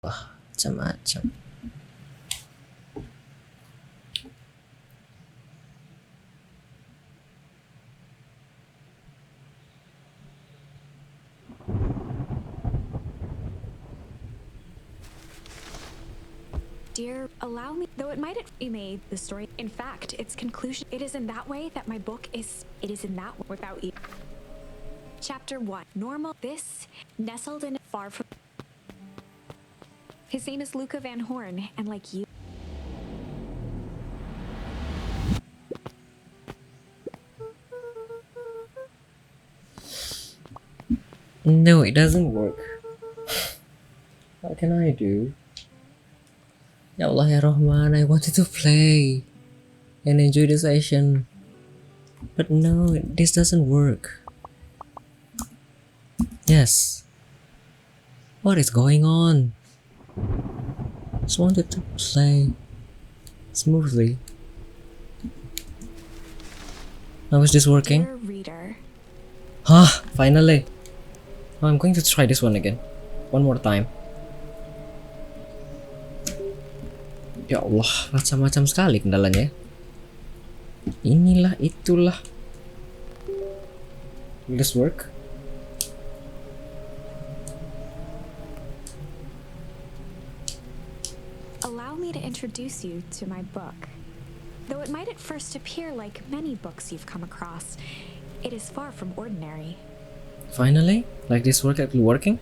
Wah, macam-macam. Dear, allow me, though it might be made the story. In fact, its conclusion. It is in that way that my book is. It is in that without you. Chapter 1. Normal. This, nestled in far from. His name is Luca Van Horn, and like you. No, it doesn't work. What can I do? Ya Allah ya Rahman, I wanted to play and enjoy the session. But no, this doesn't work. Yes. What is going on? Just wanted to play smoothly. How is this working? Dear reader. Huh, finally. Oh, I'm going to try this one again. One more time. Ya Allah, macam-macam sekali kendalanya. Inilah, itulah. Will this work? Allow me to introduce you to my book. Though it might at first appear like many books you've come across, it is far from ordinary. Finally? Like this work actually working?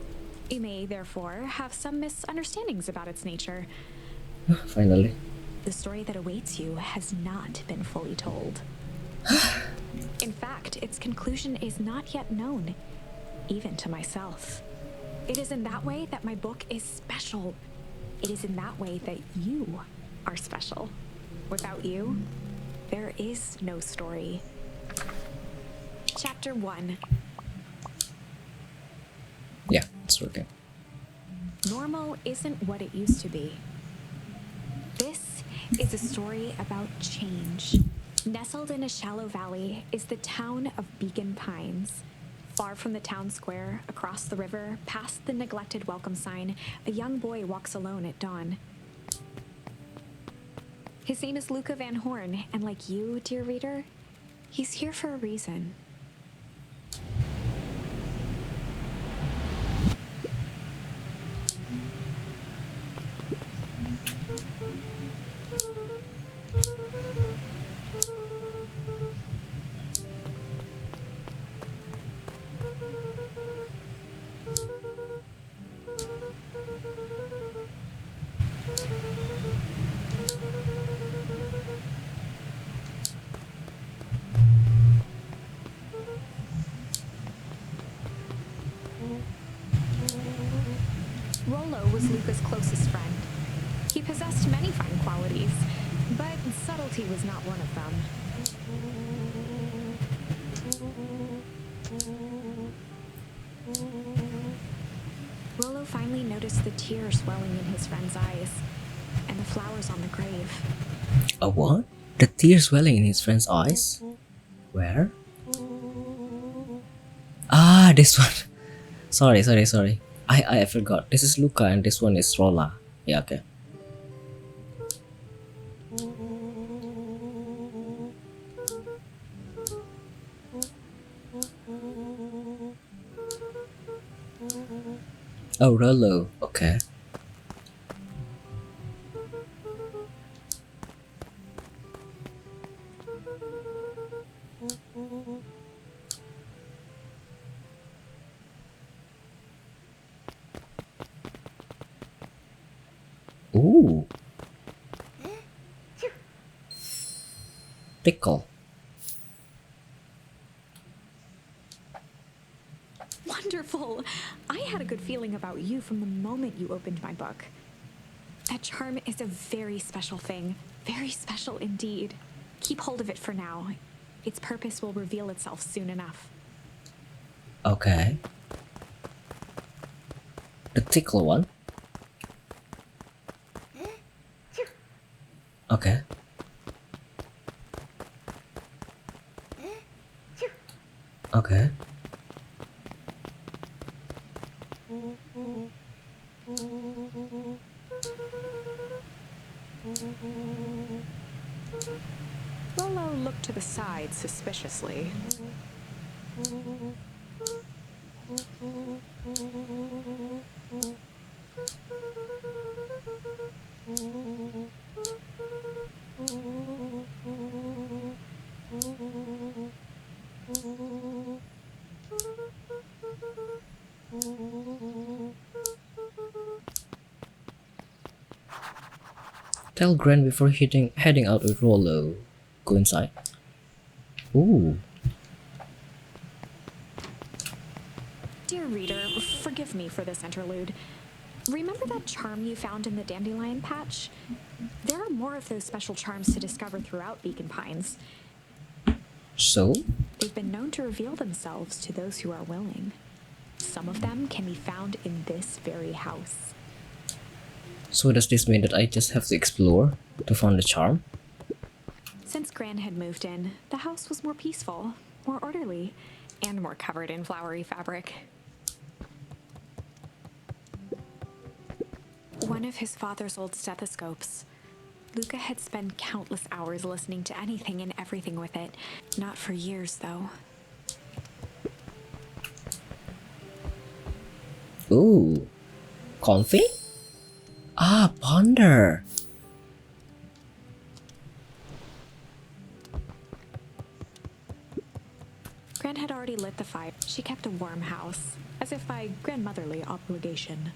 You may, therefore, have some misunderstandings about its nature. Finally. The story that awaits you has not been fully told. In fact, its conclusion is not yet known, even to myself. It is in that way that my book is special. It is in that way that you are special. Without you, there is no story. Chapter 1. Yeah, it's working. Normal isn't what it used to be. This is a story about change. Nestled in a shallow valley is the town of Beacon Pines. Far from the town square, across the river, past the neglected welcome sign, a young boy walks alone at dawn. His name is Luca Van Horn, and like you, dear reader, he's here for a reason. Rollo was Luca's closest friend. He possessed many fine qualities, but subtlety was not one of them. Rollo finally noticed the tears welling in his friend's eyes, and the flowers on the grave. A what? The tears welling in his friend's eyes? Where? Ah, this one. Sorry. I forgot. This is Luca and this one is Rolla. Yeah, okay. Oh, Rollo. Okay. Ooh. Tickle. Wonderful! I had a good feeling about you from the moment you opened my book. That charm is a very special thing. Very special indeed. Keep hold of it for now. Its purpose will reveal itself soon enough. Okay. The tickle one. Okay. Okay. looked to the side suspiciously. Tell Gran before heading out with Rollo. Go inside. Ooh. Dear reader, forgive me for this interlude. Remember that charm you found in the dandelion patch? There are more of those special charms to discover throughout Beacon Pines. So? They've been known to reveal themselves to those who are willing. Some of them can be found in this very house. So does this mean that I just have to explore to find the charm? Since Gran had moved in, the house was more peaceful, more orderly, and more covered in flowery fabric. One of his father's old stethoscopes. Luca had spent countless hours listening to anything and everything with it. Not for years, though. Ooh. Comfy? Ah, Ponder. Gran had already lit the fire. She kept a warm house, as if by grandmotherly obligation.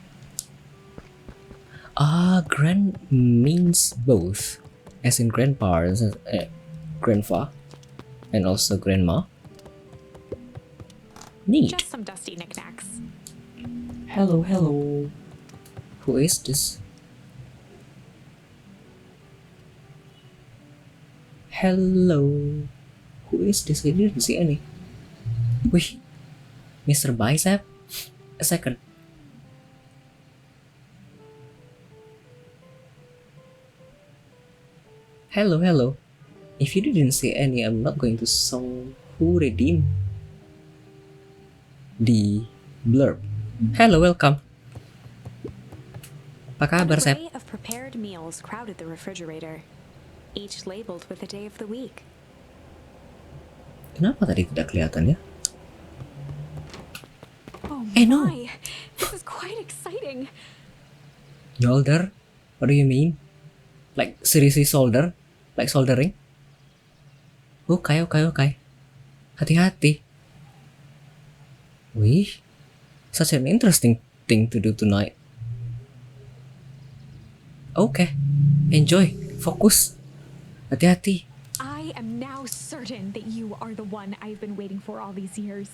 Ah, Gran means both. As in grandparents, grandpa, and also grandma. Neat. Just some dusty knickknacks. Hello, hello. Who is this? Hello. Who is this? I didn't see any. Wih, Mr. Bicep? A second. Hello, hello. If you didn't see any, I'm not going to show who redeemed the blurb. Hello, welcome. Apa kabar, An Sep? array of prepared meals crowded the refrigerator, each labeled with the day of the week. Kenapa tadi tidak kelihatan ya? Oh no. my! This is quite exciting. Solder? What do you mean? Like seriously solder? Like soldering? Okay. Hati-hati. Wih, such an interesting thing to do tonight. Okay, enjoy, fokus. Hati-hati. I am now certain that you are the one I've been waiting for all these years.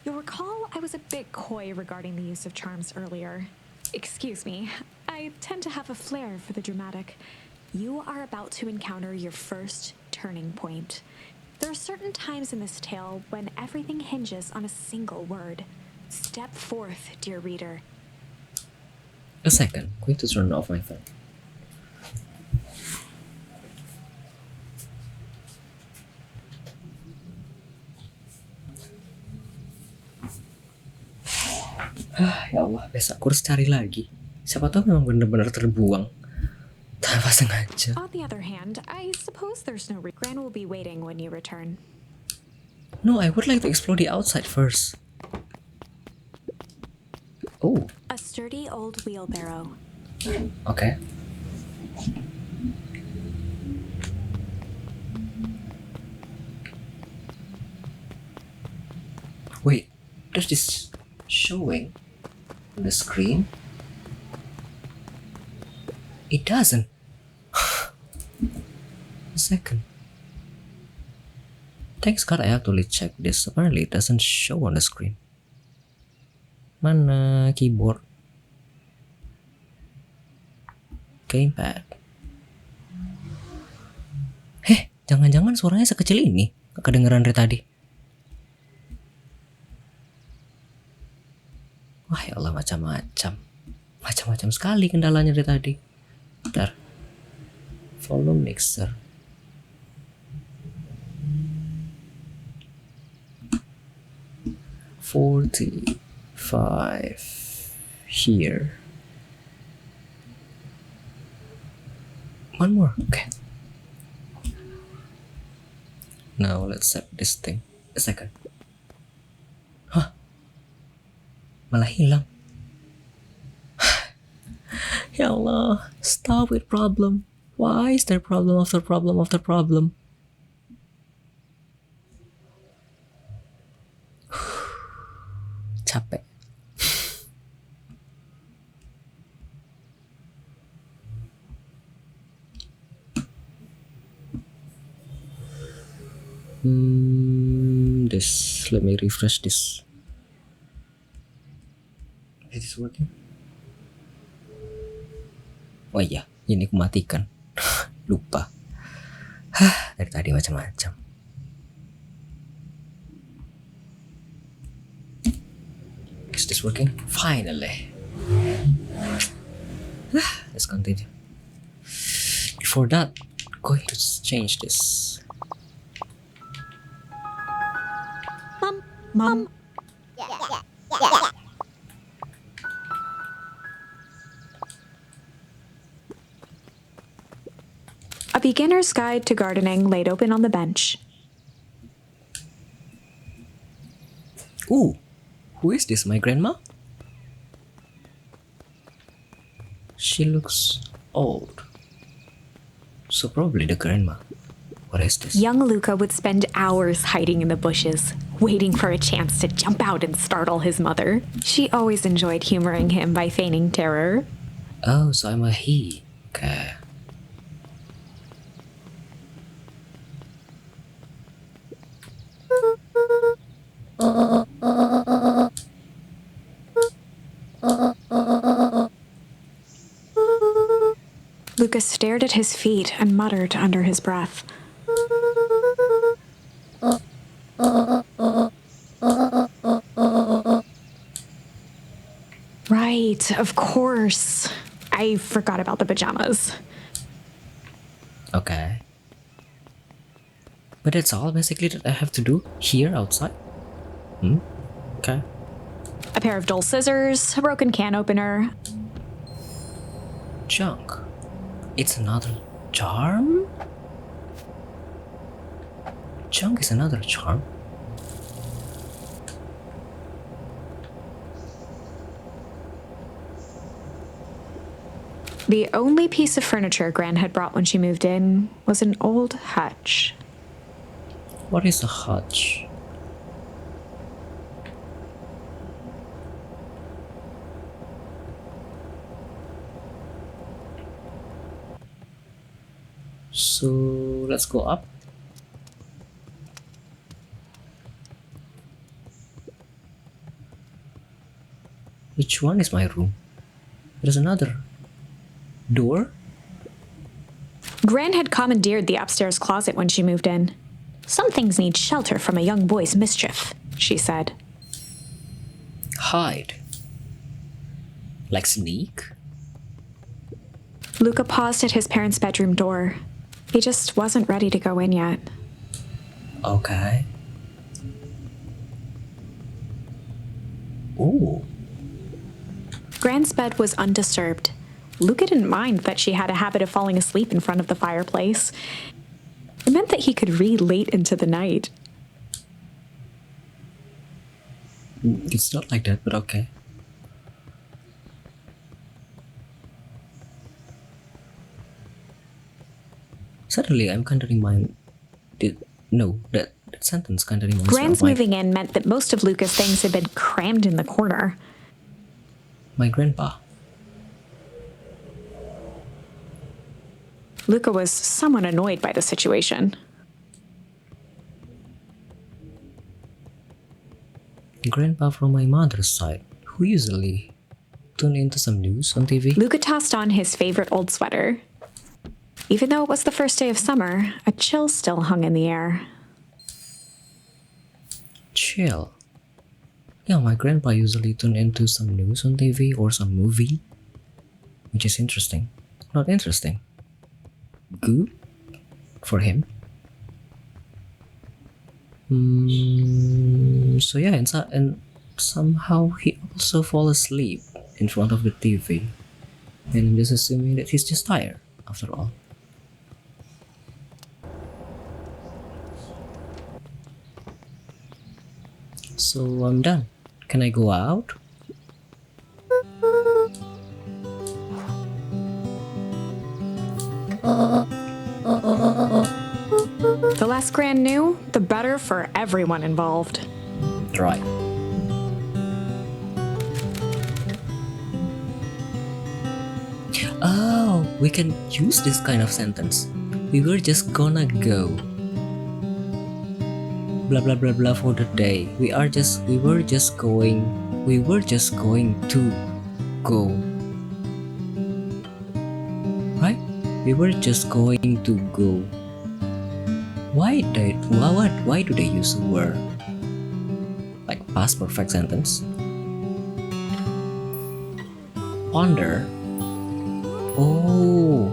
You'll recall I was a bit coy regarding the use of charms earlier. Excuse me, I tend to have a flair for the dramatic. You are about to encounter your first turning point. There are certain times in this tale when everything hinges on a single word. Step forth, dear reader. A second, I'm going to turn off my phone. Ya Allah, besok aku harus cari lagi. Siapa tahu memang benar-benar terbuang tanpa sengaja. On the other hand, I suppose there's no Gran will be waiting when you return. No, I would like to explore the outside first. Oh, A sturdy old wheelbarrow. okay. Wait, there's this showing on the screen. It doesn't. A second. Thanks God I actually checked this. Apparently it doesn't show on the screen. Mana keyboard? Gamepad. Heh, jangan-jangan suaranya sekecil ini. Gak kedengeran dari tadi. Wah ya Allah, macam-macam. Macam-macam sekali kendalanya dari tadi. Bentar. Volume mixer. $45 here. One more, okay. Now let's set this thing. A second. Hah? Malah hilang. Ya Allah, stop with problem. Why is there problem after problem after problem? Capek. Let me refresh this. Is this working? Oh iya, ini aku matikan. Lupa. Dari tadi macam-macam. Is this working? Finally. Let's continue. Before that, going to change this. Mom. A beginner's guide to gardening laid open on the bench. Ooh, who is this? My grandma? She looks old. So probably the grandma. What is this? Young Luca would spend hours hiding in the bushes, waiting for a chance to jump out and startle his mother. She always enjoyed humoring him by feigning terror. Oh, so I'm a he. Okay. Luca stared at his feet and muttered under his breath. Right, of course. I forgot about the pajamas. Okay. But that's all basically that I have to do here outside? Okay. A pair of dull scissors, a broken can opener. Junk. It's another charm? Junk is another charm. The only piece of furniture Gran had brought when she moved in was an old hutch. What is a hutch? So let's go up. Which one is my room? There's another door. Gran had commandeered the upstairs closet when she moved in. Some things need shelter from a young boy's mischief, she said. Hide. Like sneak? Luca paused at his parents' bedroom door. He just wasn't ready to go in yet. Okay. Ooh. Gran's bed was undisturbed. Luca didn't mind that she had a habit of falling asleep in front of the fireplace. It meant that he could read late into the night. It's not like that, but okay. Suddenly, I'm kind of reminded. That sentence kind of reminds me Gran's of moving in meant that most of Luca's things had been crammed in the corner. my grandpa. Luca was somewhat annoyed by the situation. Grandpa from my mother's side, who usually tune into some news on TV. Luca tossed on his favorite old sweater. Even though it was the first day of summer, a chill still hung in the air. Chill. Yeah, my grandpa usually tune into some news on TV or some movie, which is interesting. Not interesting. Good for him. So yeah, and somehow he also fall asleep in front of the TV, and I'm just assuming that he's just tired after all. So I'm done. Can I go out? The less Gran knew, the better for everyone involved. Right. Oh, we can use this kind of sentence. We were just gonna go. Blah blah blah blah for the day. We were just going to go. Right? We were just going to go. Why do they use were? Like past perfect sentence? Ponder. Oh.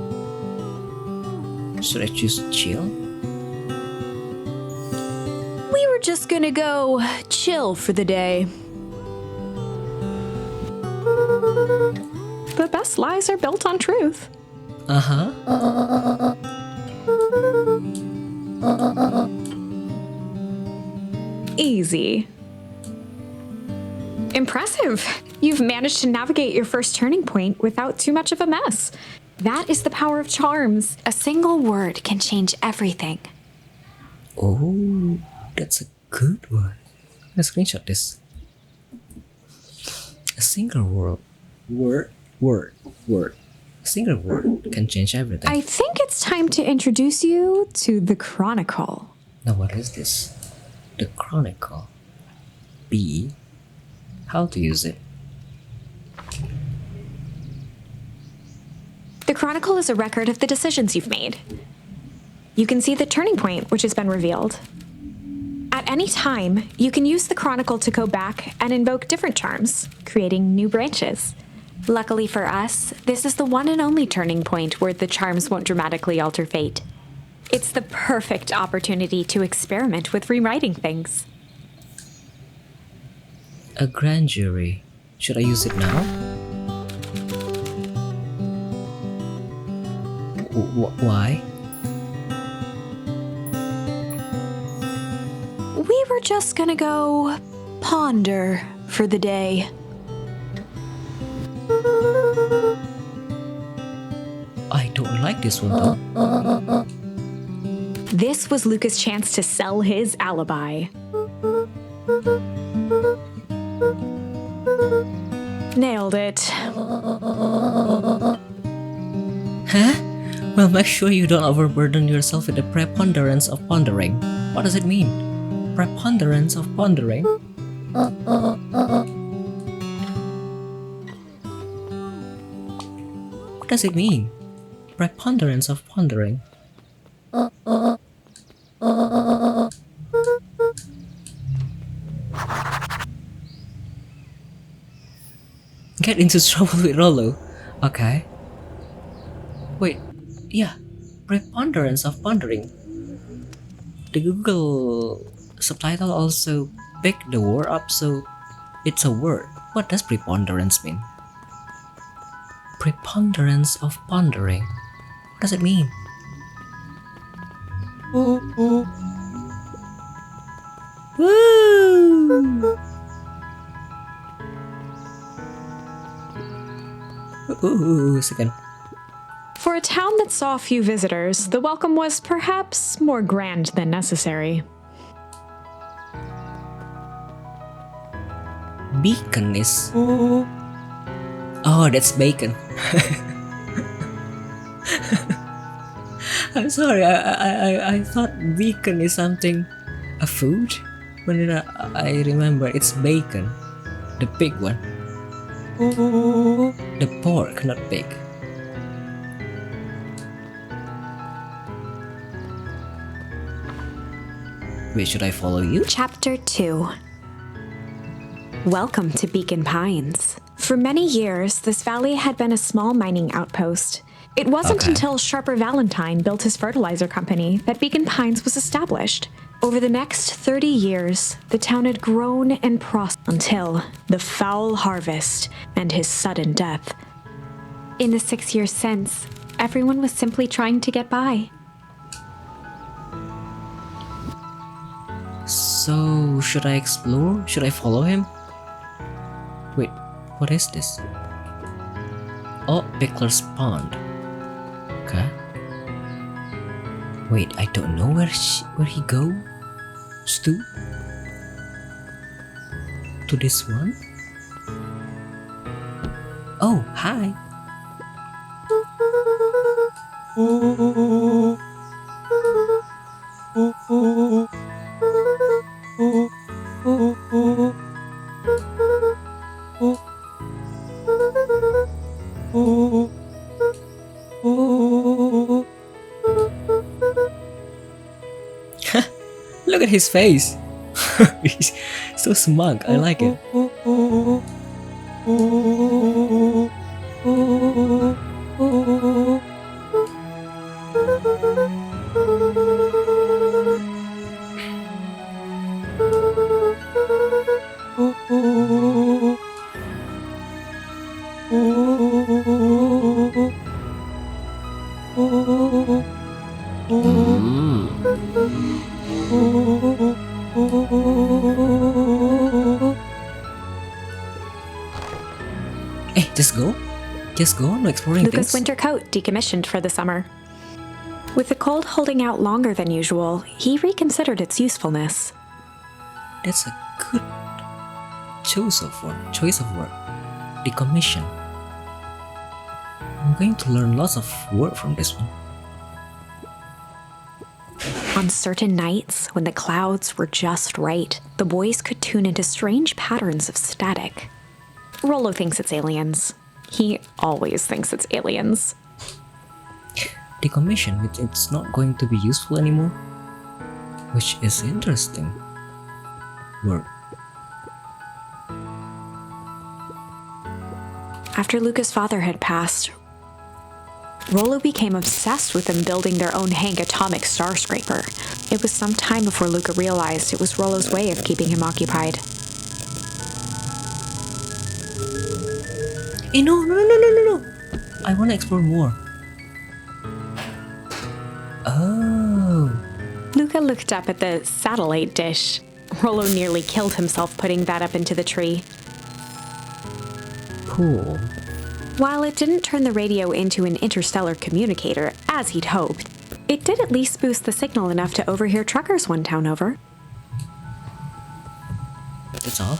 Should I choose chill? We were just gonna go chill for the day. The best lies are built on truth. Uh-huh. Easy. Impressive. You've managed to navigate your first turning point without too much of a mess. That is the power of charms. A single word can change everything. Oh, that's a good one. Let's screenshot this. A single word. A single word can change everything. I think it's time to introduce you to the Chronicle. Now what is this? The Chronicle. B. How to use it? The Chronicle is a record of the decisions you've made. You can see the turning point which has been revealed. At any time, you can use the Chronicle to go back and invoke different charms, creating new branches. Luckily for us, this is the one and only turning point where the charms won't dramatically alter fate. It's the perfect opportunity to experiment with rewriting things. A grand jury. Should I use it now? Why? We were just gonna go ponder for the day. I don't like this one though. This was Luca's chance to sell his alibi. Nailed it. Huh? Well, make sure you don't overburden yourself with the preponderance of pondering. What does it mean? Preponderance of pondering? What does it mean? Preponderance of pondering. Get into trouble with Rollo. Okay. Wait, yeah, preponderance of pondering. The Google subtitle also picked the word up, so it's a word. What does preponderance mean? Preponderance of pondering. What does it mean? Woo! Ooh, second. For a town that saw few visitors, the welcome was perhaps more grand than necessary. Beacon is... Oh, that's bacon. I'm sorry, I thought beacon is something... a food? When I remember it's bacon. The pig one. The pork, not pig. Wait, should I follow you? Chapter 2. Welcome to Beacon Pines. For many years, this valley had been a small mining outpost. It wasn't until Sharper Valentine built his fertilizer company that Beacon Pines was established. Over the next 30 years, the town had grown and prospered until the foul harvest and his sudden death. In the 6 years since, everyone was simply trying to get by. So, should I explore? Should I follow him? Wait, what is this? Oh, Pickler's Pond. Okay. Wait, I don't know where he goes to. To this one? Oh, hi. Look at his face. He's so smug. I like it. Hey, just go. Just go. No exploring Luca's things. winter coat decommissioned for the summer. With the cold holding out longer than usual, he reconsidered its usefulness. That's a good choice of word. Decommission. I'm going to learn lots of word from this one. On certain nights, when the clouds were just right, the boys could tune into strange patterns of static. Rollo thinks it's aliens. He always thinks it's aliens. Decommission, which it's not going to be useful anymore, which is interesting word. After Luca's father had passed, Rollo became obsessed with them building their own Hank atomic star scraper. It was some time before Luca realized it was Rollo's way of keeping him occupied. Hey, no. I want to explore more. Oh. Luca looked up at the satellite dish. Rollo nearly killed himself putting that up into the tree. Cool. While it didn't turn the radio into an interstellar communicator, as he'd hoped, it did at least boost the signal enough to overhear truckers one town over. That's all.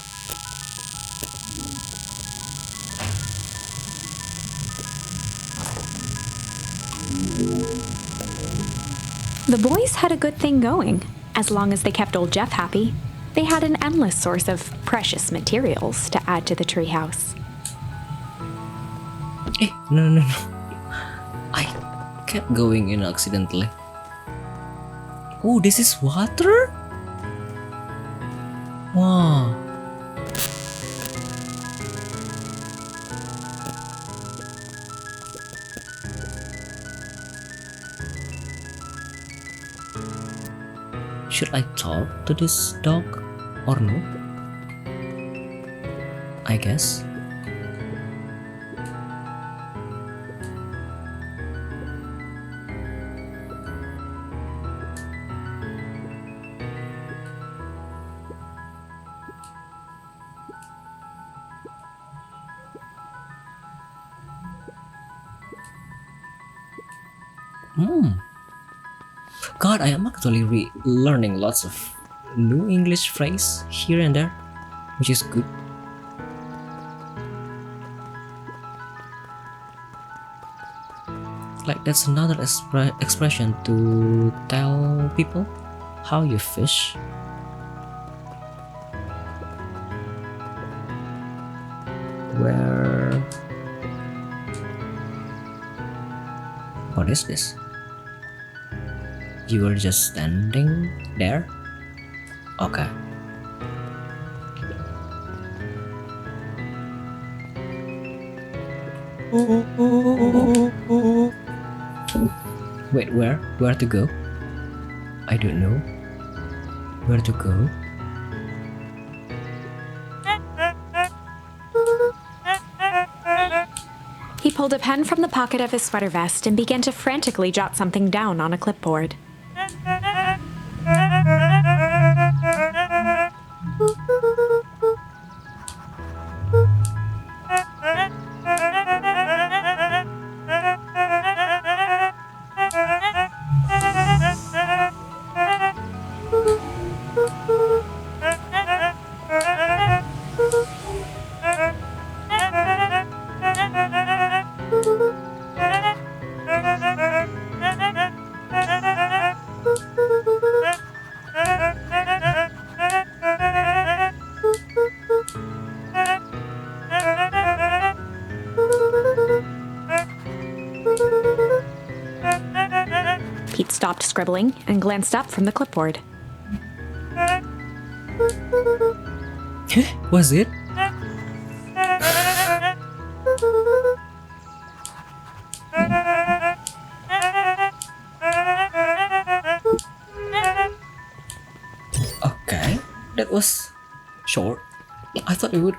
The boys had a good thing going. As long as they kept old Jeff happy, they had an endless source of precious materials to add to the treehouse. Eh, no. I kept going in accidentally. Oh, this is water? Wow. Should I talk to this dog or no? I guess. God, I am actually learning lots of new English phrase here and there, which is good. Like that's another expression to tell people how you fish. Where? What is this? You were just standing there? Okay. Wait, where? Where to go? I don't know. Where to go? He pulled a pen from the pocket of his sweater vest and began to frantically jot something down on a clipboard. Pete stopped scribbling and glanced up from the clipboard. Was it? Okay, that was short. I thought we would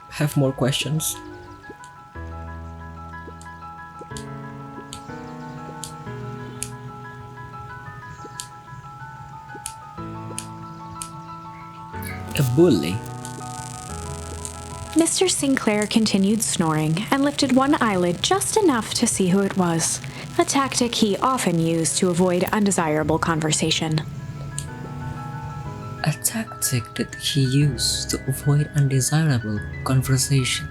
have more questions. A bully? Mr. Sinclair continued snoring and lifted one eyelid just enough to see who it was, a tactic he often used to avoid undesirable conversation. A tactic that he used to avoid undesirable conversation.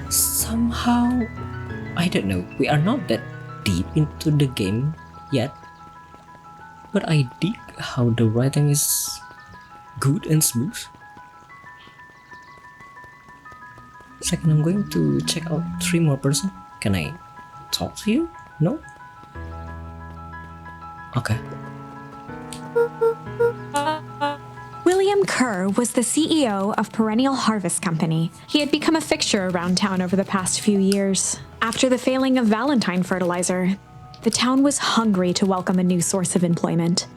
Somehow, I don't know, we are not that deep into the game yet, but I dig how the writing is good and smooth. Second, I'm going to check out 3 more person. Can I talk to you? No? Okay. William Kerr was the CEO of Perennial Harvest Company. He had become a fixture around town over the past few years. After the failing of Valentine fertilizer, the town was hungry to welcome a new source of employment.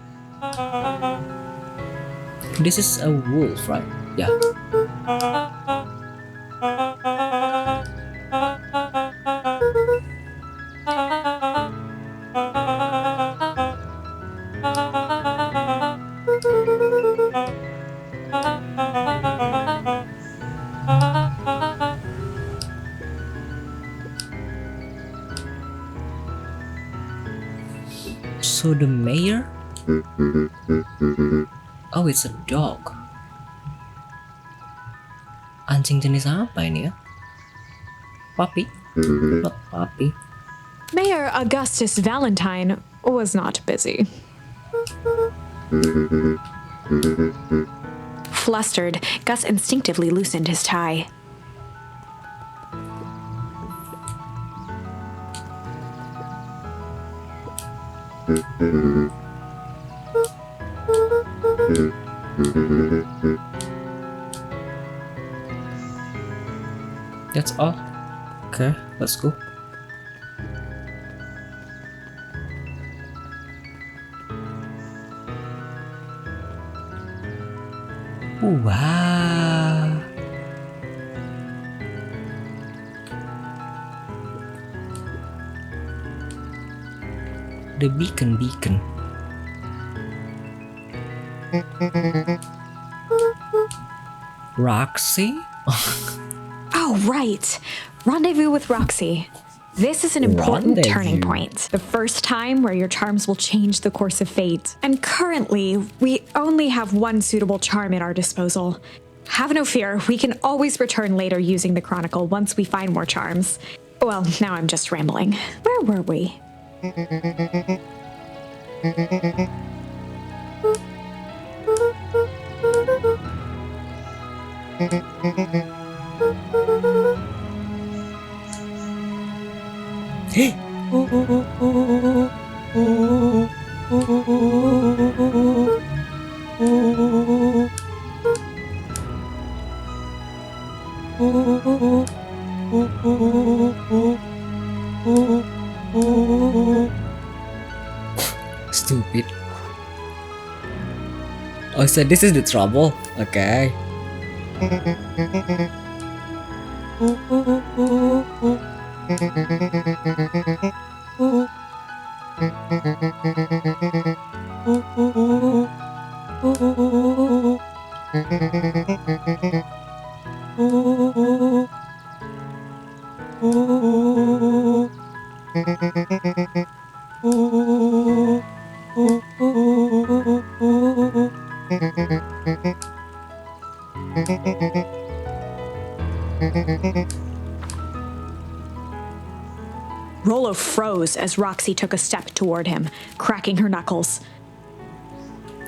This is a wolf, right? Yeah. So the mayor? Oh, it's a dog. Anjing jenis apa ini ya? Puppy? Not puppy. Mayor Augustus Valentine was not busy. Flustered, Gus instinctively loosened his tie. That's all. Okay, let's go. Wow. The beacon. Roxy? Oh, right. Rendezvous with Roxy. This is an important turning Rendezvous. point. The first time where your charms will change the course of fate. And currently, we only have one suitable charm at our disposal. Have no fear, we can always return later using the Chronicle once we find more charms. Well, now I'm just rambling. Where were we? Stupid. Oh, so this is the trouble. Okay. Rollo froze as Roxy took a step toward him, cracking her knuckles.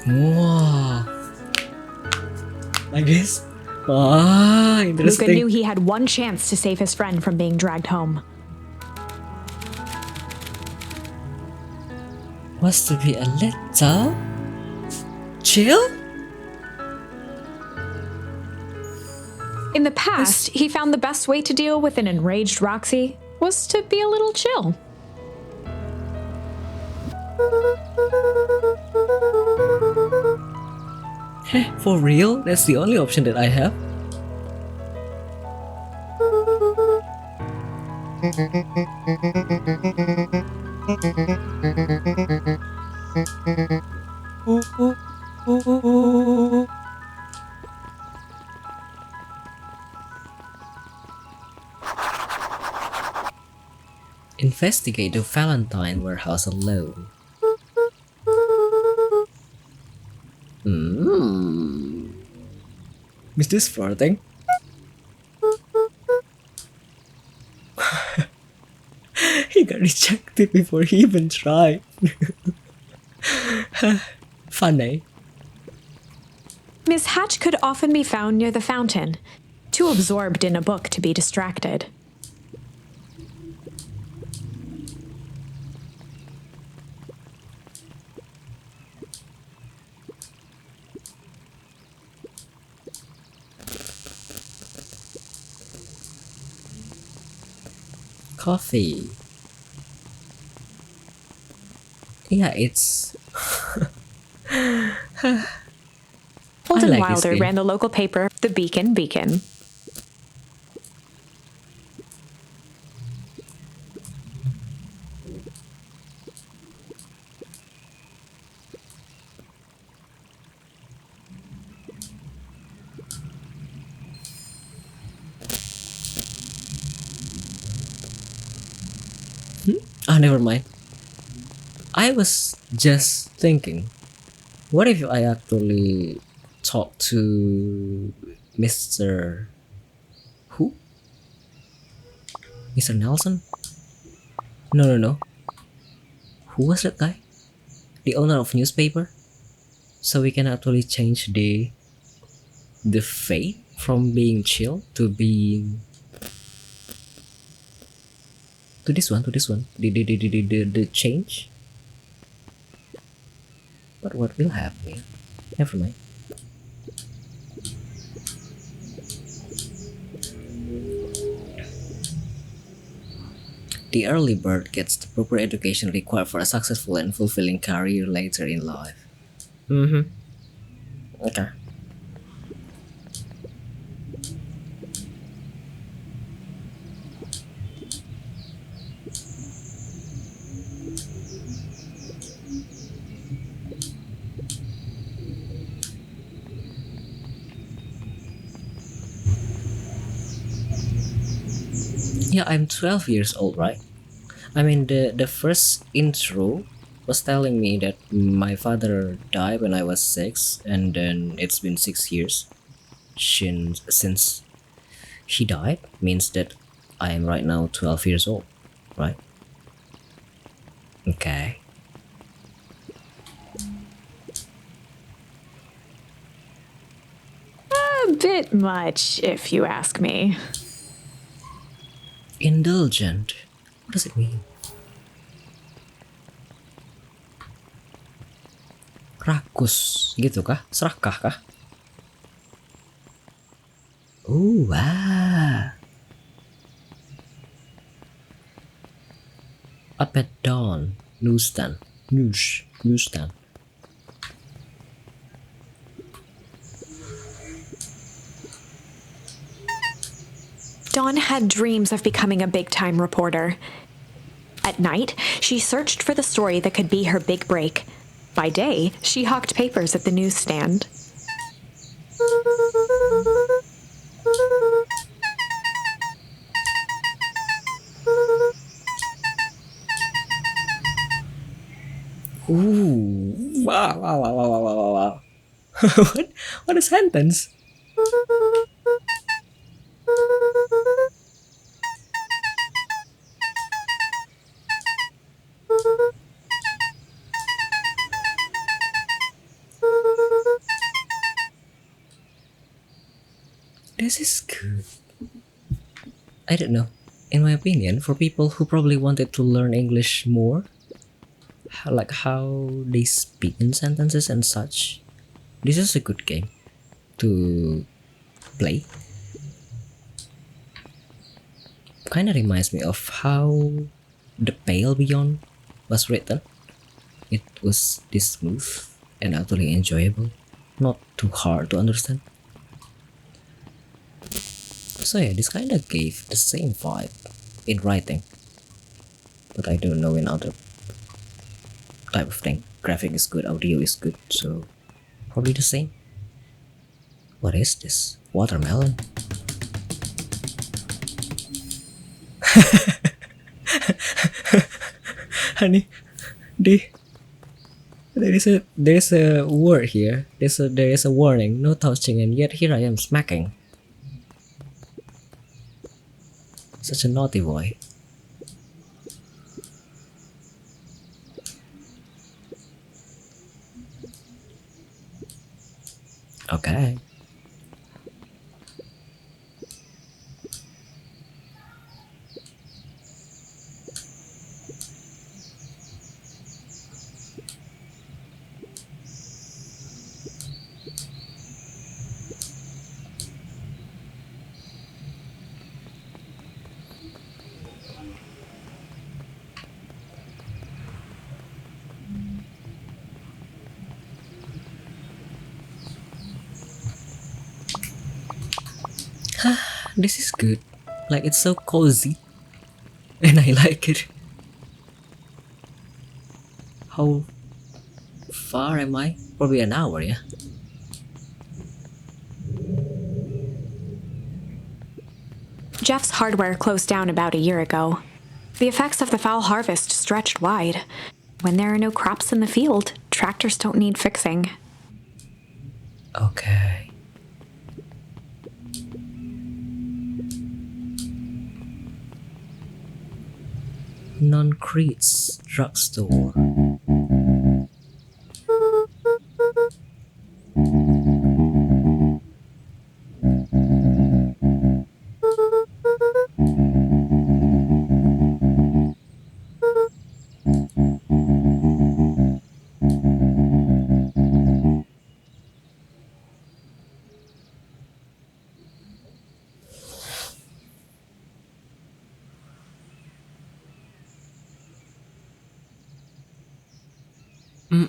Wow. Like this? Luca Interesting. knew he had one chance to save his friend from being dragged home. Was to be a little chill? In the past, he found the best way to deal with an enraged Roxy was to be a little chill. Heh, for real? That's the only option that I have? Investigate the Valentine warehouse alone. Is this flirting? He got rejected before he even tried. Funny. Miss Hatch could often be found near the fountain, too absorbed in a book to be distracted. Coffee. Yeah, it's. Holden like this Wilder game. ran the local paper, The Beacon Beacon. Never mind. I was just thinking, what if I actually talk to Mr. Who? Mr. Nelson? No. Who was that guy? The owner of newspaper? So we can actually change the fate from being chill to being to this one, the change. But what will happen? Never mind. The early bird gets the proper education required for a successful and fulfilling career later in life. Okay. Yeah, I'm 12 years old, right? I mean, the first intro was telling me that my father died when I was 6, and then it's been 6 years since he died. Means that I am right now 12 years old, right? Okay. A bit much, if you ask me. Indulgent. What does it mean? Rakus, gitu kah? Serakah kah? Wah. Up at dawn, newsstand. Dawn had dreams of becoming a big-time reporter. At night, she searched for the story that could be her big break. By day, she hawked papers at the newsstand. Ooh, wow. what a sentence. This is good. I don't know. In my opinion, for people who probably wanted to learn English more, like how they speak in sentences and such, this is a good game to play. Kind of reminds me of how The Pale Beyond was written. It was this smooth and utterly enjoyable, not too hard to understand. So yeah, this kind of gave the same vibe in writing, but I don't know in other type of thing. Graphic is good, audio is good, so probably the same. What is this? Watermelon? Honey, there is a word here. There is a warning, no touching, and yet here I am smacking. Such a naughty boy. Okay. This is good. Like, it's so cozy. And I like it. How far am I? Probably an hour, yeah? Jeff's hardware closed down about a year ago. The effects of the foul harvest stretched wide. When there are no crops in the field, tractors don't need fixing. Okay. Non-Creed's drugstore.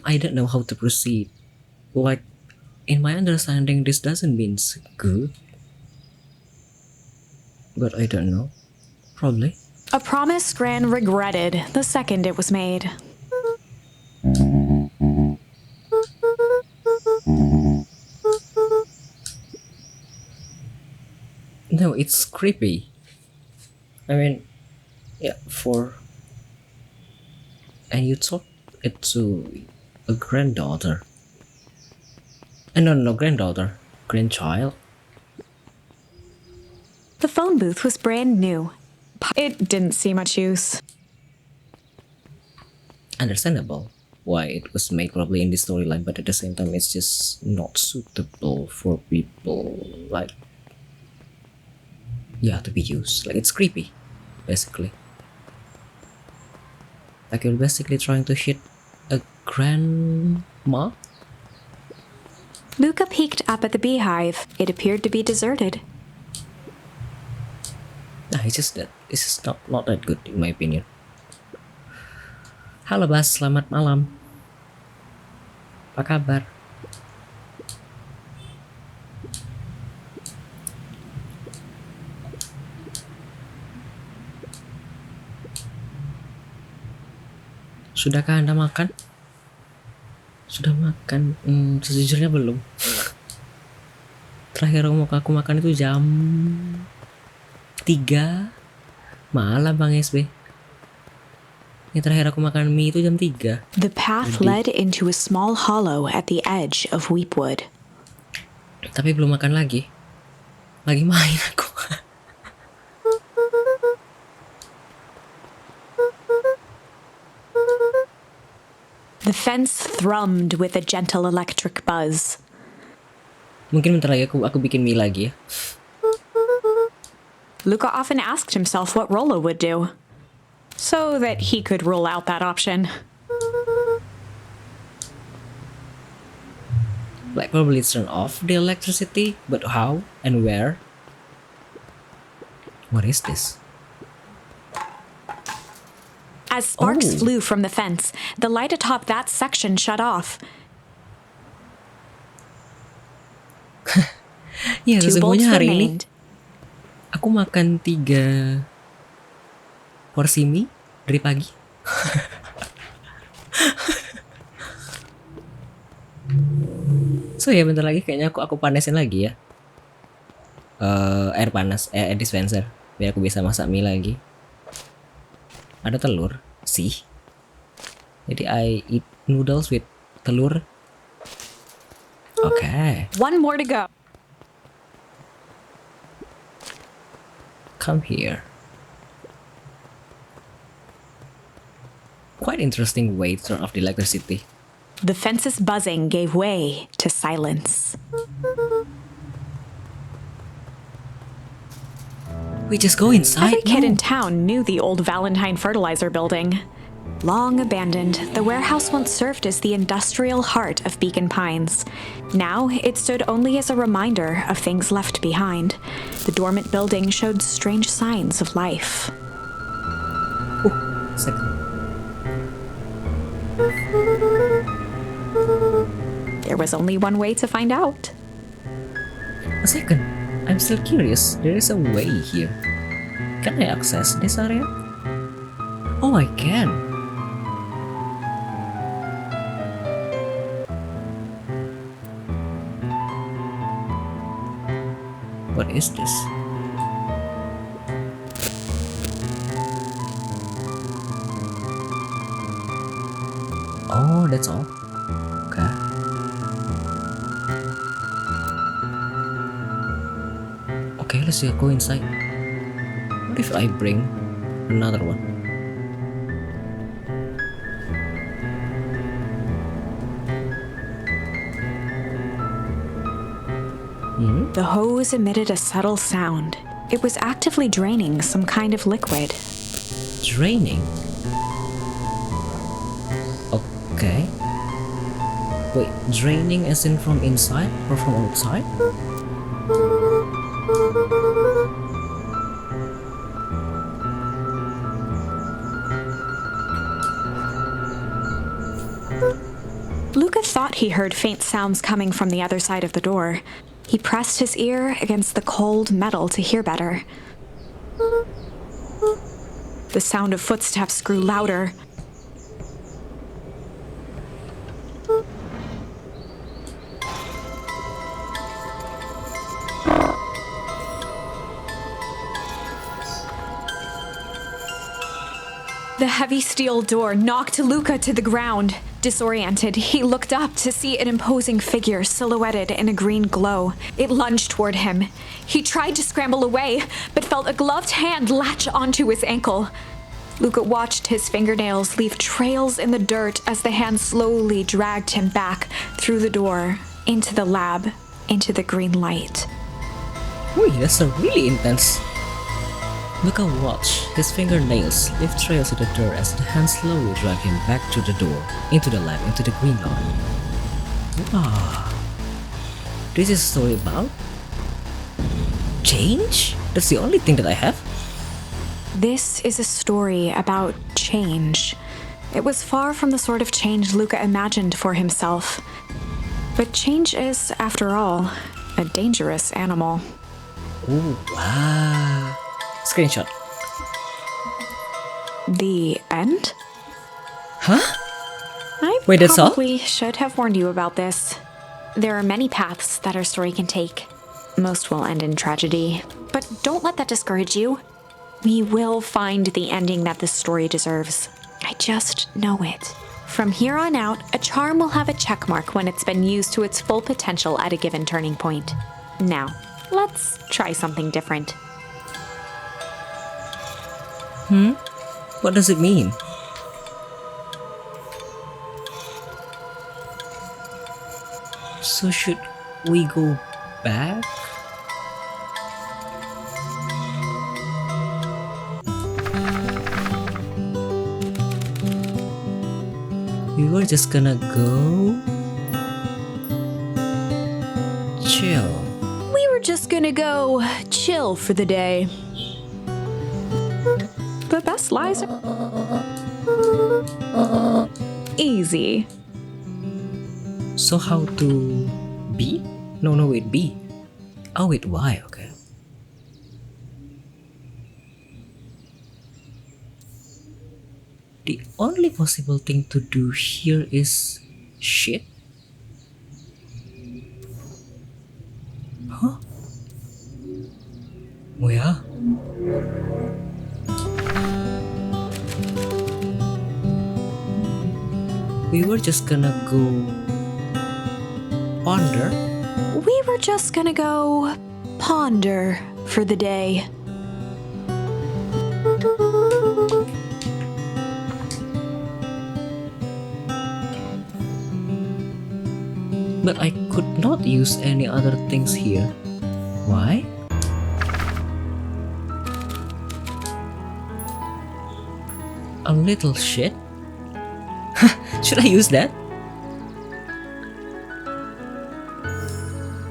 I don't know how to proceed. Like, in my understanding, this doesn't mean good. But I don't know. Probably. A promise Gran regretted the second it was made. No, it's creepy. I mean, yeah, and you taught it to a granddaughter. No, granddaughter. Grandchild. The phone booth was brand new. It didn't see much use. Understandable why it was made probably in this storyline, but at the same time it's just not suitable for people like, yeah, to be used. Like, it's creepy, basically. Like, you're basically trying to hit a grandma. Luca peeked up at the beehive. It appeared to be deserted. Nah, it's just not that good in my opinion. Halo Bas, selamat malam. Apa kabar? Sudahkah Anda makan? Sudah makan? Sejujurnya belum. Terakhir aku makan itu jam 3 malam Bang SB. Yang terakhir aku makan mie itu jam 3. The path led into a small hollow at the edge of Weepwood. Tapi belum makan lagi. Lagi main aku. The fence thrummed with a gentle electric buzz. Mungkin bentar lagi aku bikin mie lagi ya. Luca often asked himself what Rollo would do, so that he could rule out that option. Like probably turn off the electricity, but how and where? What is this? As sparks Oh. flew from the fence, the light atop that section shut off. Ya, 2 bolts sesungguhnya hari ini remained. aku makan 3 porsi mie dari pagi. So ya bentar lagi kayaknya aku panasin lagi ya. Air panas, air dispenser biar aku bisa masak mie lagi. Ada telur sih. Jadi I eat noodles with telur. Okay, 1 more to go. come here. Quite interesting way to turn off the electricity. The fence's buzzing gave way to silence. We just go inside. Every kid No. in town knew the old Valentine fertilizer building. Long abandoned, the warehouse once served as the industrial heart of Beacon Pines. Now, it stood only as a reminder of things left behind. The dormant building showed strange signs of life. Second. There was only one way to find out. A second. I'm still curious. There is a way here. Can I access this area? Oh, I can. What is this? Oh, that's all. Okay. Okay, let's go inside. What if I bring another one? The hose emitted a subtle sound. It was actively draining some kind of liquid. Draining? Okay. Wait, draining as in from inside or from outside? Luca thought he heard faint sounds coming from the other side of the door. He pressed his ear against the cold metal to hear better. The sound of footsteps grew louder. The heavy steel door knocked Luca to the ground. Disoriented, he looked up to see an imposing figure silhouetted in a green glow. It lunged toward him. He tried to scramble away, but felt a gloved hand latch onto his ankle. Luca watched his fingernails leave trails in the dirt as the hand slowly dragged him back through the door, into the lab, into the green light. Wait, that's a really intense. Luca watched his fingernails leave trails in the dirt as the hand slowly dragged him back to the door, into the lab, into the green light. Wow. This is a story about change? That's the only thing that I have? This is a story about change. It was far from the sort of change Luca imagined for himself. But change is, after all, a dangerous animal. Ooh, wow. Screenshot. The end? Huh? I Wait, that's all? probably should have warned you about this. There are many paths that our story can take. Most will end in tragedy. But don't let that discourage you. We will find the ending that this story deserves. I just know it. From here on out, a charm will have a check mark when it's been used to its full potential at a given turning point. Now, let's try something different. What does it mean? So should we go back? We were just gonna go chill. We were just gonna go chill for the day. The best lies are easy. So how to B? No, wait, B. Oh, wait, Y, okay. The only possible thing to do here is shit? Huh? Oh yeah? We were just gonna go ponder. We were just gonna go ponder for the day. But I could not use any other things here. Why? A little shit? Should I use that?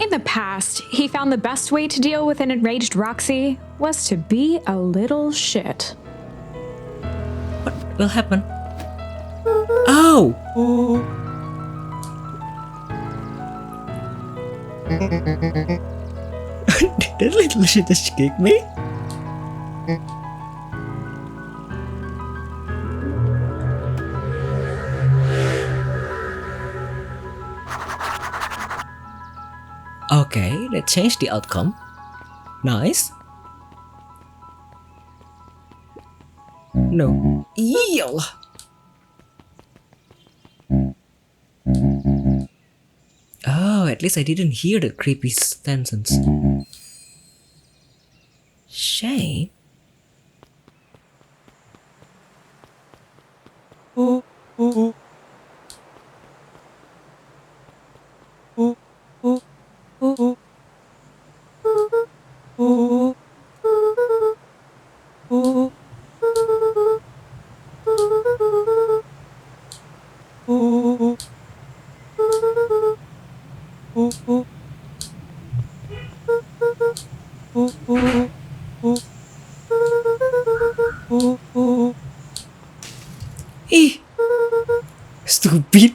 In the past, he found the best way to deal with an enraged Roxy was to be a little shit. What will happen? Ow! Did that little shit just kick me? Okay, that changed the outcome. Nice. No. Iyalah. Oh, at least I didn't hear the creepy sentence. Shane? Ih, stupid.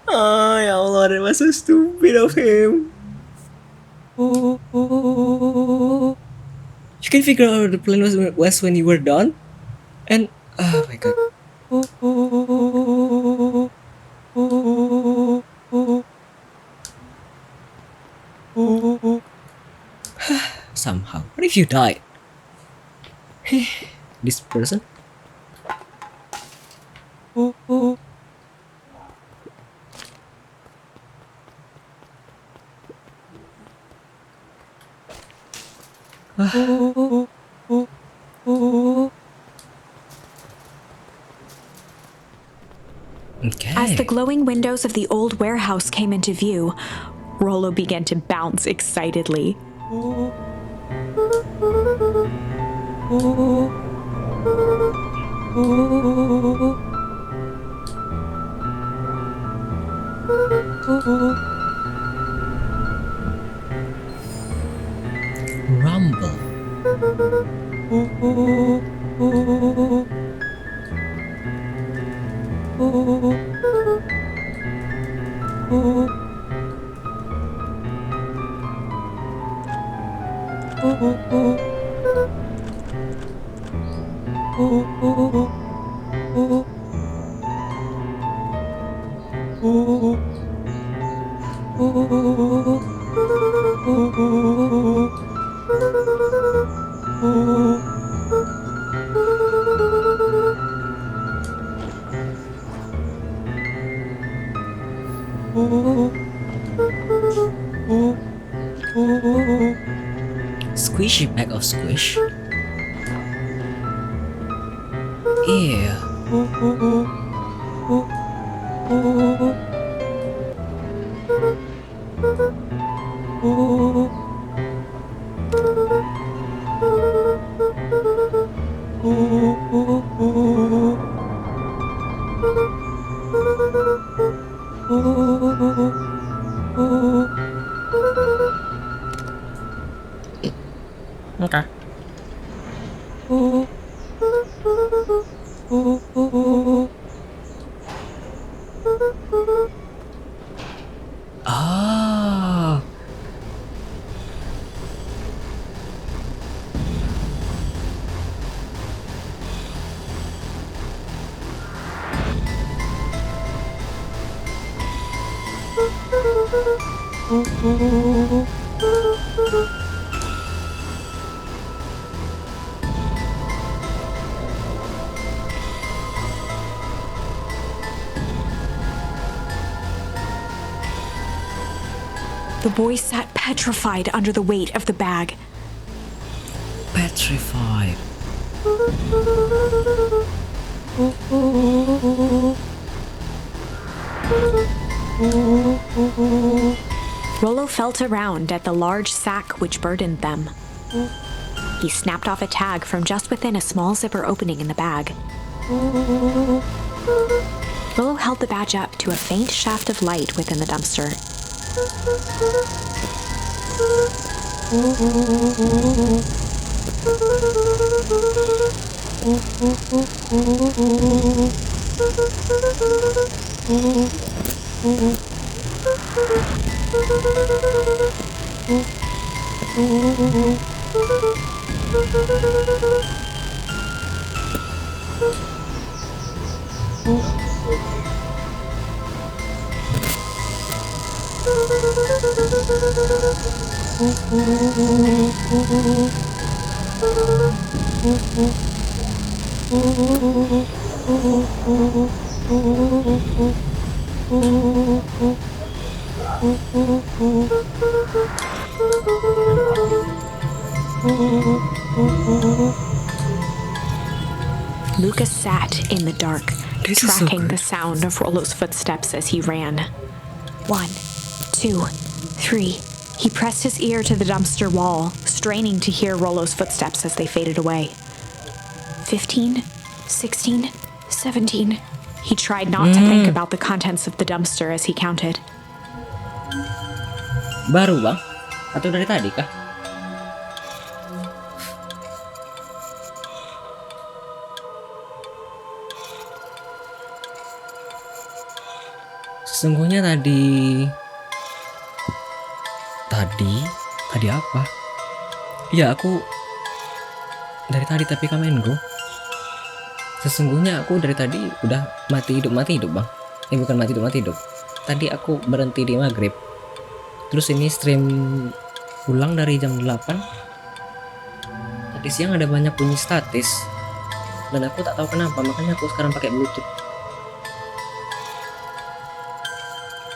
Oh, ya Allah, that was so stupid of him. You can figure out the plan was when you were done? And, oh my god. Somehow. What if you died? This person? Okay. As the glowing windows of the old warehouse came into view, Rollo began to bounce excitedly. Rumble. Squishy bag of squish. Ew. Oke. Ah. The boy sat petrified under the weight of the bag. Petrified. Rollo felt around at the large sack which burdened them. He snapped off a tag from just within a small zipper opening in the bag. Rollo held the badge up to a faint shaft of light within the dumpster. Lucas sat in the dark, This is so tracking the good. sound of Rollo's footsteps as he ran. 1, 2, 3. He pressed his ear to the dumpster wall, straining to hear Rollo's footsteps as they faded away. 15, 16, 17. He tried not to think about the contents of the dumpster as he counted. Baru bang? Atau dari tadi kah? Sesungguhnya tadi apa? Iya aku dari tadi tapi Kamengo. Sesungguhnya aku dari tadi udah mati hidup bang. Bukan mati hidup. Tadi aku berhenti di maghrib. Terus ini stream ulang dari jam 8. Tadi siang ada banyak bunyi statis. Dan aku tak tahu kenapa, makanya aku sekarang pakai Bluetooth.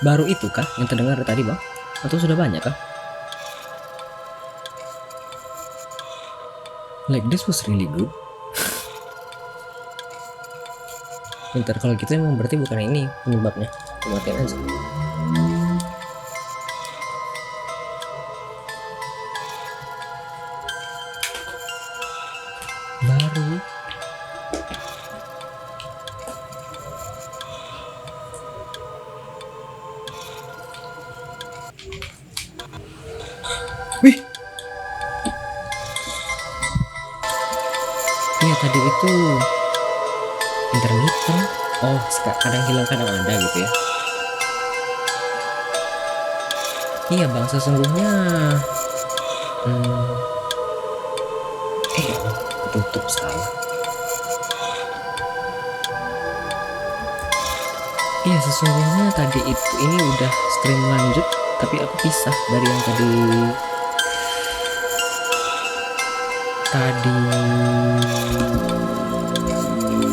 Baru itu kah yang terdengar tadi bang? Atau sudah banyak kah? Like this was really good. Bentar, kalau gitu emang berarti bukan ini penyebabnya. Matiin aja. Baru. Wih. Iya tadi itu intermittent. Oh, kadang hilang kadang ada gitu ya. Iya bang, sesungguhnya tutup salah. Iya sesungguhnya tadi ini udah stream lanjut, tapi aku pisah dari yang tadi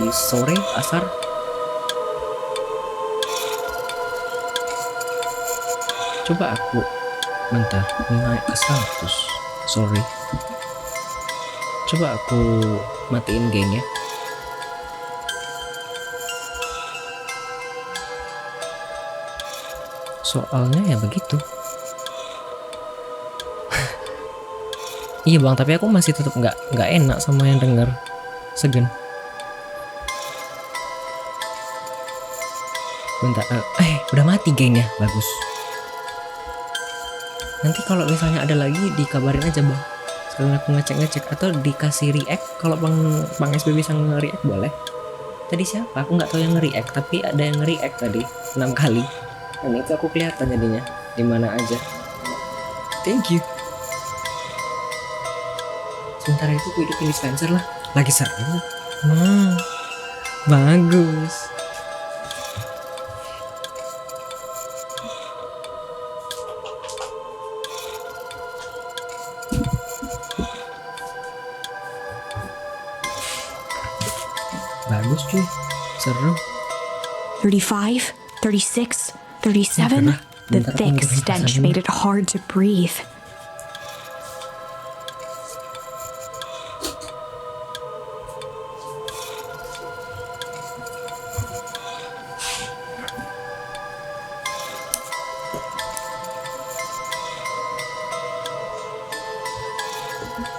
sore asar. Coba aku bentar naik ke 100. Sorry. Coba aku matiin gain ya. Soalnya ya begitu. Iya bang, tapi aku masih tetap nggak enak sama yang denger. Segen. Bentar, udah mati gainnya, bagus. Nanti kalau misalnya ada lagi dikabarin aja bang. sekalian aku ngecek-ngecek atau dikasih react. Kalau Bang SB bisa nge-react boleh. Tadi siapa? Aku nggak tahu yang nge-react, tapi ada yang nge-react tadi 6 kali. Dan itu aku kelihatan jadinya di mana aja. Thank you. Sementara itu aku hidupin dispenser lah. Lagi seru. Bagus. Bagus cuy. Seru. 35, 36, 37. The thick stench made it hard to breathe.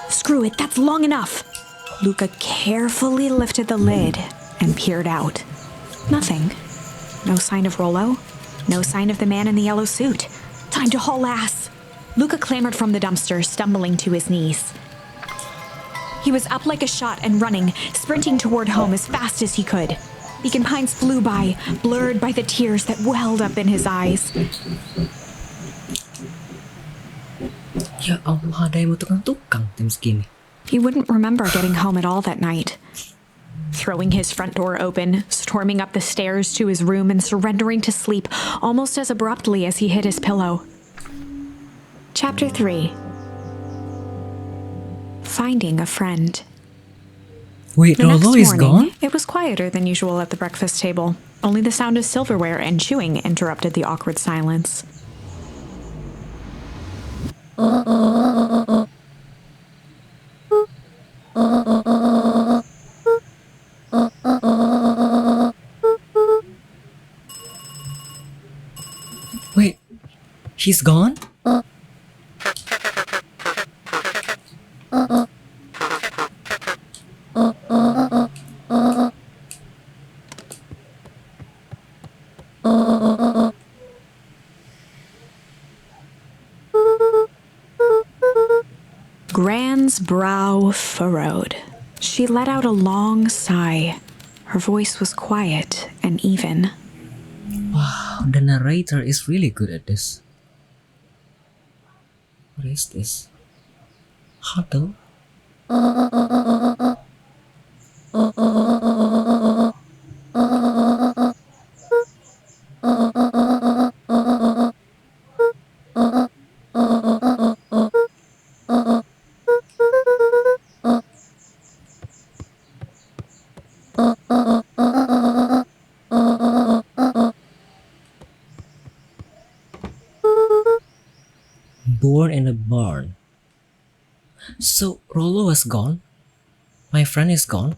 Screw it, that's long enough. Luca carefully lifted the lid and peered out. Nothing. No sign of Rollo. No sign of the man in the yellow suit. Time to haul ass. Luca clambered from the dumpster, stumbling to his knees. He was up like a shot and running, sprinting toward home as fast as he could. Beacon Pines flew by, blurred by the tears that welled up in his eyes. Ya Allah, ada yang mau tukang-tukang tim segini. He wouldn't remember getting home at all that night. Throwing his front door open, storming up the stairs to his room and surrendering to sleep almost as abruptly as he hit his pillow. Chapter 3. Finding a friend. Wait, The next Rollo is morning, gone? it was quieter than usual at the breakfast table. Only the sound of silverware and chewing interrupted the awkward silence. Wait, she's gone? Gran's brow furrowed. She let out a long sigh. Her voice was quiet and even. Wow, the narrator is really good at this. What is this? Huddle? Born in a barn. So Rollo was gone. My friend is gone.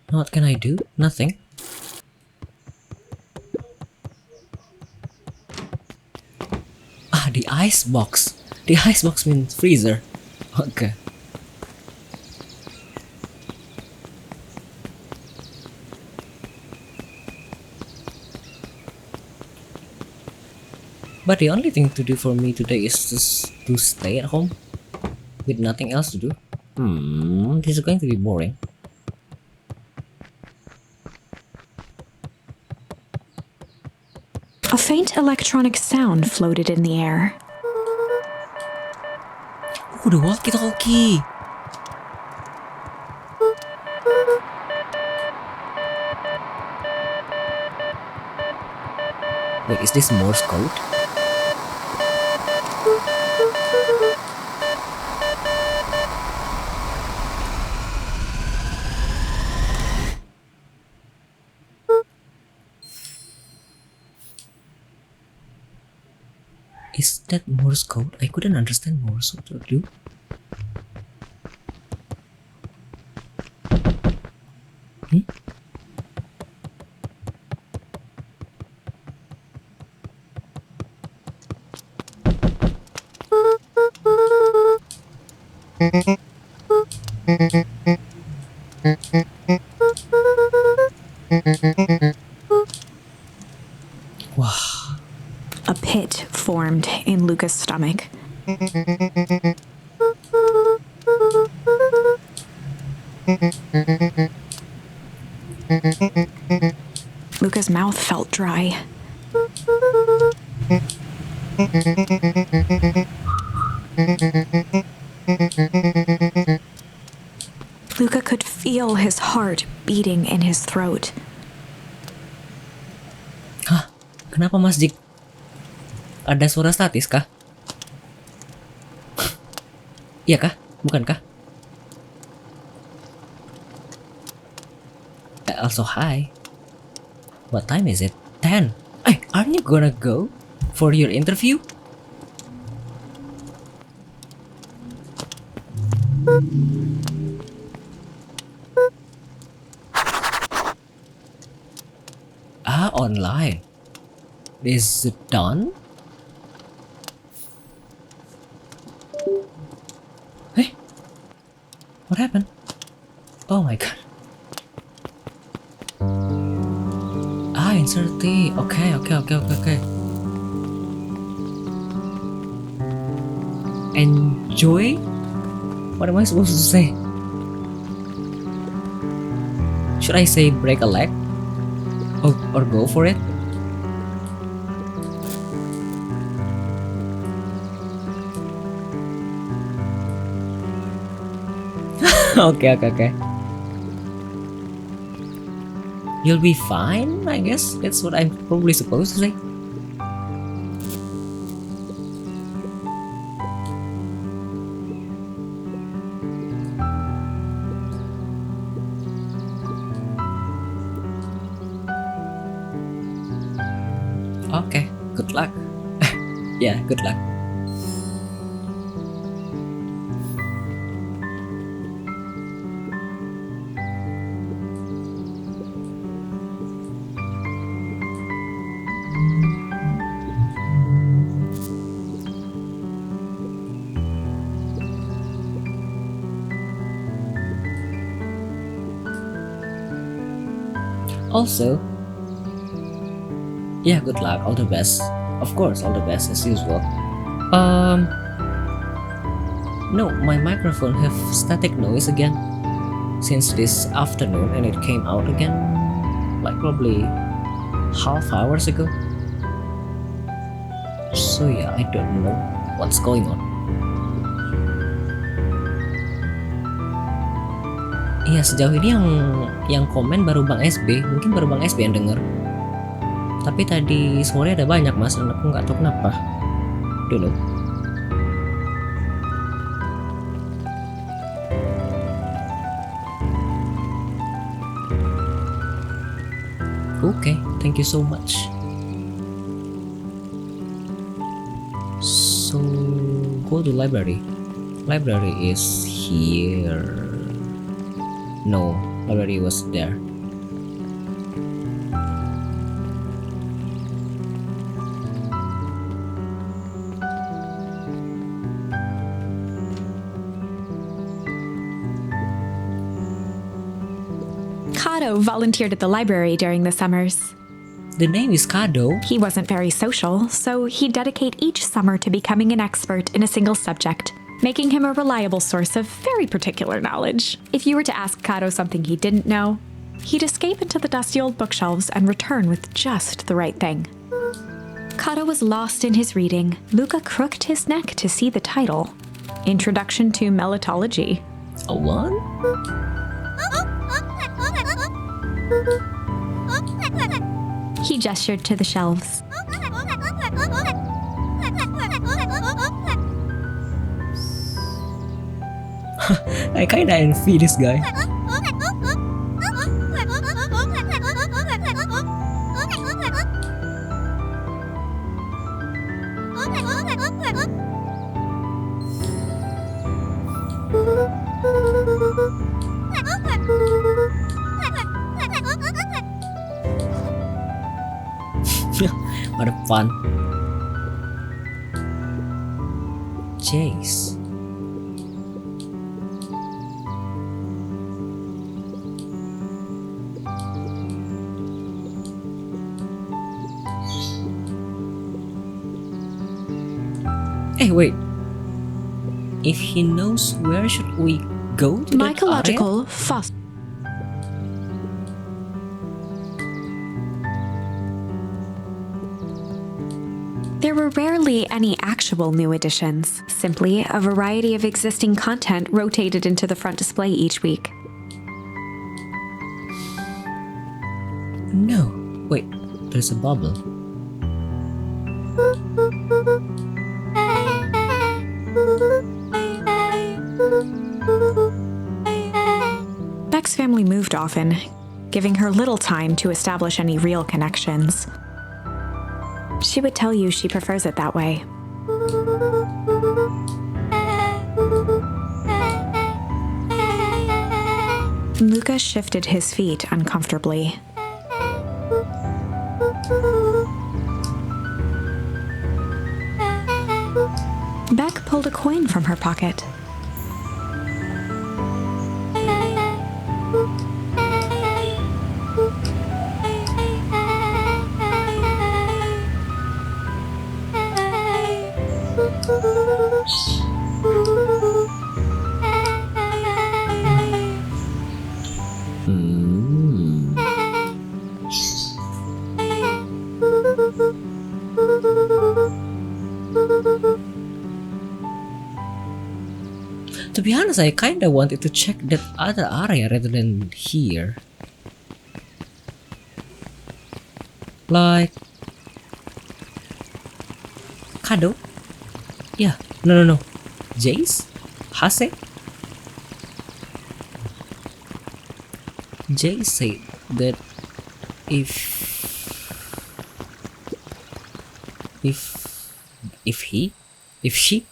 What can I do? Nothing. Ah, the ice box. The ice box means freezer. Okay. But the only thing to do for me today is just to stay at home with nothing else to do. This is going to be boring. A faint electronic sound floated in the air. Oh, the walkie-talkie! Wait, is this Morse code? Is that Morse code? I couldn't understand Morse. What to do? Wow. A pit formed in Luca's stomach. Luca's mouth felt dry. Luca could feel his heart beating in his throat. Hah? Kenapa Mas Jik? Ada suara statis kah? Iya kah? Bukankah? Also hi. What time is it? 10. Hey, aren't you gonna go for your interview? Ah, online. Is it done? Hey, what happened? Oh my god. Ah, insert T. Okay. Enjoy? What am I supposed to say? Should I say break a leg? Or go for it? Okay. You'll be fine, I guess. That's what I'm probably supposed to say. Okay, good luck. Yeah, good luck. Also, yeah, good luck, all the best. Of course, all the best as usual. No, my microphone have static noise again since this afternoon, and it came out again like probably half hours ago. So yeah, I don't know what's going on. Iya, sejauh ini yang komen baru Bang SB, mungkin baru Bang SB yang denger. Tapi tadi sore ada banyak mas, dan aku nggak tahu kenapa. Don't know. Okay, thank you so much. So go to library. Library is here. No, library was there. Kato volunteered at the library during the summers. The name is Kado. He wasn't very social, so he'd dedicate each summer to becoming an expert in a single subject, making him a reliable source of very particular knowledge. If you were to ask Kato something he didn't know, he'd escape into the dusty old bookshelves and return with just the right thing. Kato was lost in his reading. Luca crooked his neck to see the title, Introduction to Melitology. A what? He gestured to the shelves. I kinda envy this guy. What a fun. Chase. Hey, wait. If he knows, where should we go to that area? Mycological fossils. There were rarely any actual new additions, simply a variety of existing content rotated into the front display each week. No. Wait, there's a bubble. Beck's family moved often, giving her little time to establish any real connections. She would tell you she prefers it that way. Luca shifted his feet uncomfortably. Beck pulled a coin from her pocket. Hmm. To be honest, I kinda wanted to check that other area rather than here. Like Kado? Yeah. No. Jace? Hase? Jace said that if she.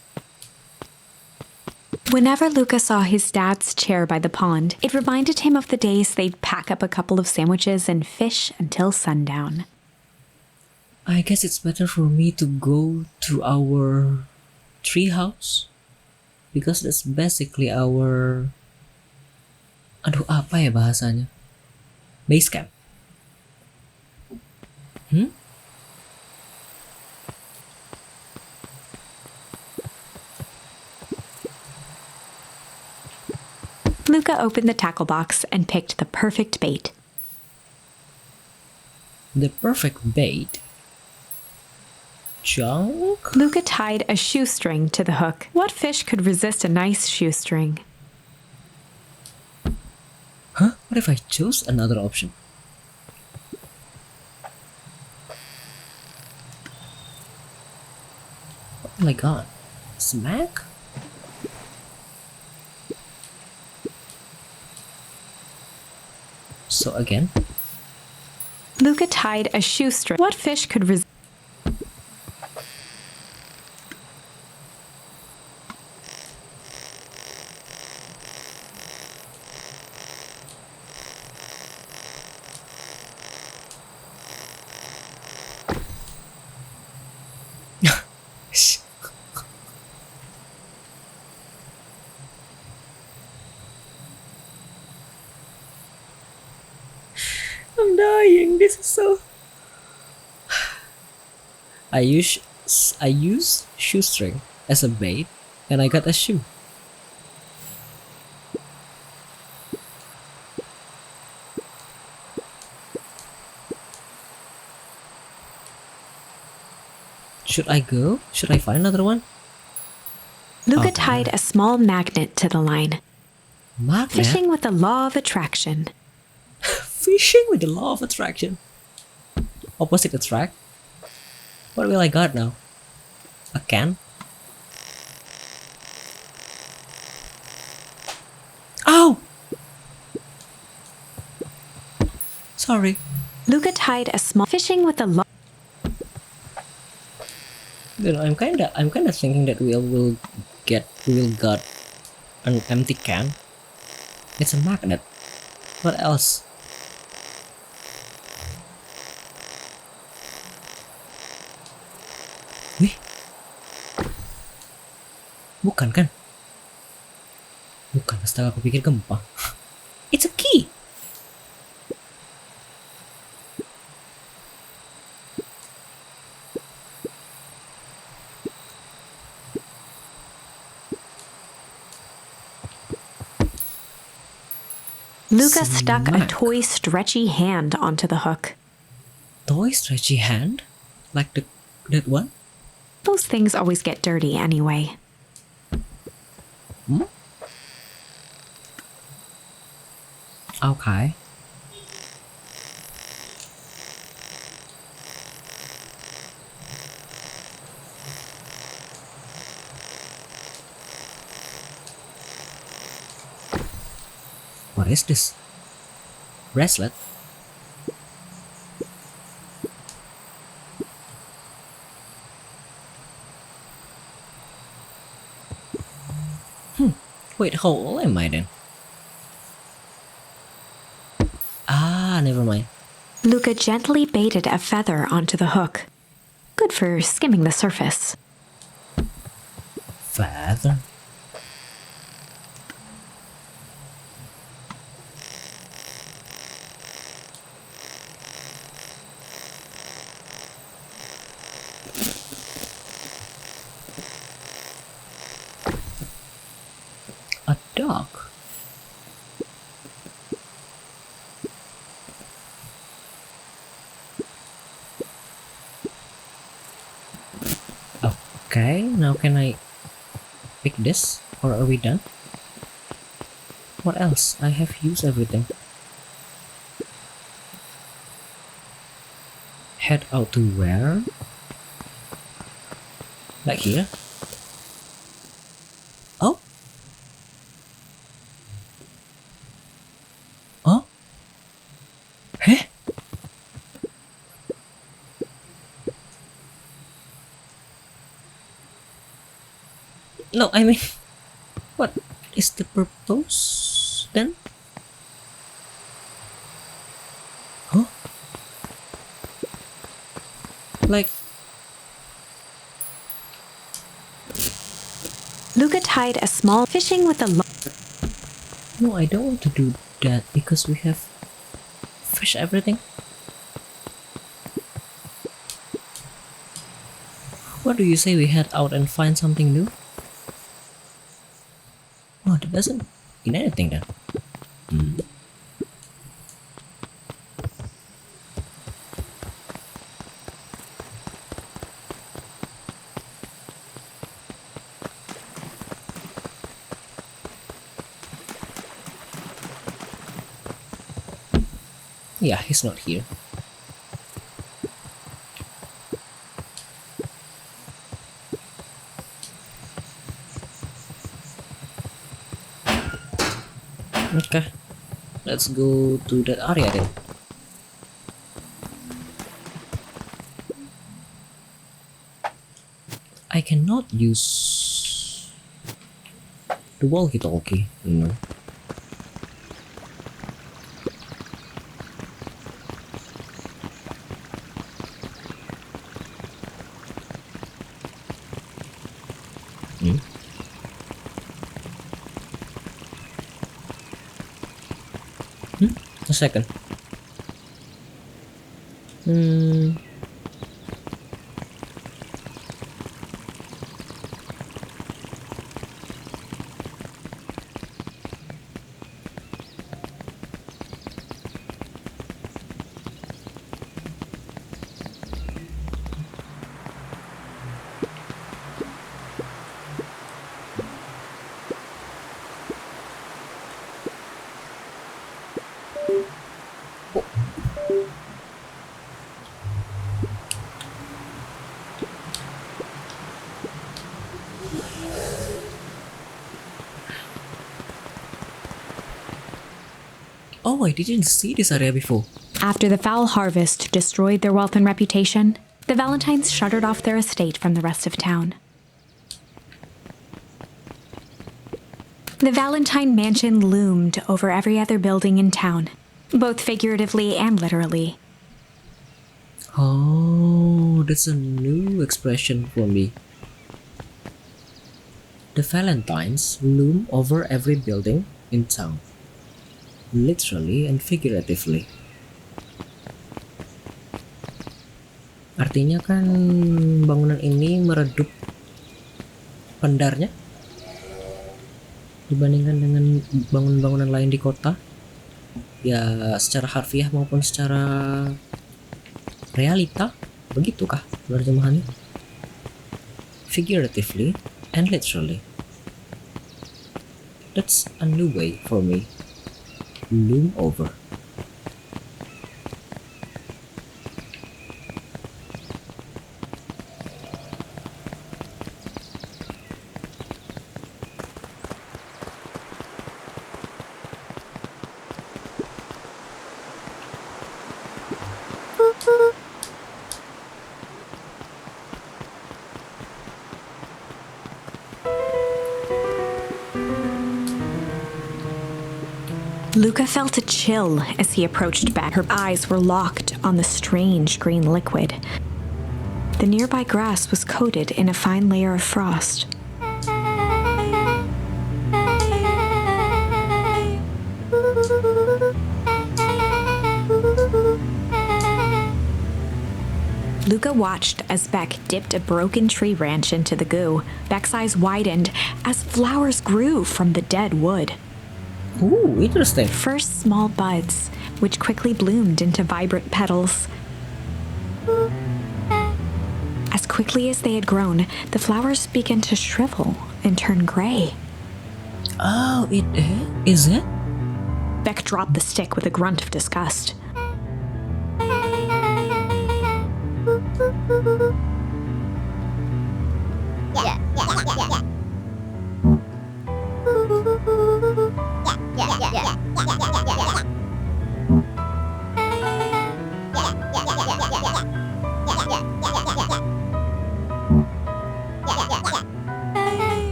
Whenever Luca saw his dad's chair by the pond, it reminded him of the days they'd pack up a couple of sandwiches and fish until sundown. I guess it's better for me to go to our treehouse because that's basically our apa ya bahasanya? Base camp. Luca opened the tackle box and picked the perfect bait. The perfect bait. Junk? Luca tied a shoestring to the hook. What fish could resist a nice shoestring? Huh? What if I chose another option? Oh my god. Smack? So again? Luca tied a shoestring. What fish could resist? I'm dying. This is so. I use shoestring as a bait, and I got a shoe. Should I go? Should I find another one? Luca Oh, tied a small magnet to the line. Magnet? Fishing with the law of attraction. Fishing with the law of attraction. Opposite attract? What will I got now? A can? Ow! Sorry. Luca tied a small fishing with the law. You know, I'm kinda thinking that we will get an empty can. It's a magnet. What else? Wih. Bukan kan? Bukan, astaga aku pikir gempa. It's a key. Luca stuck a Smack. toy stretchy hand onto the hook. Toy stretchy hand? Like that one? Those things always get dirty anyway. Okay. What is this? Bracelet? Wait, how old am I then? Ah, never mind. Luca gently baited a feather onto the hook. Good for skimming the surface. Feather? A dog? Okay, now can I pick this? Or are we done? What else? I have used everything. Head out to where? Like here? Oh? Oh? Huh? No, I mean, what is the purpose then? Huh? Like, Luca tied a small fishing with a no, I don't want to do that because we have fish everything. What do you say we head out and find something new? Oh, that doesn't mean anything then. Yeah, he's not here. Okay, let's go to that area then. I cannot use the walkie-talkie, you know. A second. Oh, I didn't see this area before. After the foul harvest destroyed their wealth and reputation, the Valentines shuttered off their estate from the rest of town. The Valentine mansion loomed over every other building in town, both figuratively and literally. Oh, that's a new expression for me. The Valentines loom over every building in town, literally and figuratively. Artinya kan bangunan ini meredup pendarnya dibandingkan dengan bangunan-bangunan lain di kota. Ya secara harfiah maupun secara realita, begitukah penerjemahannya? Figuratively and literally. That's a new way for me. Loom over. Luca felt a chill as he approached Beck. Her eyes were locked on the strange green liquid. The nearby grass was coated in a fine layer of frost. Luca watched as Beck dipped a broken tree branch into the goo. Beck's eyes widened as flowers grew from the dead wood. Ooh, interesting. First small buds, which quickly bloomed into vibrant petals. As quickly as they had grown, the flowers began to shrivel and turn gray. Oh, it is it? Beck dropped the stick with a grunt of disgust.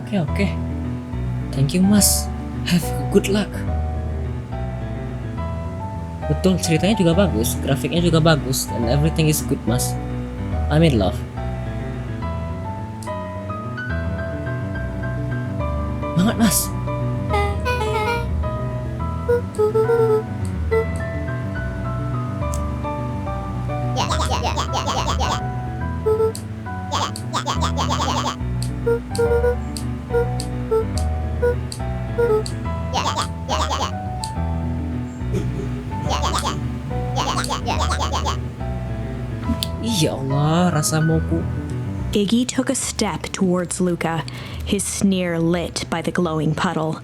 Oke. Thank you, Mas. Have good luck. Betul, ceritanya juga bagus, grafiknya juga bagus, and everything is good, Mas. I'm in love. Banget, Mas. Ya Allah, rasa mauku. Iggy took a step towards Luca, his sneer lit by the glowing puddle.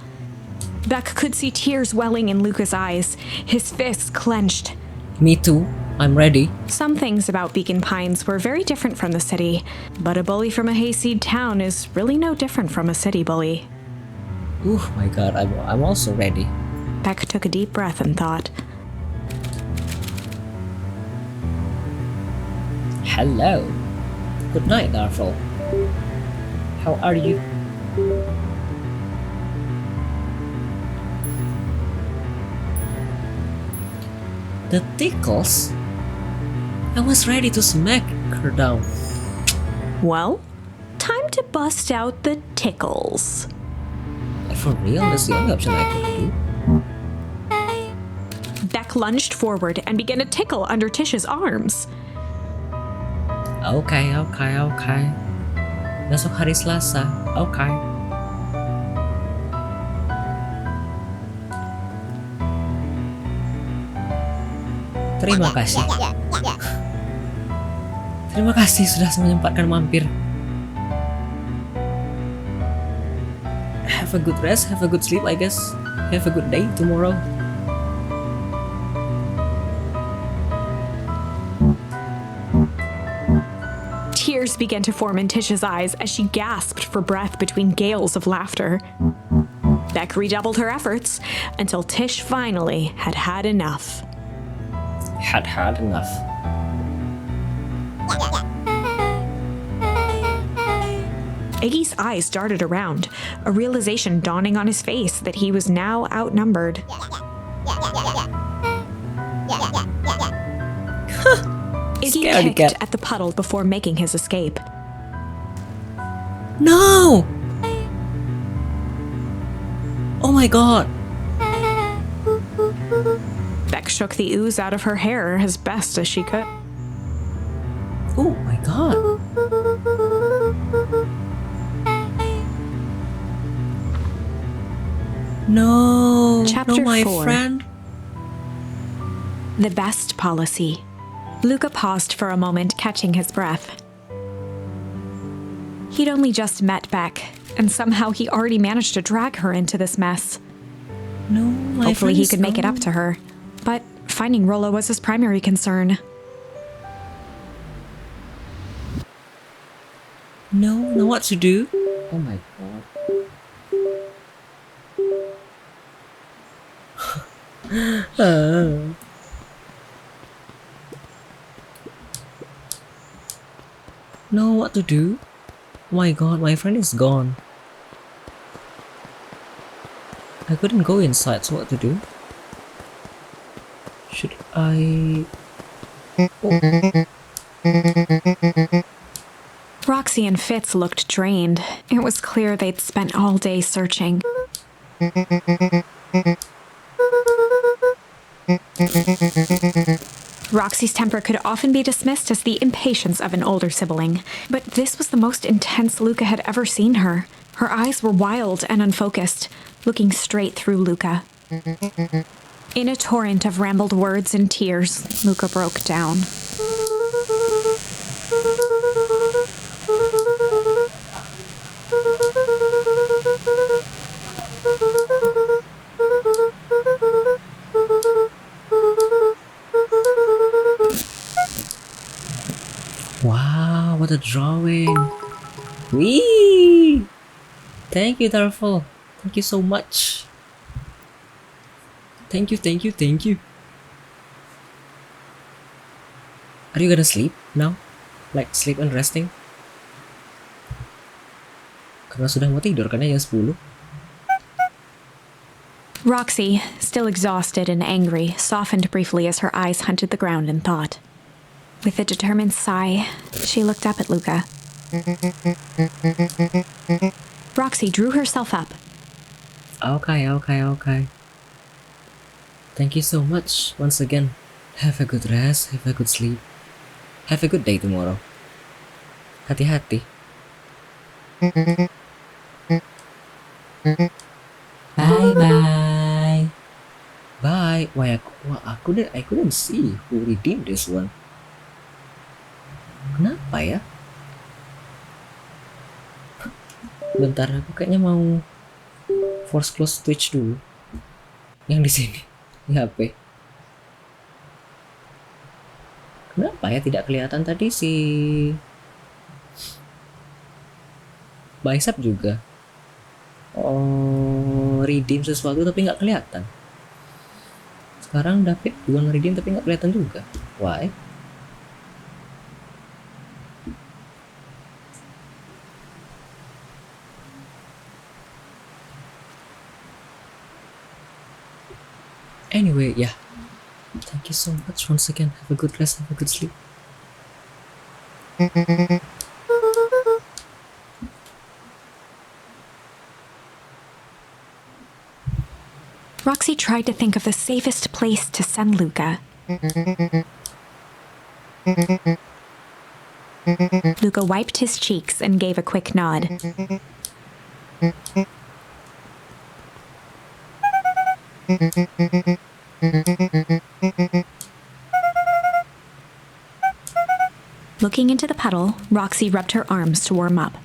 Beck could see tears welling in Luca's eyes, his fists clenched. Me too. I'm ready. Some things about Beacon Pines were very different from the city, but a bully from a hayseed town is really no different from a city bully. My God, I'm also ready. Beck took a deep breath and thought. Hello. Good night, Darfel. How are you? The tickles? I was ready to smack her down. Well, time to bust out the tickles. For real, that's the only option I could do. Beck lunged forward and began to tickle under Tish's arms. Okay. Besok hari Selasa. Okay. Terima kasih. Terima kasih sudah menyempatkan mampir. Have a good rest, have a good sleep, I guess. Have a good day tomorrow. Tears began to form in Tish's eyes as she gasped for breath between gales of laughter. Beck redoubled her efforts until Tish finally had had enough. Had enough. Iggy's eyes darted around, a realization dawning on his face that he was now outnumbered. Iggy kicked at the puddle before making his escape. No! Oh my God! Beck shook the ooze out of her hair as best as she could. Oh my God! No, Chapter no, my 4. friend. The best policy. Luca paused for a moment, catching his breath. He'd only just met Beck, and somehow he already managed to drag her into this mess. No, my Hopefully friend he is could make it up gone. to her. But finding Rollo was his primary concern. No, know what to do? Oh my god. Know what to do? Oh my god, my friend is gone. I couldn't go inside, so what to do? Should I... Roxy and Fitz looked drained. It was clear they'd spent all day searching. Roxy's temper could often be dismissed as the impatience of an older sibling, but this was the most intense Luca had ever seen her. Her eyes were wild and unfocused, looking straight through Luca. In a torrent of rambled words and tears, Luca broke down. Wow, what a drawing! Wee! Thank you, Darful. Thank you so much. Thank you, thank you, thank you. Are you gonna sleep now? Like sleep and resting? Karena sudah mau tidur karena jam 10. Roxy, still exhausted and angry, softened briefly as her eyes hunted the ground in thought. With a determined sigh, she looked up at Luca. Roxy drew herself up. Okay, okay, okay. Thank you so much once again. Have a good rest, have a good sleep. Have a good day tomorrow. Hati-hati. Bye-bye. Bye. Why, I couldn't see who redeemed this one. Kenapa ya? Bentar, aku kayaknya mau force close Twitch dulu. Yang di sini, di HP. Kenapa ya tidak kelihatan tadi si Bicep juga? Oh, redeem sesuatu tapi nggak kelihatan. Sekarang David juga nge-redeem tapi nggak kelihatan juga. Why? Anyway, yeah. Thank you so much once again. Have a good rest, have a good sleep. Roxy tried to think of the safest place to send Luca. Luca wiped his cheeks and gave a quick nod. Looking into the puddle, Roxy rubbed her arms to warm up.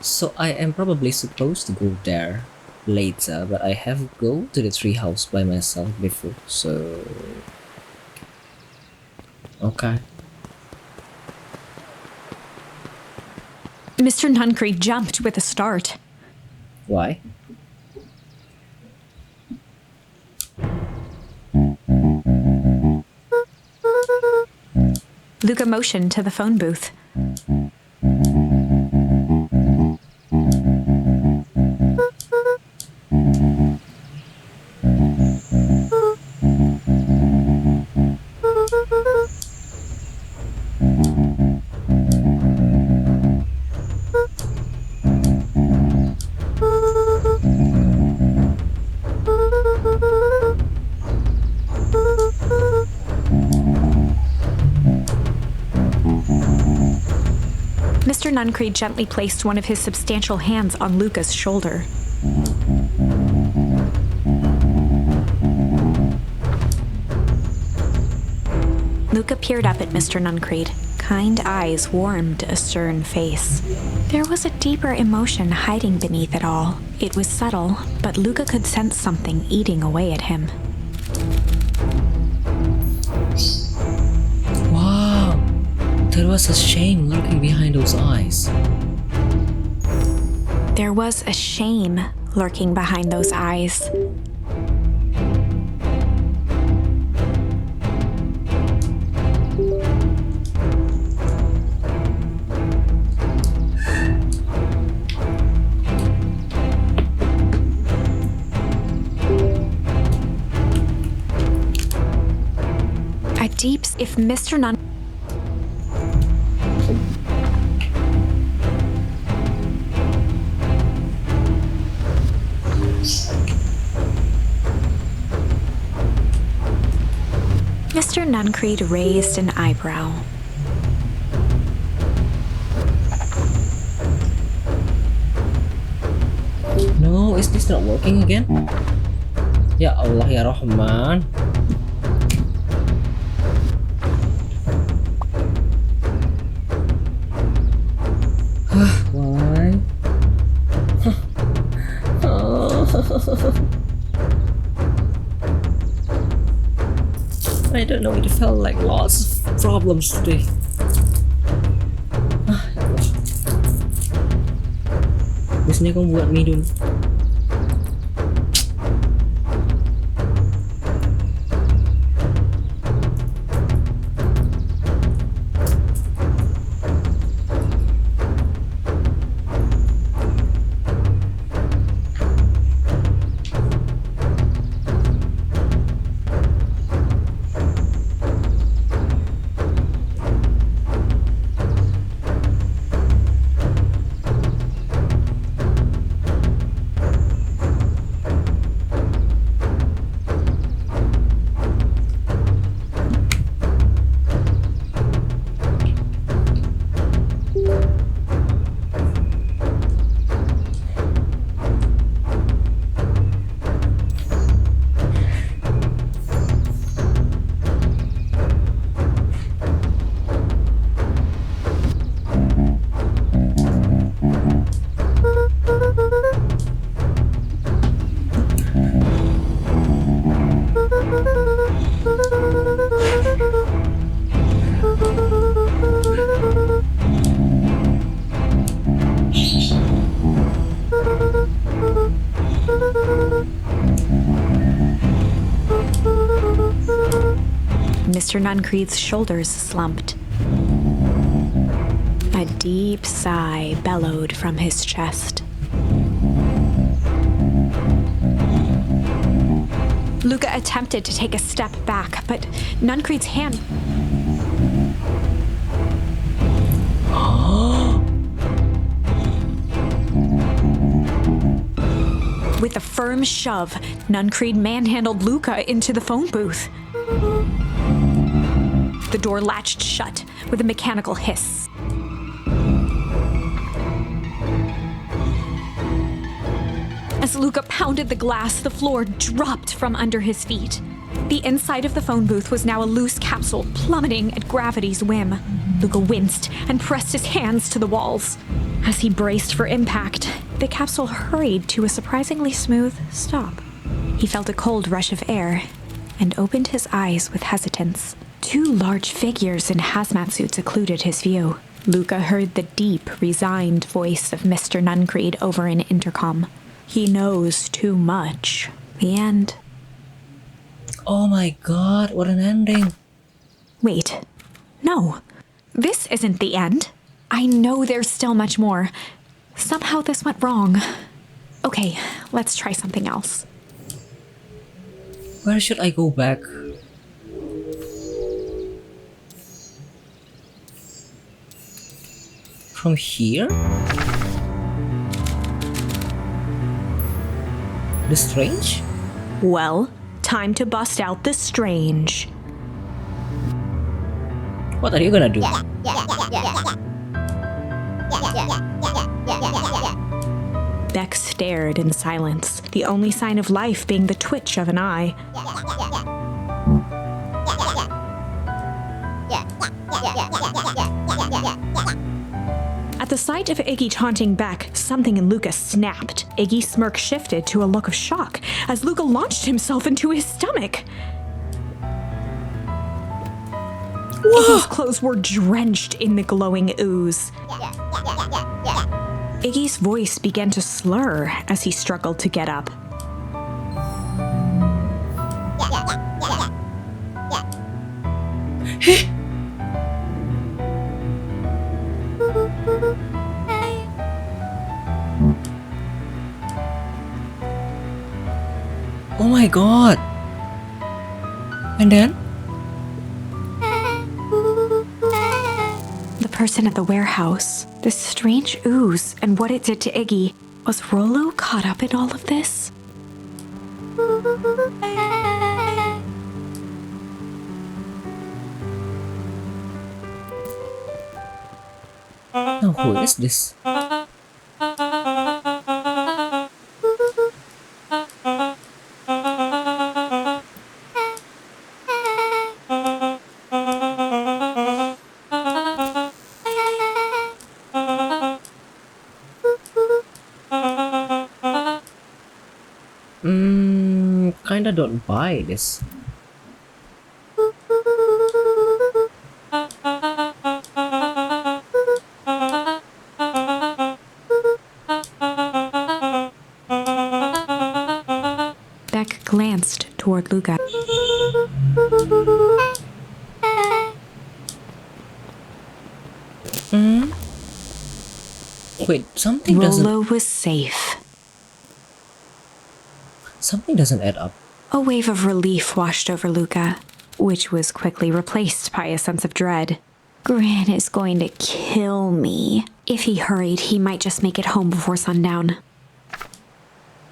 So I am probably supposed to go there later, but I have go to the treehouse by myself before, so okay. Mr. Nuncreek jumped with a start. Why? Luca motioned to the phone booth. Nuncreed gently placed one of his substantial hands on Luca's shoulder. Luca peered up at Mr. Nuncreed. Kind eyes warmed a stern face. There was a deeper emotion hiding beneath it all. It was subtle, but Luca could sense something eating away at him. Wow, there was a shame lurking behind those eyes. There was a shame lurking behind those eyes. If Mr. Mr. Nuncreed raised an eyebrow. No, is this not working again? Ya Allah ya Rahman. Why? I don't know, it felt like lots of problems today. Ya Allah. Biasanya kamu buat mie dulu. Mr. Nuncreed's shoulders slumped. A deep sigh bellowed from his chest. Luca attempted to take a step back, but Nuncreed's hand... With a firm shove, Nuncreed manhandled Luca into the phone booth. The door latched shut with a mechanical hiss. As Luca pounded the glass, the floor dropped from under his feet. The inside of the phone booth was now a loose capsule plummeting at gravity's whim. Luca winced and pressed his hands to the walls. As he braced for impact, the capsule hurried to a surprisingly smooth stop. He felt a cold rush of air and opened his eyes with hesitance. Two large figures in hazmat suits occluded his view. Luca heard the deep, resigned voice of Mr. Nuncreed over an intercom. He knows too much. The end. Oh my god, what an ending. Wait. No. This isn't the end. I know there's still much more. Somehow this went wrong. Okay, let's try something else. Where should I go back? From here? The strange? Well, time to bust out the strange. What are you gonna do? Beck stared in silence, the only sign of life being the twitch of an eye. At the sight of Iggy taunting Beck, something in Luca snapped. Iggy's smirk shifted to a look of shock as Luca launched himself into his stomach. Iggy's clothes were drenched in the glowing ooze. Iggy's voice began to slur as he struggled to get up. Oh my god. And then? The person at the warehouse, the strange ooze, and what it did to Iggy. Was Rollo caught up in all of this? Now who is this? Kinda don't buy this. Beck glanced toward Luca. Wait, something doesn't Rollo was safe. add up. A wave of relief washed over Luca, which was quickly replaced by a sense of dread. Gran is going to kill me. If he hurried, he might just make it home before sundown.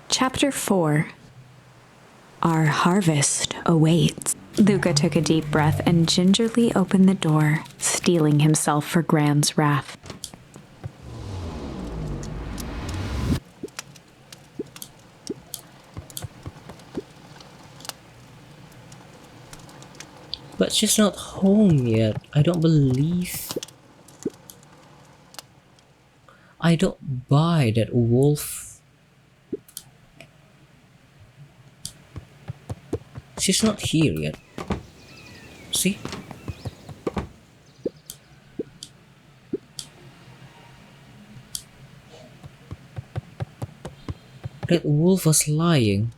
Chapter 4. Our harvest awaits. Luca took a deep breath and gingerly opened the door, steeling himself for Gran's wrath. But she's not home yet. I don't buy that wolf. She's not here yet. See? That wolf was lying.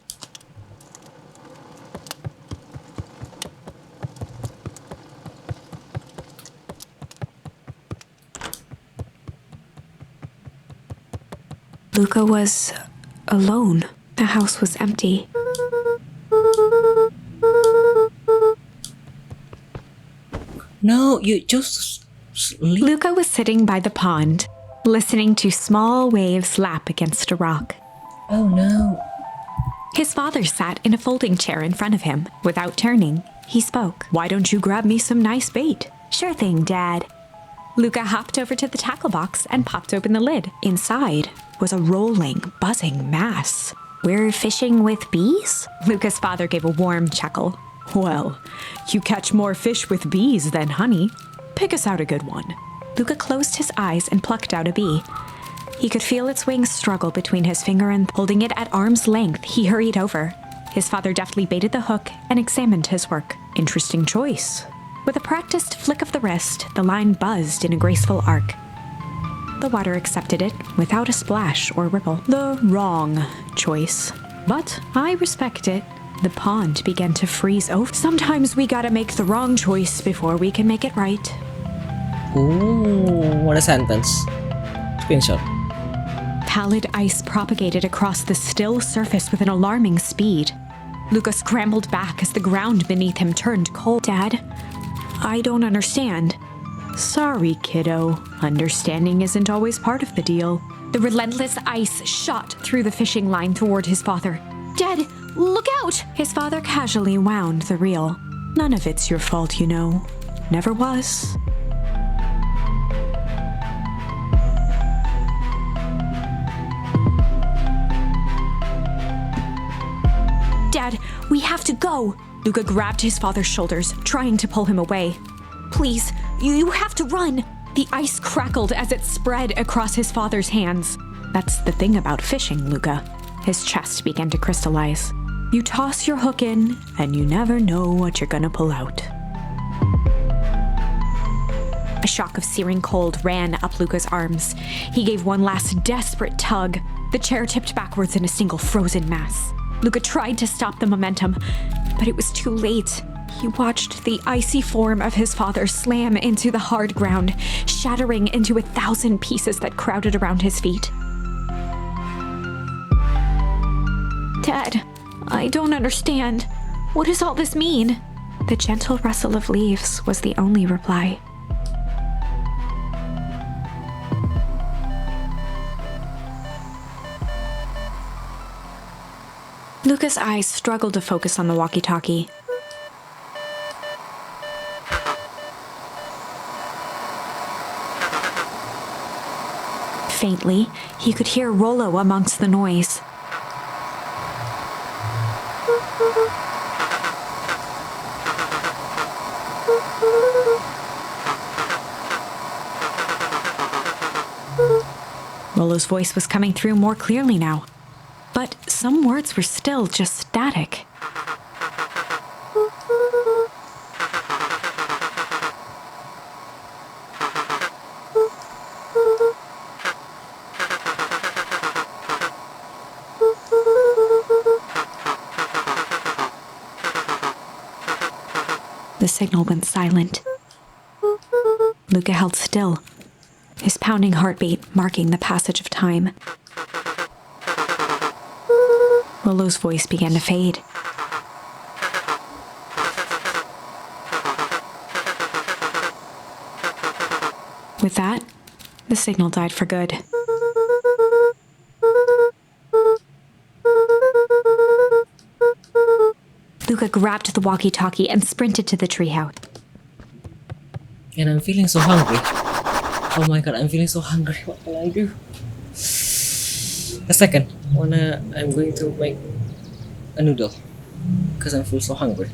Luca was alone. The house was empty. No, you just sleep. Luca was sitting by the pond, listening to small waves lap against a rock. Oh no. His father sat in a folding chair in front of him. Without turning, he spoke. "Why don't you grab me some nice bait?" "Sure thing, Dad." Luca hopped over to the tackle box and popped open the lid. Inside was a rolling, buzzing mass. "We're fishing with bees?" Luca's father gave a warm chuckle. "Well, you catch more fish with bees than honey. Pick us out a good one." Luca closed his eyes and plucked out a bee. He could feel its wings struggle between his finger and holding it at arm's length, he hurried over. His father deftly baited the hook and examined his work. Interesting choice. With a practiced flick of the wrist, the line buzzed in a graceful arc. The water accepted it without a splash or ripple. The wrong choice. But I respect it. The pond began to freeze over. Sometimes we gotta make the wrong choice before we can make it right. Ooh, what a sentence. Screenshot. Pallid ice propagated across the still surface with an alarming speed. Luca scrambled back as the ground beneath him turned cold. "Dad, I don't understand." "Sorry, kiddo. Understanding isn't always part of the deal." The relentless ice shot through the fishing line toward his father. "Dad, look out!" His father casually wound the reel. "None of it's your fault, you know. Never was." We have to go! Luca grabbed his father's shoulders, trying to pull him away. Please, you have to run! The ice crackled as it spread across his father's hands. That's the thing about fishing, Luca. His chest began to crystallize. You toss your hook in, and you never know what you're gonna pull out. A shock of searing cold ran up Luca's arms. He gave one last desperate tug. The chair tipped backwards in a single frozen mass. Luca tried to stop the momentum, but it was too late. He watched the icy form of his father slam into the hard ground, shattering into 1,000 pieces that crowded around his feet. Dad, I don't understand. What does all this mean? The gentle rustle of leaves was the only reply. Luca's eyes struggled to focus on the walkie-talkie. Faintly, he could hear Rollo amongst the noise. Rollo's voice was coming through more clearly now, but some words were still just static. The signal went silent. Luca held still, his pounding heartbeat marking the passage of time. Rollo's voice began to fade. With that, the signal died for good. Luca grabbed the walkie-talkie and sprinted to the treehouse. And I'm feeling so hungry. Oh my god, I'm feeling so hungry. What can I do? A second. I'm going to make a noodle. Because I feel so hungry.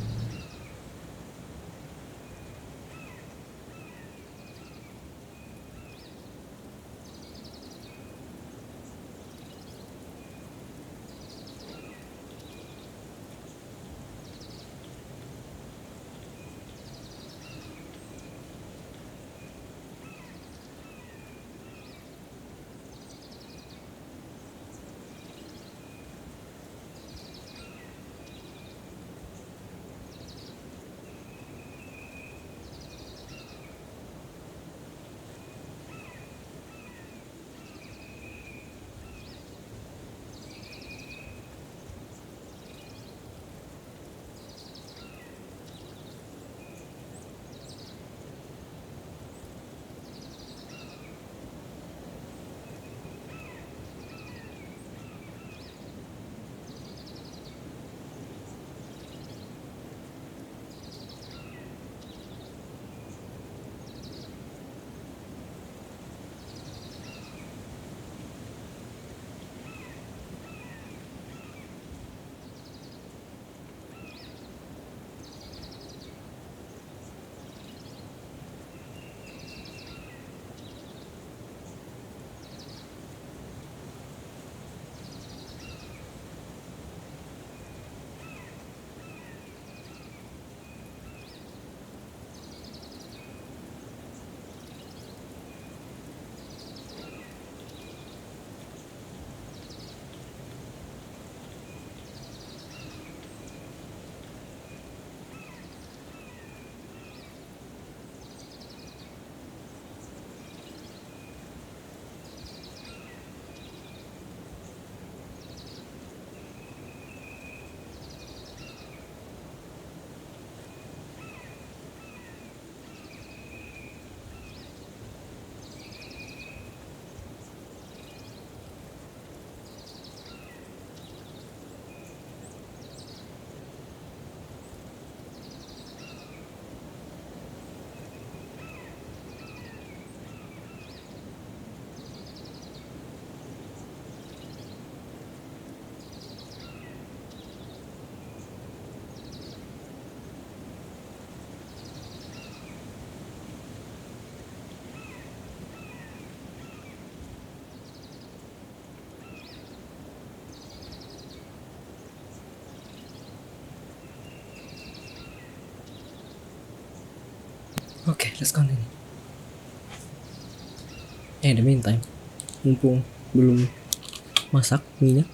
let's continue. In the meantime, mumpung belum masak minyak,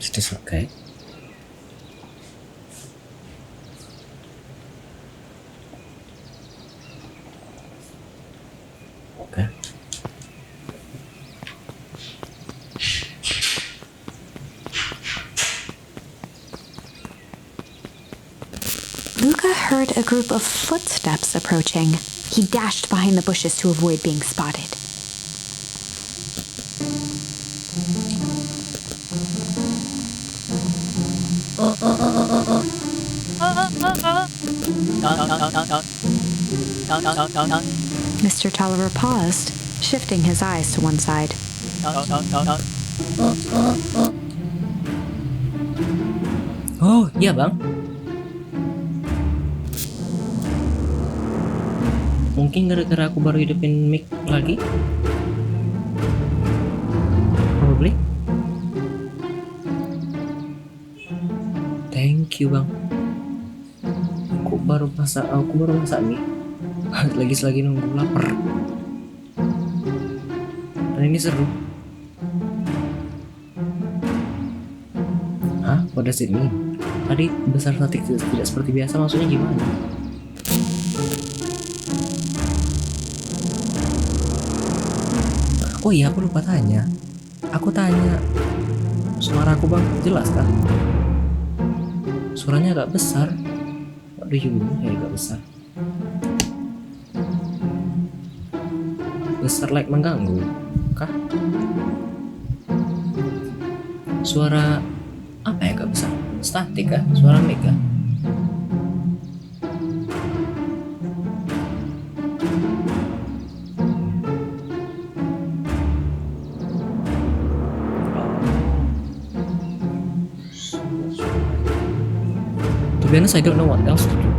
it is okay. Okay. Luca heard a group of footsteps approaching. He dashed behind the bushes to avoid being spotted. Mr. Tolliver paused, shifting his eyes to one side. Oh, iya bang. Mungkin gara-gara aku baru hidupin mic lagi. Probably. Thank you bang. Aku baru masak mie. Lagi nunggu lapar. Dan ini seru. Hah? What does it mean? Tadi besar statik tidak seperti biasa, maksudnya gimana? Oh iya, aku lupa tanya. Aku tanya, suaraku bang jelas kan? Suaranya agak besar. What do you mean? Ya, agak besar. Besar like mengganggu kah? Suara apa ya agak besar? Statik kah? Suara mic kah? To be honest, I don't know what else to do.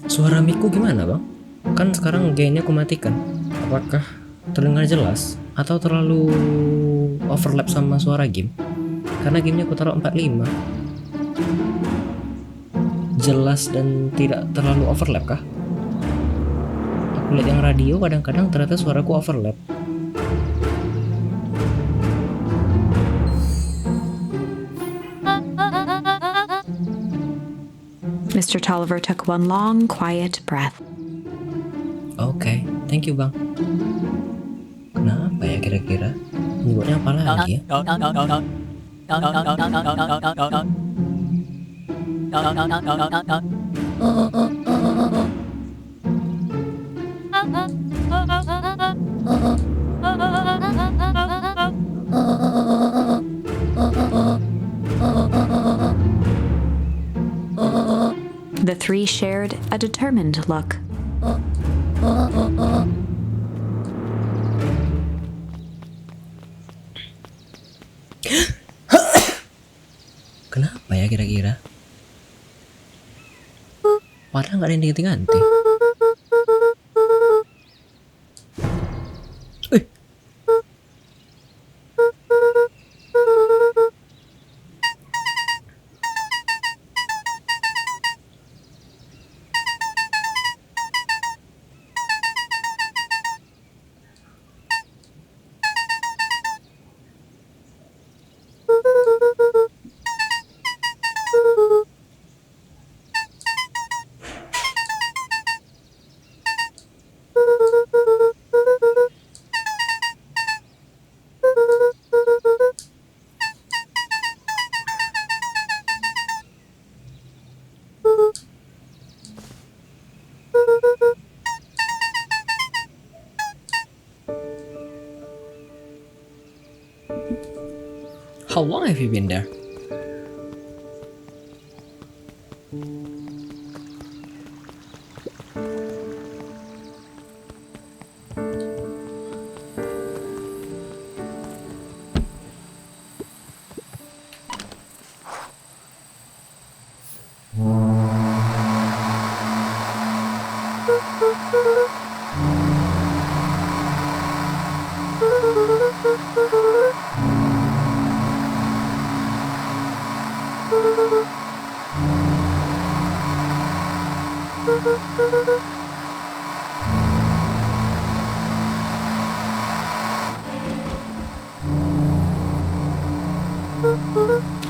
Suara mic-ku gimana bang? Kan sekarang gainnya aku matikan. Apakah terdengar jelas? Atau terlalu overlap sama suara game? Karena gamenya aku taruh 45. Jelas dan tidak terlalu overlap kah? Aku lihat yang radio kadang-kadang ternyata suaraku overlap. Mr. Tolliver took one long, quiet breath. Oke, thank you bang. Kenapa ya kira-kira? Nyebutnya apa lagi ya? The three shared a determined look. Kenapa ya kira-kira? Padahal nggak ada yang diganti-ganti. How long have you been there?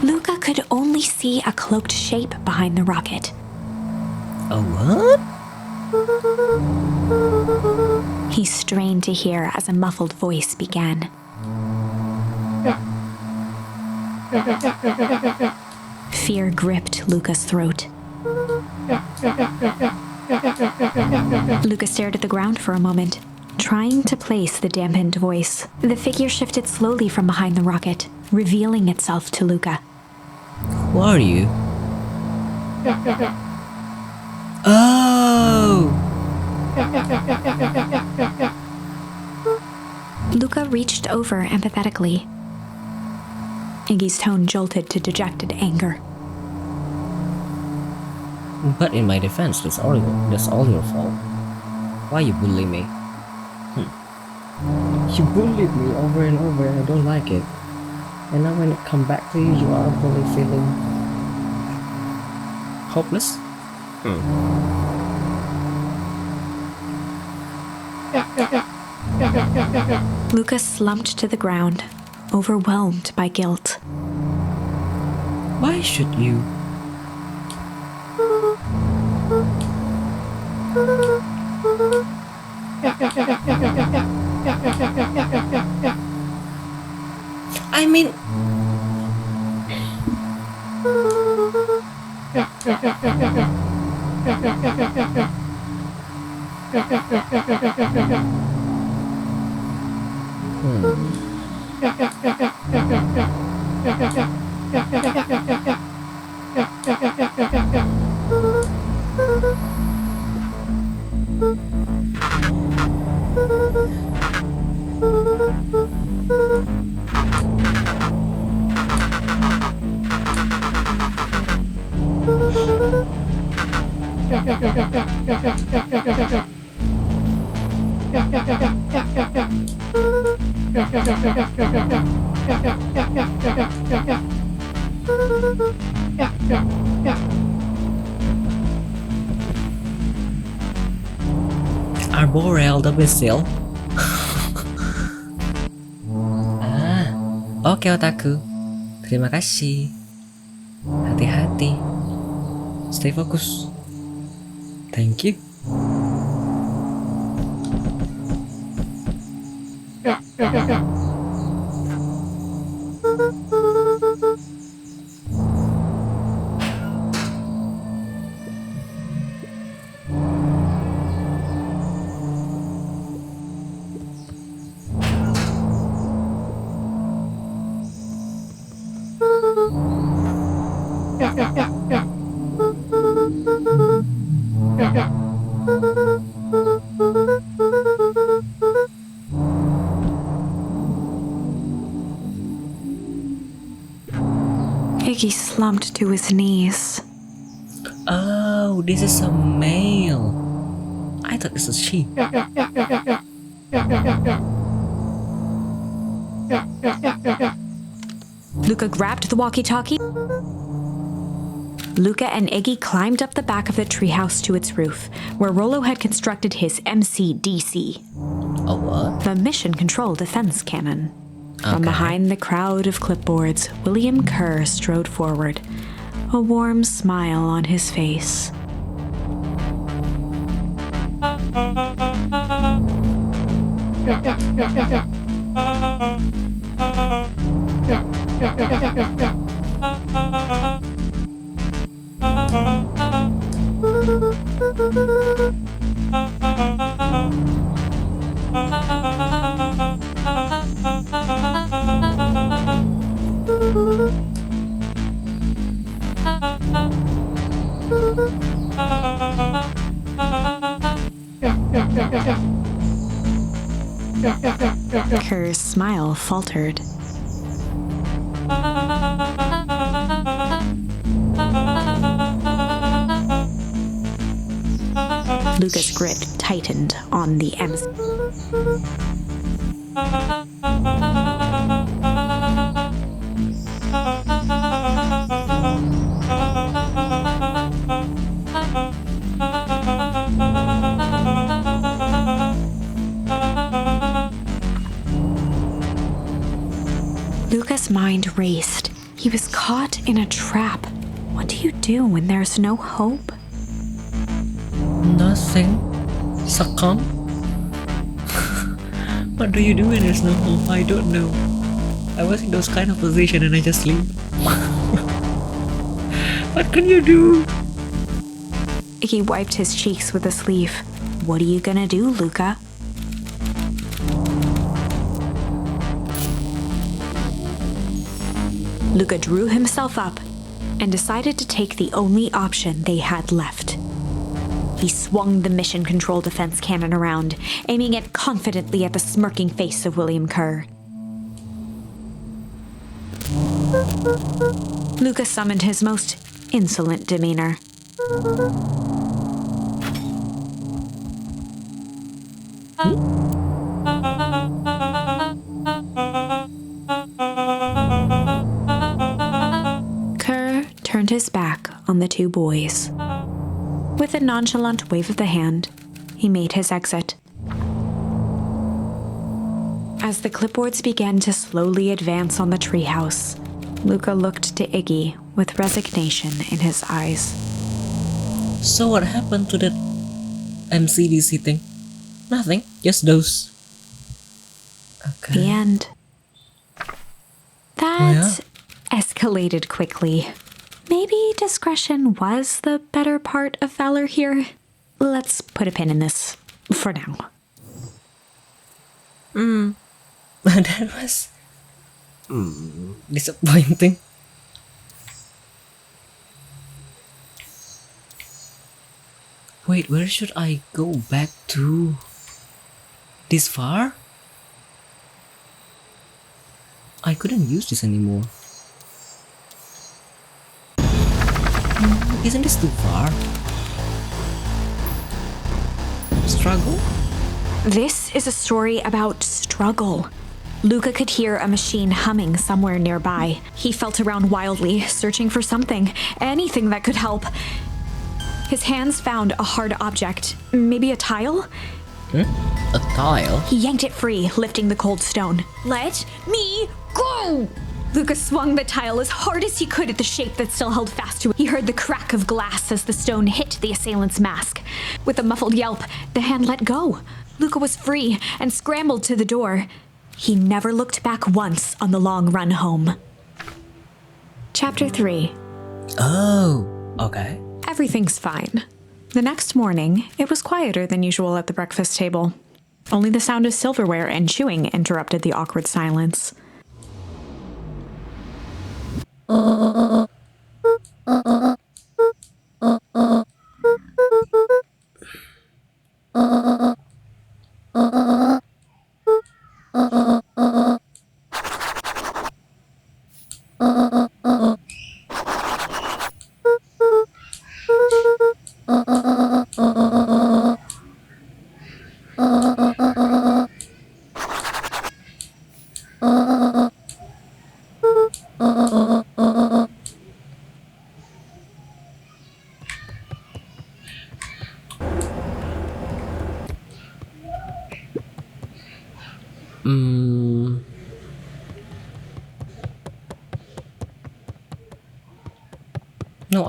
Luca could only see a cloaked shape behind the rocket. A what? He strained to hear as a muffled voice began. Fear gripped Luca's throat. Luca stared at the ground for a moment, trying to place the dampened voice. The figure shifted slowly from behind the rocket, revealing itself to Luca. Who are you? Oh! Luca reached over empathetically. Iggy's tone jolted to dejected anger. But in my defense, that's all your fault. Why you bully me? You bullied me over and over and I don't like it. And now when it come back to you, you are probably feeling hopeless? Luca slumped to the ground, overwhelmed by guilt. Why should you? I mean... Arboreal double seal. Oke otaku. Terima kasih. Hati-hati. Stay fokus. Thank you. Iggy slumped to his knees. Oh, this is a male. I thought this was she. Luca grabbed the walkie-talkie. Luca and Iggy climbed up the back of the treehouse to its roof, where Rollo had constructed his MCDC. A what? The Mission Control Defense Cannon. From Okay. behind the crowd of clipboards, William Kerr strode forward, a warm smile on his face. Kerr's smile faltered. Luca's grip tightened on the MC. mind raced. He was caught in a trap. What do you do when there's no hope? Nothing. Succumb? What do you do when there's no hope? I don't know. I was in those kind of position and I just sleep. What can you do? He wiped his cheeks with a sleeve. What are you gonna do, Luca? Luca drew himself up and decided to take the only option they had left. He swung the mission control defense cannon around, aiming it confidently at the smirking face of William Kerr. Luca summoned his most insolent demeanor. Kerr turned his back on the two boys. With a nonchalant wave of the hand, he made his exit. As the clipboards began to slowly advance on the treehouse, Luca looked to Iggy with resignation in his eyes. So what happened to that MCDC thing? Nothing, just those. Okay. The end. That yeah? escalated quickly. Maybe discretion was the better part of valor here. Let's put a pin in this for now. That was disappointing. Wait, where should I go back to? This far? I couldn't use this anymore. Isn't this too far? Struggle? This is a story about struggle. Luca could hear a machine humming somewhere nearby. He felt around wildly, searching for something, anything that could help. His hands found a hard object, maybe a tile? A tile? He yanked it free, lifting the cold stone. Let me go! Luca swung the tile as hard as he could at the shape that still held fast to it. He heard the crack of glass as the stone hit the assailant's mask. With a muffled yelp, the hand let go. Luca was free and scrambled to the door. He never looked back once on the long run home. Chapter 3. Oh, okay. Everything's fine. The next morning, it was quieter than usual at the breakfast table. Only the sound of silverware and chewing interrupted the awkward silence. No,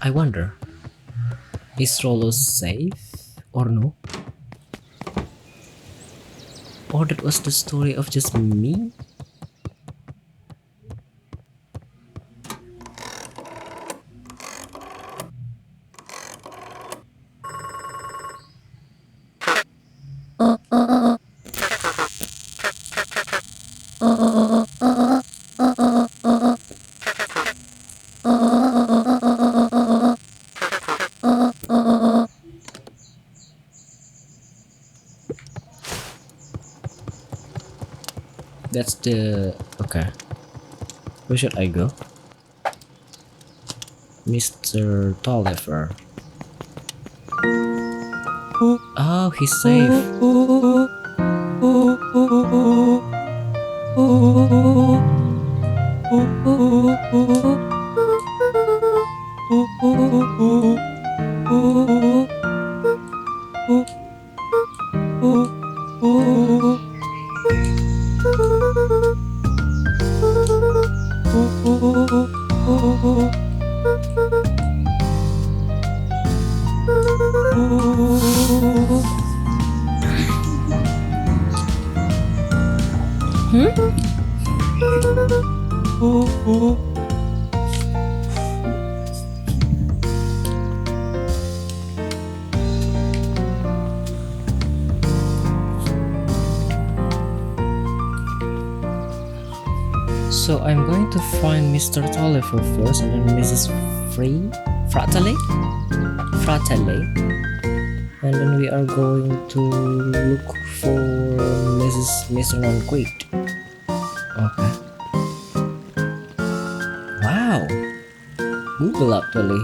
I wonder, is Rollo safe or no? Or that was the story of just me? That's the... okay. Where should I go? Mr. Tolliver. Oh, he's safe. So I'm going to find Mr. Tolliver first and then Mrs. Fratelli, and then we are going to look for Mr. Non-Quaid. Okay. Wow. Google actually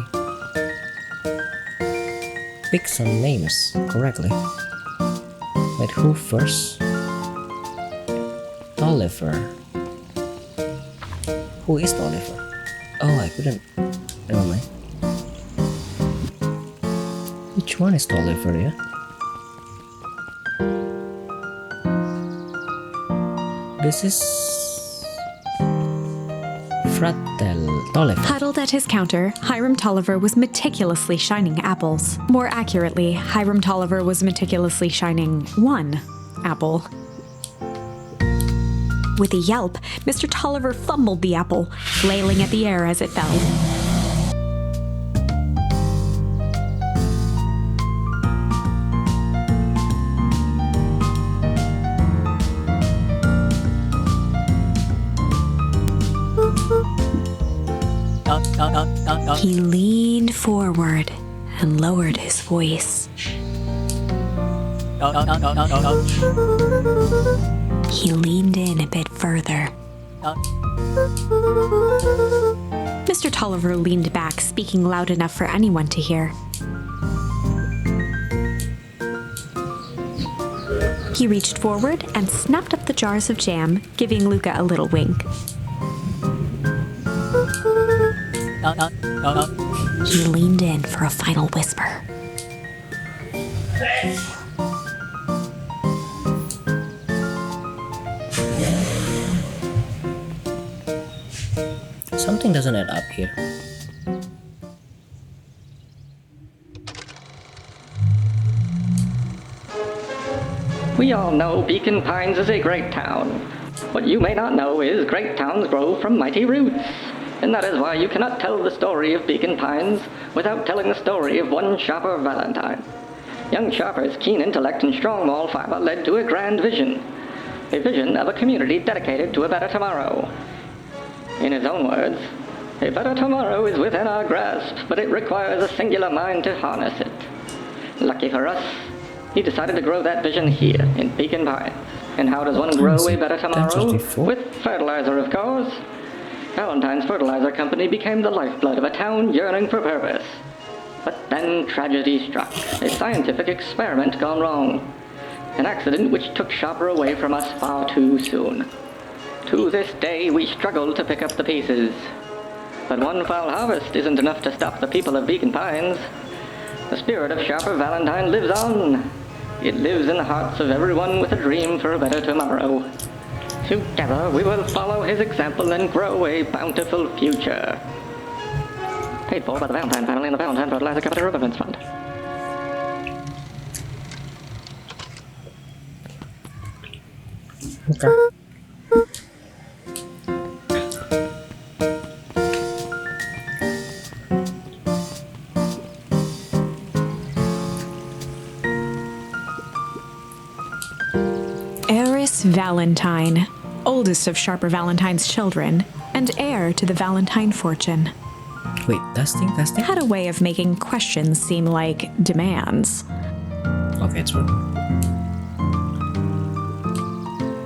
pick some names correctly. Wait, who first? Tolliver. Who is Tolliver? Oh, I couldn't. Never mind. Which one is Tolliver, yeah? This is Tolliver. Huddled at his counter, Hiram Tolliver was meticulously shining apples. More accurately, Hiram Tolliver was meticulously shining one apple. With a yelp, Mr. Tolliver fumbled the apple, flailing at the air as it fell. He leaned forward and lowered his voice. He leaned in a bit further. Mr. Tolliver leaned back, speaking loud enough for anyone to hear. He reached forward and snapped up the jars of jam, giving Luca a little wink. He leaned in for a final whisper. Something doesn't add up here. We all know Beacon Pines is a great town. What you may not know is great towns grow from mighty roots. And that is why you cannot tell the story of Beacon Pines without telling the story of one Sharper Valentine. Young Sharper's keen intellect and strong moral fiber led to a grand vision. A vision of a community dedicated to a better tomorrow. In his own words, a better tomorrow is within our grasp, but it requires a singular mind to harness it. Lucky for us, he decided to grow that vision here in Beacon Pines. And how does one grow a better tomorrow? With fertilizer, of course. Valentine's Fertilizer Company became the lifeblood of a town yearning for purpose. But then tragedy struck, a scientific experiment gone wrong. An accident which took Sharper away from us far too soon. To this day, we struggle to pick up the pieces. But one foul harvest isn't enough to stop the people of Beacon Pines. The spirit of Sharper Valentine lives on. It lives in the hearts of everyone with a dream for a better tomorrow. Together, we will follow his example and grow a bountiful future. Paid for by the Valentine family and the Valentine Fertilizer Company Remembrance Fund. Okay. Eris Valentine, oldest of Sharper Valentine's children, and heir to the Valentine fortune, Wait, testing? had a way of making questions seem like demands. Okay, it's working.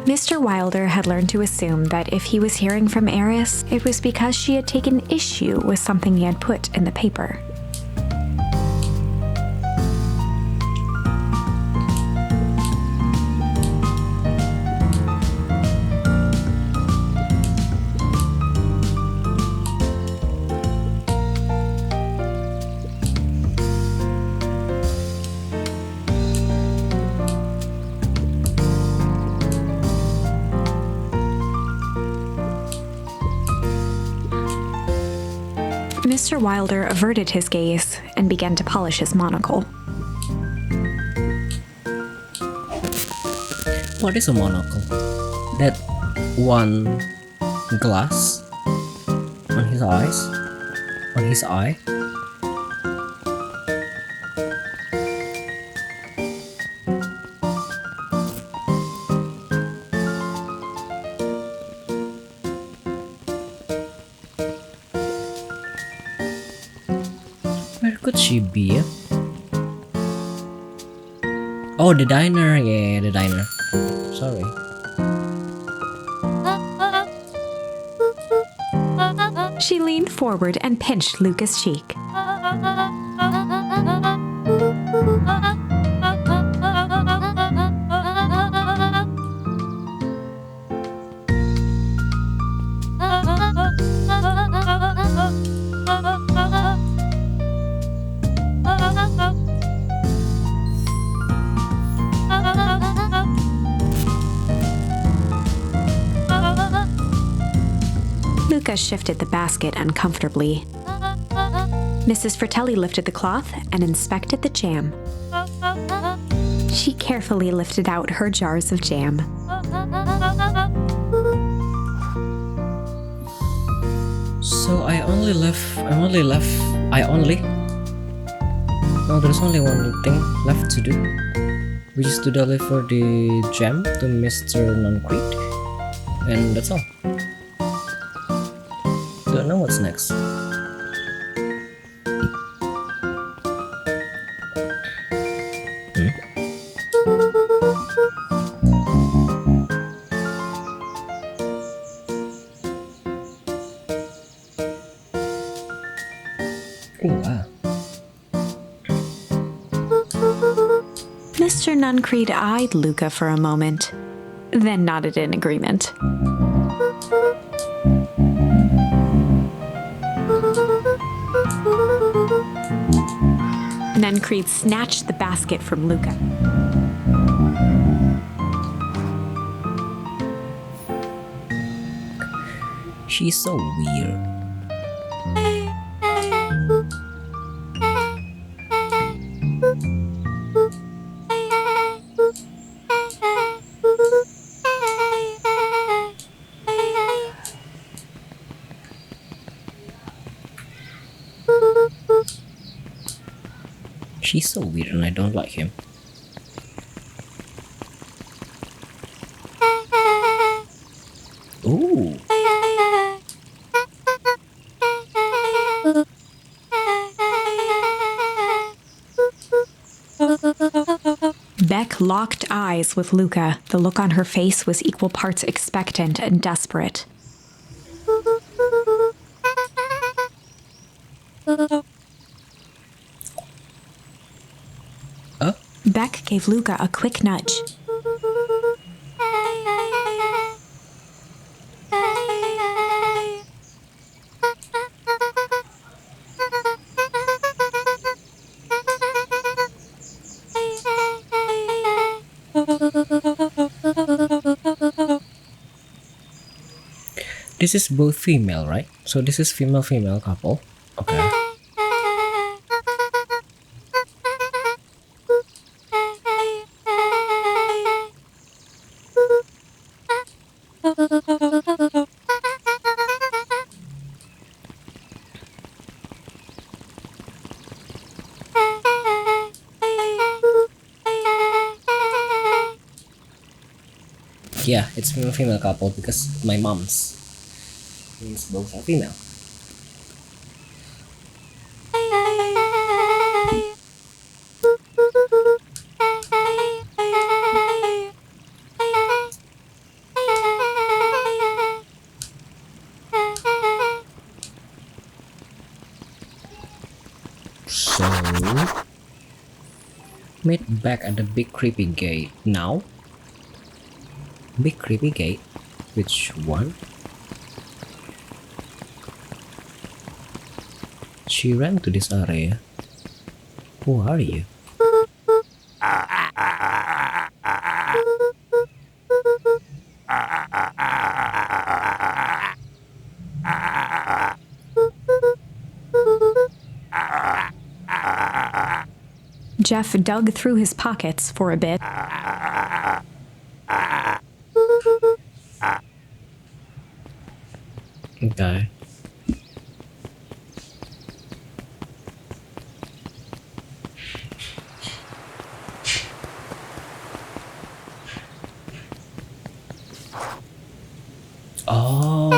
Mr. Wilder had learned to assume that if he was hearing from Eris, it was because she had taken issue with something he had put in the paper. Mr. Wilder averted his gaze and began to polish his monocle. What is a monocle? That one glass on his eyes, on his eye. Where could she be? Oh, the diner. Yeah, the diner. Sorry. She leaned forward and pinched Luca's cheek. Luca shifted the basket uncomfortably. Mrs. Fratelli lifted the cloth and inspected the jam. She carefully lifted out her jars of jam. So no, there's only one thing left to do, which is to deliver the jam to Mr. Noncreed, and that's all. Don't know what's next. Wow. Mr. Noncreed eyed Luca for a moment, then nodded in agreement. Noncreed snatched the basket from Luca. She's so weird. She's so weird and I don't like him. Ooh. Beck locked eyes with Luca. The look on her face was equal parts expectant and desperate. Beck gave Luca a quick nudge. This is both female, right? So this is female-female couple. Okay. Yeah, it's female couple because my mom's means both are female. So meet back at the big creepy gate now. Big creepy gate? Which one? She ran to this area. Who are you? Jeff dug through his pockets for a bit. Okay. Oh.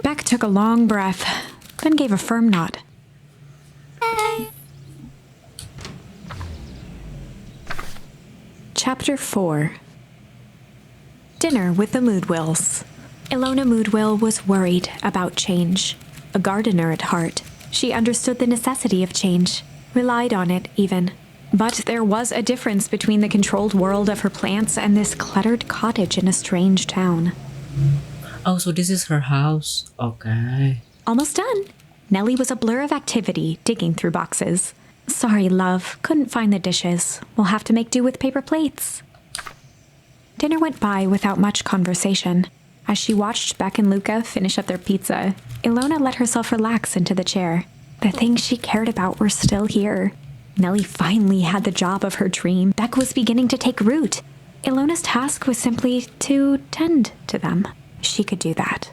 Beck took a long breath, then gave a firm nod. Chapter 4. Dinner with the Moodwills. Ilona Moodwill was worried about change. A gardener at heart, she understood the necessity of change, relied on it even. But there was a difference between the controlled world of her plants and this cluttered cottage in a strange town. Oh, so this is her house. Okay. Almost done. Nellie was a blur of activity, digging through boxes. Sorry, love, couldn't find the dishes. We'll have to make do with paper plates. Dinner went by without much conversation. As she watched Beck and Luca finish up their pizza, Ilona let herself relax into the chair. The things she cared about were still here. Nellie finally had the job of her dream. Beck was beginning to take root. Ilona's task was simply to tend to them. She could do that.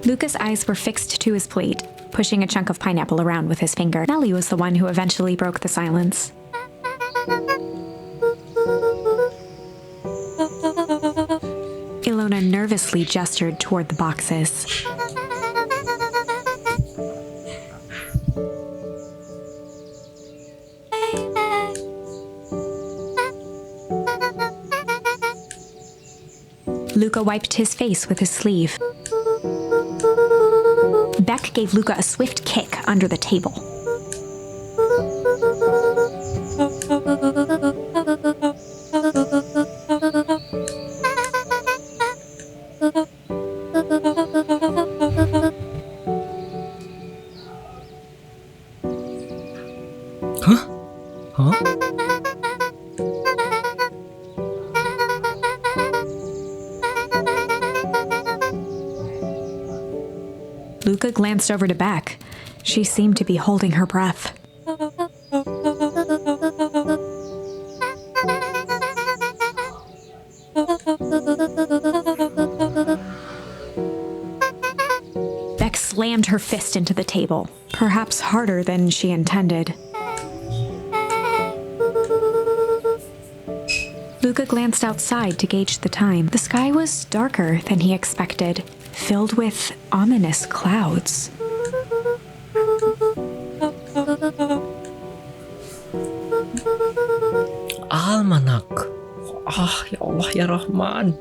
Luca's eyes were fixed to his plate, pushing a chunk of pineapple around with his finger. Nellie was the one who eventually broke the silence. Ilona nervously gestured toward the boxes. Luca wiped his face with his sleeve. Beck gave Luca a swift kick under the table. Huh? Luca glanced over to Beck. She seemed to be holding her breath. Beck slammed her fist into the table, perhaps harder than she intended. Luca glanced outside to gauge the time. The sky was darker than he expected, filled with ominous clouds. Almanac. Ah, ya Allah ya Rahman.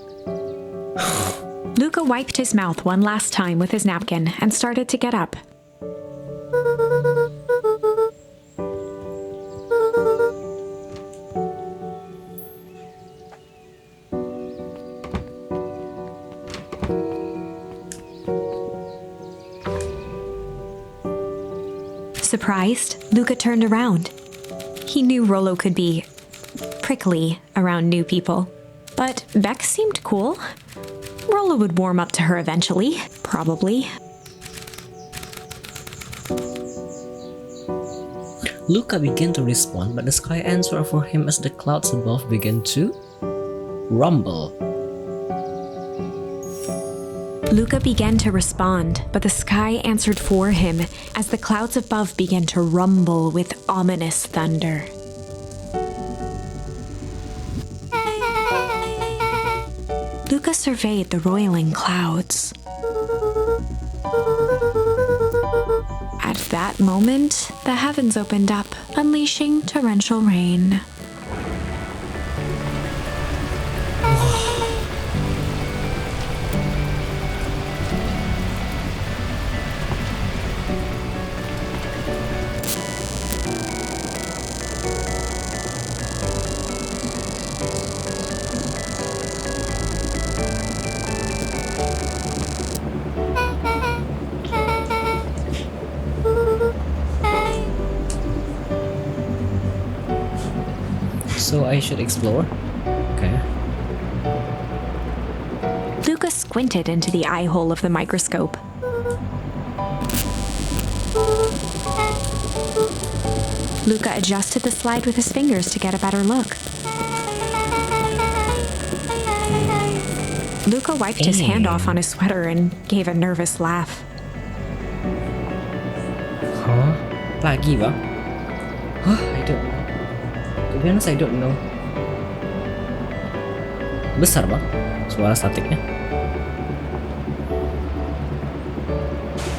Luca wiped his mouth one last time with his napkin and started to get up. Surprised, Luca turned around. He knew Rollo could be prickly around new people, but Beck seemed cool. Rollo would warm up to her eventually, probably. Luca began to respond, but the sky answered for him as the clouds above began to rumble. Luca began to respond, but the sky answered for him as the clouds above began to rumble with ominous thunder. Luca surveyed the roiling clouds. At that moment, the heavens opened up, unleashing torrential rain. So I should explore? Okay. Luca squinted into the eye hole of the microscope. Luca adjusted the slide with his fingers to get a better look. Luca wiped his hand off on his sweater and gave a nervous laugh. Huh? Lagi bang? Huh? I don't know. To be honest, I don't know. Besar bang suara statiknya.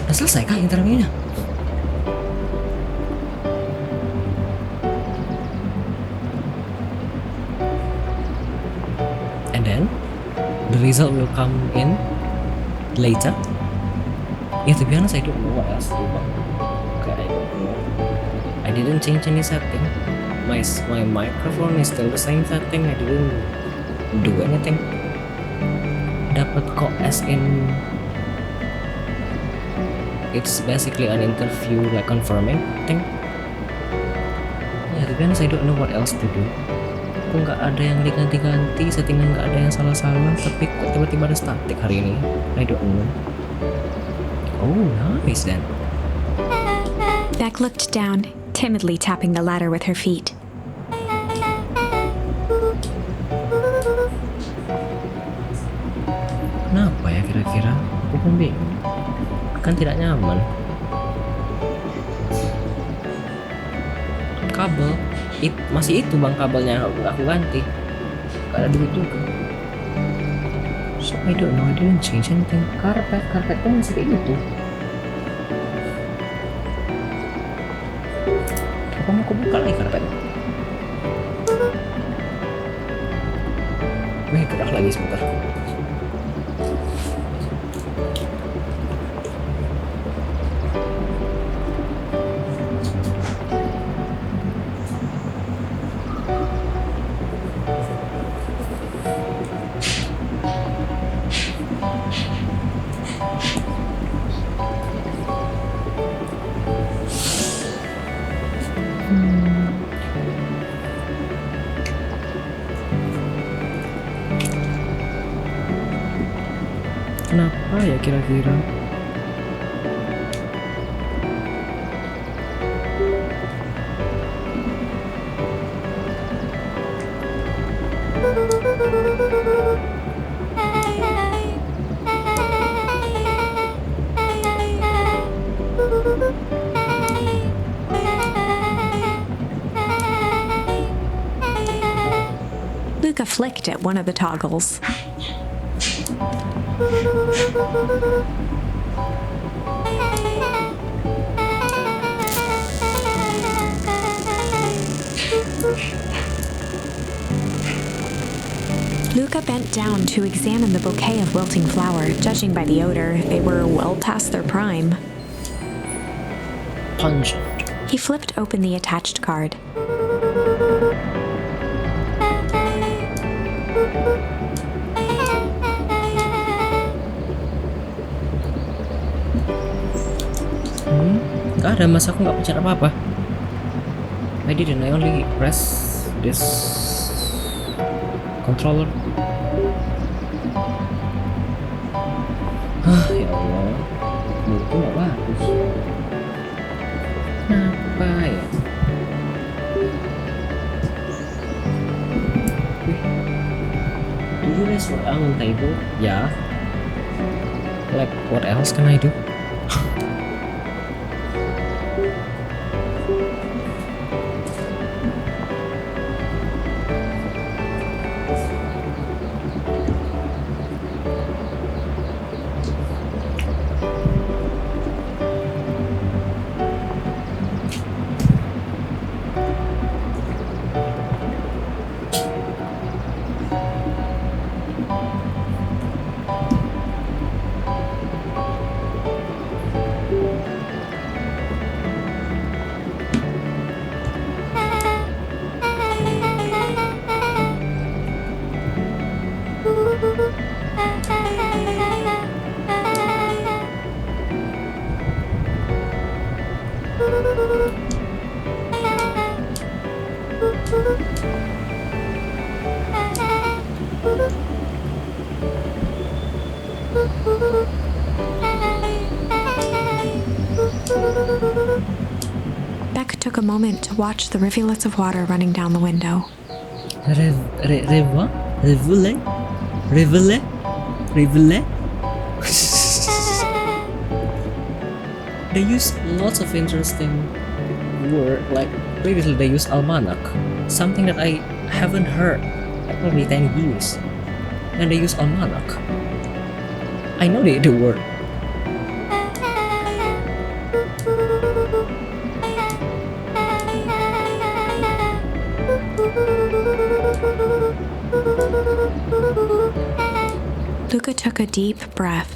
Udah selesai kah interviewnya? And then the result will come in later. Yeah, to be honest, I don't know what else to do bang. Okay, I don't know. I didn't change any setting. My microphone is still the same setting. I didn't do anything. Dapat kok as in it's basically an interview like confirming thing. Yeah, to be honest, I don't know what else to do. Kok nggak ada yang diganti-ganti, settingnya nggak ada yang salah-salah, tapi kok tiba-tiba ada statik hari ini. I don't know. Oh, nice then. Beck looked down, timidly tapping the ladder with her feet. Kenapa ya kira-kira? Aku pun bingung. Kan tidak nyaman. Kabel masih itu bang kabelnya aku ganti. Gak ada duit juga. So I don't know, I didn't change anything. Karpet pun masih kayak gitu. Apa mau aku buka lagi karpetnya? Gerak lagi sebentar. Kenapa ya kira-kira? Luca flicked at one of the toggles. Luca bent down to examine the bouquet of wilting flower. Judging by the odor, they were well past their prime. Pungent. He flipped open the attached card. Gak ada, masa aku gak pencet apa-apa. I didn't, I only press this controller. Ya Allah, menurutku gak bagus. Kenapa ya? Do you guys work on table? Yeah. Like, what else can I do? moment to watch the rivulets of water running down the window. Reva? Rivule? Rivule? Rivule? They use lots of interesting word, like previously they used almanac, something that I haven't heard like probably 10 years. And they use almanac. I know the word. Luca took a deep breath,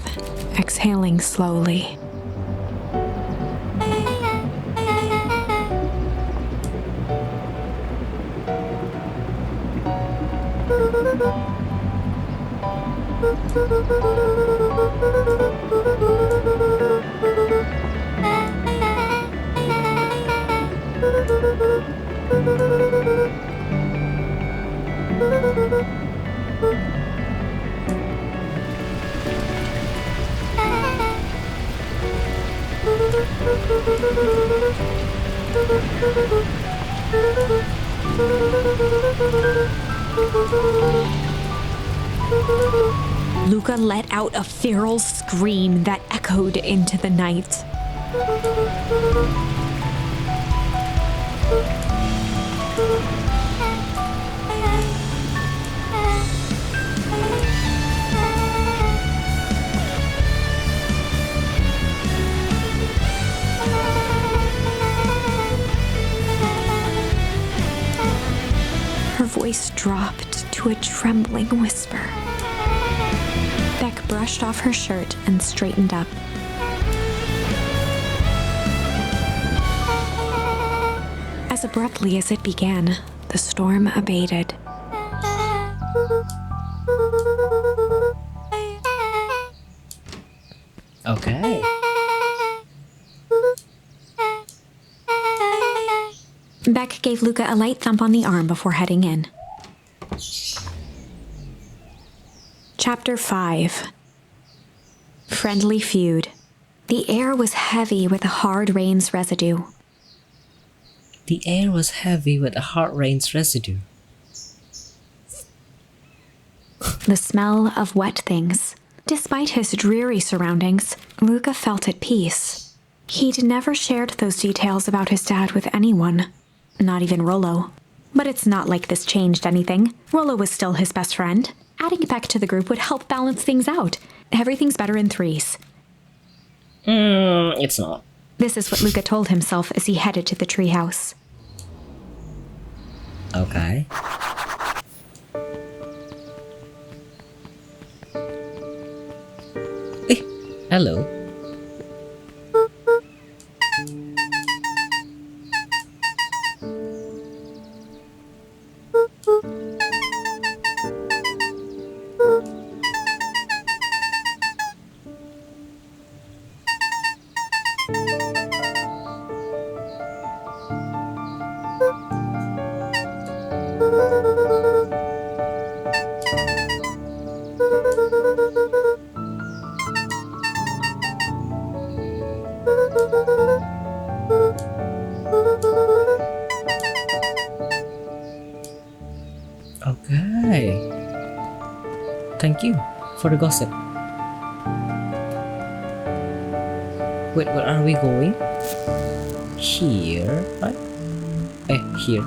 exhaling slowly. Luca let out a feral scream that echoed into the night. Her voice dropped to a trembling whisper. Beck brushed off her shirt and straightened up. As abruptly as it began, the storm abated. Okay. Beck gave Luca a light thump on the arm before heading in. Chapter 5. Friendly Feud. The air was heavy with the hard rain's residue. The air was heavy with a hard rain's residue. The smell of wet things. Despite his dreary surroundings, Luca felt at peace. He'd never shared those details about his dad with anyone, not even Rollo. But it's not like this changed anything. Rollo was still his best friend. Adding Beck to the group would help balance things out. Everything's better in threes. It's not. This is what Luca told himself as he headed to the treehouse. Okay. Hey, hello. Okay. Thank you for the gossip. Wait, where are we going? Here, right? Here.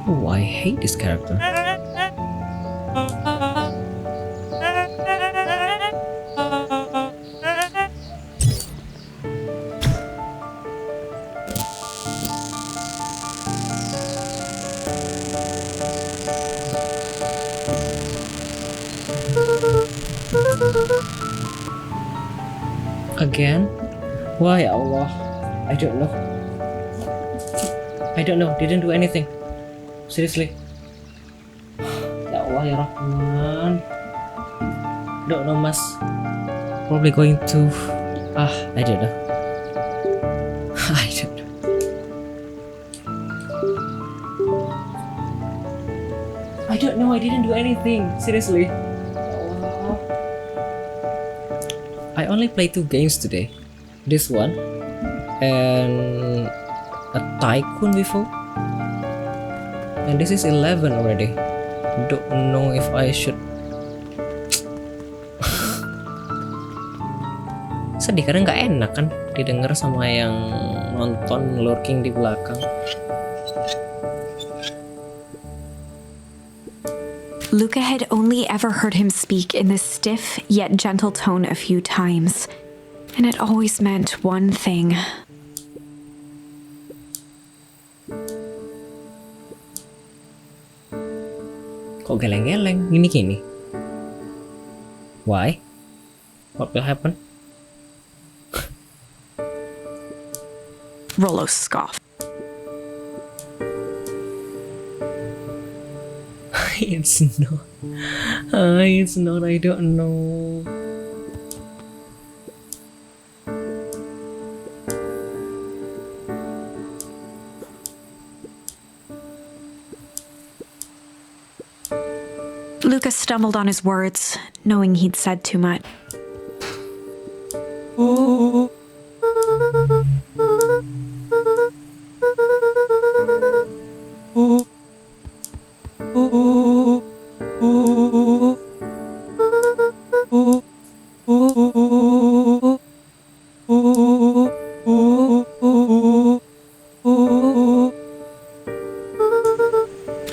Oh, I hate this character. Again? Why, Allah? I don't know. I don't know. Didn't do anything. Seriously. Ya Allah ya Rahman. Don't know, Mas. Probably going to. I don't know. I don't know. I don't know. I didn't do anything. Seriously. I only played 2 games today. This one and a tycoon before. And this is 11 already. Don't know if I should. Sedih karena nggak enak kan didengar sama yang nonton lurking di belakang. Luca had only ever heard him speak in this stiff yet gentle tone a few times, and it always meant one thing. Kok geleng-geleng gini-gini? Why? What will happen? Rollo scoffed. It's not. It's not. I don't know. Luca stumbled on his words, knowing he'd said too much.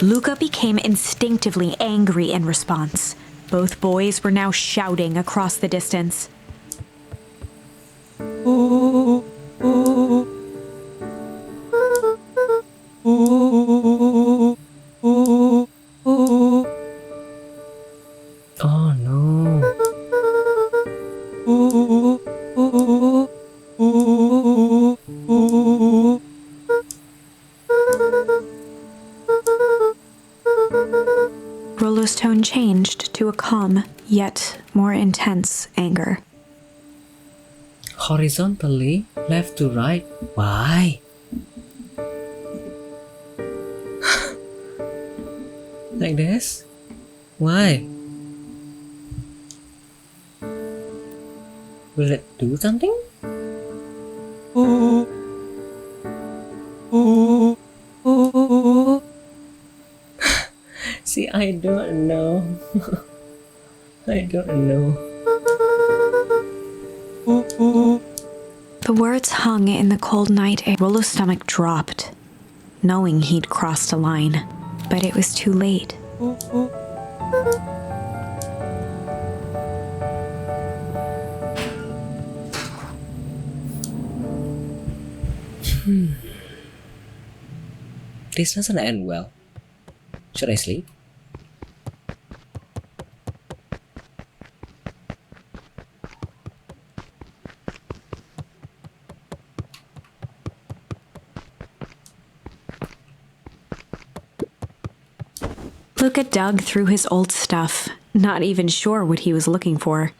Luca became instinctively angry in response. Both boys were now shouting across the distance. Oh no. Rollo's tone changed to a calm, yet more intense anger. Horizontally, left to right. Why? Like this? Why? Will it do something? See, I don't know. I don't know. The words hung in the cold night air. Rollo's stomach dropped, knowing he'd crossed a line. But it was too late. This doesn't end well. Should I sleep? Luca dug through his old stuff, not even sure what he was looking for.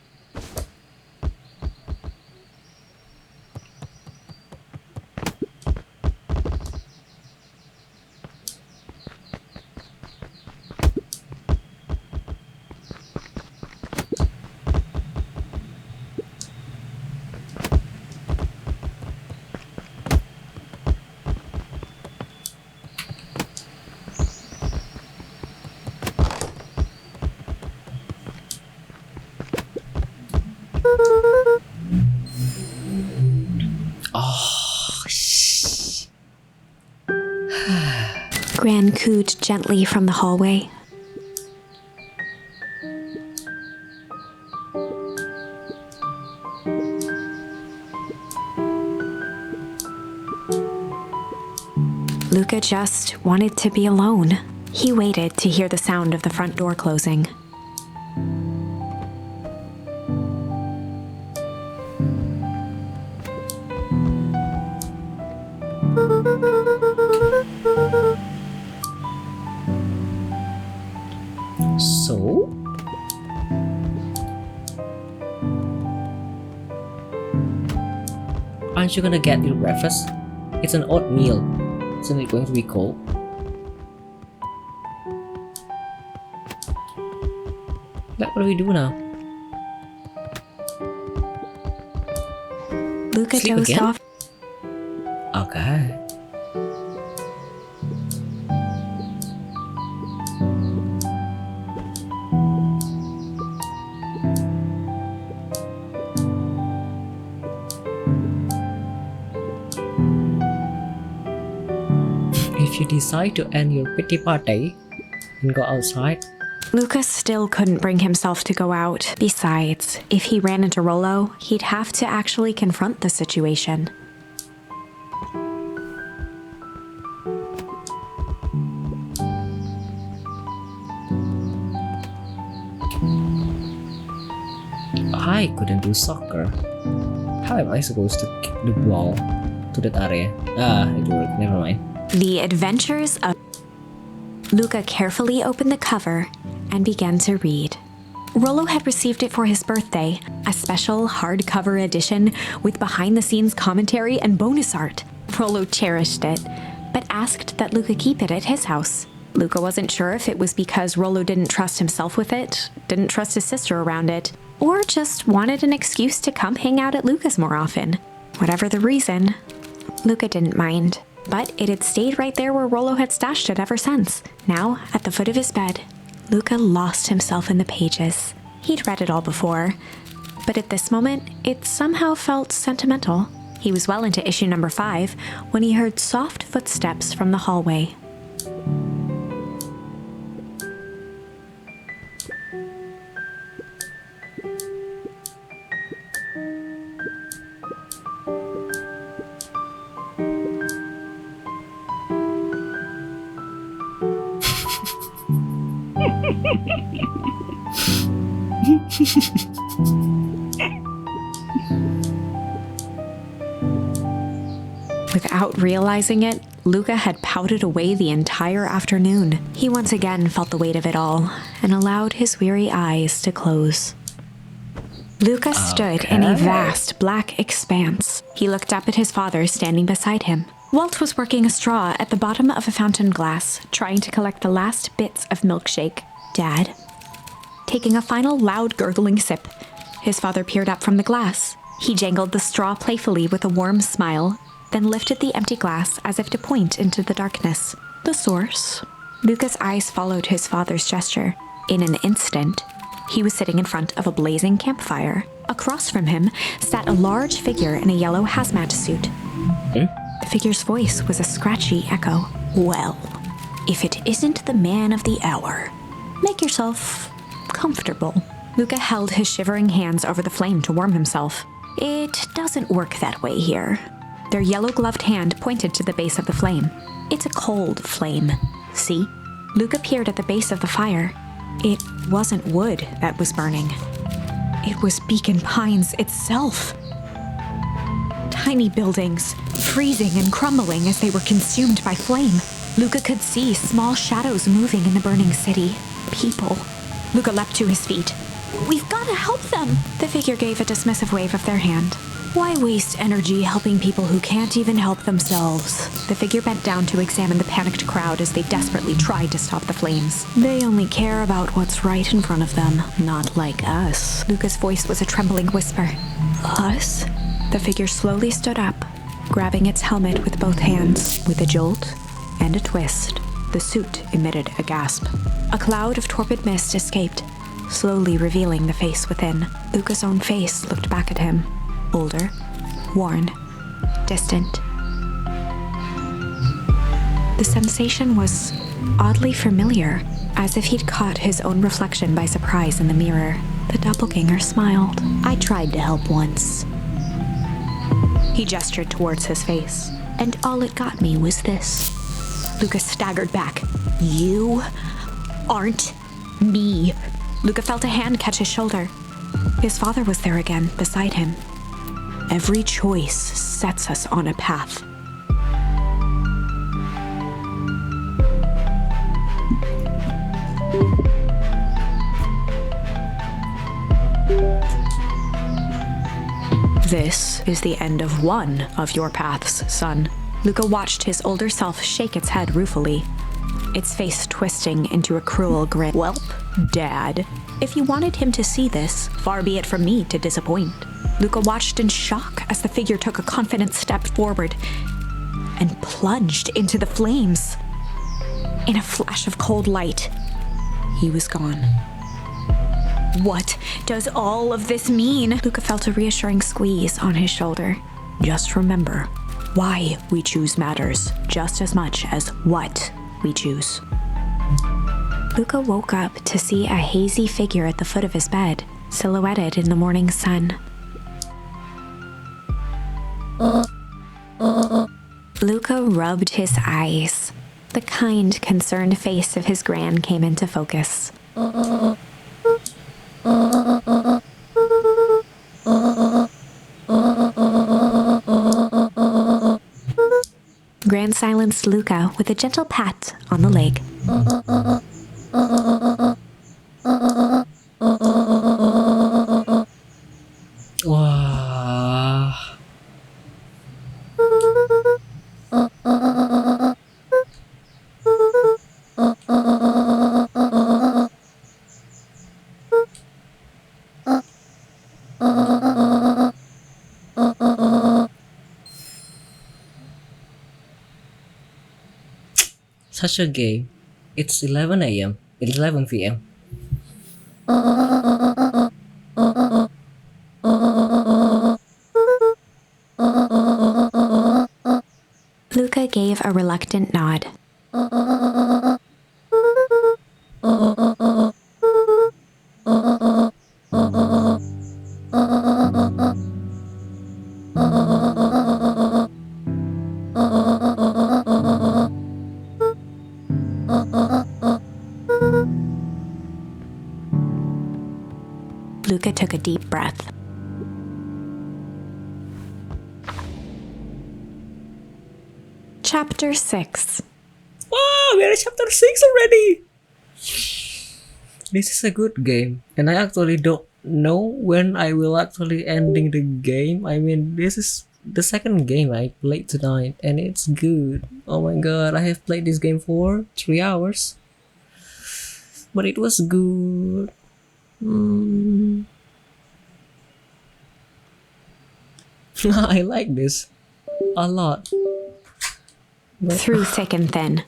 Gran cooed gently from the hallway. Luca just wanted to be alone. He waited to hear the sound of the front door closing. aren't you gonna get your breakfast? It's an oatmeal. Isn't it going to be cold? Like, what do we do now? Luca Sleep dozed again? off. Okay. If you decide to end your pity party and go outside, Luca still couldn't bring himself to go out. Besides, if he ran into Rollo, he'd have to actually confront the situation. I couldn't do soccer. How am I supposed to kick the ball to that area? It worked. Never mind. The Adventures of... Luca carefully opened the cover and began to read. Rollo had received it for his birthday, a special hardcover edition with behind-the-scenes commentary and bonus art. Rollo cherished it, but asked that Luca keep it at his house. Luca wasn't sure if it was because Rollo didn't trust himself with it, didn't trust his sister around it, or just wanted an excuse to come hang out at Luca's more often. Whatever the reason, Luca didn't mind. But it had stayed right there where Rollo had stashed it ever since. Now, at the foot of his bed, Luca lost himself in the pages. He'd read it all before, but at this moment, it somehow felt sentimental. He was well into issue number 5 when he heard soft footsteps from the hallway. Without realizing it, Luca had pouted away the entire afternoon. He once again felt the weight of it all and allowed his weary eyes to close. Luca stood in a vast black expanse. He looked up at his father standing beside him. Walt was working a straw at the bottom of a fountain glass, trying to collect the last bits of milkshake. Dad? Taking a final loud gurgling sip, his father peered up from the glass. He jangled the straw playfully with a warm smile, then lifted the empty glass as if to point into the darkness. The source? Luca's eyes followed his father's gesture. In an instant, he was sitting in front of a blazing campfire. Across from him sat a large figure in a yellow hazmat suit. The figure's voice was a scratchy echo. Well, if it isn't the man of the hour, make yourself comfortable. Luca held his shivering hands over the flame to warm himself. It doesn't work that way here. Their yellow-gloved hand pointed to the base of the flame. It's a cold flame. See? Luca peered at the base of the fire. It wasn't wood that was burning. It was Beacon Pines itself. Tiny buildings, freezing and crumbling as they were consumed by flame. Luca could see small shadows moving in the burning city. People. Luca leapt to his feet. We've got to help them! The figure gave a dismissive wave of their hand. Why waste energy helping people who can't even help themselves? The figure bent down to examine the panicked crowd as they desperately tried to stop the flames. They only care about what's right in front of them, not like us. Luca's voice was a trembling whisper. Us? The figure slowly stood up, grabbing its helmet with both hands. With a jolt and a twist, the suit emitted a gasp. A cloud of torpid mist escaped, slowly revealing the face within. Luca's own face looked back at him. Older, worn, distant. The sensation was oddly familiar, as if he'd caught his own reflection by surprise in the mirror. The doppelganger smiled. I tried to help once. He gestured towards his face, and all it got me was this. Luca staggered back. You aren't me. Luca felt a hand catch his shoulder. His father was there again, beside him. Every choice sets us on a path. This is the end of one of your paths, son. Luca watched his older self shake its head ruefully, its face twisting into a cruel grin. Welp, Dad. If you wanted him to see this, far be it from me to disappoint. Luca watched in shock as the figure took a confident step forward and plunged into the flames. In a flash of cold light, he was gone. What does all of this mean? Luca felt a reassuring squeeze on his shoulder. Just remember, why we choose matters just as much as what we choose. Luca woke up to see a hazy figure at the foot of his bed, silhouetted in the morning sun. Luca rubbed his eyes. The kind, concerned face of his gran came into focus. Gran silenced Luca with a gentle pat on the leg. Wah. Such a game. It's 11 a.m. It's 11 p.m. Luca gave a reluctant nod. Luca took a deep breath. Chapter 6. Wow, we're at chapter 6 already! This is a good game, and I actually don't know when I will actually ending the game. I mean, this is the second game I played tonight, and it's good. Oh my god, I have played this game for 3 hours. But it was good. I like this a lot. Through thick and thin.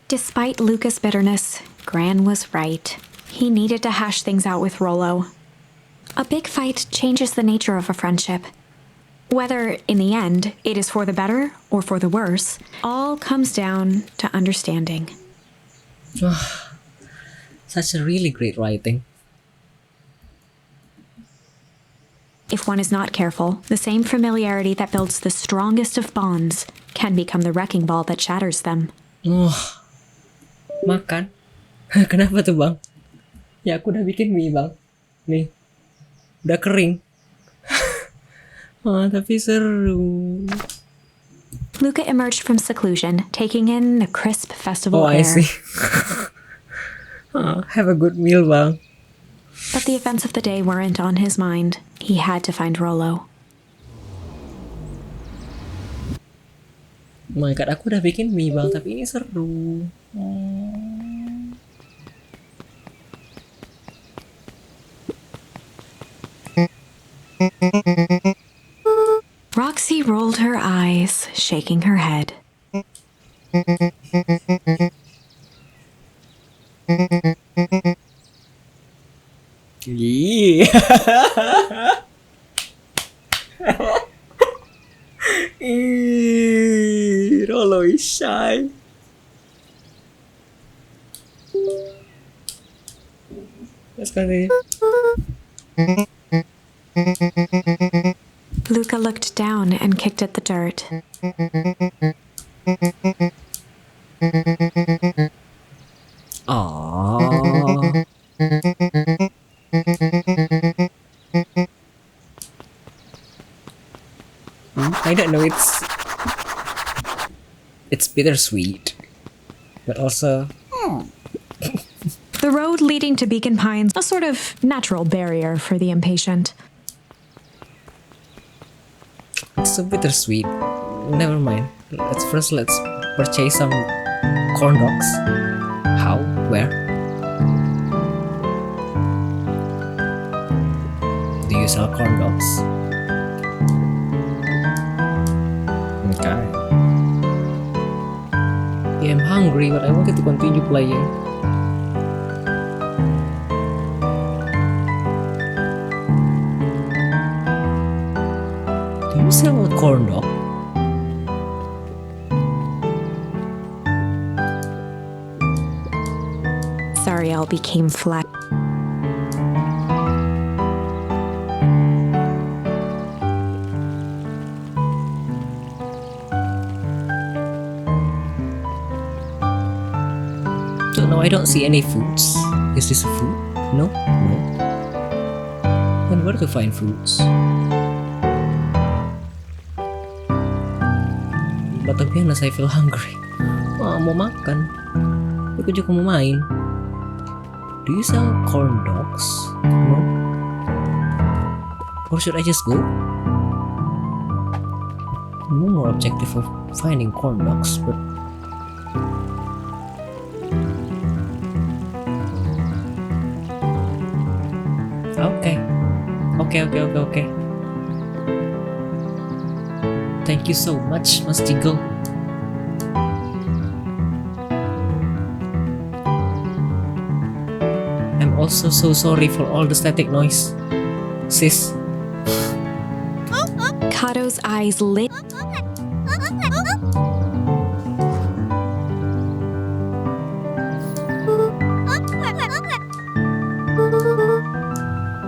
Despite Luca's bitterness, Gran was right. He needed to hash things out with Rollo. A big fight changes the nature of a friendship. Whether, in the end, it is for the better or for the worse, all comes down to understanding. Such a really great writing. If one is not careful, the same familiarity that builds the strongest of bonds can become the wrecking ball that shatters them. Makan? Kenapa tuh bang? Ya aku udah bikin mie bang. Nih, udah kering. Tapi seru. Luca emerged from seclusion, taking in the crisp festival I air. see. Have a good meal bang. But the events of the day weren't on his mind. He had to find Rollo. Oh my god, aku udah bikin mie bang, tapi ini seru. Roxy rolled her eyes, shaking her head. Yeah. Rollo is shy. Let's continue. Luca looked down and kicked at the dirt. Aww. I don't know, it's bittersweet, but also The road leading to Beacon Pines, a sort of natural barrier for the impatient. so bittersweet. Never mind. Let's purchase some corn dogs. How? Where? Do you sell corn dogs? Okay. Yeah, I'm hungry, but I wanted to continue playing. Do you sell a corn dog? Zariel became flat. So no, I don't see any foods. Is this a food? No? No. Then where to find foods? But to be honest, I feel hungry. Mau makan. Aku juga mau main. Do you sell corn dogs? No? Or should I just go? No more objective of finding corn dogs, but Okay. Thank you so much, Mas Jigo. I'm also so sorry for all the static noise, sis. Kato's eyes lit.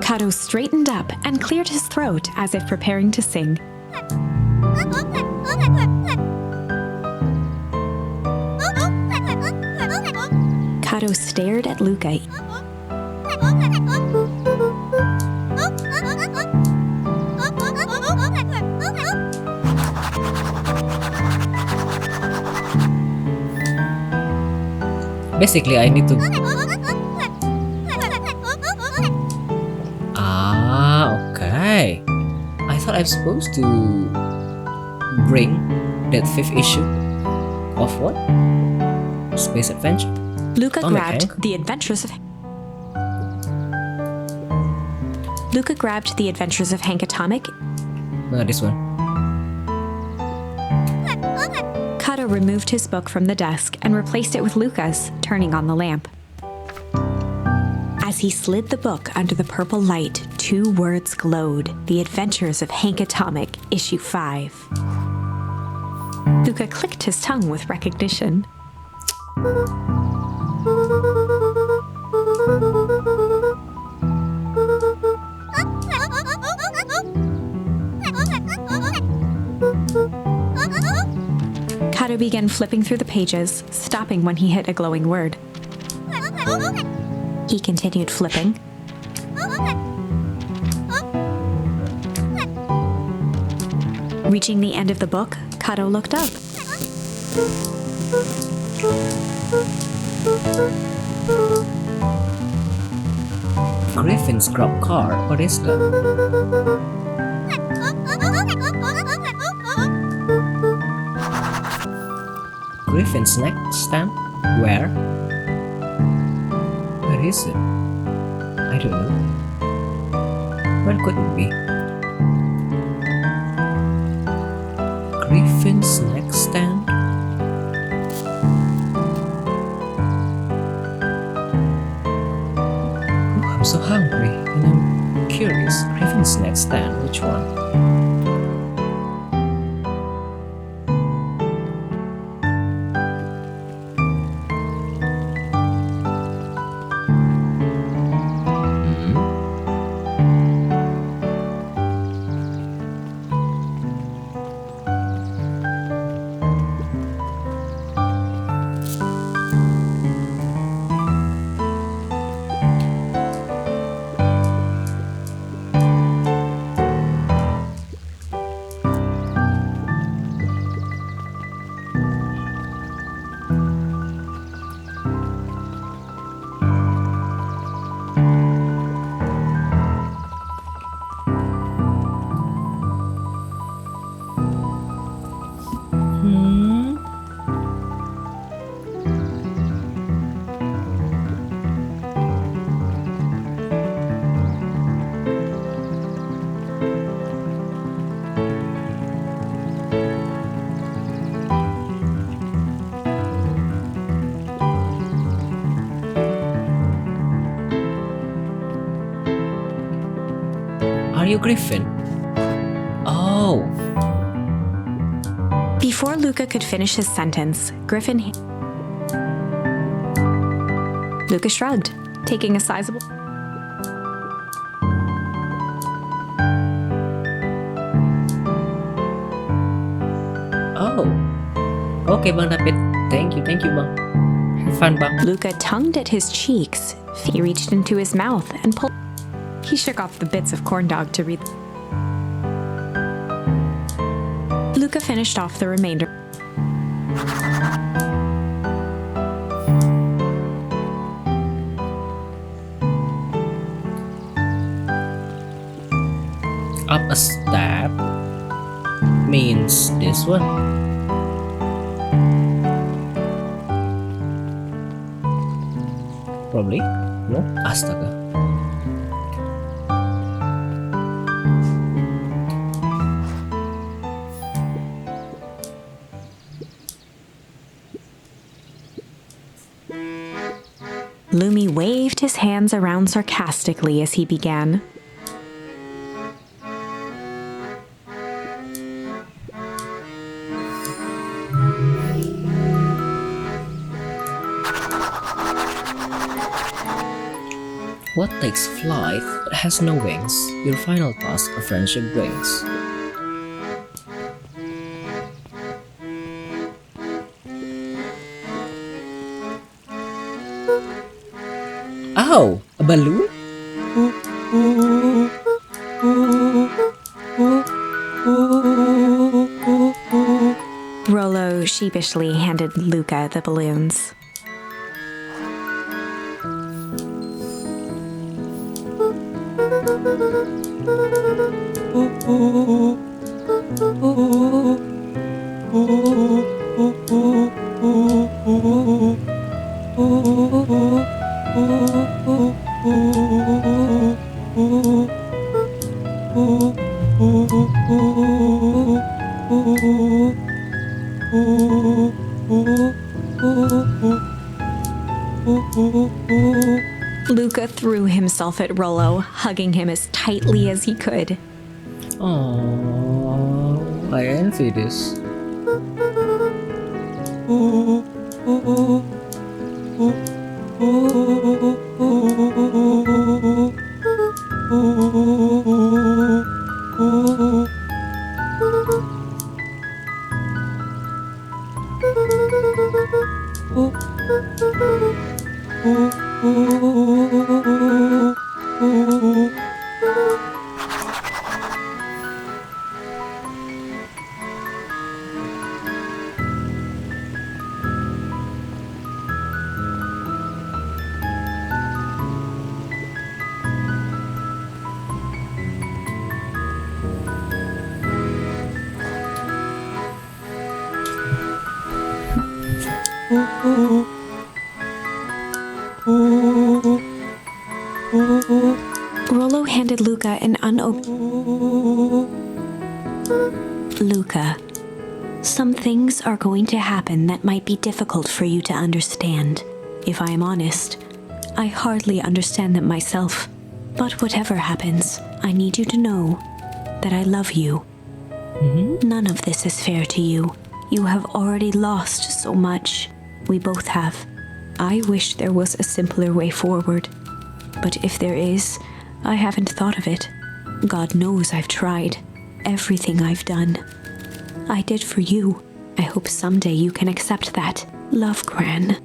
Kato straightened up and cleared his throat as if preparing to sing. Kato stared at Luca. Basically, I need to. Okay. I thought I'm supposed to bring that 5th issue of what? Space Adventure? Luca Atomic grabbed Hank? the adventures of Luca grabbed the adventures of Hank Atomic. No, this one. Kato removed his book from the desk and replaced it with Luca's, turning on the lamp. As he slid the book under the purple light, 2 words glowed: The Adventures of Hank Atomic, Issue 5. Luca clicked his tongue with recognition. Kato began flipping through the pages, stopping when he hit a glowing word. He continued flipping. Reaching the end of the book, Kato looked up. Griffin's Grub Car? What is that? Griffin's Snack Stand? Where? Where is it? I don't know. Where could it be? Griffin's Snack Stand? Oh, I'm so hungry and I'm curious. Griffin's Snack Stand, which one? you Griffin? Oh. Before Luca could finish his sentence, Luca shrugged, taking a sizable... Oh. Okay, Bang David. Thank you, Bang. Have fun, Bang. Luca tongued at his cheeks. He reached into his mouth and pulled... He shook off the bits of corn dog to read... Luca finished off the remainder. Up a step means this one. Probably. No? Astaga. Lumi waved his hands around sarcastically as he began. What takes flight but has no wings? Your final task a friendship brings. Oh, a balloon? Rollo sheepishly handed Luca the balloons. Luca threw himself at Rollo, hugging him as tightly as he could. Oh, I envy this. Rollo handed Luca an unopened... Luca, some things are going to happen that might be difficult for you to understand. If I am honest, I hardly understand them myself. But whatever happens, I need you to know that I love you. None of this is fair to you. You have already lost so much. We both have. I wish there was a simpler way forward. But if there is, I haven't thought of it. God knows I've tried. Everything I've done. I did for you. I hope someday you can accept that. Love, Gran.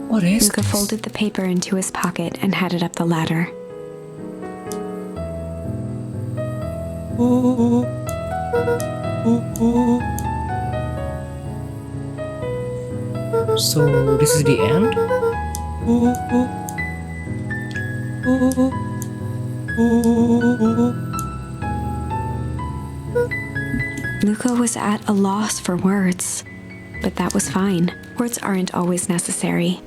What is Luca this? folded the paper into his pocket and headed up the ladder. So this is the end? Luca was at a loss for words, but that was fine. Words aren't always necessary.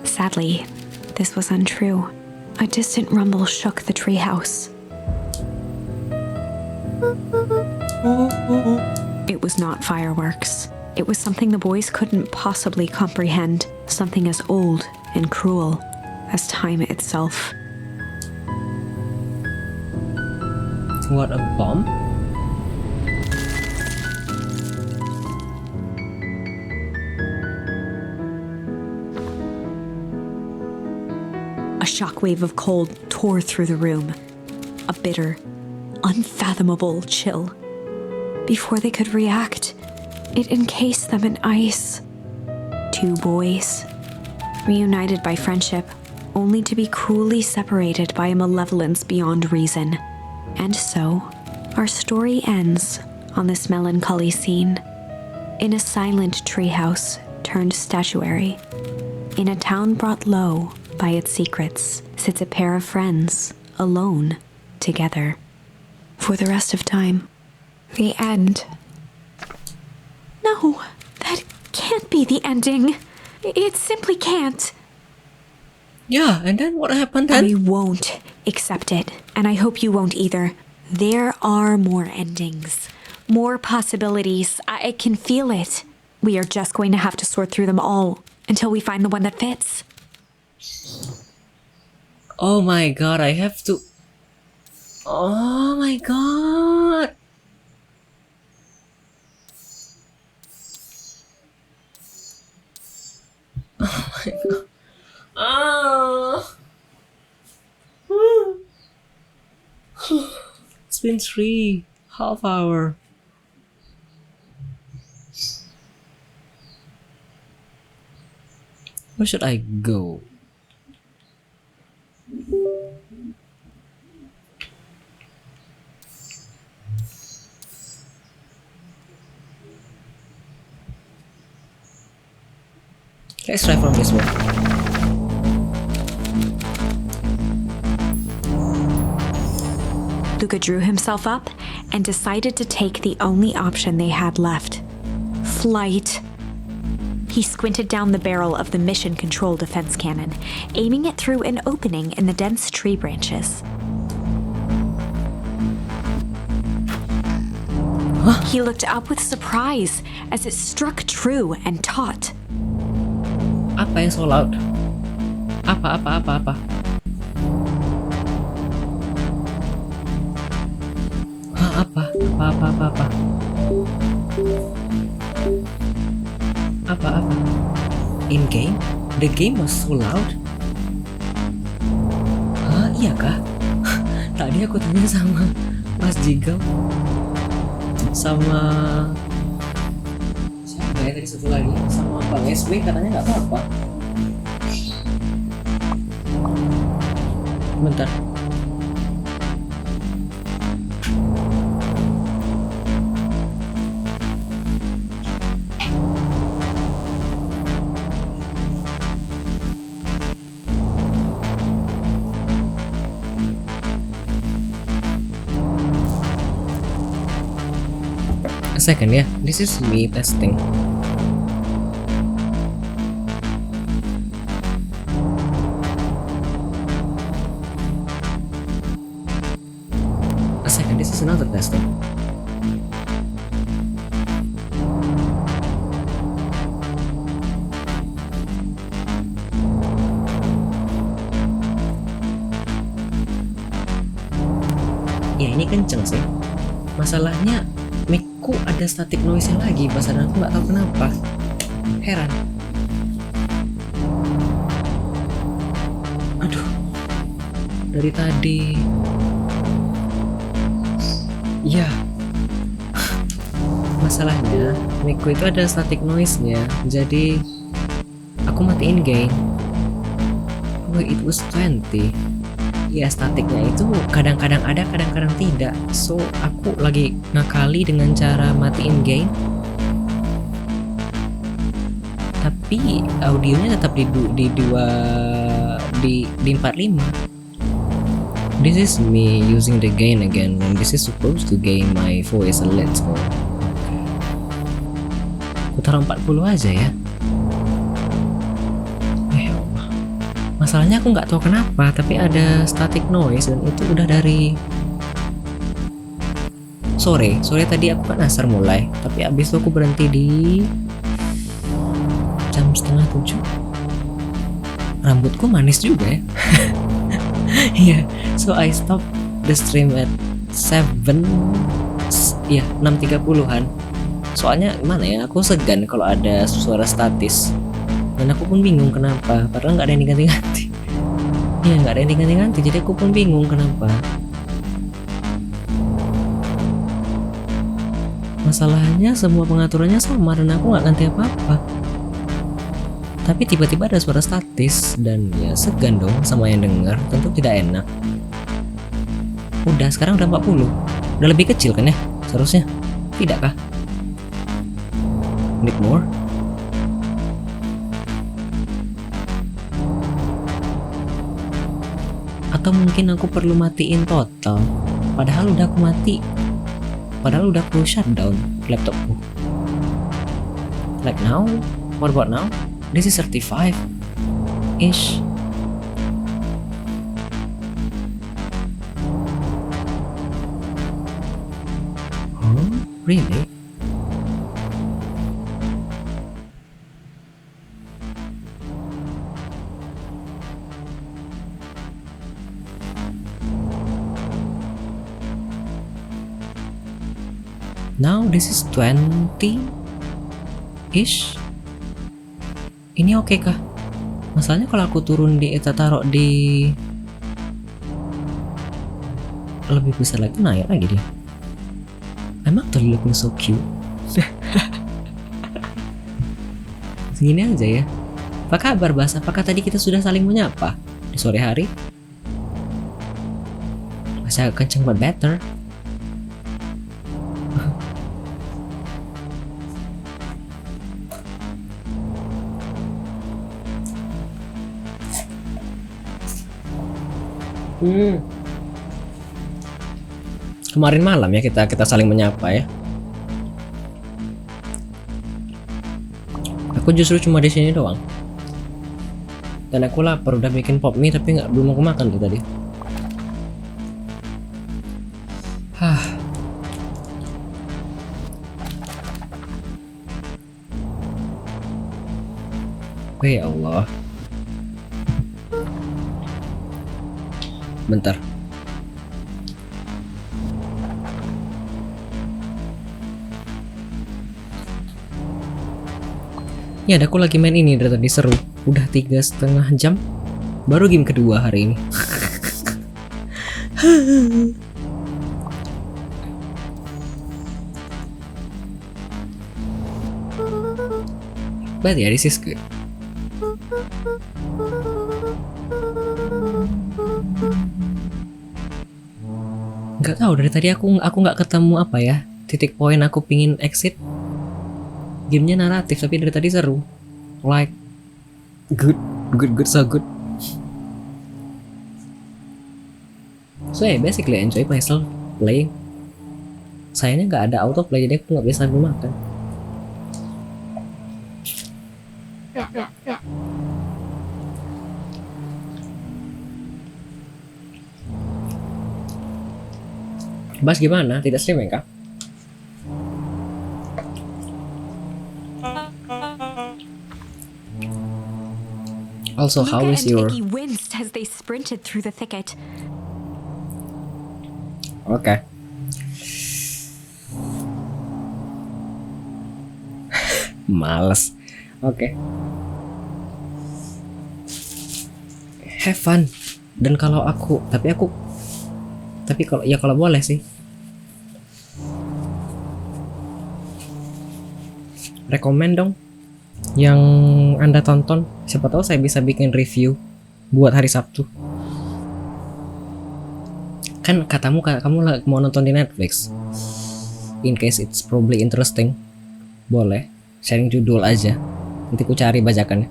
Sadly, this was untrue. A distant rumble shook the treehouse. It was not fireworks. It was something the boys couldn't possibly comprehend, something as old and cruel as time itself. What, a bomb? A shockwave of cold tore through the room, a bitter, unfathomable chill. Before they could react, it encased them in ice. Two boys, reunited by friendship, only to be cruelly separated by a malevolence beyond reason. And so, our story ends on this melancholy scene. In a silent treehouse turned statuary, in a town brought low by its secrets, sits a pair of friends, alone, together. For the rest of time. The end. No, that can't be the ending. It simply can't. Yeah, and then what happened then? I won't accept it, and I hope you won't either. There are more endings, more possibilities. I can feel it. We are just going to have to sort through them all until we find the one that fits. Oh my god, I have to... Oh my god! Oh my god. Ah! It's been 3.5 hours. Where should I go? Let's try from this one. Luca drew himself up and decided to take the only option they had left. Flight. He squinted down the barrel of the mission control defense cannon, aiming it through an opening in the dense tree branches. Huh? He looked up with surprise as it struck true and taut. Apa yang so loud? Apa? Hah, apa? Apa? In game? The game was so loud? Hah, iya kah? Tadi aku tanya sama Mas Jigel, sama siapa ya tadi, satu lagi sama Bang SB, katanya nggak apa-apa. Bentar. A second ya, this is me testing. A second, this is another testing. Ya ini kenceng sih. Masalahnya mic-ku ada static noise-nya lagi, bahasa aku nggak tahu kenapa. Heran. Aduh. Dari tadi. Ya. Masalahnya mic-ku itu ada static noise-nya. Jadi aku matiin gain. Oh, it was 20. Ya, statiknya itu kadang-kadang ada, kadang-kadang tidak. So, aku lagi ngakali dengan cara matiin gain. Tapi audionya tetap di 45. This is me using the gain again, and this is supposed to gain my voice a little. Aku taruh 40 aja ya. Masalahnya aku nggak tahu kenapa, tapi ada static noise dan itu udah dari sore tadi. Aku kan asar mulai, tapi abis itu aku berhenti di jam 6:30. rambutku manis juga ya. Iya, so I stop the stream at 6.30-an. Soalnya gimana ya, aku segan kalau ada suara statis. Dan aku pun bingung kenapa, padahal nggak ada yang diganti-ganti. Iya, nggak ada yang diganti-ganti, jadi aku pun bingung kenapa. Masalahnya semua pengaturannya sama dan aku nggak ganti apa-apa. Tapi tiba-tiba ada suara statis dan ya segan dong sama yang dengar, tentu tidak enak. Udah, sekarang udah 40. Udah lebih kecil kan ya seharusnya? Tidakkah? Need more? Atau mungkin aku perlu matiin total. Padahal udah aku mati. Padahal udah aku shutdown laptopku. Like now? What about now? This is 35-ish. Huh? Really? Now this is 20-ish. Ini oke kah? Masalahnya kalau aku turun taruh di lebih besar lagi, naik lagi dia. I'm actually looking so cute. Segini aja ya. Apa kabar Bas? Apakah tadi kita sudah saling menyapa di sore hari? Masih agak kenceng but better. Kemarin malam ya kita saling menyapa ya. Aku justru cuma di sini doang. Dan aku lapar, udah bikin pop mie tapi belum aku makan tuh tadi. Oke, ya Allah. Bentar. Ya, aku lagi main ini dari tadi, seru. Udah 3,5 jam. Baru game kedua hari ini. But yeah, this is good. Nggak tahu, dari tadi aku nggak ketemu apa ya titik poin aku pingin exit. Gamenya naratif tapi dari tadi seru, like good so good. So yeah, basically enjoy myself playing. Sayangnya nggak ada autoplay jadi aku nggak bisa sambil makan. Bas gimana? Tidak streaming kah? Also, how Luca is and your... Iggy winced as they sprinted through the thicket. Okay. Males. Okay. Have fun. Dan kalau aku, tapi kalau boleh sih, rekomen dong yang Anda tonton. Siapa tahu saya bisa bikin review buat hari Sabtu. Kan kamu mau nonton di Netflix. In case it's probably interesting, boleh sharing judul aja. Nanti ku cari bajakannya.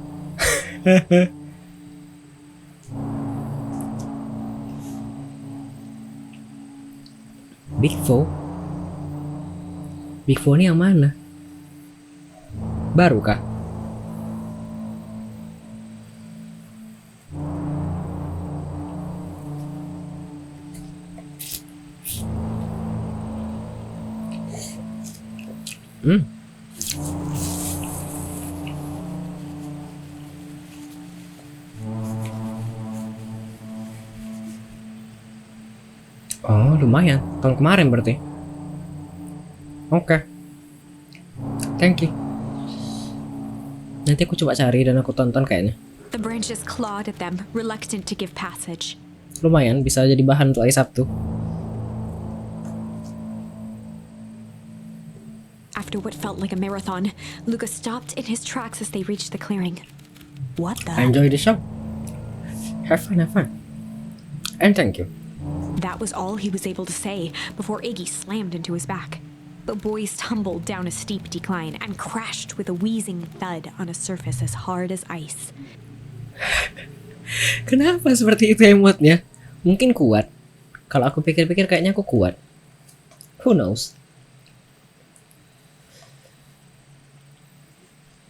Big Four ini yang mana? Baru kah? lumayan. Tahun kemarin berarti. Oke. Thank you. Nanti aku coba cari dan aku tonton kayaknya. The branches clawed at them, reluctant to give passage. Lumayan, bisa jadi bahan untuk hari Sabtu. After what felt like a marathon, Luca stopped in his tracks as they reached the clearing. What the? Enjoy the show. Have fun, have fun. And thank you. That was all he was able to say before Iggy slammed into his back. The boys tumbled down a steep decline and crashed with a wheezing thud on a surface as hard as ice. Kenapa seperti itu emotnya? Mungkin kuat. Kalau aku pikir-pikir kayaknya aku kuat. Who knows?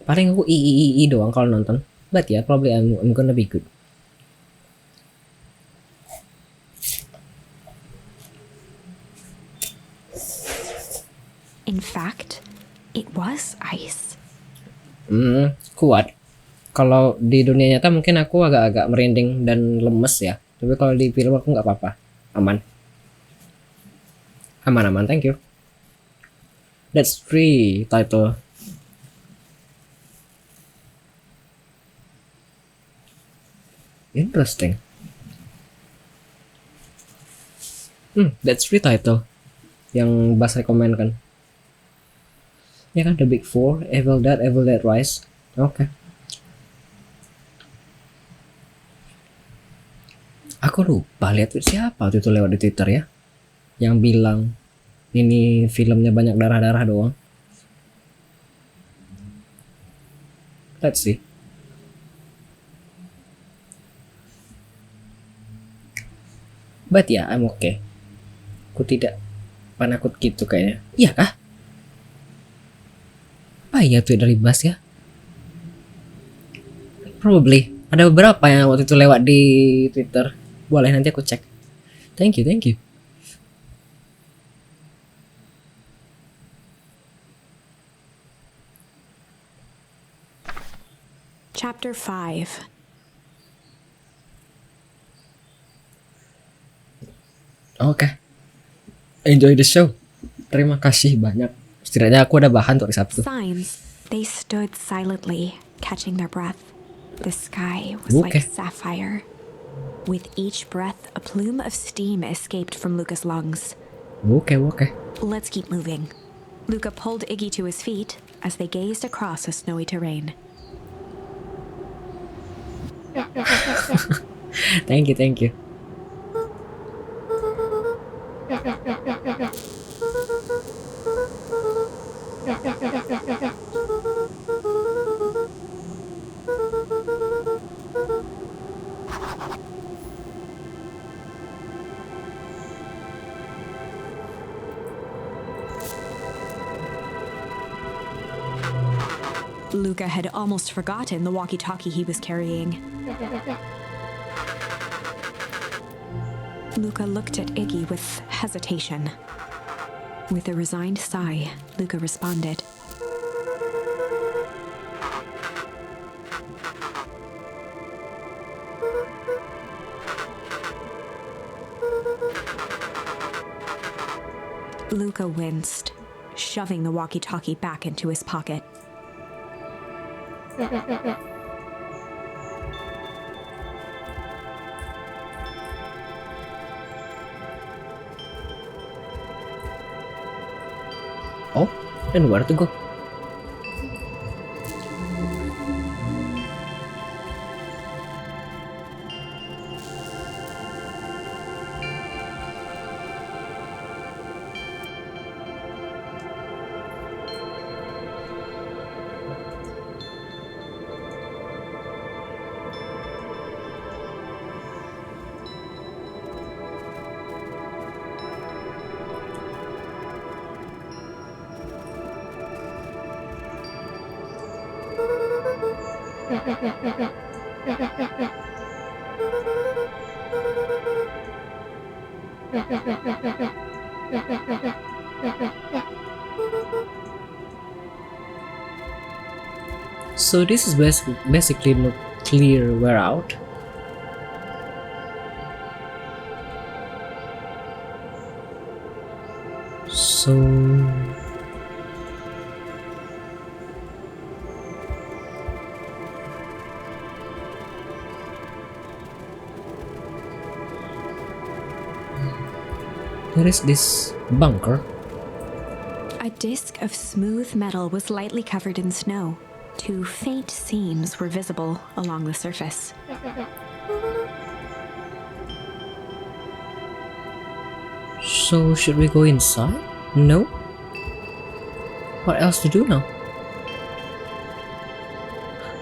Paling aku i doang kalau nonton. But yeah, probably I'm gonna be good. In fact, it was ice. Kuat. Kalau di dunia nyata mungkin aku agak-agak merinding dan lemes ya. Tapi kalau di film aku nggak apa-apa. Aman. Aman, thank you. That's free title. Interesting. That's free title. Yang Bas rekomend kan. Ya kan, The Big Four, Evil Dead Rise. Oke. Aku lupa lihat siapa waktu itu lewat di Twitter ya, yang bilang ini filmnya banyak darah-darah doang. Let's see. But ya, I'm okay. Aku tidak penakut gitu kayaknya. Iya kah? Apa ya tweet dari Bas ya? Probably. Ada beberapa yang waktu itu lewat di Twitter. Boleh, nanti aku cek. Thank you. Chapter 5. Oke. Enjoy the show. Terima kasih banyak. Setidaknya aku ada bahan untuk hari Sabtu. Signs. They stood silently, catching their breath. The sky was Okay. like sapphire. With each breath, a plume of steam escaped from Luca's lungs. Oke. Let's keep moving. Luca pulled Iggy to his feet as they gazed across a snowy terrain. Thank you. Luca had almost forgotten the walkie-talkie he was carrying. Luca looked at Iggy with hesitation. With a resigned sigh, Luca responded. Luca winced, shoving the walkie-talkie back into his pocket. Oh, and where to go? So this is basically nuclear wear out. So there is this bunker. A disc of smooth metal was lightly covered in snow. Two faint seams were visible along the surface. So should we go inside? No? What else to do now?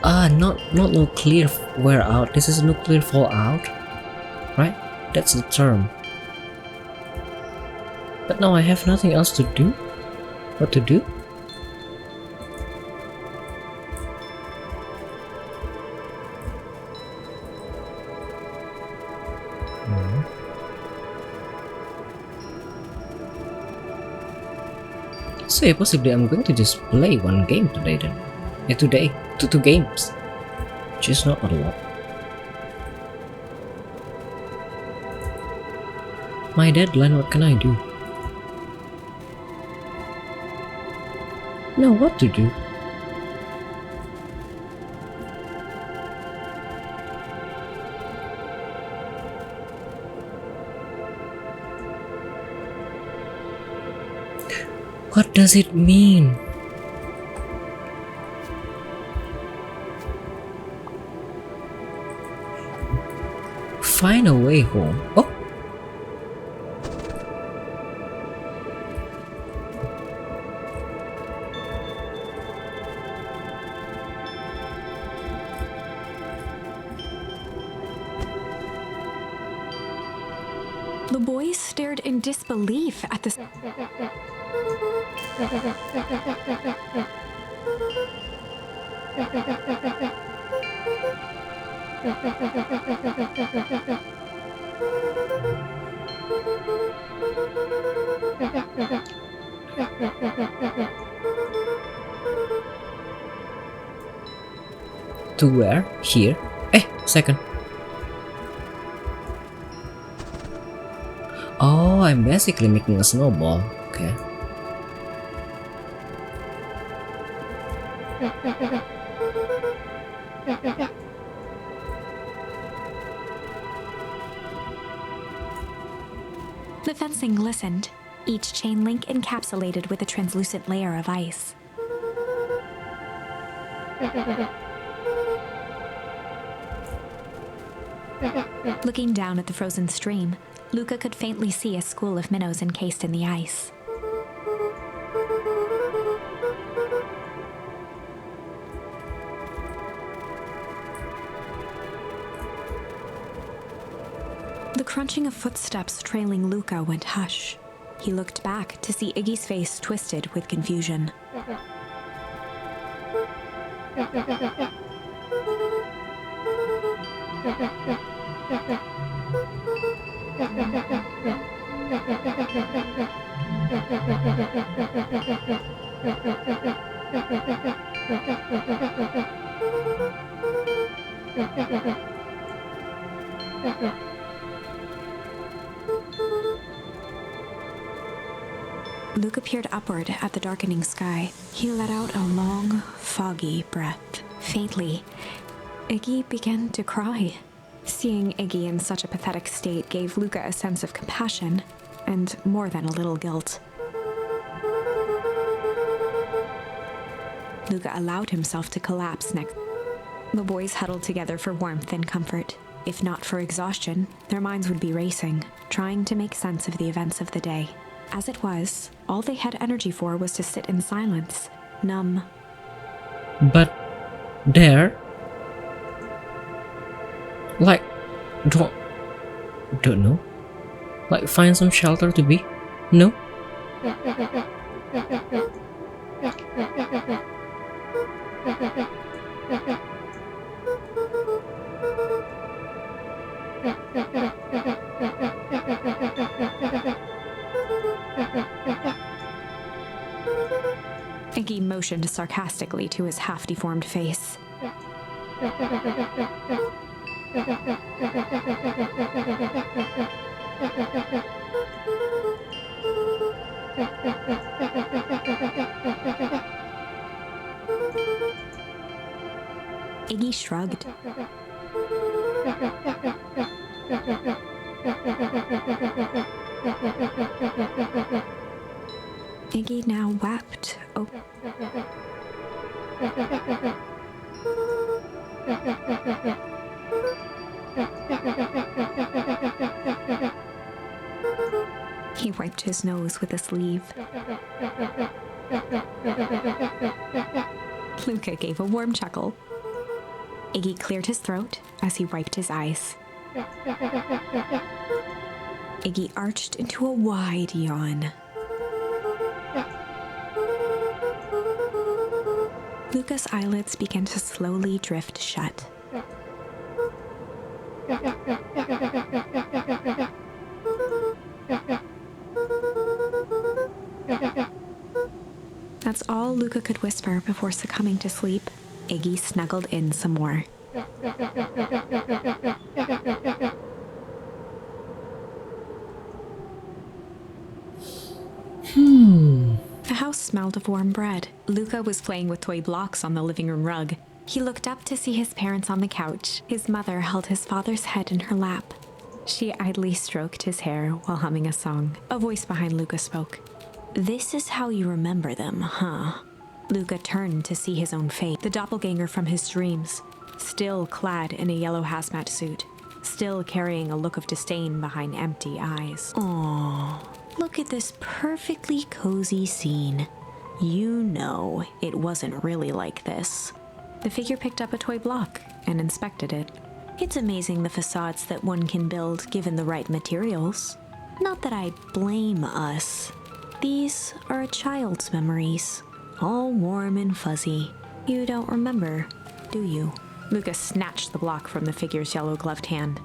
Not nuclear wear out. This is nuclear fallout, right? That's the term. But now I have nothing else to do. What to do? So yeah, possibly I'm going to just play one game today then. Yeah, today. Two games. Just not a lot. My deadline, what can I do? No, what to do? What does it mean? Find a way home. Oh! The boys stared in disbelief at the To where? Here? Second. Oh, I'm basically making a snowball. Okay. The fencing glistened, each chain link encapsulated with a translucent layer of ice. Looking down at the frozen stream, Luca could faintly see a school of minnows encased in the ice. The crunching of footsteps trailing Luca went hush. He looked back to see Iggy's face twisted with confusion. Luca peered upward at the darkening sky. He let out a long, foggy breath. Faintly, Iggy began to cry. Seeing Iggy in such a pathetic state gave Luca a sense of compassion, and more than a little guilt. Luca allowed himself to collapse next. The boys huddled together for warmth and comfort. If not for exhaustion, their minds would be racing, trying to make sense of the events of the day. As it was, all they had energy for was to sit in silence, numb. But there, like, don't know. Like, find some shelter to be? No? Iggy motioned sarcastically to his half-deformed face. Iggy shrugged. Iggy now wept. He wiped his nose with a sleeve. Luca gave a warm chuckle. Iggy cleared his throat as he wiped his eyes. Iggy arched into a wide yawn. Luca's eyelids began to slowly drift shut. That's all Luca could whisper before succumbing to sleep. Iggy snuggled in some more. The house smelled of warm bread. Luca was playing with toy blocks on the living room rug. He looked up to see his parents on the couch. His mother held his father's head in her lap. She idly stroked his hair while humming a song. A voice behind Luca spoke. "This is how you remember them, huh?" Luca turned to see his own face, the doppelganger from his dreams, still clad in a yellow hazmat suit, still carrying a look of disdain behind empty eyes. Aww, look at this perfectly cozy scene. You know it wasn't really like this. The figure picked up a toy block and inspected it. It's amazing the facades that one can build given the right materials. Not that I blame us. These are a child's memories, all warm and fuzzy. You don't remember, do you? Luca snatched the block from the figure's yellow-gloved hand.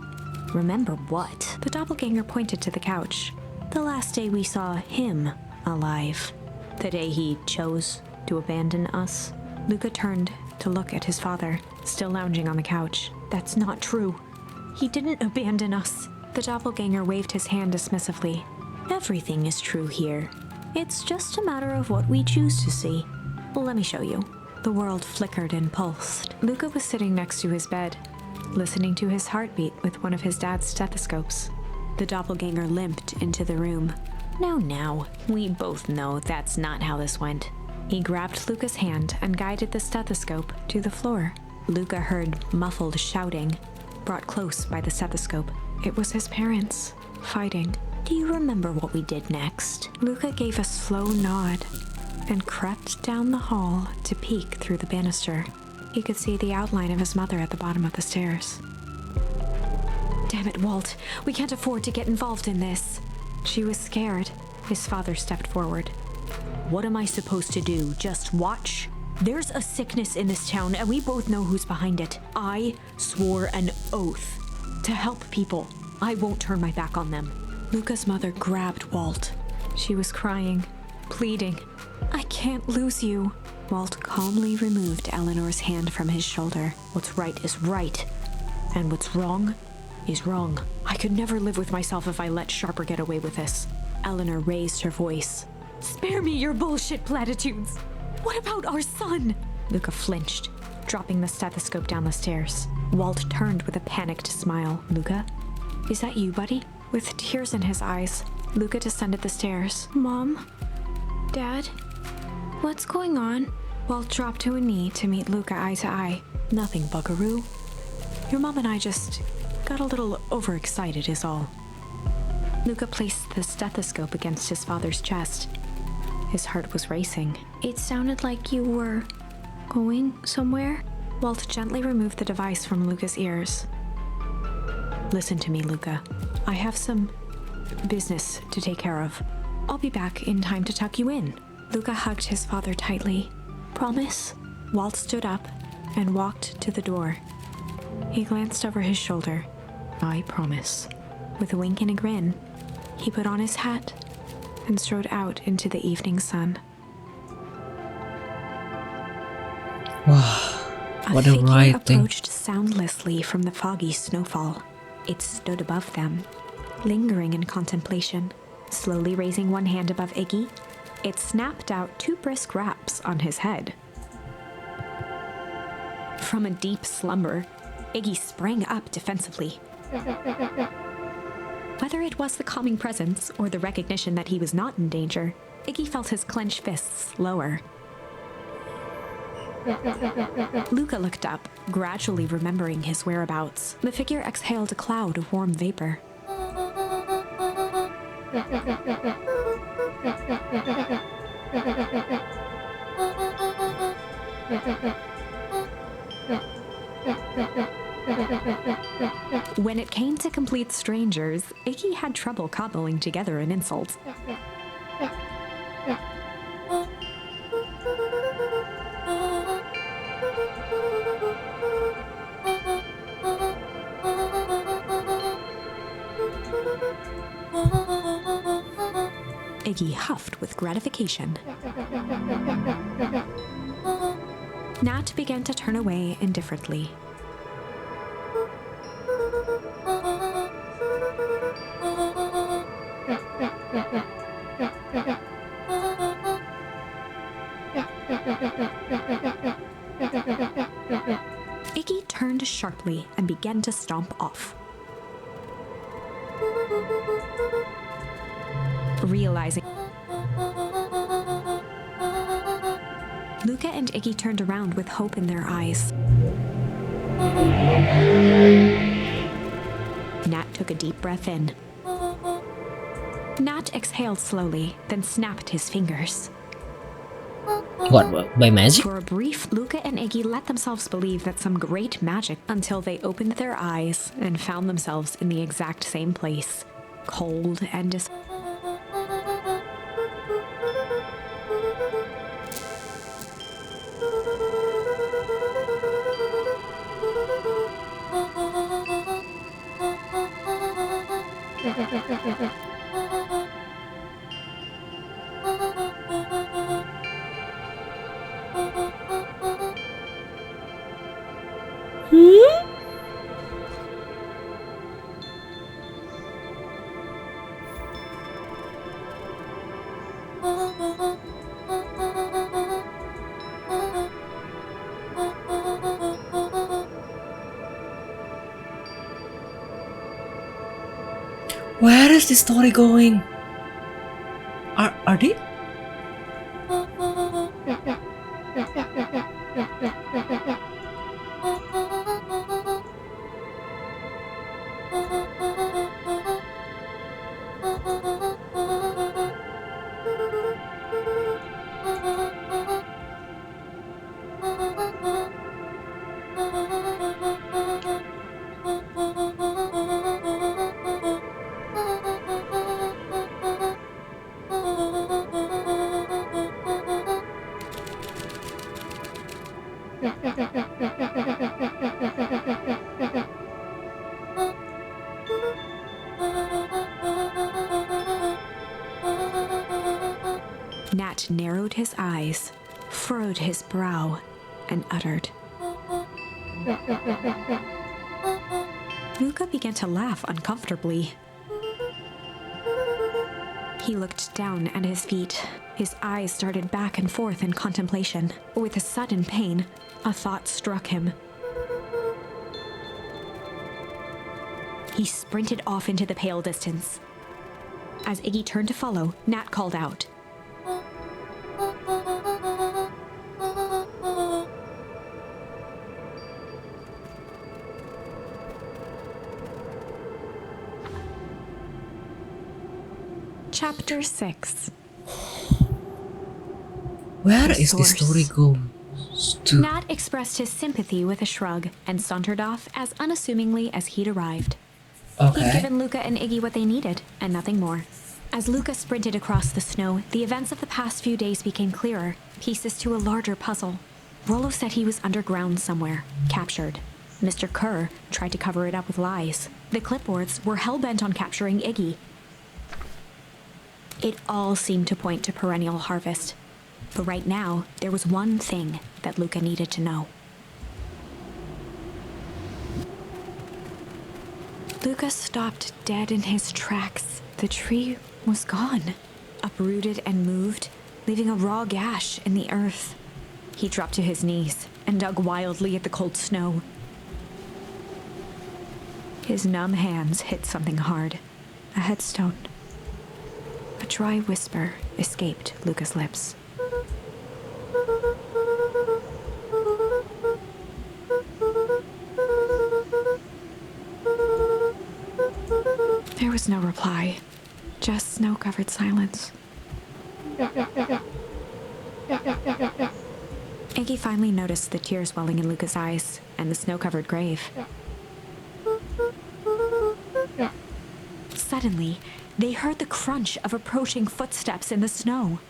Remember what? The doppelganger pointed to the couch. The last day we saw him alive. The day he chose to abandon us. Luca turned to look at his father, still lounging on the couch. That's not true. He didn't abandon us. The doppelganger waved his hand dismissively. Everything is true here. It's just a matter of what we choose to see. Well, let me show you. The world flickered and pulsed. Luca was sitting next to his bed, listening to his heartbeat with one of his dad's stethoscopes. The doppelganger limped into the room. Now, we both know that's not how this went. He grabbed Luca's hand and guided the stethoscope to the floor. Luca heard muffled shouting, brought close by the stethoscope. It was his parents, fighting. Do you remember what we did next? Luca gave a slow nod and crept down the hall to peek through the banister. He could see the outline of his mother at the bottom of the stairs. Damn it, Walt. We can't afford to get involved in this. She was scared. His father stepped forward. What am I supposed to do? Just watch? There's a sickness in this town, and we both know who's behind it. I swore an oath to help people. I won't turn my back on them. Luca's mother grabbed Walt. She was crying, pleading. I can't lose you. Walt calmly removed Eleanor's hand from his shoulder. What's right is right, and what's wrong is wrong. I could never live with myself if I let Sharper get away with this. Eleanor raised her voice. Spare me your bullshit platitudes. What about our son? Luca flinched, dropping the stethoscope down the stairs. Walt turned with a panicked smile. Luca, is that you, buddy? With tears in his eyes, Luca descended the stairs. Mom? Dad? What's going on? Walt dropped to a knee to meet Luca eye to eye. Nothing, buckaroo. Your mom and I just got a little overexcited is all. Luca placed the stethoscope against his father's chest. His heart was racing. It sounded like you were going somewhere? Walt gently removed the device from Luca's ears. Listen to me, Luca. I have some business to take care of. I'll be back in time to tuck you in. Luca hugged his father tightly. Promise? Walt stood up and walked to the door. He glanced over his shoulder. I promise. With a wink and a grin, he put on his hat and strode out into the evening sun. Wow, what a ride thing. Approached soundlessly from the foggy snowfall. It stood above them, lingering in contemplation. Slowly raising one hand above Iggy, it snapped out 2 brisk raps on his head. From a deep slumber, Iggy sprang up defensively. Whether it was the calming presence or the recognition that he was not in danger, Iggy felt his clenched fists lower. Luca looked up, gradually remembering his whereabouts. The figure exhaled a cloud of warm vapor. When it came to complete strangers, Iggy had trouble cobbling together an insult. Iggy huffed with gratification. Nat began to turn away indifferently. Iggy turned sharply and began to stomp off. Realizing Luca and Iggy turned around with hope in their eyes. Nat took a deep breath in. Nat exhaled slowly, then snapped his fingers. What, by magic? For a brief, Luca and Iggy let themselves believe that some great magic until they opened their eyes and found themselves in the exact same place, cold and Where is this story going? Are they? Nat narrowed his eyes, furrowed his brow, and uttered. Luca began to laugh uncomfortably. He looked down at his feet. His eyes darted back and forth in contemplation. With a sudden pain, a thought struck him. He sprinted off into the pale distance. As Iggy turned to follow, Nat called out. Chapter 6. Where is this story going to? Nat expressed his sympathy with a shrug and sauntered off as unassumingly as he'd arrived. He'd Okay. given Luca and Iggy what they needed, and nothing more. As Luca sprinted across the snow, the events of the past few days became clearer, pieces to a larger puzzle. Rollo said he was underground somewhere, captured. Mr. Kerr tried to cover it up with lies. The clipboards were hell-bent on capturing Iggy. It all seemed to point to Perennial Harvest. But right now, there was one thing that Luca needed to know. Luca stopped dead in his tracks. The tree was gone, uprooted and moved, leaving a raw gash in the earth. He dropped to his knees and dug wildly at the cold snow. His numb hands hit something hard, a headstone. A dry whisper escaped Luca's lips. There was no reply, just snow-covered silence. Iggy finally noticed the tears welling in Luca's eyes and the snow-covered grave. Suddenly, they heard the crunch of approaching footsteps in the snow.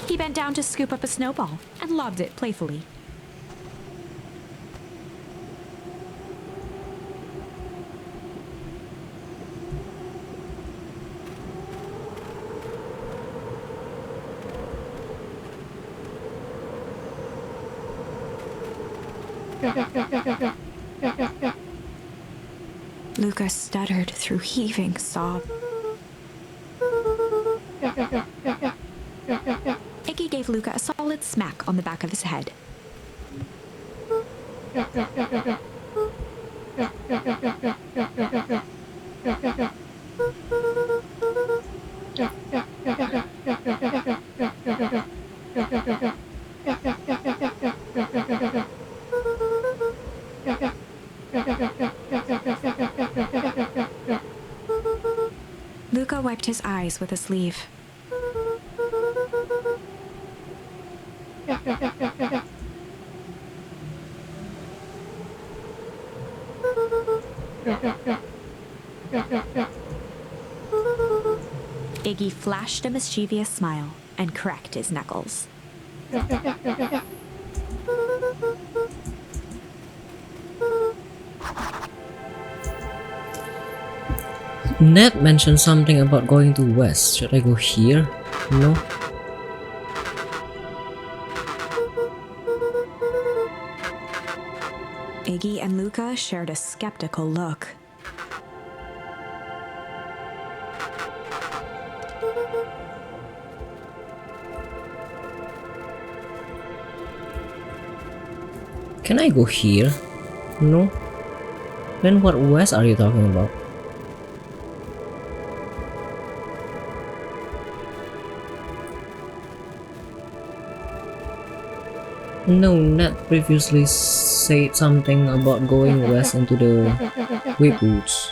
He bent down to scoop up a snowball and lobbed it playfully. Luca stuttered through heaving sobs. Iggy gave Luca a solid smack on the back of his head. Luca wiped his eyes with a sleeve. Iggy flashed a mischievous smile and cracked his knuckles. Ned mentioned something about going to west. Should I go here? No. Iggy and Luca shared a skeptical look. Can I go here? No. Then what west are you talking about? No, Ned previously said something about going west into the Whipwoods.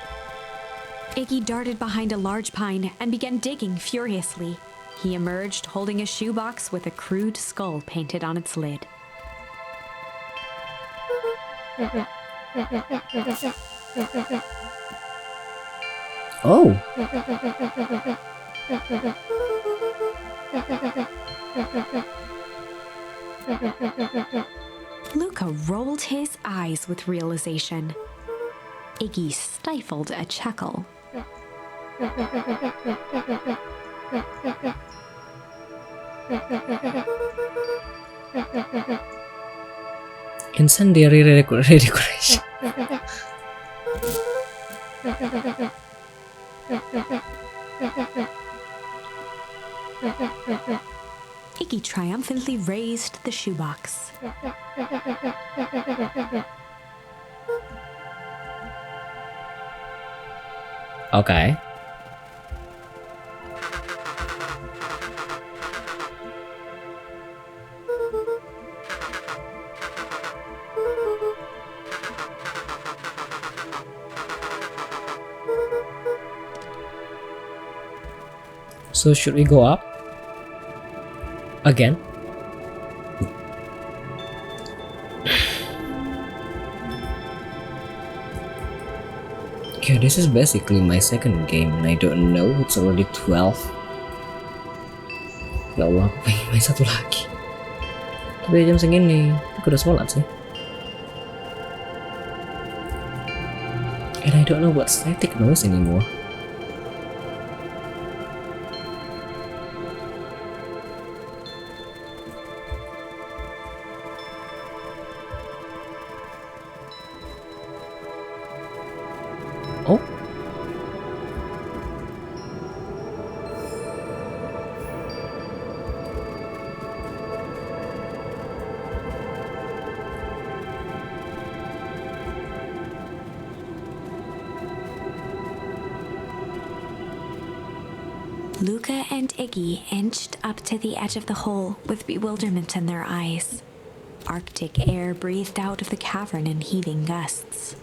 Iggy darted behind a large pine and began digging furiously. He emerged holding a shoebox with a crude skull painted on its lid. Oh! Luca rolled his eyes with realization. Iggy stifled a chuckle. Incendiary redecoration. Iggy triumphantly raised the shoebox. Okay. So should we go up? Again? Okay, this is basically my second game and I don't know, it's already 12. Ya Allah, aku pengen main satu lagi. Tapi jam segini aku udah sholat sih. And I don't know what static noise anymore. Oh. Luca and Iggy inched up to the edge of the hole with bewilderment in their eyes. Arctic air breathed out of the cavern in heaving gusts.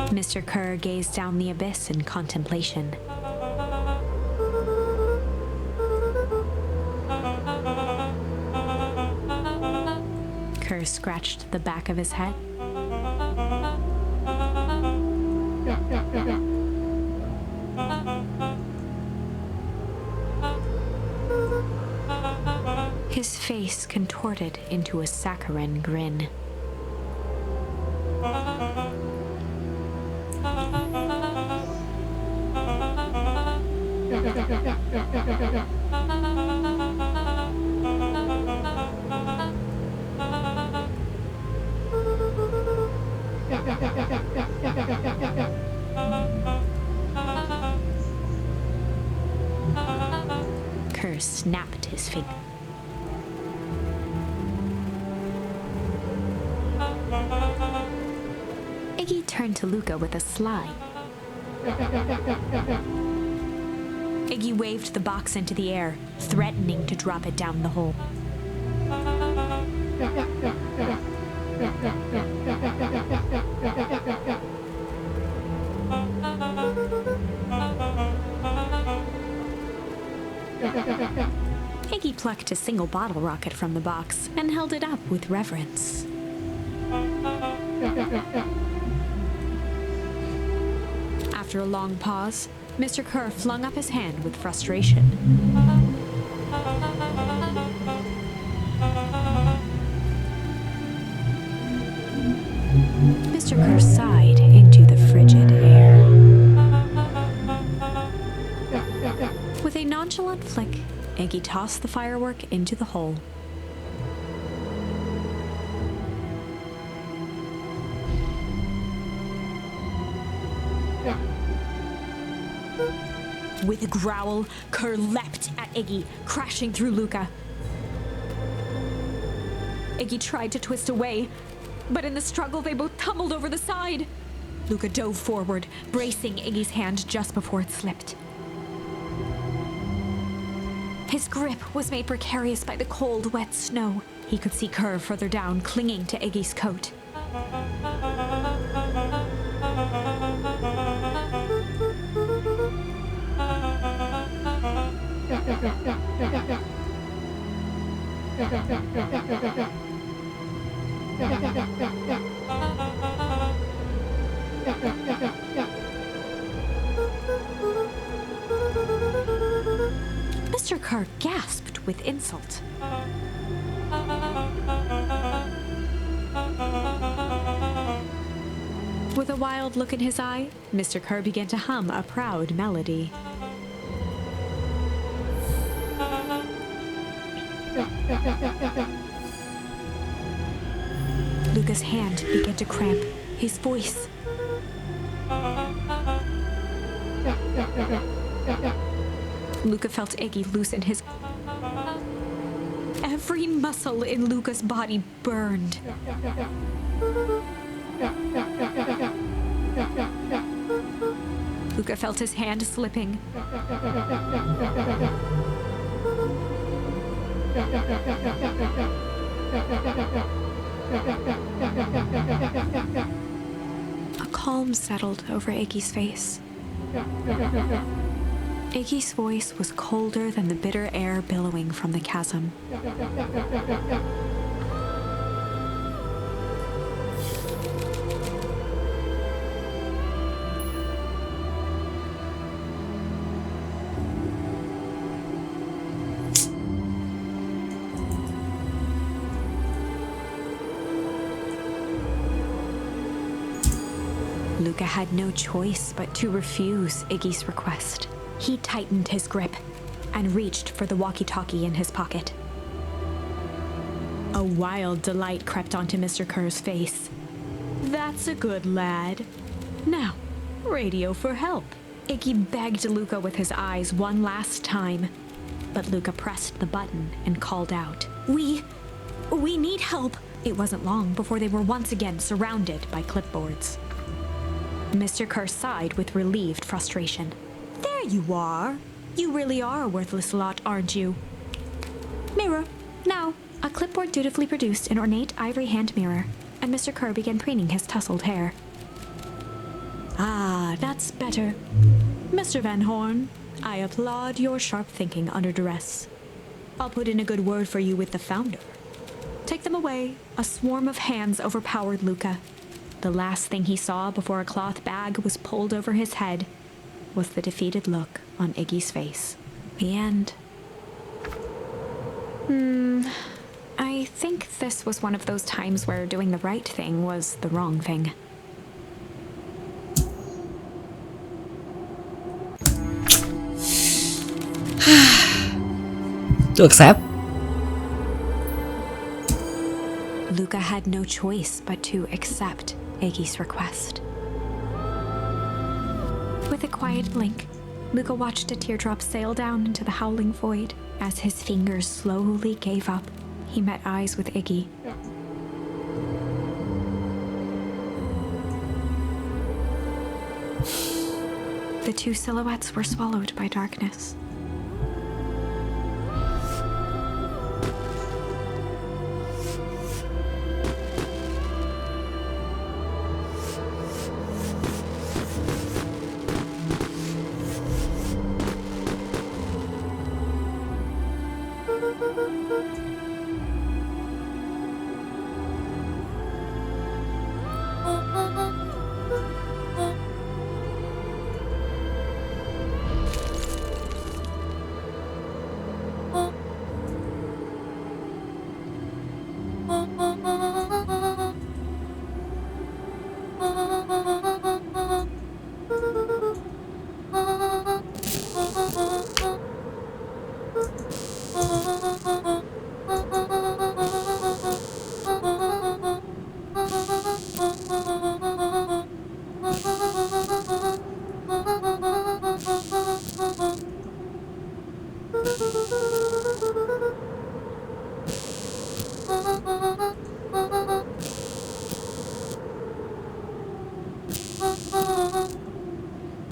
Mr. Kerr gazed down the abyss in contemplation. Kerr scratched the back of his head. His face contorted into a saccharine grin. Kerr snapped his finger. Iggy turned to Luca with a sly. Iggy waved the box into the air, threatening to drop it down the hole. Iggy plucked a single bottle rocket from the box and held it up with reverence. After a long pause, Mr. Kerr flung up his hand with frustration. Mr. Kerr sighed into the frigid air. With a nonchalant flick, Iggy tossed the firework into the hole. With a growl, Kerr leapt at Iggy, crashing through Luca. Iggy tried to twist away, but in the struggle they both tumbled over the side. Luca dove forward, bracing Iggy's hand just before it slipped. His grip was made precarious by the cold, wet snow. He could see Kerr further down, clinging to Iggy's coat. Mr. Kerr gasped with insult. With a wild look in his eye, Mr. Kerr began to hum a proud melody. Luca's hand began to cramp, his voice. Luca felt Iggy loosen his... Every muscle in Luca's body burned. Luca felt his hand slipping. A calm settled over Iggy's face. Iggy's voice was colder than the bitter air billowing from the chasm. Luca had no choice but to refuse Iggy's request. He tightened his grip and reached for the walkie-talkie in his pocket. A wild delight crept onto Mr. Kerr's face. That's a good lad. Now, radio for help. Iggy begged Luca with his eyes one last time, but Luca pressed the button and called out, We need help. It wasn't long before they were once again surrounded by clipboards. Mr. Kerr sighed with relieved frustration. There you are. You really are a worthless lot, aren't you? Mirror. Now. A clipboard dutifully produced an ornate ivory hand mirror, and Mr. Kerr began preening his tousled hair. Ah, that's better. Mr. Van Horn, I applaud your sharp thinking under duress. I'll put in a good word for you with the founder. Take them away. A swarm of hands overpowered Luca. The last thing he saw before a cloth bag was pulled over his head was the defeated look on Iggy's face. The end. I think this was one of those times where doing the right thing was the wrong thing. To accept. Luca had no choice but to accept Iggy's request. With a quiet blink, Luca watched a teardrop sail down into the howling void. As his fingers slowly gave up, he met eyes with Iggy. The two silhouettes were swallowed by darkness.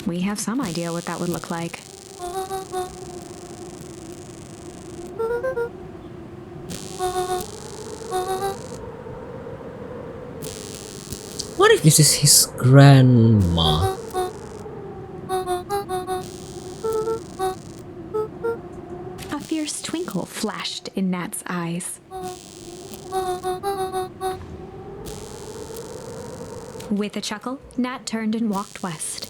We have some idea what that would look like. What if this is his grandma? A fierce twinkle flashed in Nat's eyes. With a chuckle, Nat turned and walked west.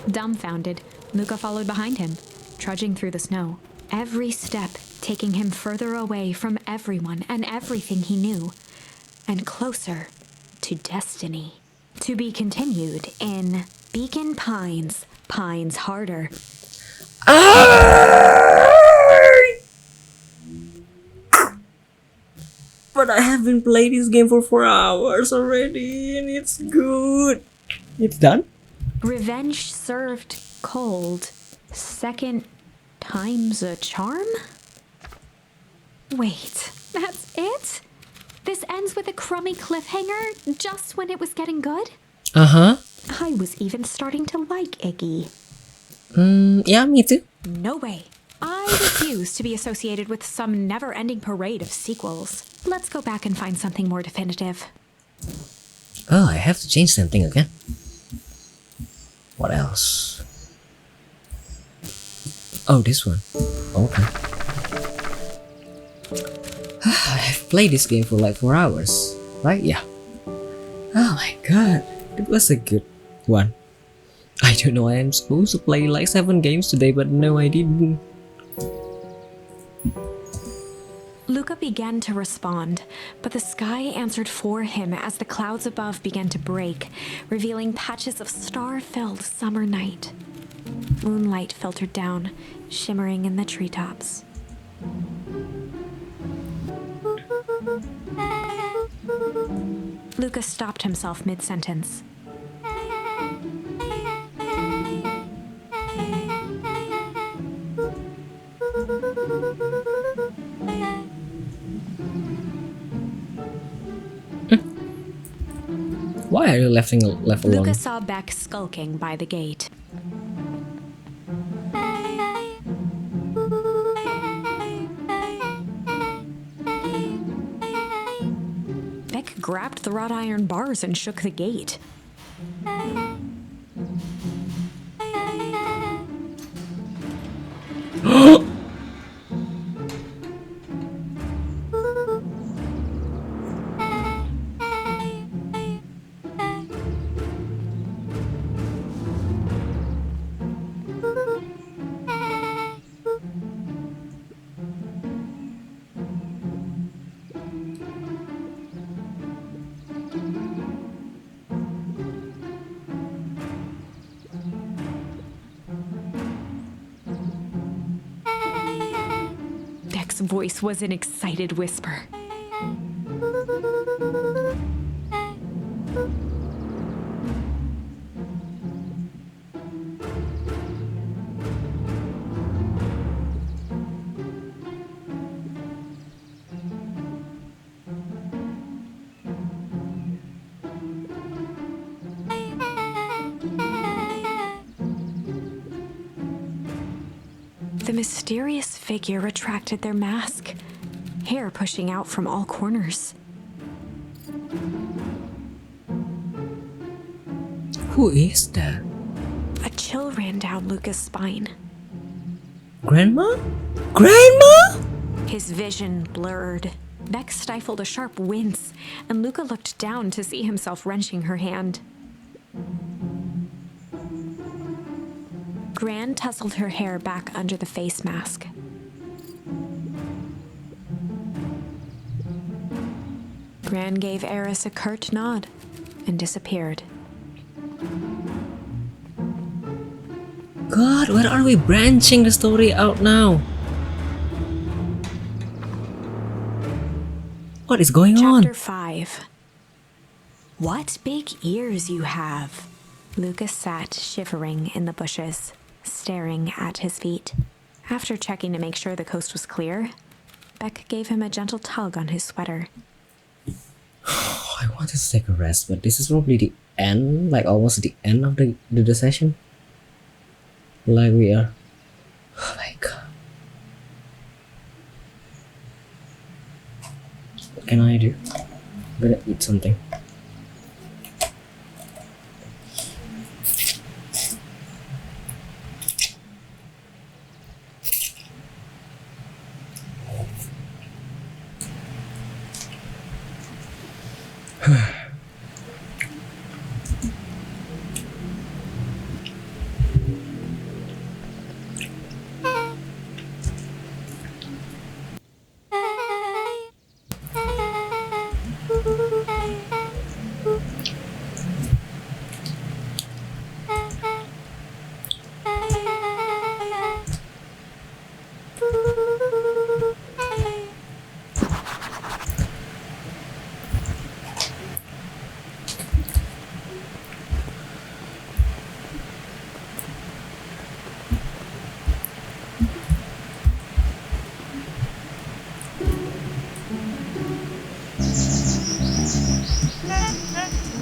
Dumbfounded, Luca followed behind him, trudging through the snow, every step taking him further away from everyone and everything he knew, and closer to destiny. To be continued in Beacon Pines, Pines Harder. But I haven't played this game for 4 hours already, and it's good. It's done? Revenge served cold. Second time's a charm? Wait, that's it? This ends with a crummy cliffhanger just when it was getting good? Uh-huh. I was even starting to like Iggy. Yeah, me too. No way. I refuse to be associated with some never-ending parade of sequels. Let's go back and find something more definitive. Oh, I have to change something again. What else? Oh, this one. Okay. I've played this game for like 4 hours, right? Yeah. Oh my god, it was a good one. I don't know, I am supposed to play like 7 games today, but no, I didn't. Luca began to respond, but the sky answered for him as the clouds above began to break, revealing patches of star-filled summer night. Moonlight filtered down, shimmering in the treetops. Luca stopped himself mid-sentence. Why are you left alone? Luca saw Beck skulking by the gate. Beck grabbed the wrought iron bars and shook the gate. Beck's voice was an excited whisper. The mysterious figure retracted their mask, hair pushing out from all corners. Who is that? A chill ran down Luca's spine. Grandma? Grandma? His vision blurred. Beck stifled a sharp wince, and Luca looked down to see himself wrenching her hand. Gran tousled her hair back under the face mask. Gran gave Eris a curt nod and disappeared. God, where are we branching the story out now? What is going on? Chapter 5. What big ears you have. Lucas sat shivering in the bushes, staring at his feet. After checking to make sure the coast was clear, Beck gave him a gentle tug on his sweater. I wanted to take a rest, but this is probably the end, like almost the end of the session. Like we are. Oh my god. What can I do? I'm gonna eat something.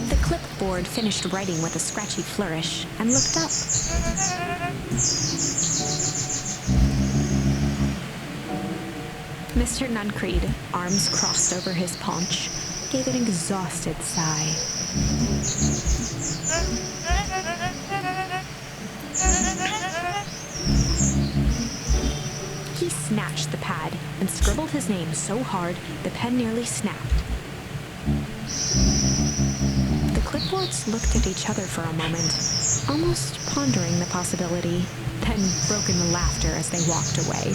The clipboard finished writing with a scratchy flourish and looked up. Mr. Nuncreed, arms crossed over his paunch, gave an exhausted sigh. He snatched the pad and scribbled his name so hard the pen nearly snapped. The clipboards looked at each other for a moment, almost pondering the possibility, then broke into laughter as they walked away.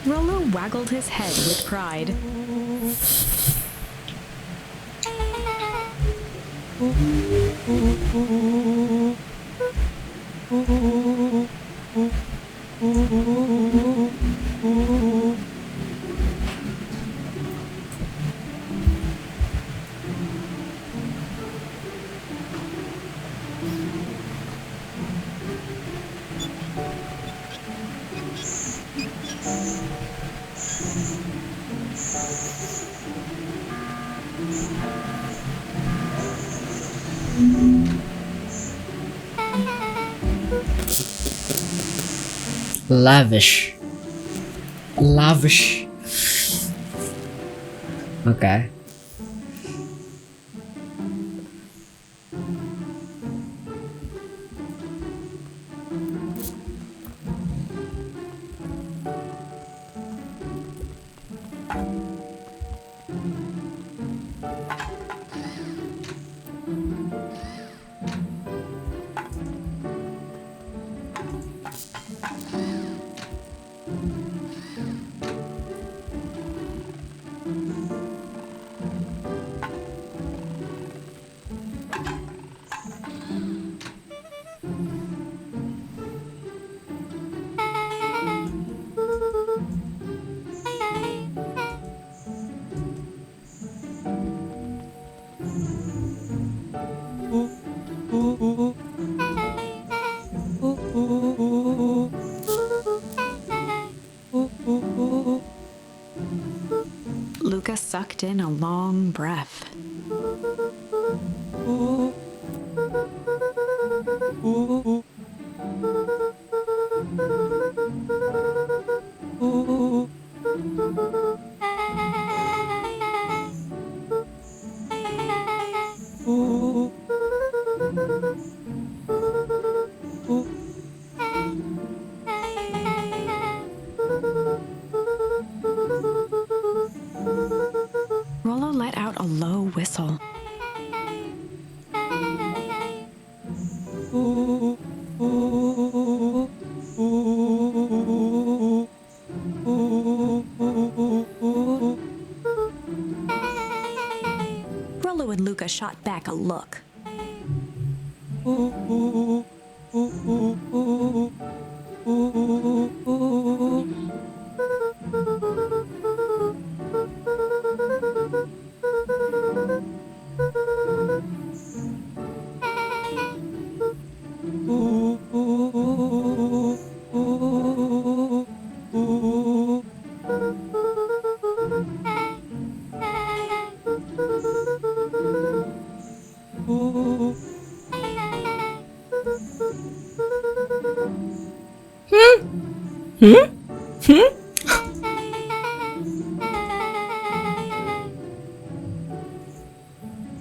Rollo waggled his head with pride. Lavish. Lavish. Okay. Luca sucked in a long breath. Rollo let out a low Luca shot back a look.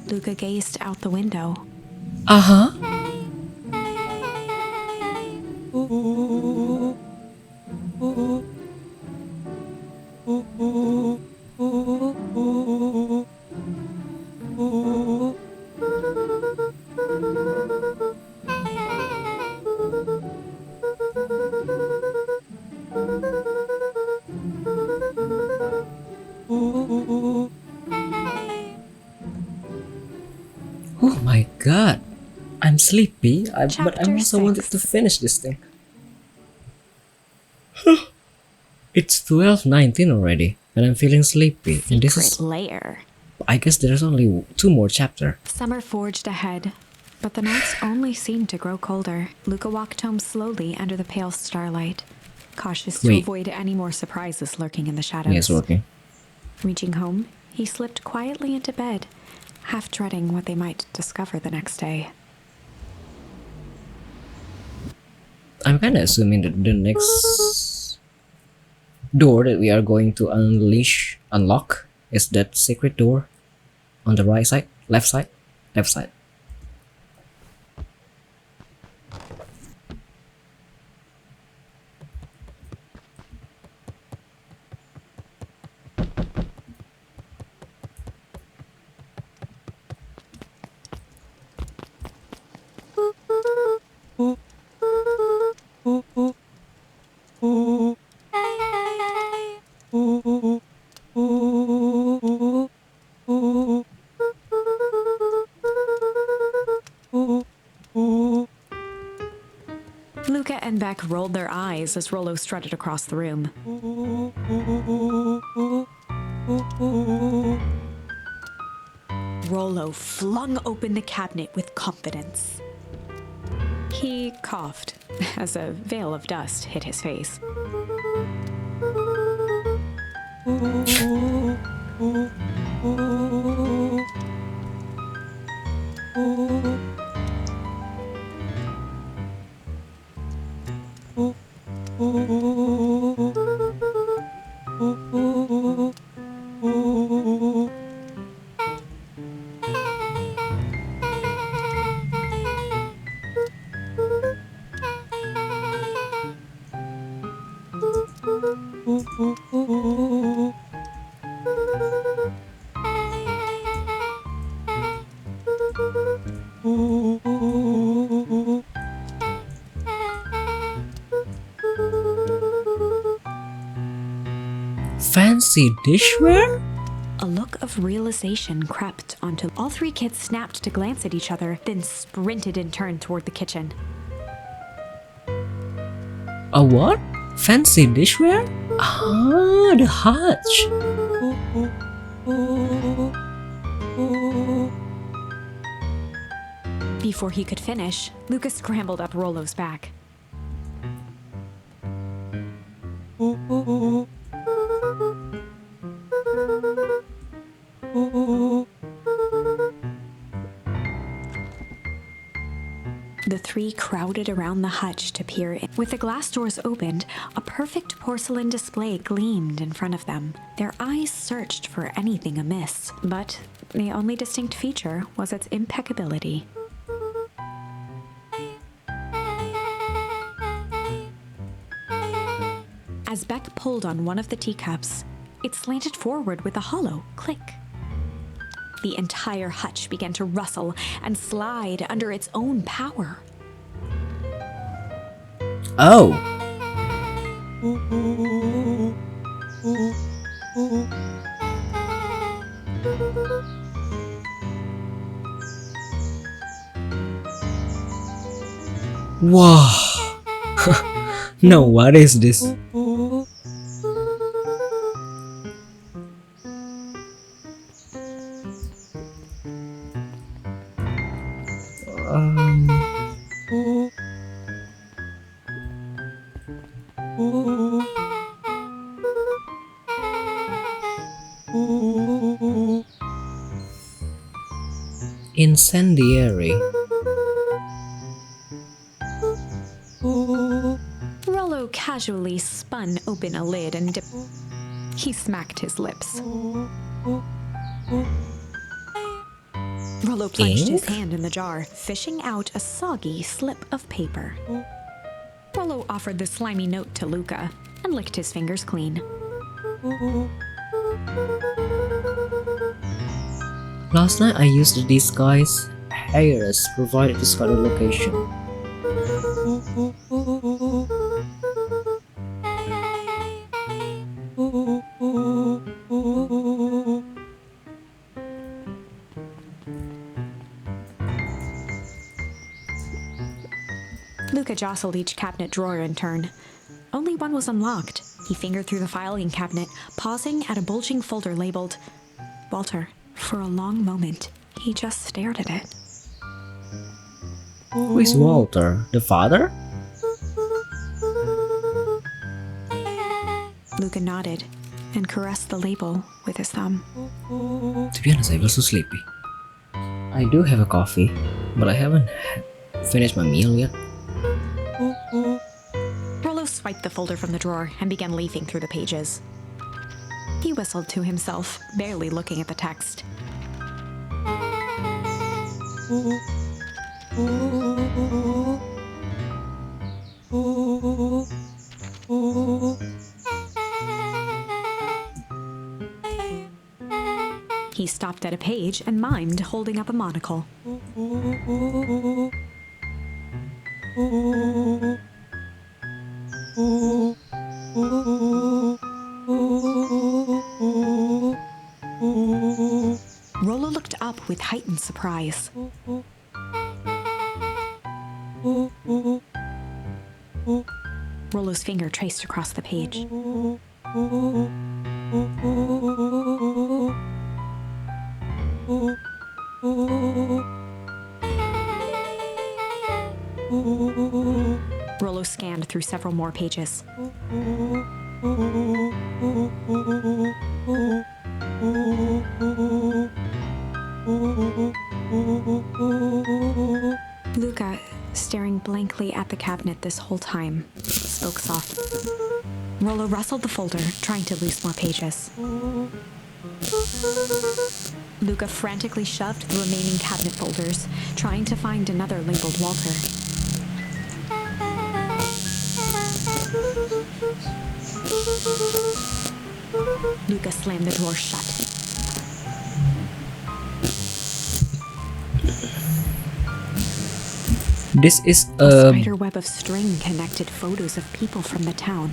Luca gazed out the window. Uh-huh. Oh my god. I'm sleepy, but I Chapter also wanted 6. to finish this thing. It's 12:19 already, and I'm feeling sleepy. And this Secret is, lair. I guess there's only 2 more chapter. Summer forged ahead, but the nights only seemed to grow colder. Luca walked home slowly under the pale starlight, cautious to Wait. avoid any more surprises lurking in the shadows. Yeah, it's working. Reaching home, he slipped quietly into bed, half dreading what they might discover the next day. I'm kinda assuming that the next door that we are going to unlock is that secret door on the right side, left side, left side. Luca and Beck rolled their eyes as Rollo strutted across the room. Rollo flung open the cabinet with confidence. He coughed as a veil of dust hit his face. Fancy dishware? A look of realization crept onto all three kids. Snapped to glance at each other, then sprinted in turn toward the kitchen. A what? Fancy dishware? Ah, the hutch. Before he could finish, Luca scrambled up Rollo's back. The three crowded around the hutch to peer in. With the glass doors opened, a perfect porcelain display gleamed in front of them. Their eyes searched for anything amiss, but the only distinct feature was its impeccability. As Beck pulled on one of the teacups, it slanted forward with a hollow click. The entire hutch began to rustle and slide under its own power. Oh. Wow. No, what is this? Um, Incendiary. Rollo casually spun open a lid and dipped. He smacked his lips. Rollo plunged his Ink? hand in the jar, fishing out a soggy slip of paper. Rollo offered the slimy note to Luca and licked his fingers clean. Last night I used the disguise Harris provided to scout the location. Luca jostled each cabinet drawer in turn. Only one was unlocked. He fingered through the filing cabinet, pausing at a bulging folder labeled Walter. For a long moment, he just stared at it. Who is Walter? The father? Luca nodded and caressed the label with his thumb. To be honest, I feel so sleepy. I do have a coffee, but I haven't finished my meal yet. Rollo swiped the folder from the drawer and began leafing through the pages. He whistled to himself, barely looking at the text. He stopped at a page and mimed holding up a monocle. Rollo looked up with heightened surprise. Rollo's finger traced across the page. Rollo scanned through several more pages. Luca, staring blankly at the cabinet this whole time, spoke softly. Rollo rustled the folder, trying to loose more pages. Luca frantically shoved the remaining cabinet folders, trying to find another labeled Walter. Luca slammed the drawer shut. This is A a spider web of string connected photos of people from the town.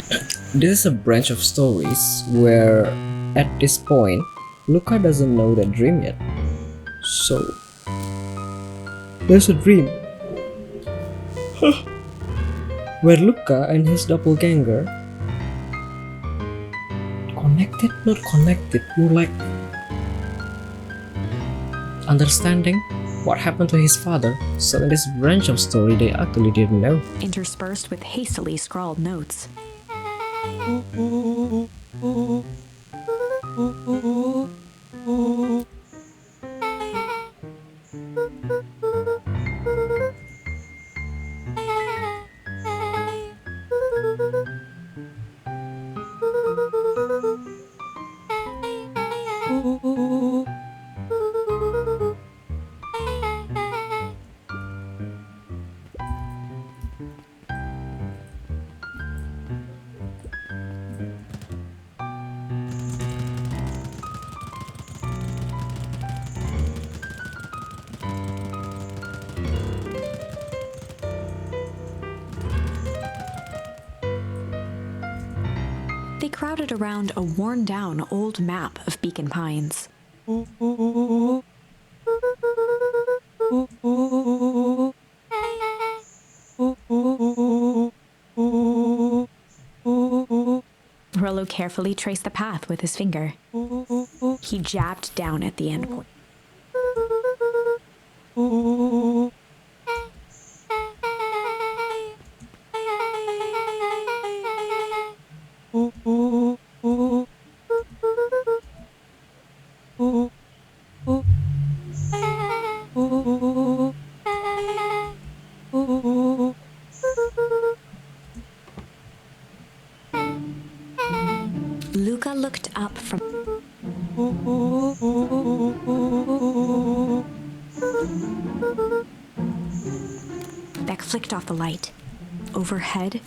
this is a branch of stories where at this point Luca doesn't know that dream yet. So there's a dream where Luca and his doppelganger connected, not connected, more like understanding what happened to his father. So in this branch of story they actually didn't know. Interspersed with hastily scrawled notes. They crowded around a worn-down old map of Beacon Pines. Rollo carefully traced the path with his finger. He jabbed down at the end point. Luca looked up from Beck flicked off the light. Overhead,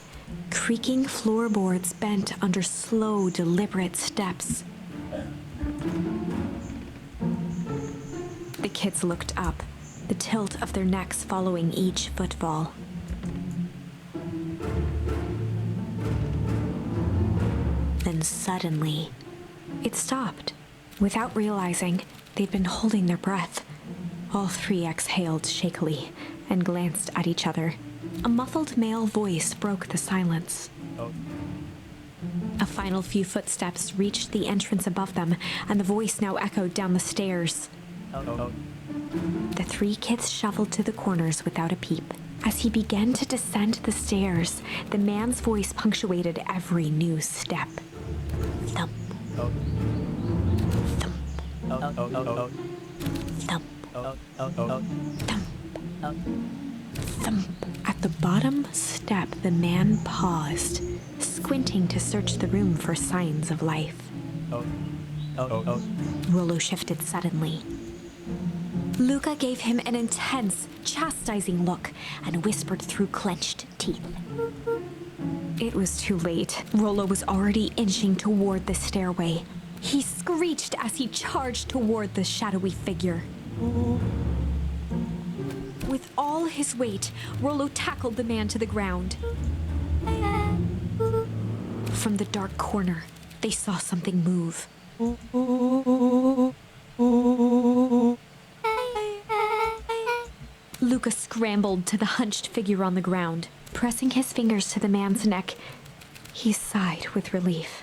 creaking floorboards bent under slow, deliberate steps. The kids looked up, the tilt of their necks following each footfall. Then suddenly, it stopped. Without realizing, they'd been holding their breath. All three exhaled shakily and glanced at each other. A muffled male voice broke the silence. A final few footsteps reached the entrance above them, and the voice now echoed down the stairs. The three kids shuffled to the corners without a peep. As he began to descend the stairs, the man's voice punctuated every new step. Thump. Thump. Thump. Thump. Thump. At the bottom step, the man paused, squinting to search the room for signs of life. Rollo shifted suddenly. Luca gave him an intense, chastising look and whispered through clenched teeth. It was too late. Rollo was already inching toward the stairway. He screeched as he charged toward the shadowy figure. With all his weight, Rollo tackled the man to the ground. From the dark corner, they saw something move. Luca scrambled to the hunched figure on the ground. Pressing his fingers to the man's neck, he sighed with relief.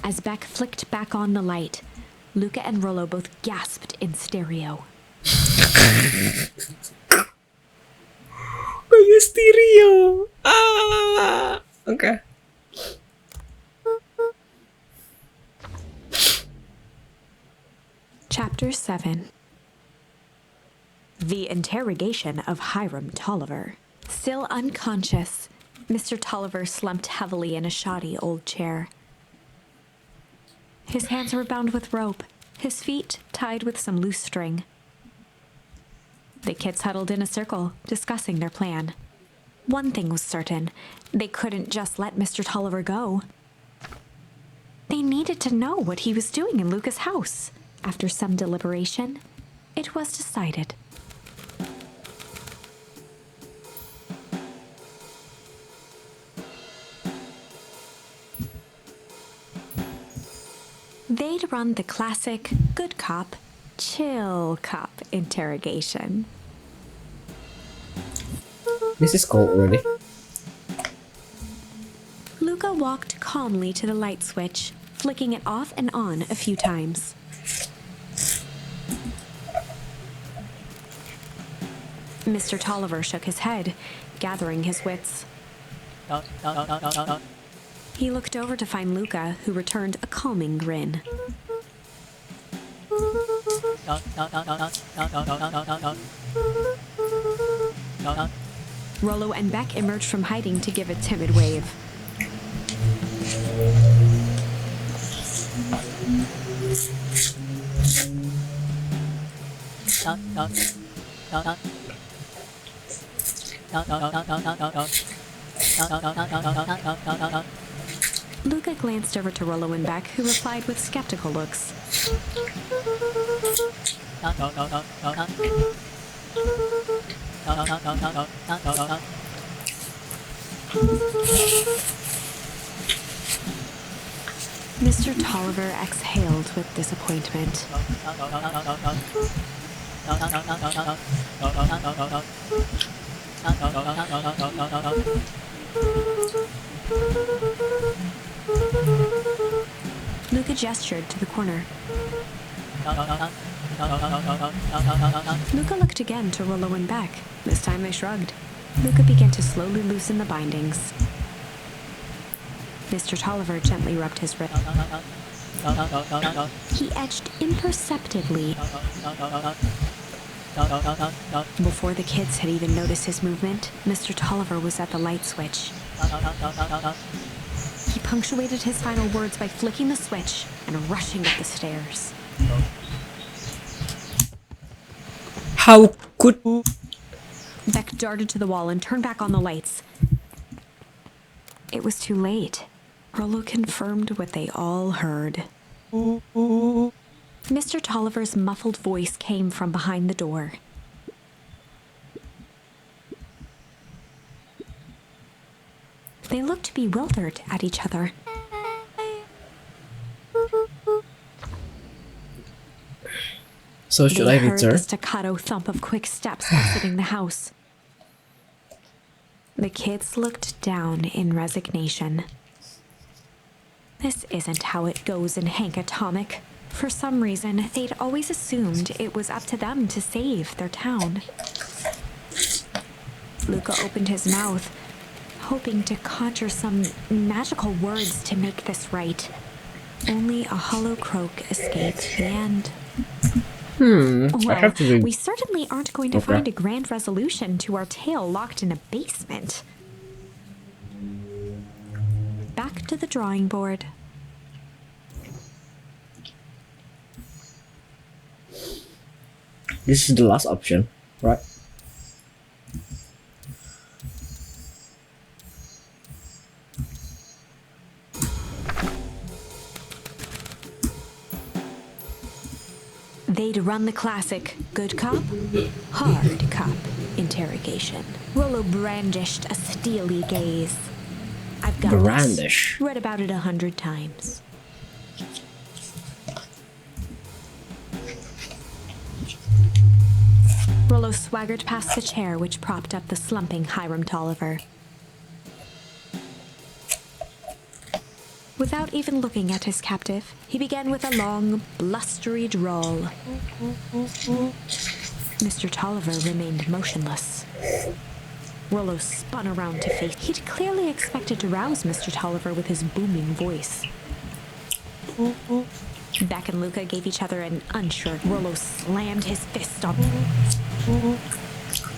As Beck flicked back on the light, Luca and Rollo both gasped in stereo. Kayak stereo. Ah. Okay. Chapter 7. The interrogation of Hiram Tolliver. Still unconscious, Mr. Tolliver slumped heavily in a shoddy old chair. His hands were bound with rope, his feet tied with some loose string. The kids huddled in a circle, discussing their plan. One thing was certain, they couldn't just let Mr. Tolliver go. They needed to know what he was doing in Luca's house. After some deliberation, it was decided. They'd run the classic good cop, chill cop interrogation. This is cold already. Luca walked calmly to the light switch, flicking it off and on a few times. Mr. Tolliver shook his head, gathering his wits. He looked over to find Luca, who returned a calming grin. Rollo and Beck emerged from hiding to give a timid wave. Luca glanced over to Rollo and Beck, who replied with skeptical looks. Mr. Tolliver exhaled with disappointment. Luca gestured to the corner. Luca looked again to Rollo and Beck. This time they shrugged. Luca began to slowly loosen the bindings. Mr. Tolliver gently rubbed his wrist. He edged imperceptibly. Before the kids had even noticed his movement, Mr. Tolliver was at the light switch. He punctuated his final words by flicking the switch and rushing up the stairs. How could... Beck darted to the wall and turned back on the lights. It was too late. Rollo confirmed what they all heard. Mr. Tolliver's muffled voice came from behind the door. They looked bewildered at each other. So should They I heard the return? staccato thump of quick steps exiting the house. The kids looked down in resignation. This isn't how it goes in Hank Atomic. For some reason, they'd always assumed it was up to them to save their town. Luca opened his mouth, hoping to conjure some magical words to make this right. Only a hollow croak escaped the end. I Well, have to read. we certainly aren't going to Okay. find a grand resolution to our tale locked in a basement. Back to the drawing board. This is the last option, right? They'd run the classic good cop, hard cop interrogation. Rollo brandished a steely gaze. I've got Brandish. this. Read about it 100 times. Rollo swaggered past the chair which propped up the slumping Hiram Tolliver. Without even looking at his captive, he began with a long, blustery drawl. Mr. Tolliver remained motionless. Rollo spun around to face. He'd clearly expected to rouse Mr. Tolliver with his booming voice. Beck and Luca gave each other an unsure. Rollo slammed his fist on.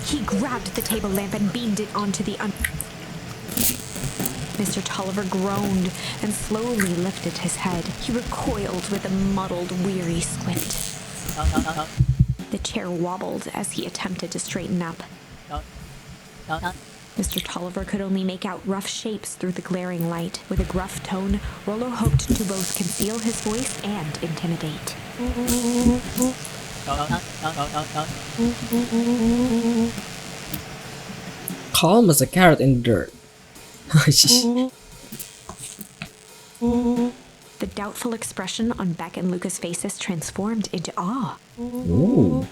He grabbed the table lamp and beamed it onto the Mr. Tolliver groaned and slowly lifted his head. He recoiled with a muddled, weary squint. The chair wobbled as he attempted to straighten up. Mr. Tolliver could only make out rough shapes through the glaring light. With a gruff tone, Rollo hoped to both conceal his voice and intimidate. Calm as a carrot in the dirt. The doubtful expression on Beck and Luca's faces transformed into awe. Ooh.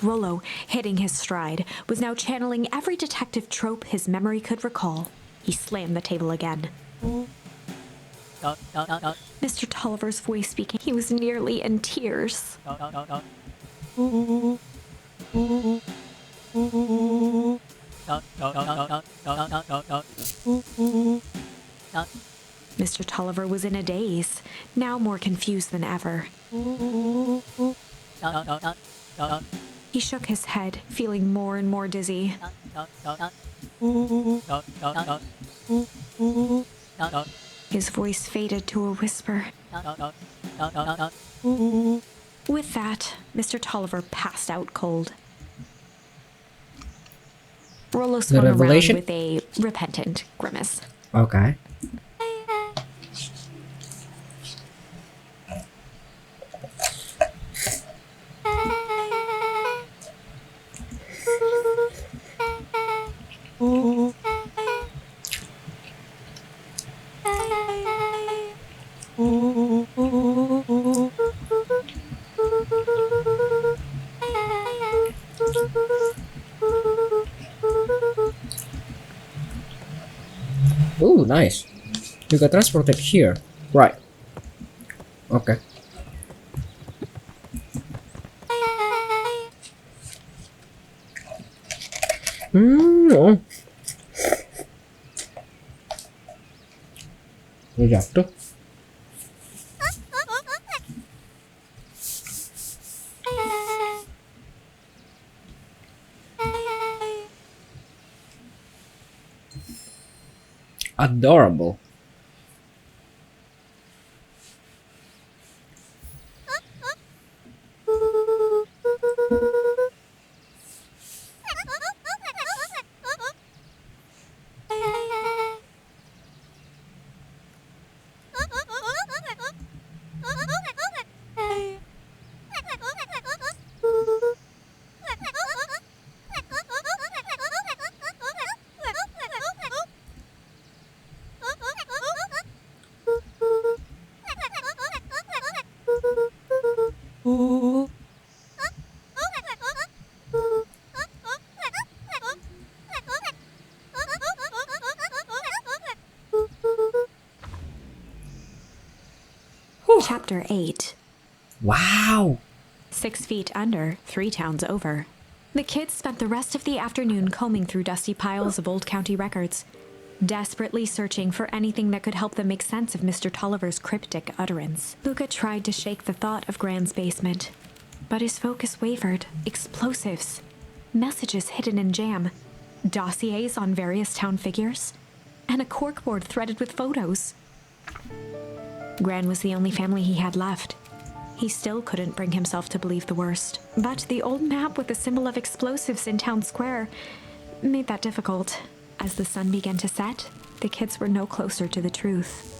Rollo, hitting his stride, was now channeling every detective trope his memory could recall. He slammed the table again. Mr. Tolliver's voice speaking. He was nearly in tears. Mr. Tolliver was in a daze, now more confused than ever. He shook his head, feeling more and more dizzy. His voice faded to a whisper. With that, Mr. Tolliver passed out cold. Rollo swung around revelation? with a repentant grimace. Okay. Ooh, nice. You got transported here. Right. Okay. Oh. Ini jatuh. Adorable. Chapter 8. Wow. 6 feet under, 3 towns over. The kids spent the rest of the afternoon combing through dusty piles of old county records, desperately searching for anything that could help them make sense of Mr. Tolliver's cryptic utterance. Luca tried to shake the thought of Gran's basement, but his focus wavered. Explosives, messages hidden in jam, dossiers on various town figures, and a corkboard threaded with photos. Gran was the only family he had left. He still couldn't bring himself to believe the worst. But the old map with the symbol of explosives in town square made that difficult. As the sun began to set, the kids were no closer to the truth.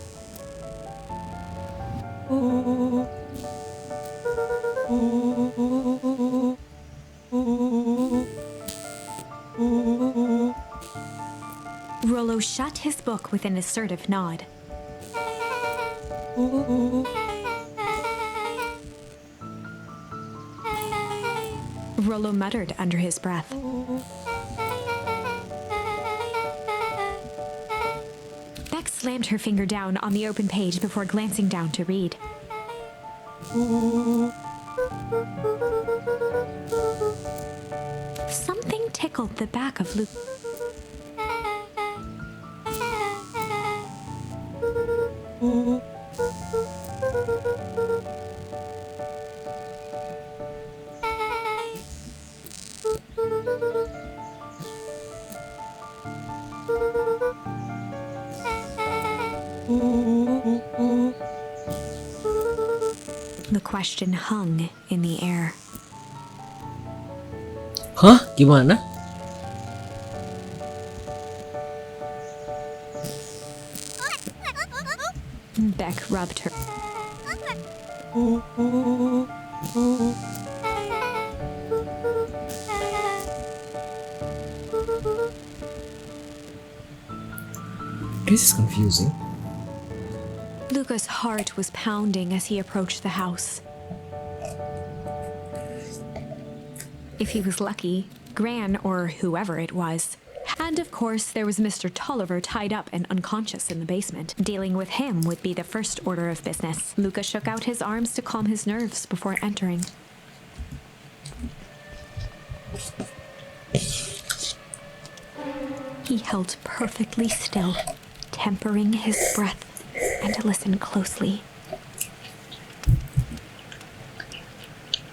Rollo shut his book with an assertive nod. Rollo muttered under his breath. Beck slammed her finger down on the open page before glancing down to read. Something tickled the back of Luke. The question hung in the air. Hah? Gimana? Beck rubbed her. This is confusing. Luca's heart was pounding as he approached the house. If he was lucky, Gran, or whoever it was. And of course, there was Mr. Tolliver tied up and unconscious in the basement. Dealing with him would be the first order of business. Luca shook out his arms to calm his nerves before entering. He held perfectly still, tempering his breath, and listened closely.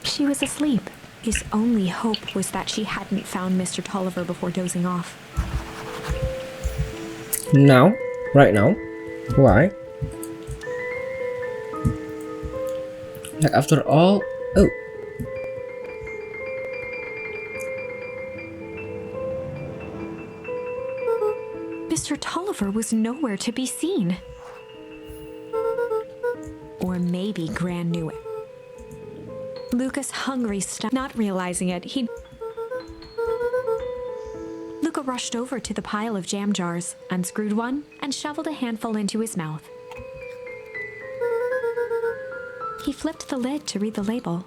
She was asleep. His only hope was that she hadn't found Mr. Tolliver before dozing off. Now? Right now? Why? Like after all... Oh. Mr. Tolliver was nowhere to be seen. Or maybe Gran knew it. Luca's hungry stomach, not realizing it, Luca rushed over to the pile of jam jars, unscrewed one, and shoveled a handful into his mouth. He flipped the lid to read the label.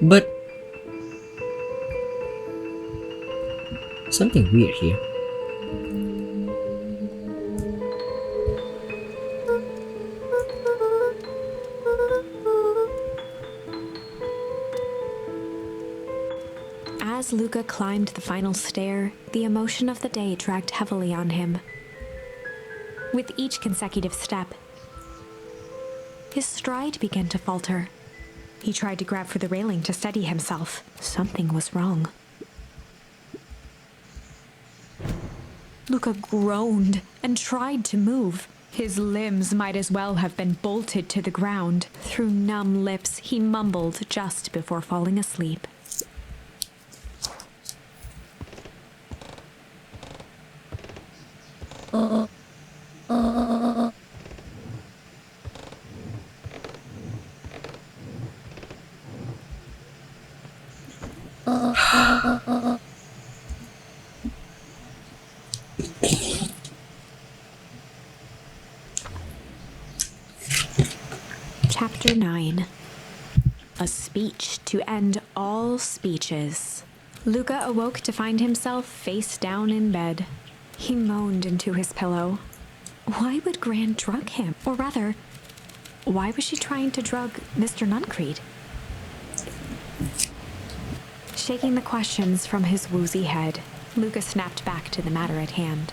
But something weird here. As Luca climbed the final stair, the emotion of the day dragged heavily on him. With each consecutive step, his stride began to falter. He tried to grab for the railing to steady himself. Something was wrong. Luca groaned and tried to move. His limbs might as well have been bolted to the ground. Through numb lips, he mumbled just before falling asleep. Chapter 9. A speech to end all speeches. Luca awoke to find himself face down in bed. He moaned into his pillow. Why would Gran drug him? Or rather, why was she trying to drug Mr. Nuncreed? Shaking the questions from his woozy head, Luca snapped back to the matter at hand.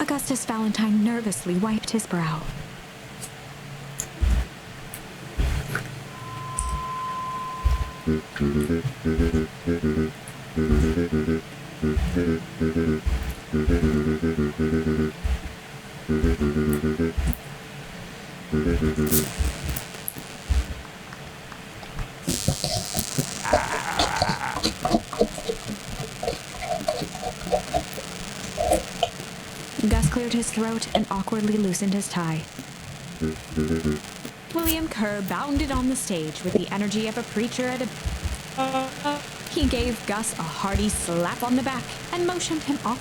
Augustus Valentine nervously wiped his brow. Gus cleared his throat and awkwardly loosened his tie. William Kerr bounded on the stage with the energy of a preacher at a... He gave Gus a hearty slap on the back and motioned him off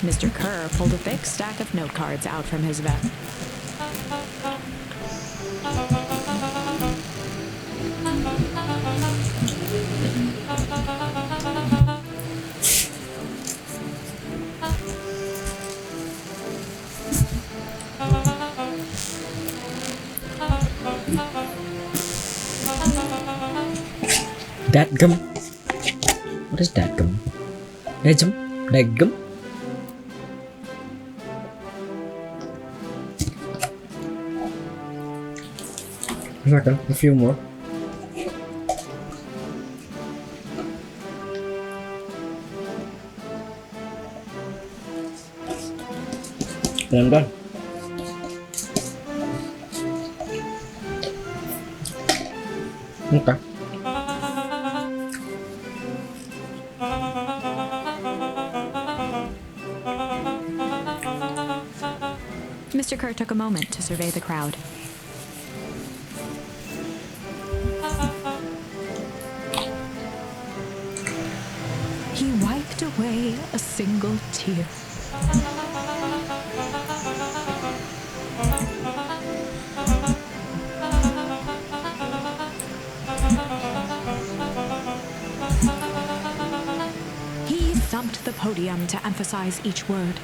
Mr. Kerr pulled a thick stack of note cards out from his vest. Dadgum. What is dadgum? Dadgum? Dadgum? Second, a few more. And I'm done. Okay. Mr. Kerr took a moment to survey the crowd. He wiped away a single tear. podium to emphasize each word.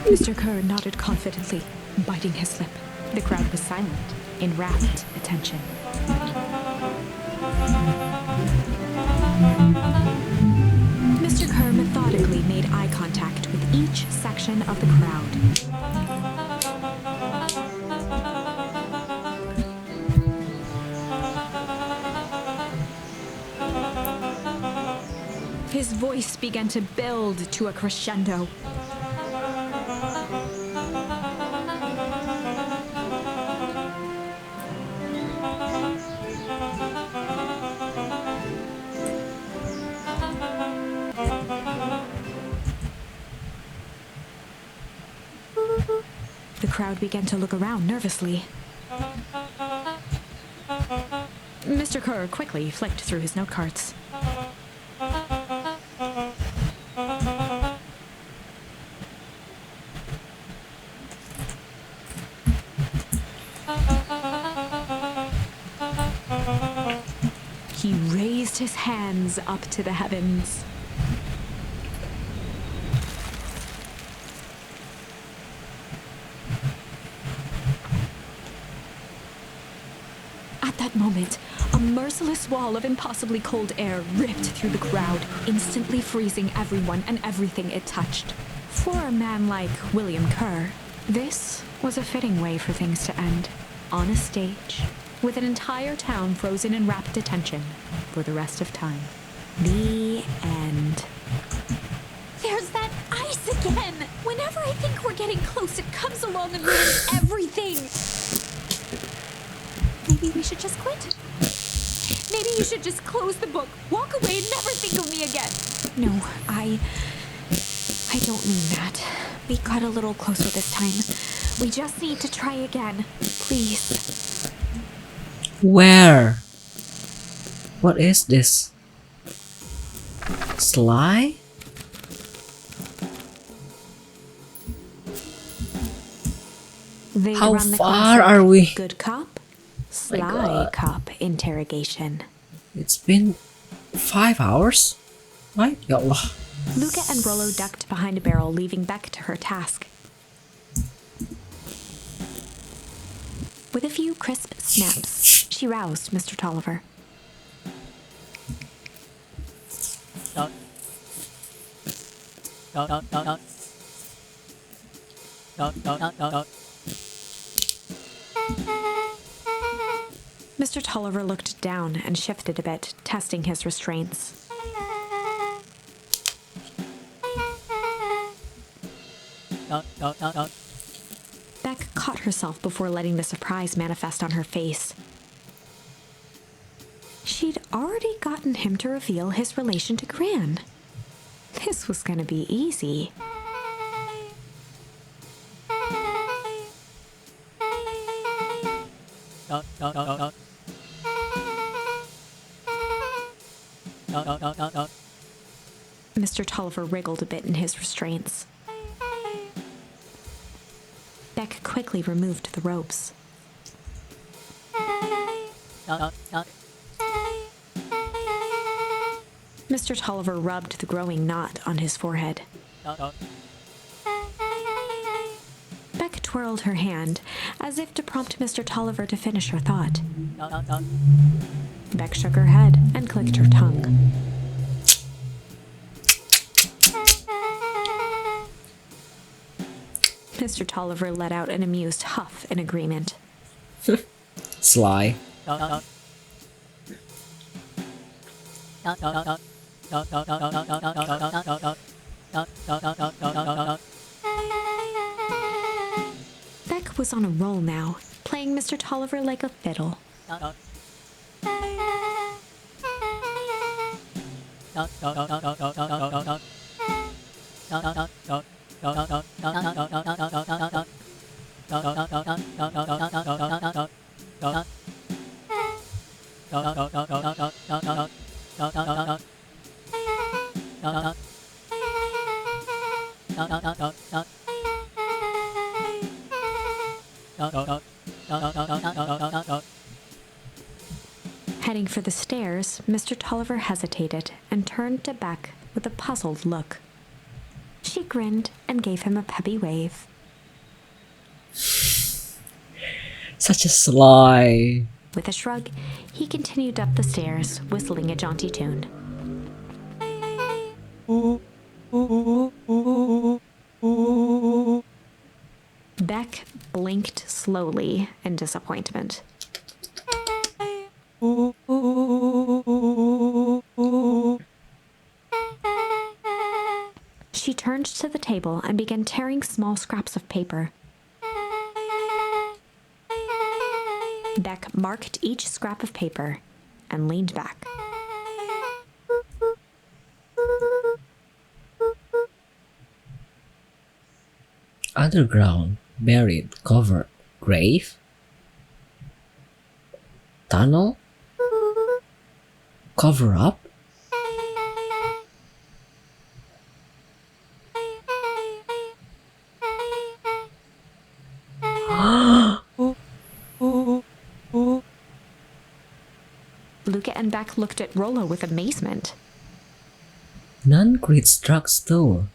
Mr. Kerr nodded confidently, biting his lip. The crowd was silent, in rapt attention. Mr. Kerr methodically made eye contact with each section of the crowd. His voice began to build to a crescendo. The crowd began to look around nervously. Mr. Kerr quickly flicked through his note cards. He raised his hands up to the heavens. At that moment, a merciless wall of impossibly cold air ripped through the crowd, instantly freezing everyone and everything it touched. For a man like William Kerr, this was a fitting way for things to end. On a stage, with an entire town frozen in rapt attention for the rest of time. The end. There's that ice again! Whenever I think we're getting close, it comes along and ruins everything! Maybe we should just quit? Maybe you should just close the book, walk away, and never think of me again! No, I don't mean that. We got a little closer this time. We just need to try again. Please. Where? What is this? Sly? They How run the far classic are we? Good cop, sly God. cop interrogation. It's been 5 hours? Right? Ya Allah. Luca and Rollo ducked behind a barrel, leaving Beck to her task. With a few crisp snaps, she roused Mr. Tolliver. Mr. Tolliver looked down and shifted a bit, testing his restraints. Beck caught herself before letting the surprise manifest on her face. She'd already gotten him to reveal his relation to Gran. This was gonna be easy. Mr. Tolliver wriggled a bit in his restraints. Beck quickly removed the ropes. Mr. Tolliver rubbed the growing knot on his forehead. Beck twirled her hand, as if to prompt Mr. Tolliver to finish her thought. Beck shook her head and clicked her tongue. Mr. Tolliver let out an amused huff in agreement. Sly. Beck was on a roll now, playing Mr. Tolliver like a fiddle. Heading for the stairs, Mr. Tolliver hesitated and turned to Beck with a puzzled look. She grinned and gave him a peppy wave. Such a sly. With a shrug, he continued up the stairs, whistling a jaunty tune. Beck blinked slowly in disappointment. She turned to the table and began tearing small scraps of paper. Beck marked each scrap of paper and leaned back. Underground, buried, covered, grave? Tunnel? Cover up? Luca and Beck looked at Rollo with amazement. Non-Creed's drugstore.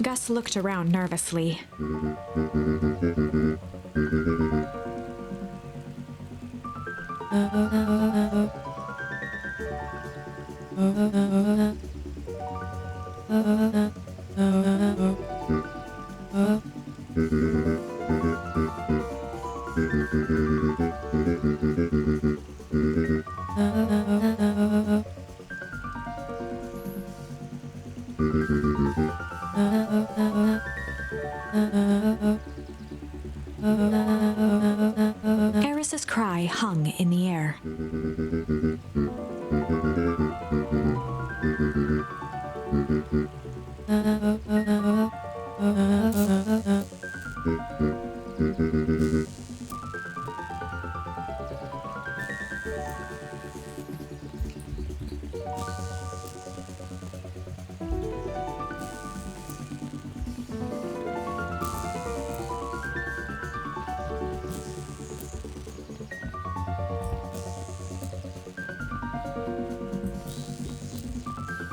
Gus looked around nervously. Eris's cry hung in the air.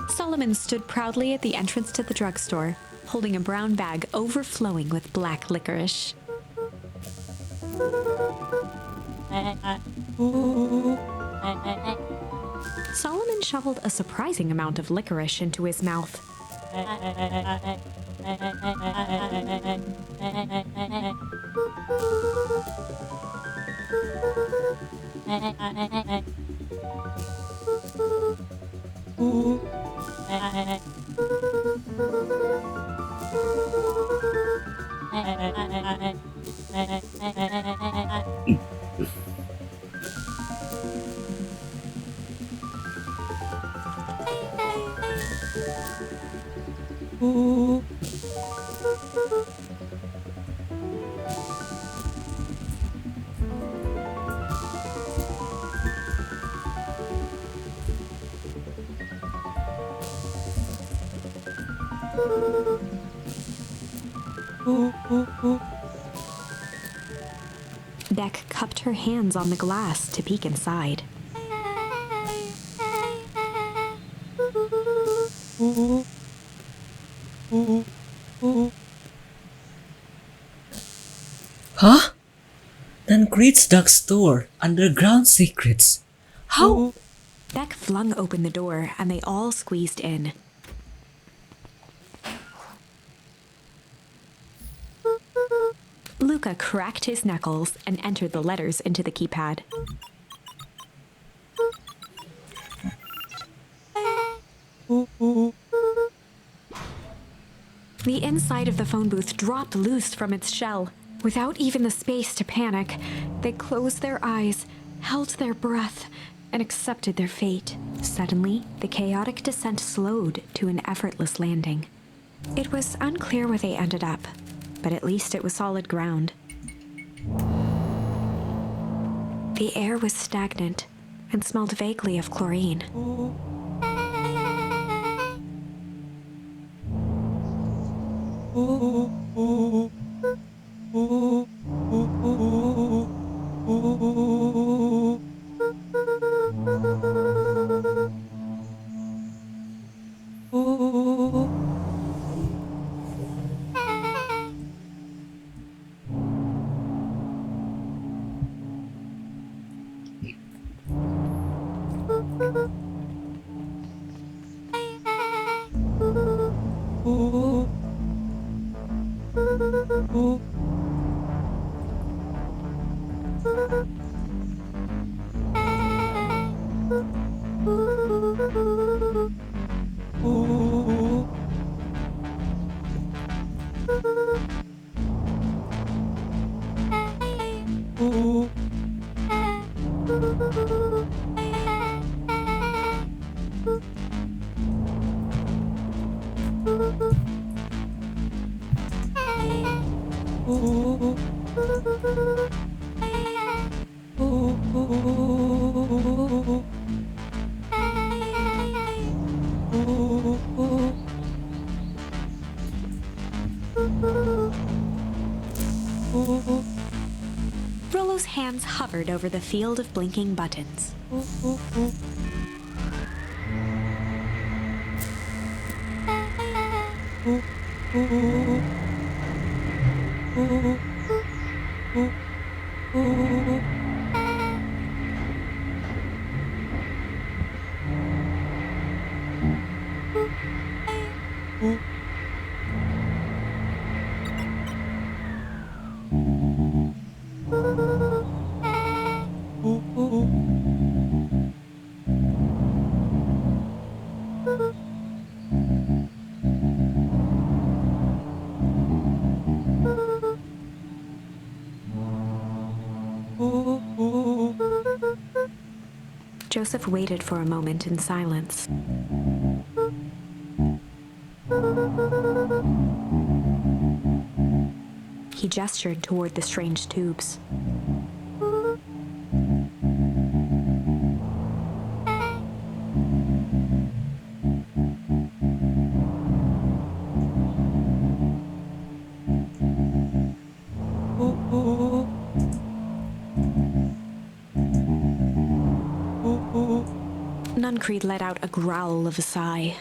Solomon stood proudly at the entrance to the drugstore, holding a brown bag overflowing with black licorice. Solomon shoveled a surprising amount of licorice into his mouth. Beck cupped her hands on the glass to peek inside. Huh? Non-Creed's drugstore. Underground secrets. How? Beck flung open the door and they all squeezed in. Luca cracked his knuckles and entered the letters into the keypad. The inside of the phone booth dropped loose from its shell. Without even the space to panic, they closed their eyes, held their breath, and accepted their fate. Suddenly, the chaotic descent slowed to an effortless landing. It was unclear where they ended up, but at least it was solid ground. The air was stagnant and smelled vaguely of chlorine. Rollo's hands hovered over the field of blinking buttons. Joseph waited for a moment in silence. He gestured toward the strange tubes. Nuncreed let out a growl of a sigh.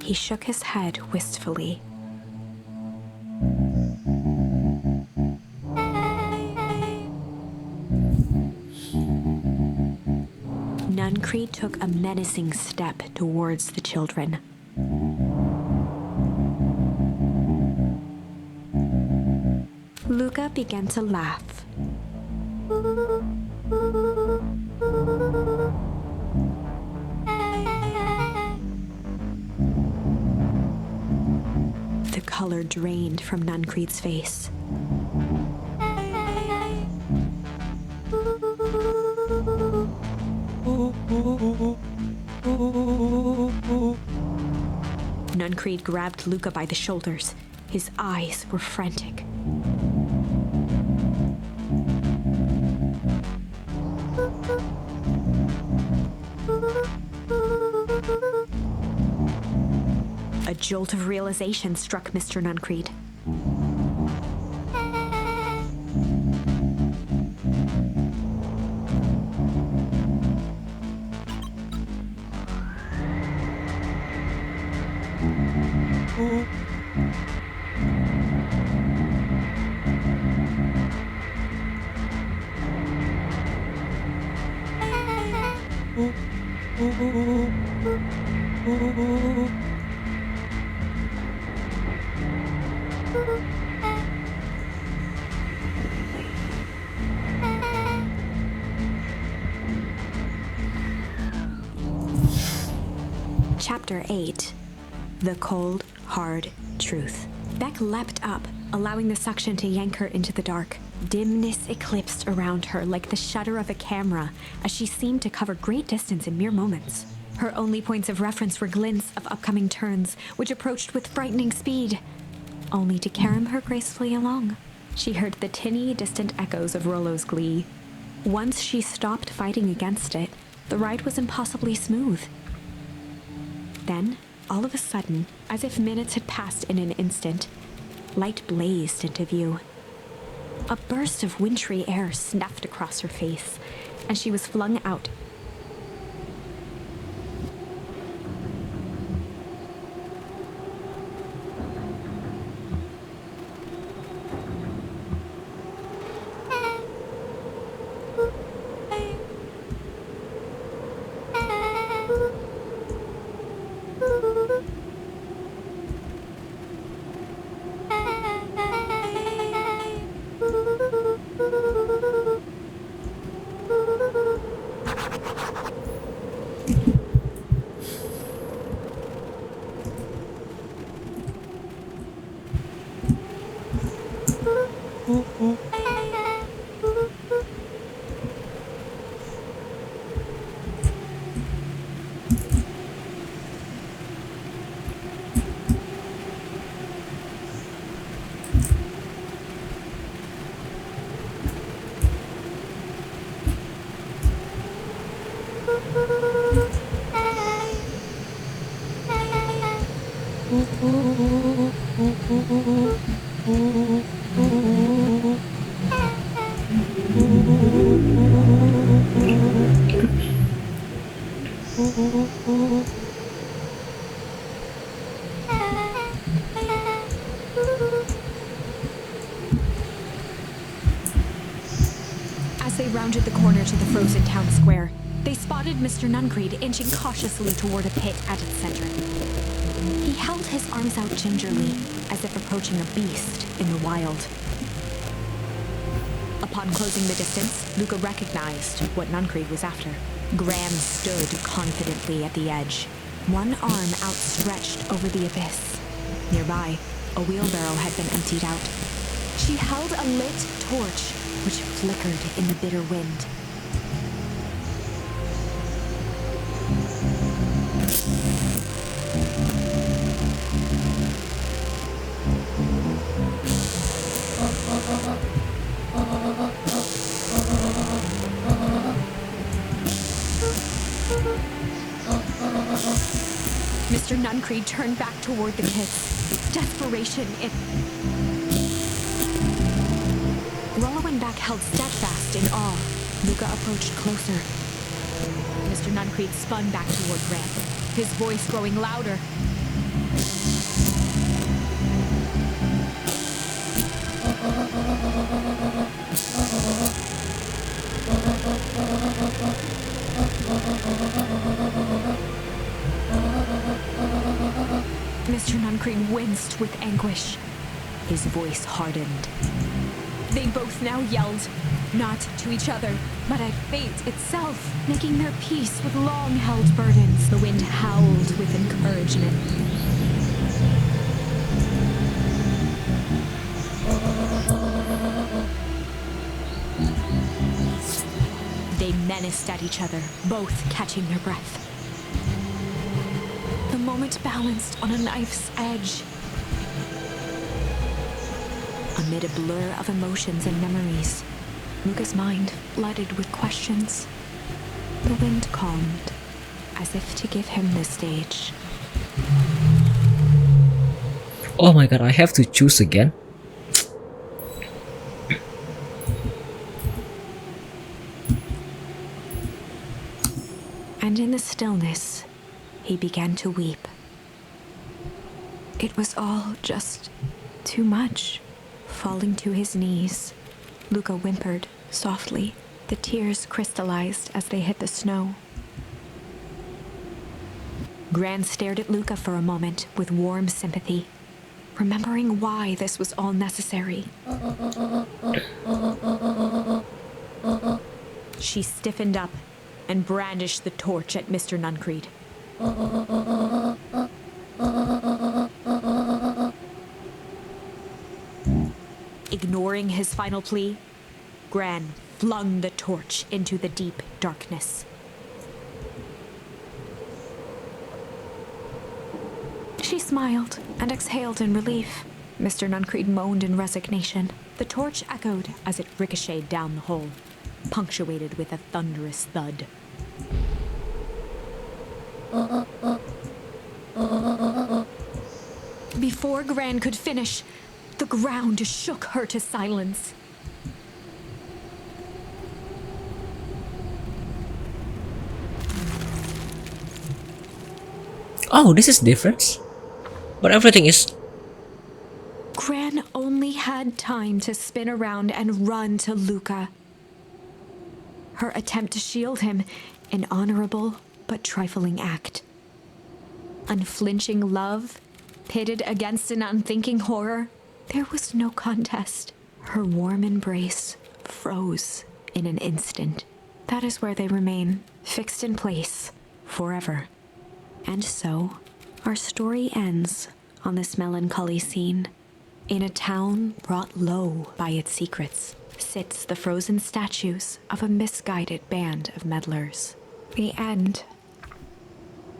He shook his head wistfully. Nuncreed took a menacing step towards the children. Luca began to laugh. The color drained from Nuncreed's face. Nuncreed grabbed Luca by the shoulders. His eyes were frantic. A jolt of realization struck Mr. Nuncreed. Chapter 8. The Cold, Hard Truth. Beck leapt up, allowing the suction to yank her into the dark. Dimness eclipsed around her like the shutter of a camera, as she seemed to cover great distance in mere moments. Her only points of reference were glints of upcoming turns, which approached with frightening speed, only to carom her gracefully along. She heard the tinny, distant echoes of Rollo's glee. Once she stopped fighting against it, the ride was impossibly smooth. Then, all of a sudden, as if minutes had passed in an instant, light blazed into view. A burst of wintry air snuffed across her face, and she was flung out. As they rounded the corner to the frozen town square, they spotted Mr. Nuncreed inching cautiously toward a pit at its center. He held his arms out gingerly, as if approaching a beast in the wild. Upon closing the distance, Luca recognized what Nuncreed was after. Graham stood confidently at the edge, one arm outstretched over the abyss. Nearby, a wheelbarrow had been emptied out. She held a lit torch, which flickered in the bitter wind. Mr. Nuncreed turned back toward the kids. Desperation, Rollo and Beck held steadfast in awe. Luca approached closer. Mr. Nuncreed spun back toward Graham, his voice growing louder. Mr. Nuncreed winced with anguish. His voice hardened. They both now yelled, not to each other, but at fate itself, making their peace with long-held burdens. The wind howled with encouragement. They menaced at each other, both catching their breath. The moment balanced on a knife's edge. Amid a blur of emotions and memories, Luca's mind flooded with questions. The wind calmed, as if to give him the stage. Oh my god, I have to choose again. And in the stillness, he began to weep. It was all just too much. Falling to his knees, Luca whimpered softly. The tears crystallized as they hit the snow. Gran stared at Luca for a moment with warm sympathy, remembering why this was all necessary. She stiffened up and brandished the torch at Mr. Nuncreed. Ignoring his final plea, Gran flung the torch into the deep darkness. She smiled and exhaled in relief. Mr. Nuncreed moaned in resignation. The torch echoed as it ricocheted down the hole, punctuated with a thunderous thud. Before Gran could finish, the ground shook her to silence. Oh, this is different. But everything is... Gran only had time to spin around and run to Luca. Her attempt to shield him, an honorable but trifling act. Unflinching love, pitted against an unthinking horror, there was no contest. Her warm embrace froze in an instant. That is where they remain, fixed in place, forever. And so, our story ends on this melancholy scene. In a town brought low by its secrets, sits the frozen statues of a misguided band of meddlers. The end.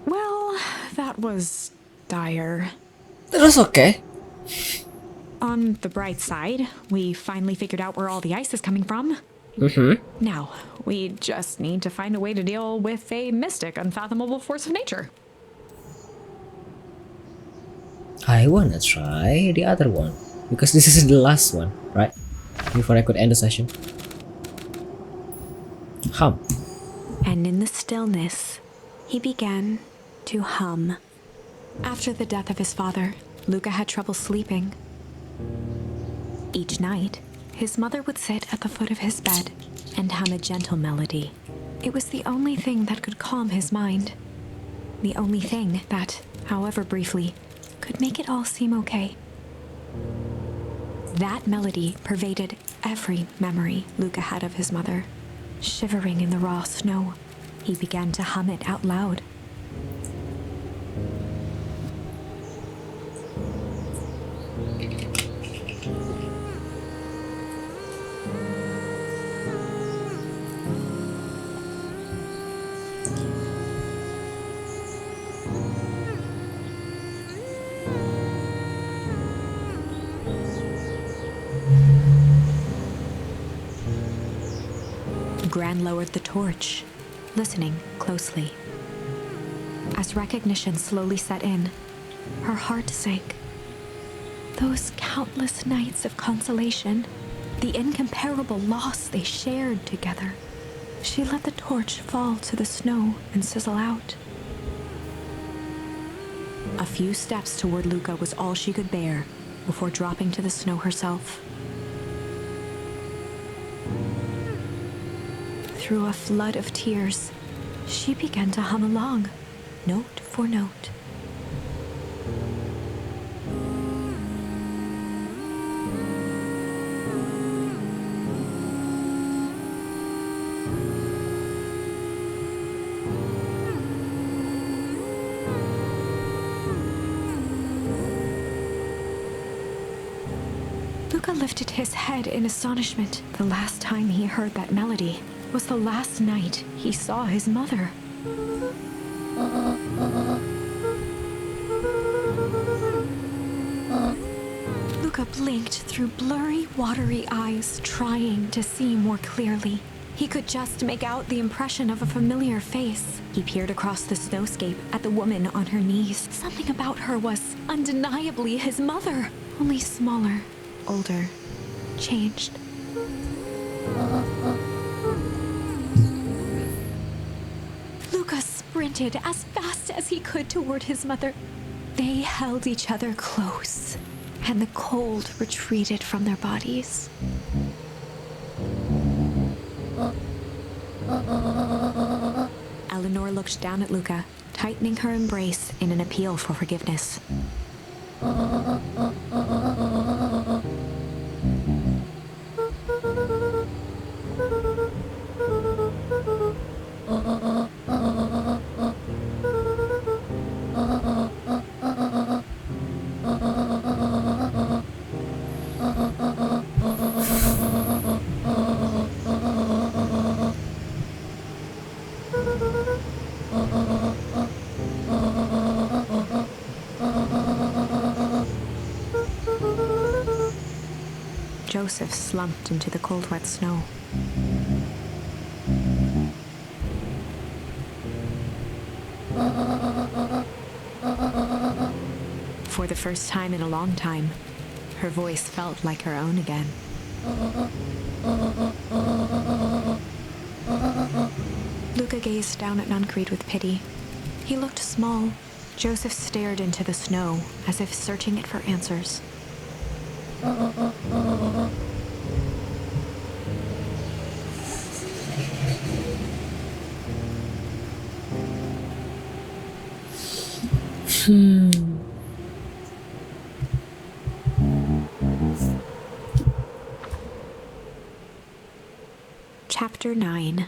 Well, that was dire. That was okay. On the bright side, we finally figured out where all the ice is coming from. Now, we just need to find a way to deal with a mystic, unfathomable force of nature. I wanna try the other one. Because this is the last one, right? Before I could end the session. Hum. And in the stillness, he began to hum. After the death of his father, Luca had trouble sleeping. Each night, his mother would sit at the foot of his bed and hum a gentle melody. It was the only thing that could calm his mind. The only thing that, however briefly, could make it all seem okay. That melody pervaded every memory Luca had of his mother. Shivering in the raw snow, he began to hum it out loud. Gran lowered the torch, listening closely. As recognition slowly set in, her heart sank. Those countless nights of consolation, the incomparable loss they shared together. She let the torch fall to the snow and sizzle out. A few steps toward Luca was all she could bear before dropping to the snow herself. Through a flood of tears, she began to hum along, note for note. Luca lifted his head in astonishment. The last time he heard that melody was the last night he saw his mother. Luca blinked through blurry, watery eyes, trying to see more clearly. He could just make out the impression of a familiar face. He peered across the snowscape at the woman on her knees. Something about her was undeniably his mother, only smaller, older, changed. Luca sprinted as fast as he could toward his mother. They held each other close, and the cold retreated from their bodies. Eleanor looked down at Luca, tightening her embrace in an appeal for forgiveness. Joseph slumped into the cold, wet snow. For the first time in a long time, her voice felt like her own again. Luca gazed down at Nuncreed with pity. He looked small. Joseph stared into the snow, as if searching it for answers. Chapter 9.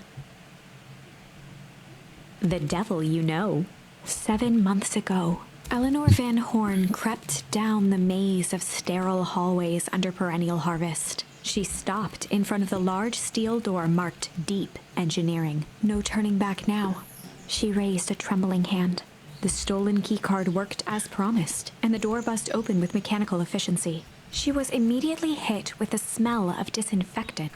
The Devil You Know. 7 months ago, Eleanor Van Horn crept down the maze of sterile hallways under Perennial Harvest. She stopped in front of the large steel door marked Deep Engineering. No turning back now. She raised a trembling hand. The stolen keycard worked as promised, and the door bust open with mechanical efficiency. She was immediately hit with the smell of disinfectant.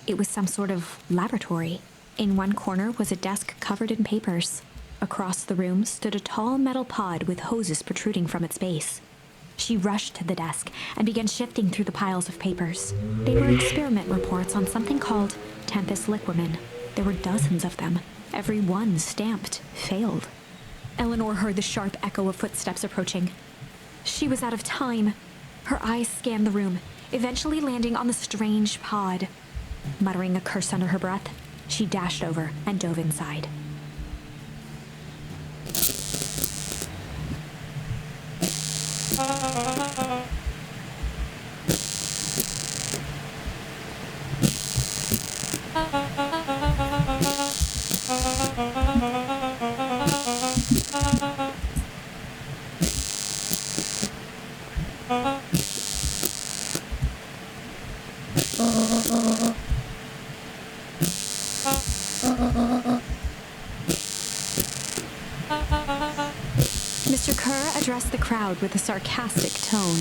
It was some sort of laboratory. In one corner was a desk covered in papers. Across the room stood a tall metal pod with hoses protruding from its base. She rushed to the desk and began shifting through the piles of papers. They were experiment reports on something called Tempus liquamen. There were dozens of them, every one stamped failed. Eleanor heard the sharp echo of footsteps approaching. She was out of time. Her eyes scanned the room, eventually landing on the strange pod. Muttering a curse under her breath, she dashed over and dove inside. Mr. Kerr addressed the crowd with a sarcastic tone.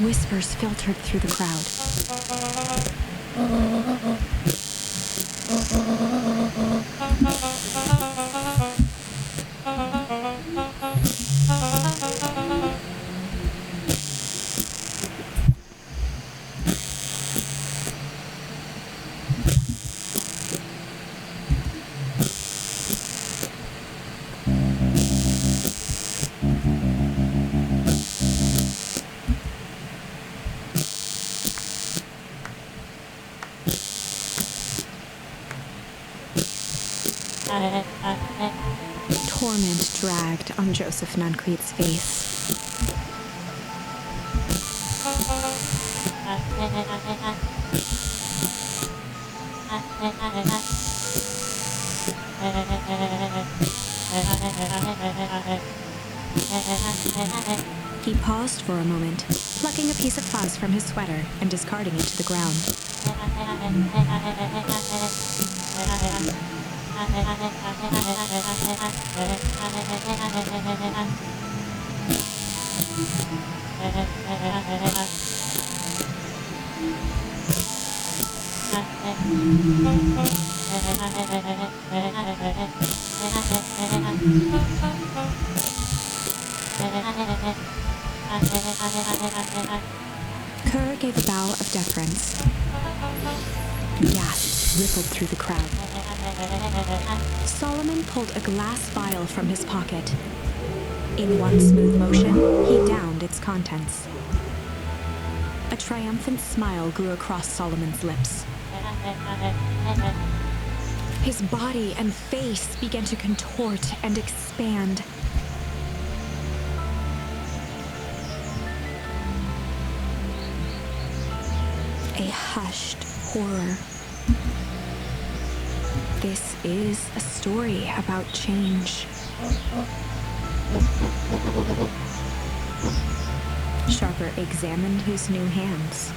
Whispers filtered through the crowd. Torment dragged on Joseph Nuncreed's face. He paused for a moment, plucking a piece of fuzz from his sweater and discarding it to the ground. Kerr gave a bow of deference. Gasps rippled through the crowd. Solomon pulled a glass vial from his pocket. In one smooth motion, he downed its contents. A triumphant smile grew across Solomon's lips. His body and face began to contort and expand. A hushed horror. This is a story about change. Sharper examined his new hands.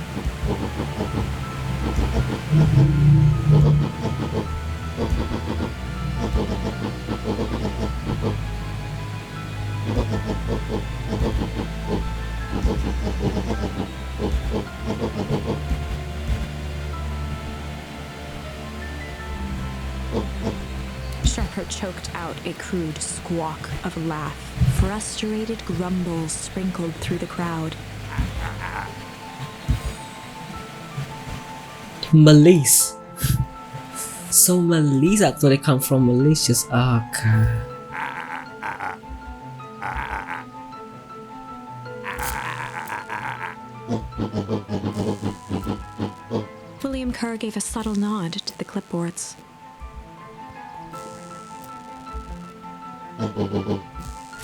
Sharper choked out a crude squawk of laugh. Frustrated grumbles sprinkled through the crowd. Malise. So Malise actually come from malicious. Okay. William Kerr gave a subtle nod to the clipboards.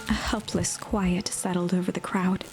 A helpless quiet settled over the crowd.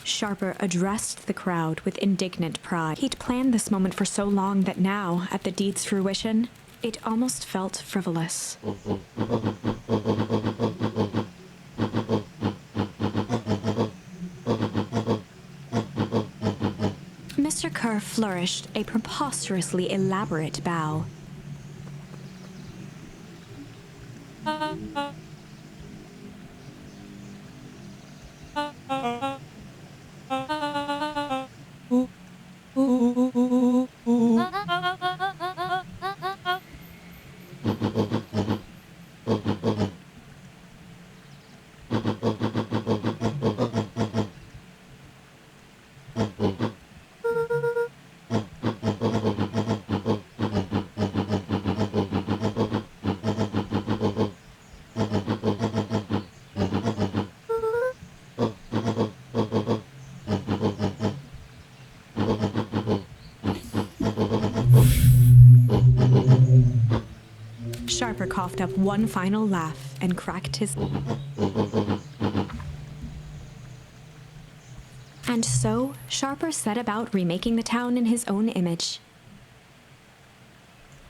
Sharper addressed the crowd with indignant pride. He'd planned this moment for so long that now, at the deed's fruition, it almost felt frivolous. Mr. Kerr flourished a preposterously elaborate bow. Sharper coughed up one final laugh and cracked his... And so, Sharper set about remaking the town in his own image.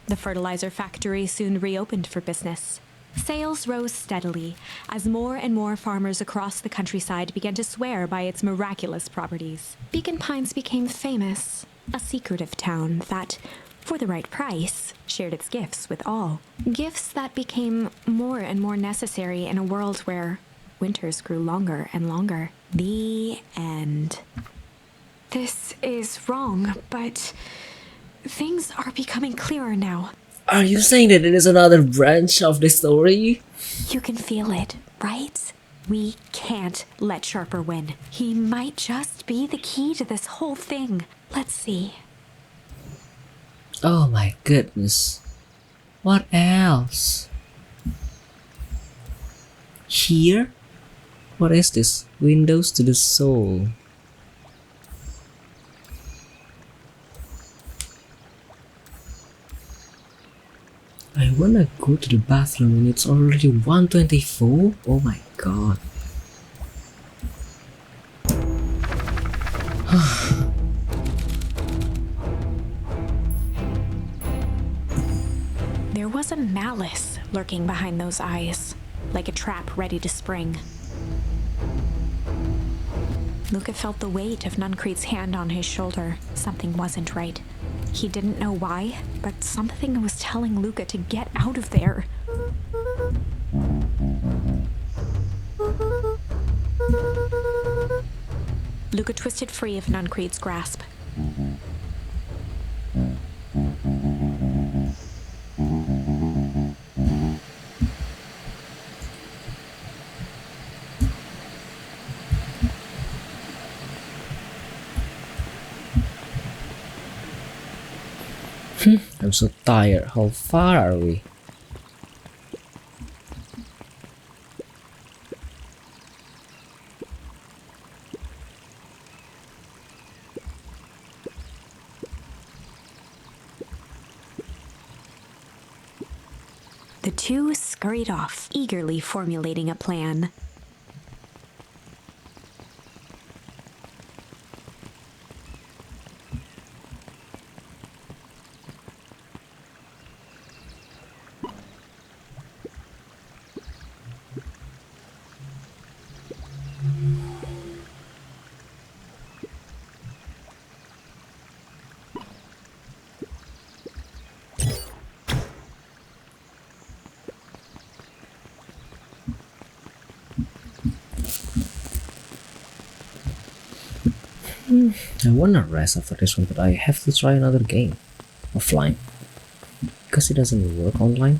The fertilizer factory soon reopened for business. Sales rose steadily as more and more farmers across the countryside began to swear by its miraculous properties. Beacon Pines became famous, a secretive town that, for the right price, shared its gifts with all. Gifts that became more and more necessary in a world where winters grew longer and longer. The end. This is wrong, but things are becoming clearer now. Are you saying that it is another branch of the story? You can feel it, right? We can't let Sharper win. He might just be the key to this whole thing. Let's see. Oh my goodness. What else? Here? What is this? Windows to the soul. I wanna go to the bathroom and it's already 1:24? Oh my god. There was a malice lurking behind those eyes, like a trap ready to spring. Luca felt the weight of Nuncreed's hand on his shoulder. Something wasn't right. He didn't know why, but something was telling Luca to get out of there. Luca twisted free of Nuncreed's grasp. I'm so tired. How far are we? The two scurried off, eagerly formulating a plan. I wanna rest after this one, but I have to try another game. Offline. Because it doesn't work online.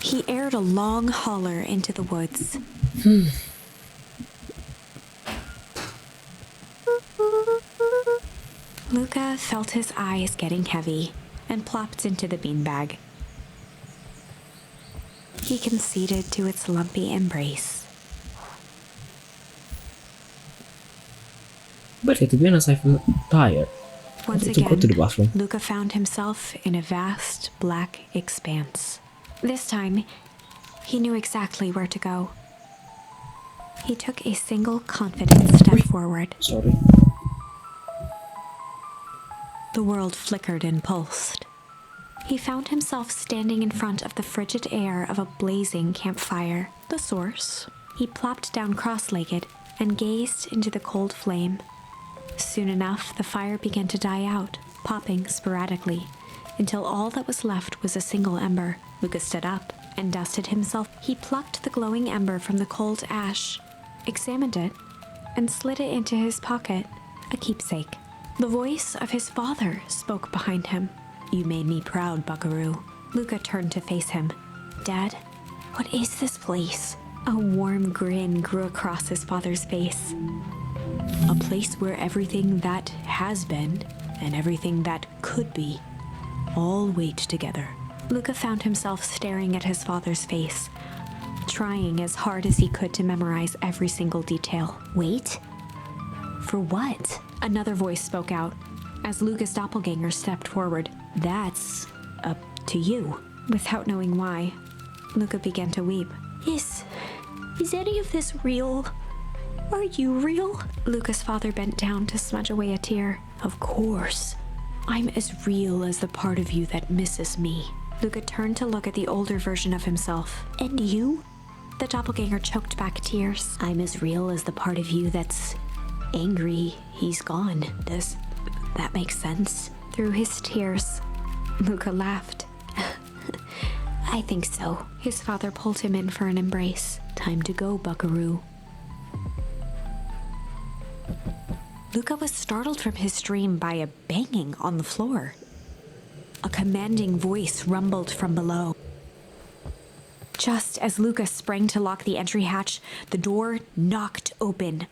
He aired a long holler into the woods. Luca felt his eyes getting heavy and plopped into the beanbag. He conceded to its lumpy embrace. But to be honest, I feel tired. Once I need to go to the again, bathroom. Luca found himself in a vast black expanse. This time, he knew exactly where to go. He took a single confident step forward. Sorry. The world flickered and pulsed. He found himself standing in front of the frigid air of a blazing campfire, the source. He plopped down cross-legged and gazed into the cold flame. Soon enough, the fire began to die out, popping sporadically, until all that was left was a single ember. Luca stood up and dusted himself. He plucked the glowing ember from the cold ash, examined it, and slid it into his pocket, a keepsake. The voice of his father spoke behind him. "You made me proud, Buckaroo." Luca turned to face him. "Dad, what is this place?" A warm grin grew across his father's face. "A place where everything that has been and everything that could be all wait together." Luca found himself staring at his father's face, trying as hard as he could to memorize every single detail. "Wait? For what?" Another voice spoke out as Luca's doppelganger stepped forward. "That's up to you." Without knowing why, Luca began to weep. Is any of this real? Are you real?" Luca's father bent down to smudge away a tear. "Of course. I'm as real as the part of you that misses me. Luca turned to look at the older version of himself. And you? The doppelganger choked back tears. I'm as real as the part of you that's angry he's gone. Does that make sense? Through his tears, Luca laughed. I think so. His father pulled him in for an embrace. Time to go, buckaroo. Luca was startled from his dream by a banging on the floor. A commanding voice rumbled from below. Just as Luca sprang to lock the entry hatch, the door knocked open.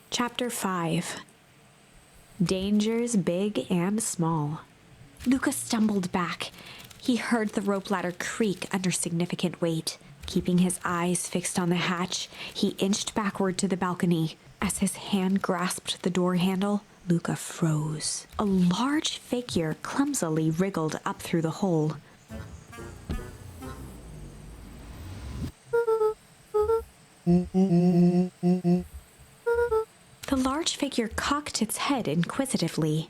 Chapter 5. Dangers big and small. Luca stumbled back. He heard the rope ladder creak under significant weight. Keeping his eyes fixed on the hatch, he inched backward to the balcony. As his hand grasped the door handle, Luca froze. A large figure clumsily wriggled up through the hole. The large figure cocked its head inquisitively.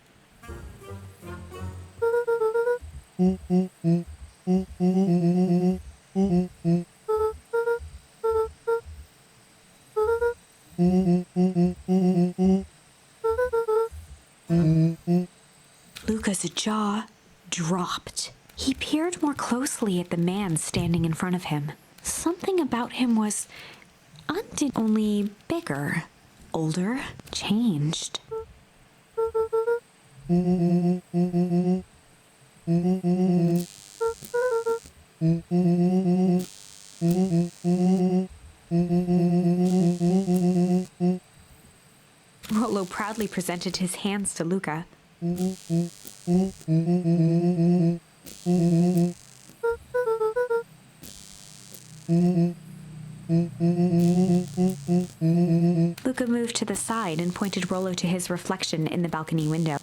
Luca's jaw dropped. He peered more closely at the man standing in front of him. Something about him was only bigger, older, changed. Rollo proudly presented his hands to Luca. Luca moved to the side and pointed Rollo to his reflection in the balcony window.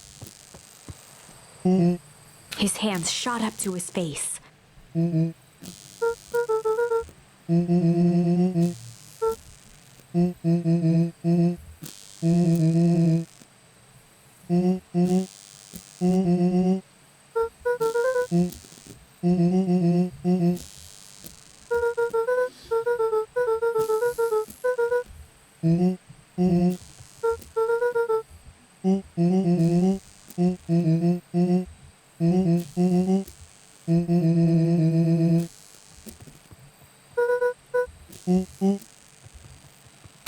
His hands shot up to his face.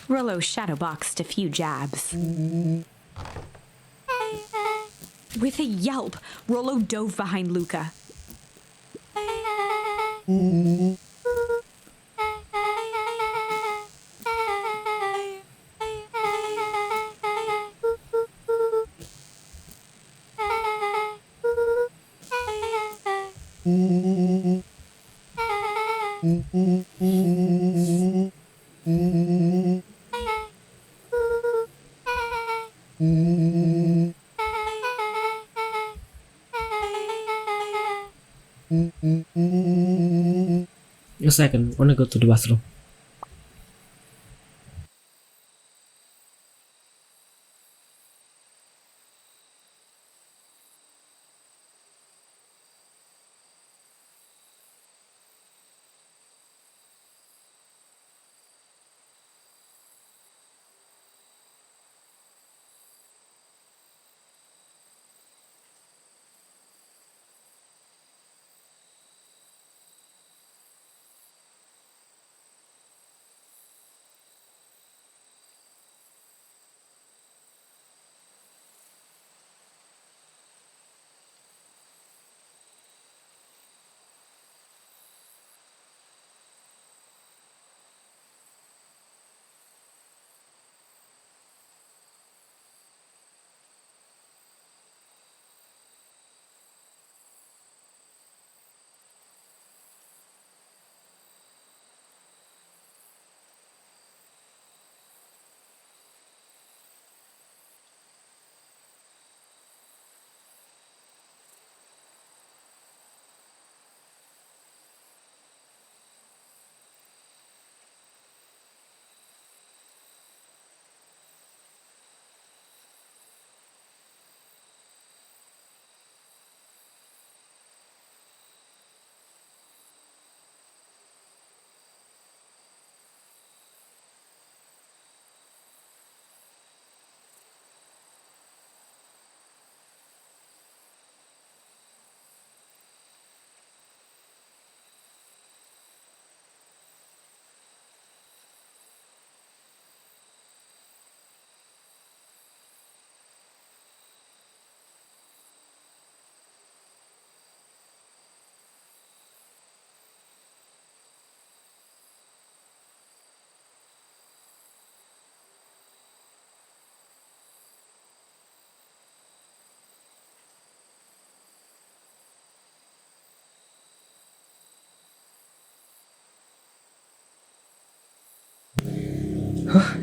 Rollo shadowboxed a few jabs. With a yelp, Rollo dove behind Luca. A second, wanna go to the bathroom.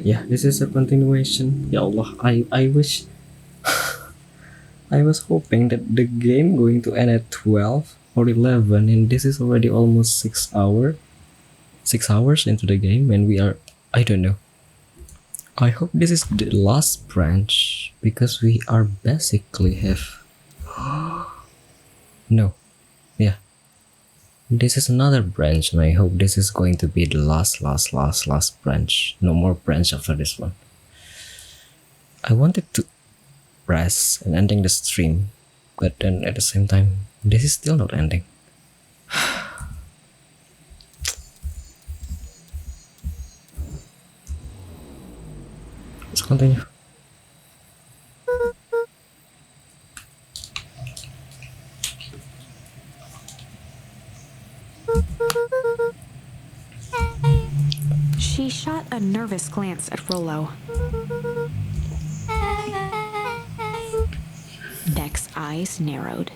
Yeah, this is a continuation. Ya Allah, I wish I was hoping that the game going to end at 12 or 11, and this is already almost 6 hours into the game, and we are, I don't know. I hope this is the last branch because we are basically have no, yeah. This is another branch, and I hope this is going to be the last branch. No more branch after this one. I wanted to rest and ending the stream, but then at the same time, this is still not ending. Let's continue. She shot a nervous glance at Rollo. Beck's eyes narrowed.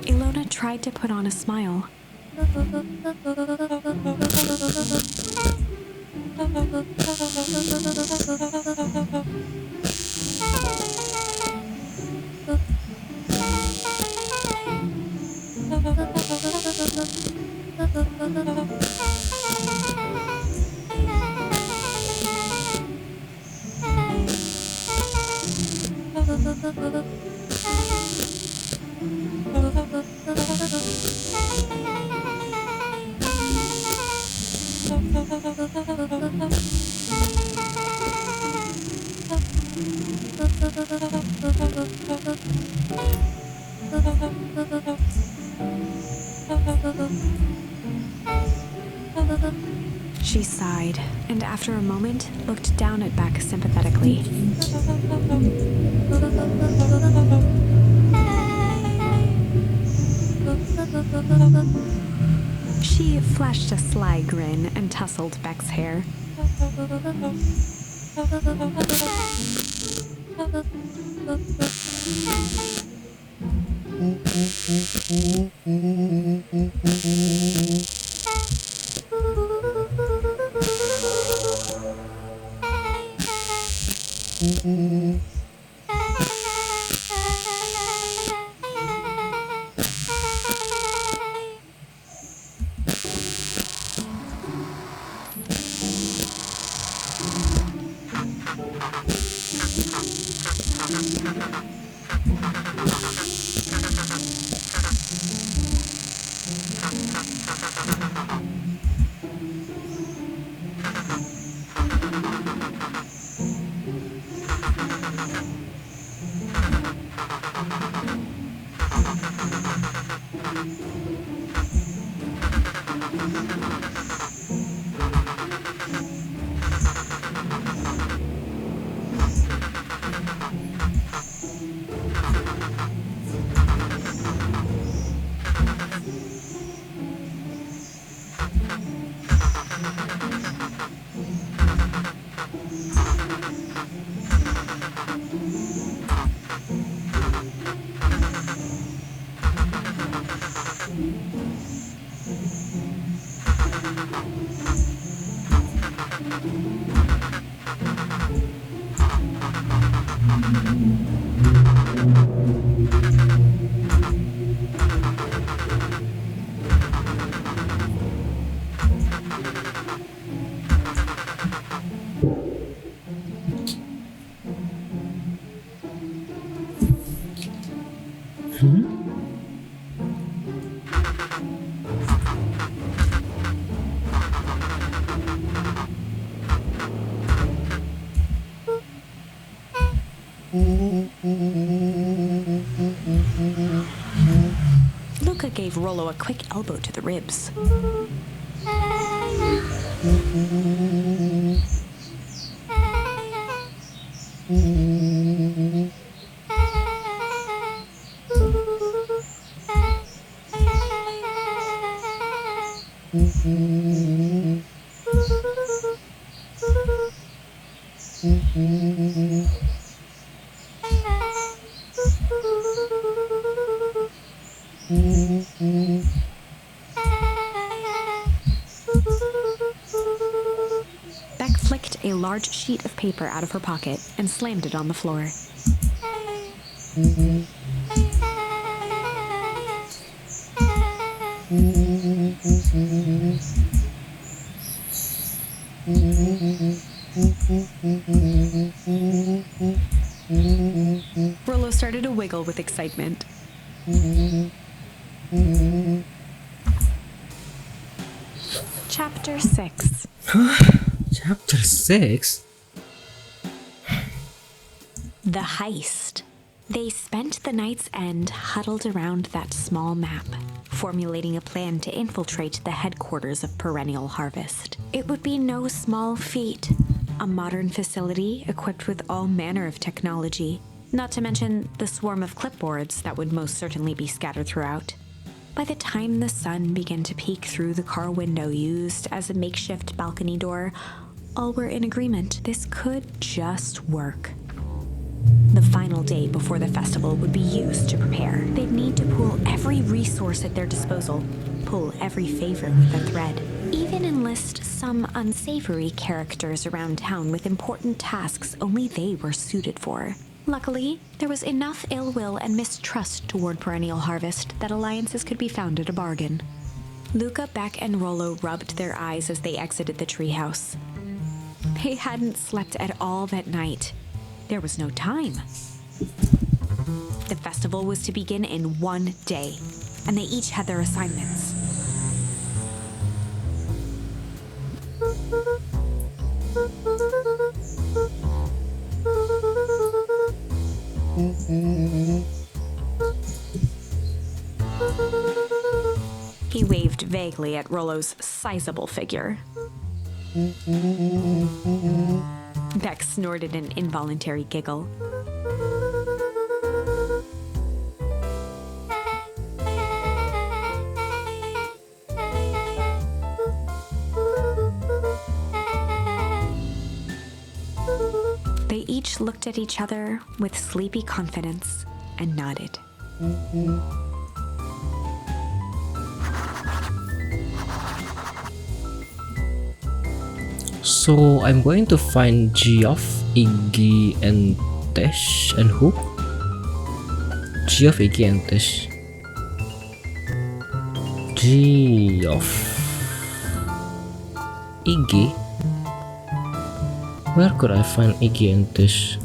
Ilona tried to put on a smile. She sighed, and after a moment, looked down at Beck sympathetically. She flashed a sly grin and tousled Beck's hair. gave Rollo a quick elbow to the ribs. Beck flicked a large sheet of paper out of her pocket and slammed it on the floor. Rollo started to wiggle with excitement. Chapter 6. Chapter 6? The heist. They spent the night's end huddled around that small map, formulating a plan to infiltrate the headquarters of Perennial Harvest. It would be no small feat. A modern facility equipped with all manner of technology, not to mention the swarm of clipboards that would most certainly be scattered throughout. By the time the sun began to peek through the car window used as a makeshift balcony door, all were in agreement. This could just work. The final day before the festival would be used to prepare. They'd need to pool every resource at their disposal, pull every favor with a thread, even enlist some unsavory characters around town with important tasks only they were suited for. Luckily, there was enough ill will and mistrust toward Perennial Harvest that alliances could be found at a bargain. Luca, Beck, and Rollo rubbed their eyes as they exited the treehouse. They hadn't slept at all that night. There was no time. The festival was to begin in one day, and they each had their assignments. He waved vaguely at Rollo's sizable figure. Beck snorted an involuntary giggle. They each looked at each other with sleepy confidence and nodded. So I'm going to find Geoff, Iggy, and Tesh, and who? Geoff, Iggy, and Tesh. Geoff, Iggy. Where could I find Iggy and Tesh?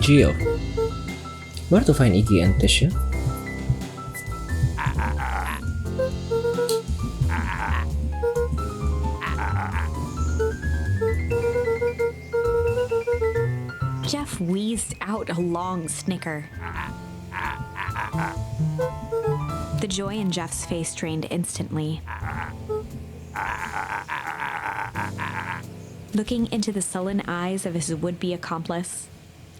Geoff. Where to find Iggy and Tesh? Jeff wheezed out a long snicker. The joy in Jeff's face drained instantly. Looking into the sullen eyes of his would-be accomplice,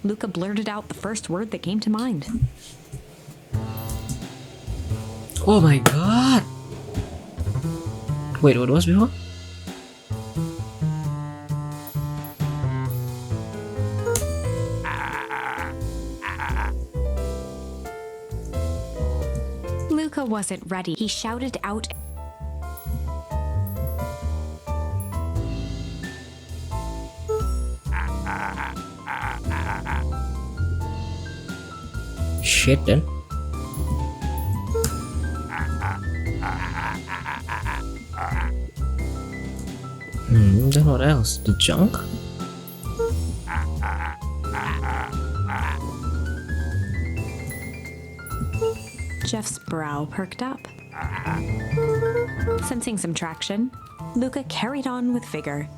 Luca blurted out the first word that came to mind. Oh my god! Wait, what was before? Luca wasn't ready. He shouted out shit then. Then what else? The junk? Jeff's brow perked up. Sensing some traction, Luca carried on with vigor.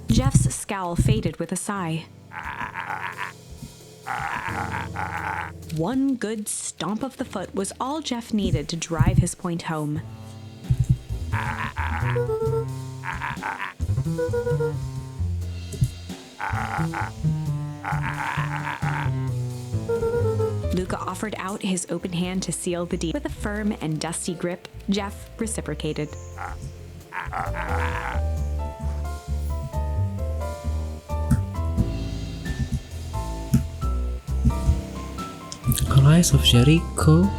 Jeff's scowl faded with a sigh. One good stomp of the foot was all Jeff needed to drive his point home. Luca offered out his open hand to seal the deal. With a firm and dusty grip, Jeff reciprocated. Rise of Jericho.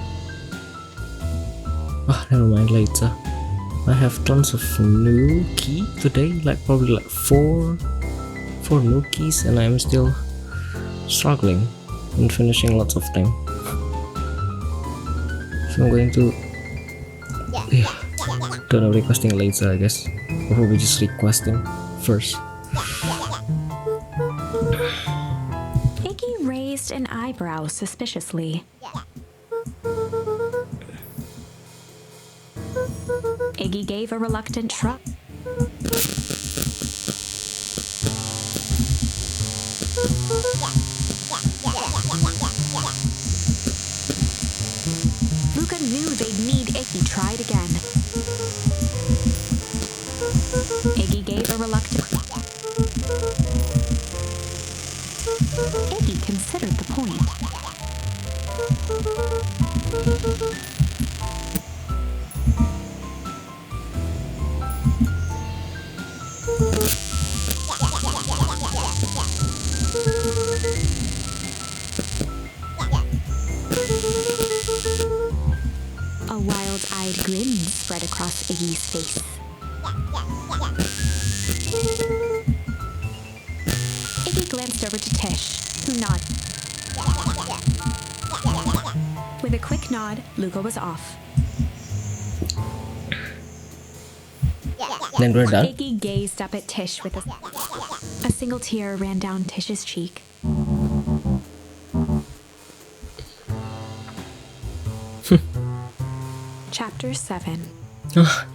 Never mind, later. I have tons of new key today, probably four new keys, and I'm still struggling and finishing lots of them. So I'm going to don't know, requesting later, I guess. Or probably just requesting first. Iggy raised an eyebrow suspiciously. Iggy gave a reluctant shrug. Luca knew they'd need Iggy tried again. Iggy gave a reluctant. Iggy considered the point. A wild-eyed grin spread across Iggy's face. Iggy glanced over to Tish, who nodded. With a quick nod, Luca was off. Then we're done. Iggy gazed up at Tish with a single tear ran down Tish's cheek. Chapter 7.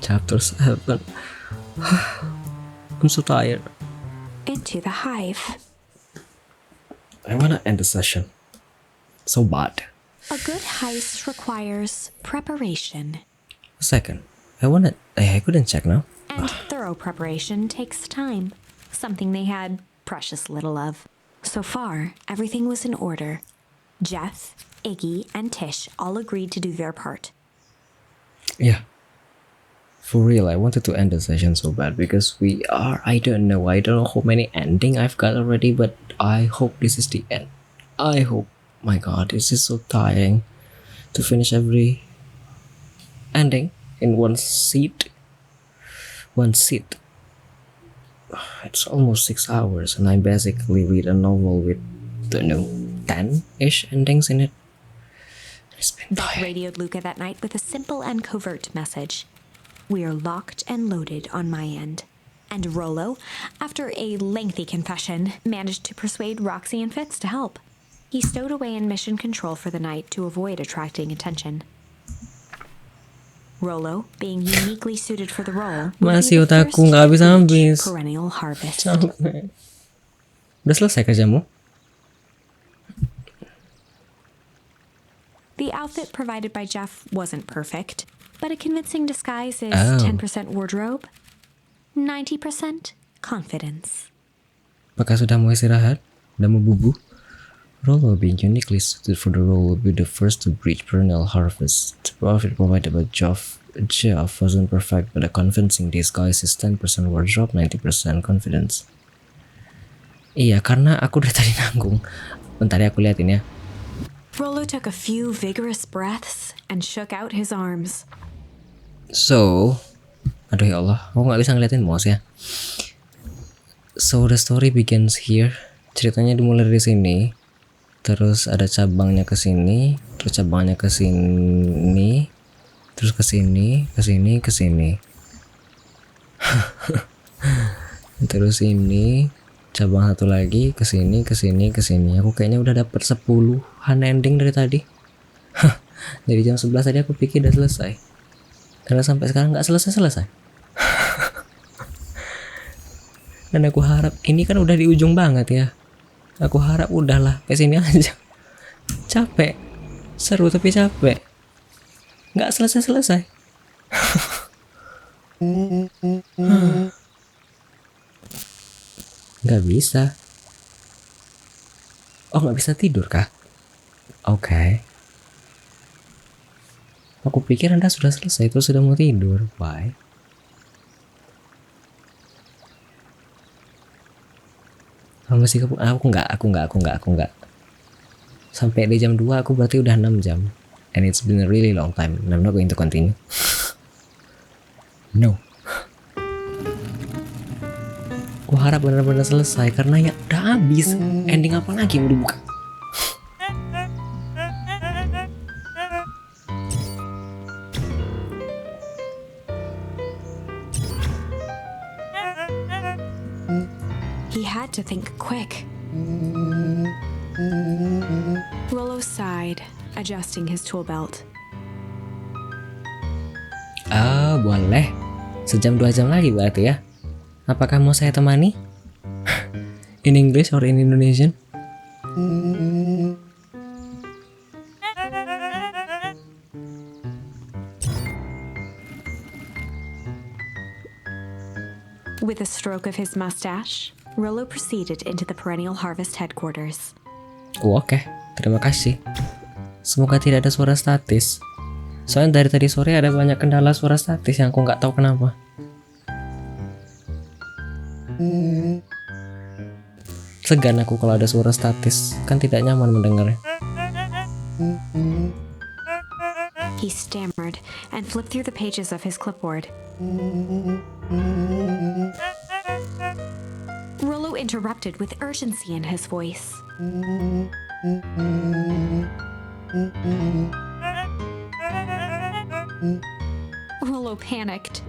Chapter 7. I'm so tired. Into the hive. I wanna end the session. So bad. A good heist requires preparation, A second. I couldn't check now. and thorough preparation takes time, something they had precious little of. So far, everything was in order. Jeff, Iggy, and Tish all agreed to do their part. Yeah. For real, I wanted to end the session so bad because I don't know how many ending I've got already, but I hope this is the end. I hope. My god, it's just so tiring to finish every ending in one sit. It's almost 6 hours, and I basically read a novel with, 10-ish endings in it. It's been Beth tiring. radioed Luca that night with a simple and covert message. "We're locked and loaded on my end." And Rollo, after a lengthy confession, managed to persuade Roxy and Fitz to help. He stowed away in mission control for the night to avoid attracting attention. Rollo, being uniquely suited for the role, would be Masih the otakku first nggak to bisa reach habis. perennial harvest. Capek. Udah selesai kerjamu? The outfit provided by Jeff wasn't perfect, but a convincing disguise is Oh. 10% wardrobe, 90% confidence. Apakah sudah mau istirahat? Udah mau bubu? Rollo, being uniquely suited for the role, would be the first to breach perennial harvest. The outfit provided by Jeff wasn't perfect, but a convincing disguise is 10% wardrobe, 90% confidence. Iya, karena aku dari tadi nanggung. Bentar ya, aku liatin ya. Rollo took a few vigorous breaths and shook out his arms. So, aduh ya Allah, aku nggak bisa ngeliatin mouse ya. So the story begins here. Ceritanya dimulai dari sini. terus ada cabangnya ke sini, terus cabangnya ke sini, terus ke sini, ke sini, ke sini. Terus ini cabang satu lagi ke sini, ke sini, ke sini. Aku kayaknya udah dapet 10-an ending dari tadi. Dari jam 11 tadi aku pikir udah selesai. Karena sampai sekarang nggak selesai-selesai. Dan aku harap ini kan udah di ujung banget ya. Aku harap udahlah ke sini aja. Capek. Seru tapi capek. Nggak selesai-selesai. Nggak bisa. Oh, nggak bisa tidur kah? Oke. Aku pikir Anda sudah selesai terus sudah mau tidur. Why? Kalau masih aku nggak. Sampai di jam 2 aku berarti udah 6 jam. And it's been a really long time. And I'm not going to continue. No. Aku harap benar-benar selesai karena ya udah habis. Ending apa lagi mau dibuka? He had to think quick. Rollo sighed, adjusting his tool belt. Ah, boleh. Sejam 2 jam lagi berarti ya. Apakah mau saya temani? In English or in Indonesian? With a stroke of his mustache, Rollo proceeded into the Perennial Harvest headquarters. Oh, oke. Terima kasih. Semoga tidak ada suara statis. Soalnya dari tadi sore ada banyak kendala suara statis yang aku nggak tahu kenapa. Segan aku kalau ada suara statis, kan tidak nyaman mendengarnya. He stammered and flipped through the pages of his clipboard. Rollo interrupted with urgency in his voice. Rollo panicked.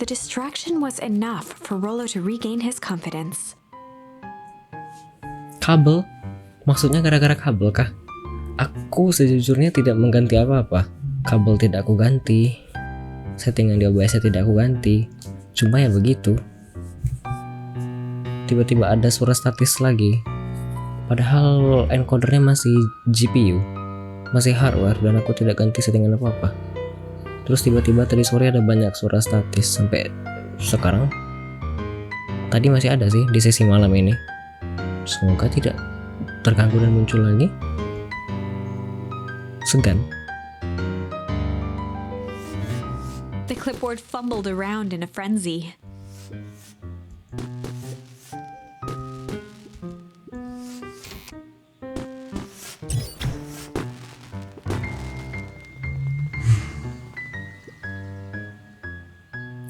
The distraction was enough for Rollo to regain his confidence. Kabel? Maksudnya gara-gara kabel kah? Aku sejujurnya tidak mengganti apa-apa. Kabel tidak aku ganti. Settingan di OBS tidak aku ganti. Cuma ya begitu. Tiba-tiba ada suara statis lagi. Padahal encodernya masih GPU. Masih hardware dan aku tidak ganti settingan apa-apa. Terus tiba-tiba tadi sore ada banyak suara statis sampai sekarang. Tadi masih ada sih di sesi malam ini. Semoga tidak terganggu dan muncul lagi. Segan. The clipboard fumbled around in a frenzy.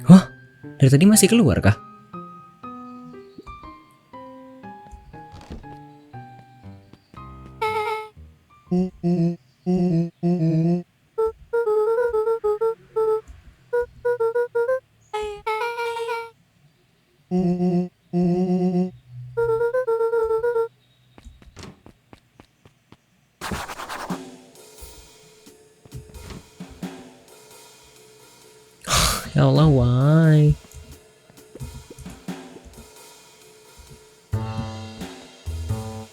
Wah, dari tadi masih keluar kah? Ya Allah, why?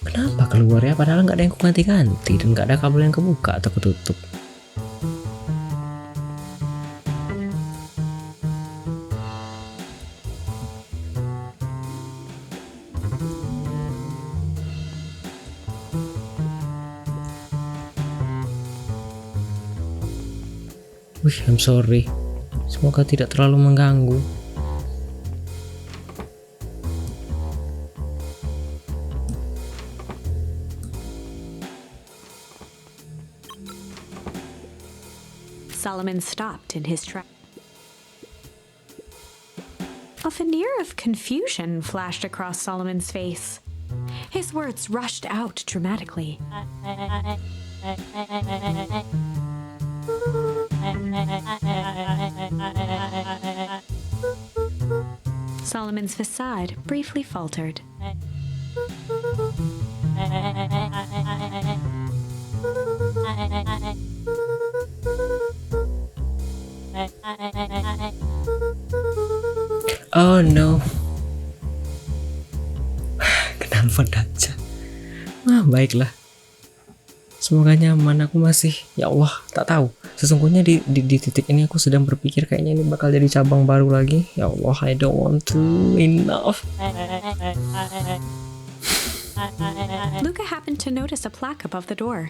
Kenapa keluar ya? Padahal nggak ada yang kuganti-ganti dan nggak ada kabel yang kebuka atau ketutup. Wih, I'm sorry. Semoga tidak terlalu mengganggu. Solomon stopped in his tracks. A veneer of confusion flashed across Solomon's face. His words rushed out dramatically. Solomon's facade briefly faltered. Oh no. Kenapa aja? Baiklah. Semoga nyaman. Aku masih, ya Allah, tak tahu. Sesungguhnya di titik ini aku sedang berpikir kayaknya ini bakal jadi cabang baru lagi. Ya Allah, I don't want to. Enough. Luca happened to notice a plaque above the door.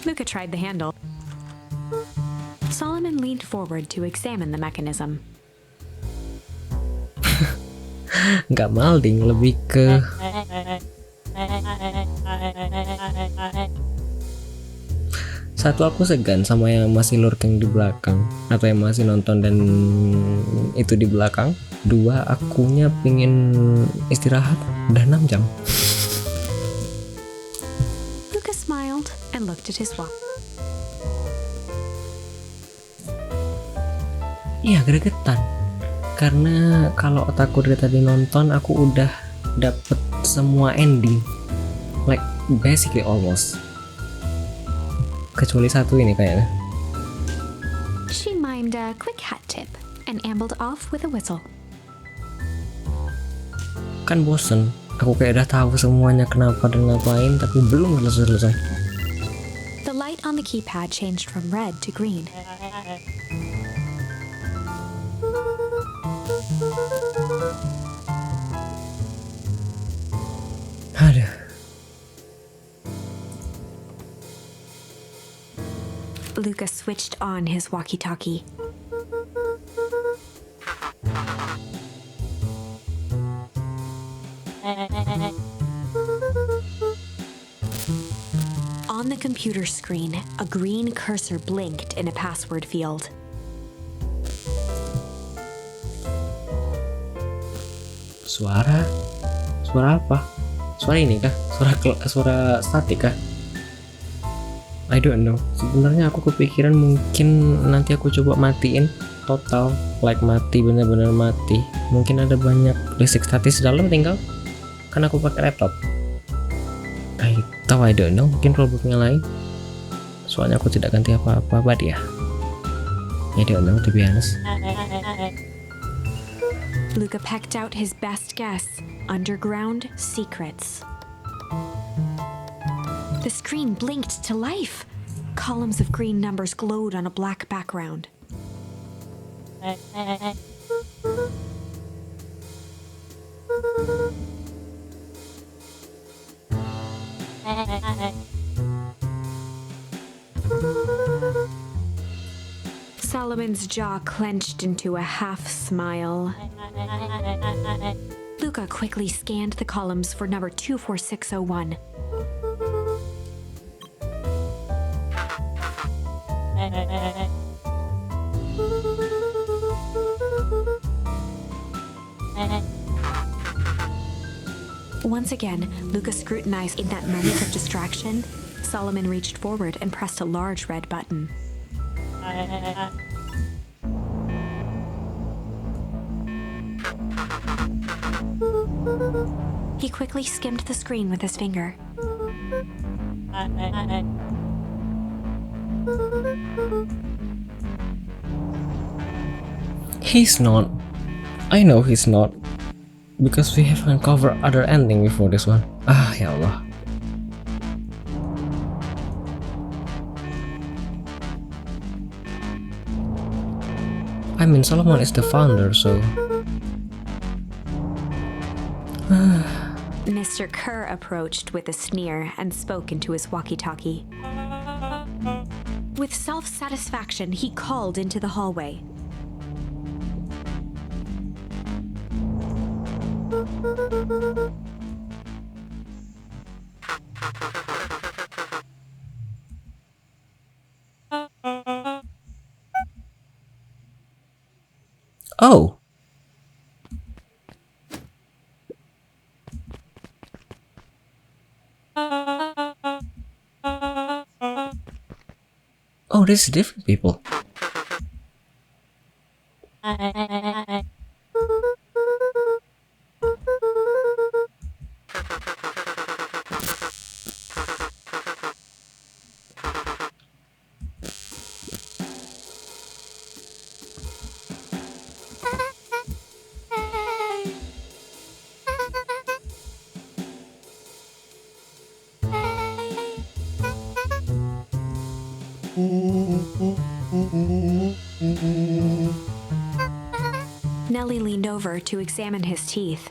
Luca tried the handle. Solomon leaned forward to examine the mechanism. Nggak malding, lebih ke satu, aku segan sama yang masih lurking di belakang atau yang masih nonton dan itu di belakang. Dua, akunya pingin istirahat, udah 6 jam. Luca smiled and looked at his watch. Iya, gregetan. Karena kalau otakku dari tadi nonton, aku udah dapet semua ending. Like, basically almost. Kecuali satu ini kayaknya. She mimed a quick hat tip and ambled off with a whistle. Kan bosen. Aku kayak udah tahu semuanya kenapa dan ngapain, tapi belum selesai. The light on the keypad changed from red to green. Aduh. Luca switched on his walkie-talkie. On the computer screen, a green cursor blinked in a password field. Suara apa? Suara ini kah? Suara statik kah? I don't know. Sebenarnya aku kepikiran mungkin nanti aku coba matiin total, like mati, bener-bener mati. Mungkin ada banyak listrik statis dalam, tinggal kan aku pakai laptop. I don't know. Mungkin problemnya lain. Soalnya aku tidak ganti apa-apa, but ya. I don't know, to be honest. Luca pecked out his best guess: underground secrets. The screen blinked to life. Columns of green numbers glowed on a black background. Solomon's jaw clenched into a half smile. Luca quickly scanned the columns for number 24601. Once again, Luca scrutinized. In that moment of distraction, Solomon reached forward and pressed a large red button. He quickly skimmed the screen with his finger. He's not. I know he's not. Because we have uncovered other ending before this one. Ya Allah. I mean, Solomon is the founder, so... Mr. Kerr approached with a sneer and spoke into his walkie-talkie. With self-satisfaction, he called into the hallway. Oh! Oh, this is different people. Nellie leaned over to examine his teeth.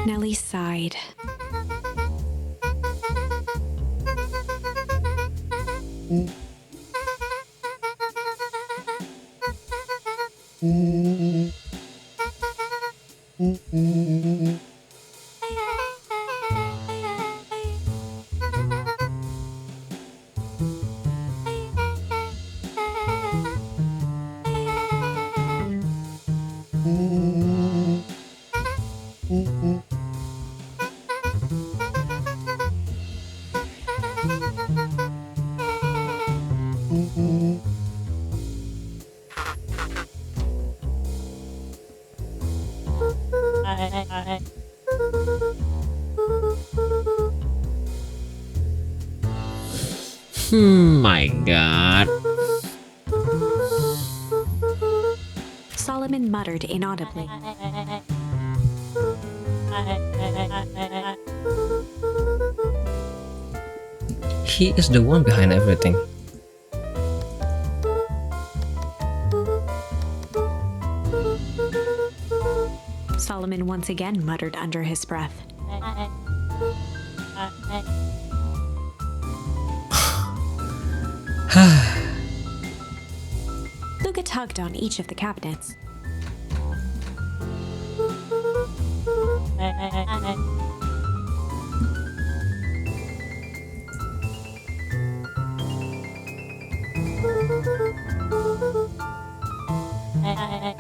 Nellie sighed. My god. Solomon muttered inaudibly. He is the one behind everything. Solomon once again muttered under his breath. Luca tugged on each of the cabinets.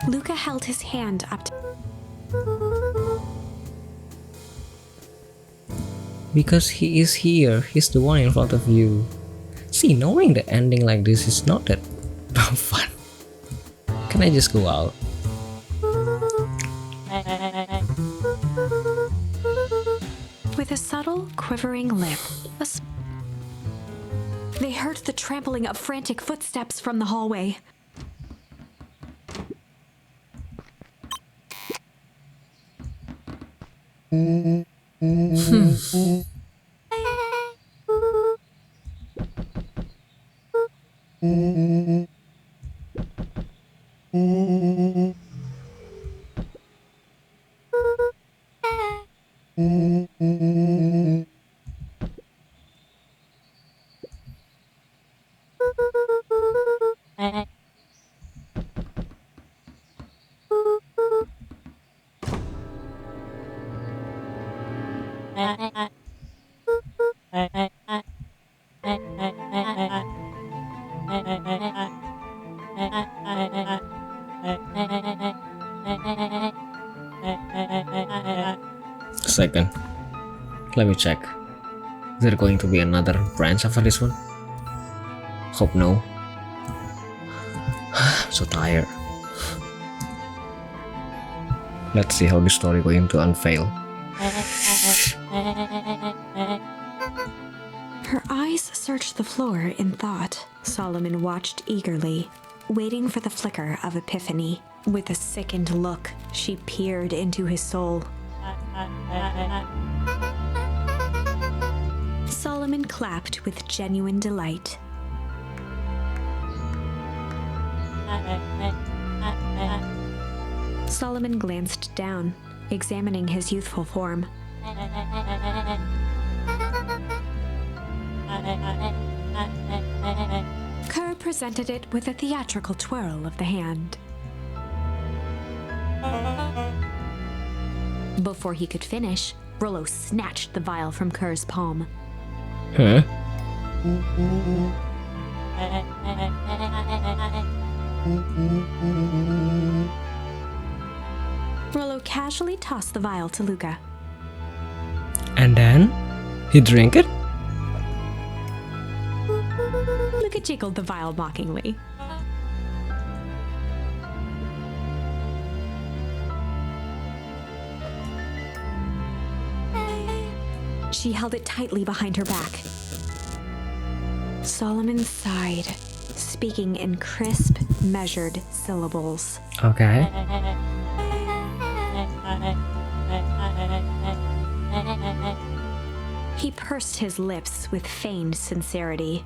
Luca held his hand up to Because he is here, he's the one in front of you. See, knowing the ending like this is not that fun. Can I just go out? with a subtle, quivering lip. They heard the trampling of frantic footsteps from the hallway. Second, let me check. Is there going to be another branch after this one? Hope no. I'm so tired. Let's see how the story going to unveil. Her eyes searched the floor in thought. Solomon watched eagerly, waiting for the flicker of epiphany. With a sickened look, she peered into his soul. Solomon clapped with genuine delight. Solomon glanced down, examining his youthful form. Kerr presented it with a theatrical twirl of the hand. Before he could finish, Rollo snatched the vial from Kerr's palm. Huh? Rollo casually tossed the vial to Luca. And then? He drank it? Luca jiggled the vial mockingly. She held it tightly behind her back. Solomon sighed, speaking in crisp, measured syllables. Okay. He pursed his lips with feigned sincerity.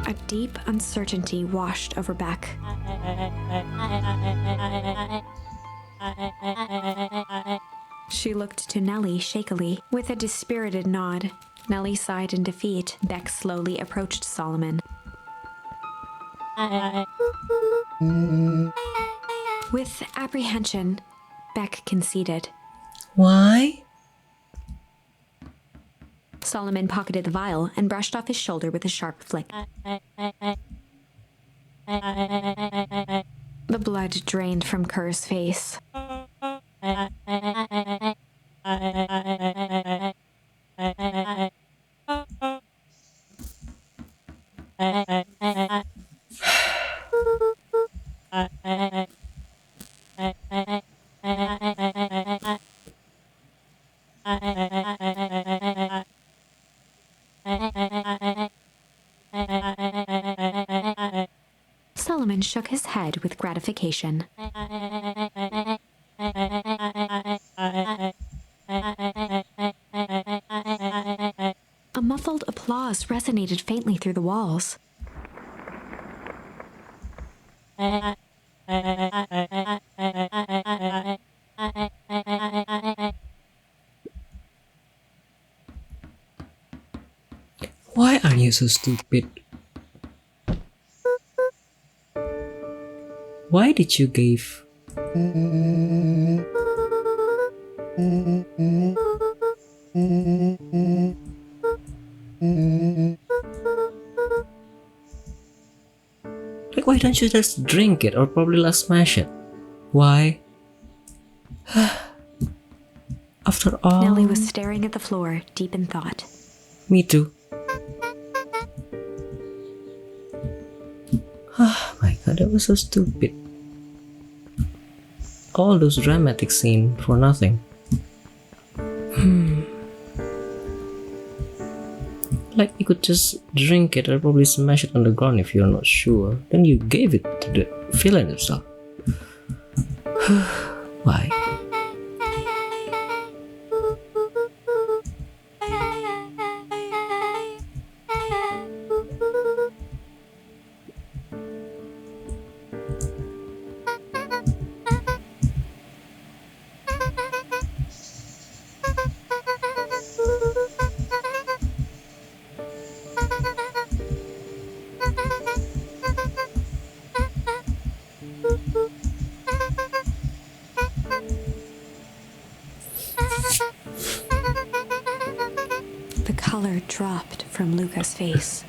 A deep uncertainty washed over Beck. She looked to Nellie shakily. With a dispirited nod, Nellie sighed in defeat. Beck slowly approached Solomon. With apprehension, Beck conceded. Why? Solomon pocketed the vial and brushed off his shoulder with a sharp flick. The blood drained from Kerr's face. Solomon shook his head with gratification. A muffled applause resonated faintly through the walls. Why are you so stupid? Why did you give? Like, why don't you just drink it or probably last smash it? Why? After all... Nellie was staring at the floor, deep in thought. Me too. Oh my god, that was so stupid. All those dramatic scenes for nothing. Like, you could just drink it or probably smash it on the ground if you're not sure. Then you gave it to the villain himself. Why? The color dropped from Luca's face.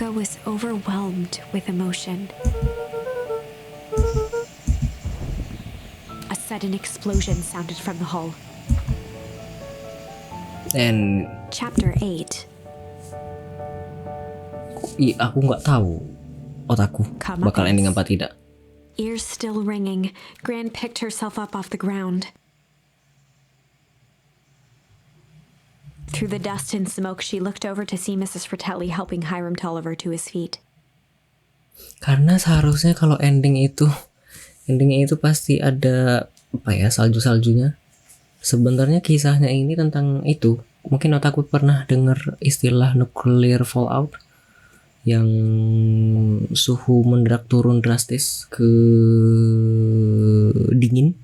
Yuka was overwhelmed with emotion. A sudden explosion sounded from the hull. And Chapter 8. aku nggak tahu otakku bakal ending apa tidak. Ears still ringing, Gran picked herself up off the ground. Through the dust and smoke, she looked over to see Mrs. Fratelli helping Hiram Tolliver to his feet. Karena seharusnya kalau endingnya itu pasti ada apa ya, salju-saljunya. Sebenarnya kisahnya ini tentang itu. Mungkin otakku pernah dengar istilah nuclear fallout yang suhu mendadak turun drastis ke dingin.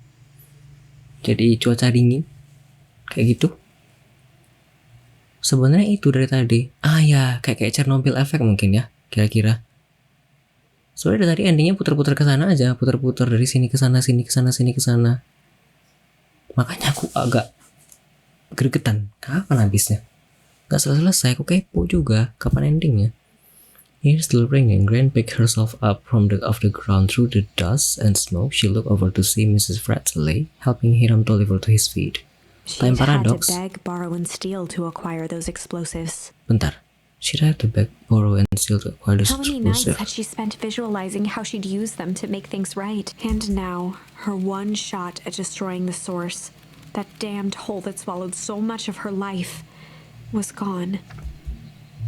Jadi cuaca dingin kayak gitu. Sebenarnya itu dari tadi. Ya, kayak Chernobyl effect mungkin ya, kira-kira. Soalnya dari tadi endingnya putar-putar ke sana aja, putar-putar dari sini ke sana, sini ke sana, sini ke sana. Makanya aku agak gregetan, kapan habisnya? Gak selesai, aku kepo juga kapan endingnya. Ears still ringing, Gran picked herself up from off the ground through the dust and smoke. She looked over to see Mrs. Fratelli helping Hiram Tolliver to his feet. Time She'd had to paradox. beg, borrow, and steal to acquire those explosives. Bentar. She'd have to beg, borrow, and steal to acquire this How many nights explosive. had she spent visualizing how she'd use them to make things right? And now, her one shot at destroying the source, that damned hole that swallowed so much of her life, was gone.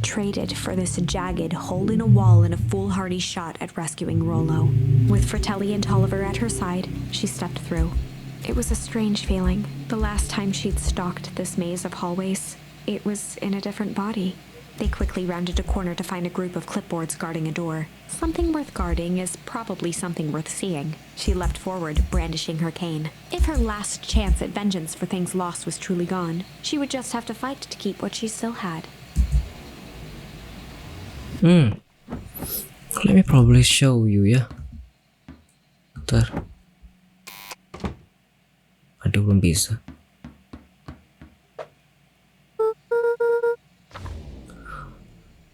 Traded for this jagged hole in a wall and a foolhardy shot at rescuing Rollo. With Fratelli and Tolliver at her side, she stepped through. It was a strange feeling. The last time she'd stalked this maze of hallways, it was in a different body. They quickly rounded a corner to find a group of clipboards guarding a door. Something worth guarding is probably something worth seeing. She leapt forward, brandishing her cane. If her last chance at vengeance for things lost was truly gone, she would just have to fight to keep what she still had. Let me probably show you ya. Bentar. Aduh, belum bisa.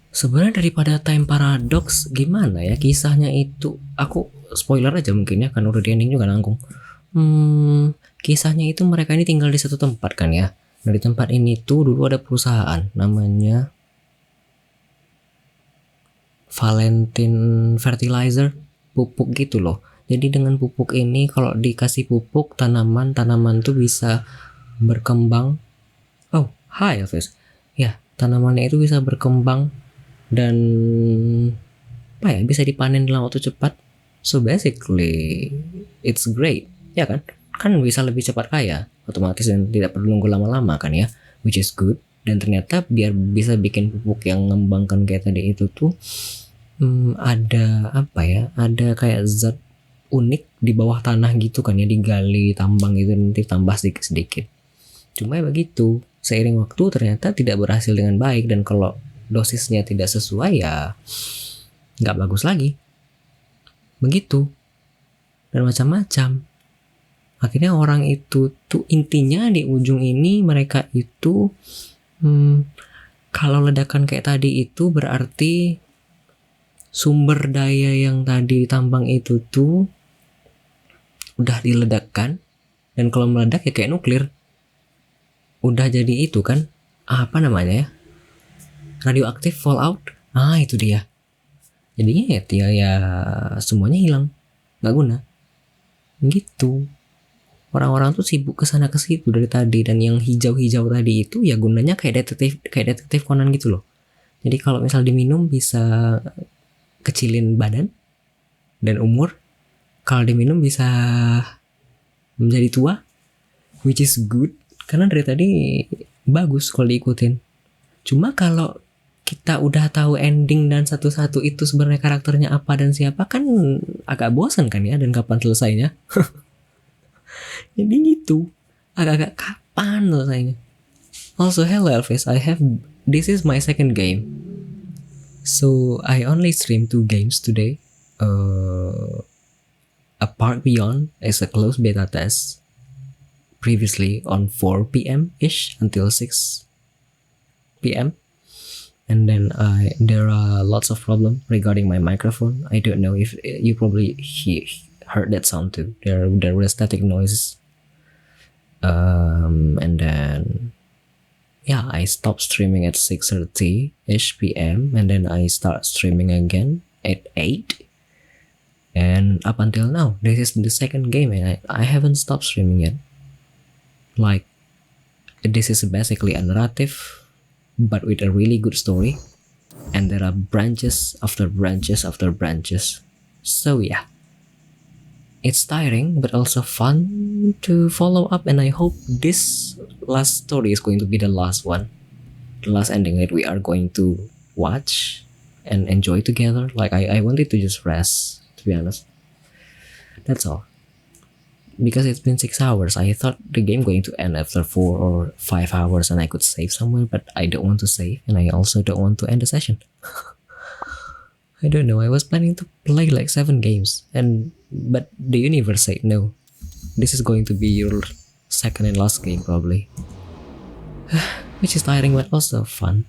Sebenarnya daripada time paradox, gimana ya kisahnya itu? Aku spoiler aja mungkin ya, kan udah di ending juga nanggung. Kisahnya itu mereka ini tinggal di satu tempat kan ya. Nah, di tempat ini tuh dulu ada perusahaan namanya Valentine Fertilizer, pupuk gitu loh. Jadi dengan pupuk ini kalau dikasih pupuk tanaman tuh bisa berkembang. Oh, hi Elvis. Ya, tanamannya itu bisa berkembang dan apa ya, bisa dipanen dalam waktu cepat. So basically it's great, ya kan? Kan bisa lebih cepat kaya otomatis dan tidak perlu nunggu lama-lama kan ya, which is good. Dan ternyata biar bisa bikin pupuk yang mengembangkan kayak tadi itu tuh ada apa ya, ada kayak zat unik di bawah tanah gitu kan ya, digali tambang gitu nanti tambah sedikit-sedikit. Cuma ya begitu, seiring waktu ternyata tidak berhasil dengan baik, dan kalau dosisnya tidak sesuai ya nggak bagus lagi. Begitu. Dan macam-macam. Akhirnya orang itu tuh intinya di ujung ini mereka itu kalau ledakan kayak tadi itu berarti sumber daya yang tadi tambang itu tuh udah diledakkan, dan kalau meledak ya kayak nuklir, udah jadi itu kan, apa namanya ya, radioaktif fallout. Itu dia. Jadinya ya semuanya hilang, nggak guna. Gitu. Orang-orang tuh sibuk kesana ke situ dari tadi, dan yang hijau-hijau tadi itu ya gunanya kayak detektif Conan gitu loh. Jadi kalau misal diminum bisa kecilin badan dan umur. Kalau diminum bisa menjadi tua, which is good karena dari tadi bagus kalau diikutin. Cuma kalau kita udah tahu ending dan satu-satu itu sebenarnya karakternya apa dan siapa, kan agak bosan kan ya, dan kapan selesainya. Jadi gitu, agak-agak kapan selesainya. Also, hello Elvis, this is my second game. So I only stream 2 games today. A Park Beyond is a closed beta test previously on 4 p.m. ish until 6 p.m. and then there are lots of problems regarding my microphone. I don't know if you probably heard that sound too. There were static noises, and then yeah, I stopped streaming at 6:30 p.m. and then I start streaming again at 8, and up until now this is the second game and I haven't stopped streaming yet. Like, this is basically a narrative but with a really good story, and there are branches after branches after branches. So yeah, it's tiring but also fun to follow up, and I hope this last story is going to be the last one, the last ending that we are going to watch and enjoy together. Like, I wanted to just rest, to be honest. That's all. Because it's been 6 hours, I thought the game going to end after 4 or 5 hours and I could save somewhere, but I don't want to save, and I also don't want to end the session. I don't know, I was planning to play like 7 games, but the universe said no. This is going to be your second and last game probably. Which is tiring but also fun.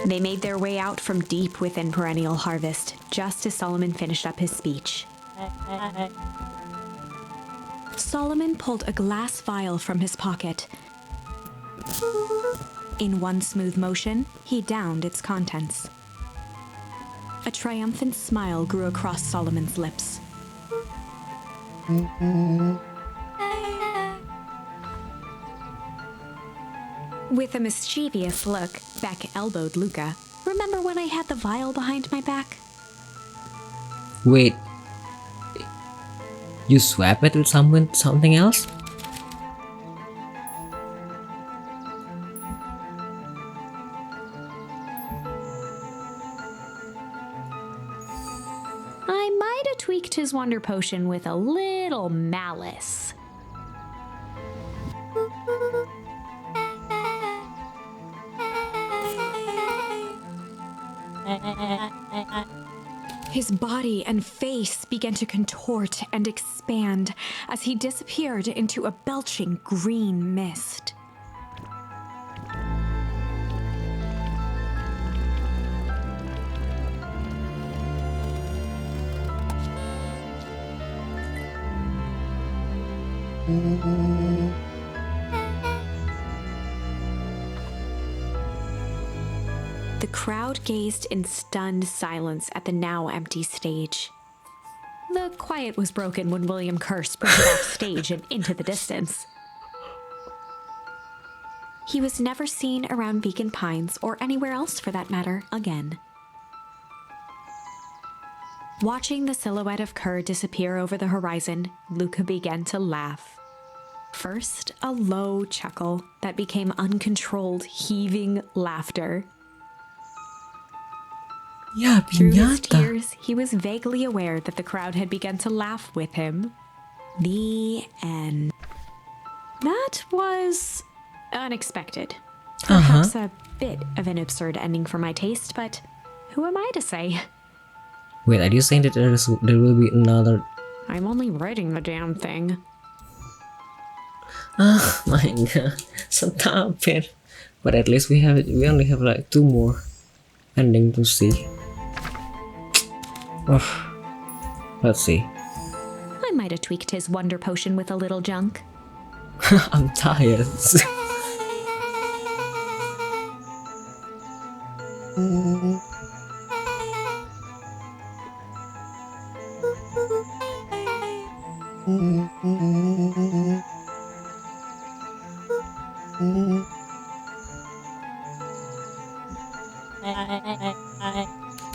They made their way out from deep within Perennial Harvest, just as Solomon finished up his speech. Solomon pulled a glass vial from his pocket. In one smooth motion, he downed its contents. A triumphant smile grew across Solomon's lips. With a mischievous look, Beck elbowed Luca. Remember when I had the vial behind my back? Wait, you swap it with something else? I might have tweaked his wonder potion with a little malice. His body and face began to contort and expand as he disappeared into a belching green mist. The crowd gazed in stunned silence at the now empty stage. The quiet was broken when William Kerr sprinted off stage and into the distance. He was never seen around Beacon Pines, or anywhere else for that matter, again. Watching the silhouette of Kerr disappear over the horizon, Luca began to laugh. First, a low chuckle that became uncontrolled, heaving laughter. Yeah, Through his piñata. tears, he was vaguely aware that the crowd had begun to laugh with him. The end. That was unexpected. Perhaps a bit of an absurd ending for my taste, but who am I to say? Wait, are you saying that there will be another? I'm only writing the damn thing. Oh my god, stop it! But at least we only have like 2 more ending to see. Let's see. I might have tweaked his wonder potion with a little junk. I'm tired.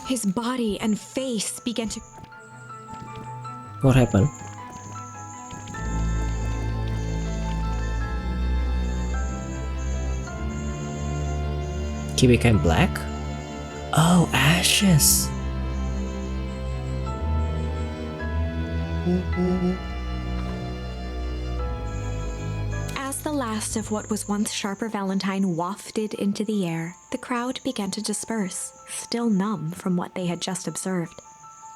His body and face began to... What happened? He became black? Oh, ashes. As the blast of what was once Sharper Valentine wafted into the air, the crowd began to disperse, still numb from what they had just observed.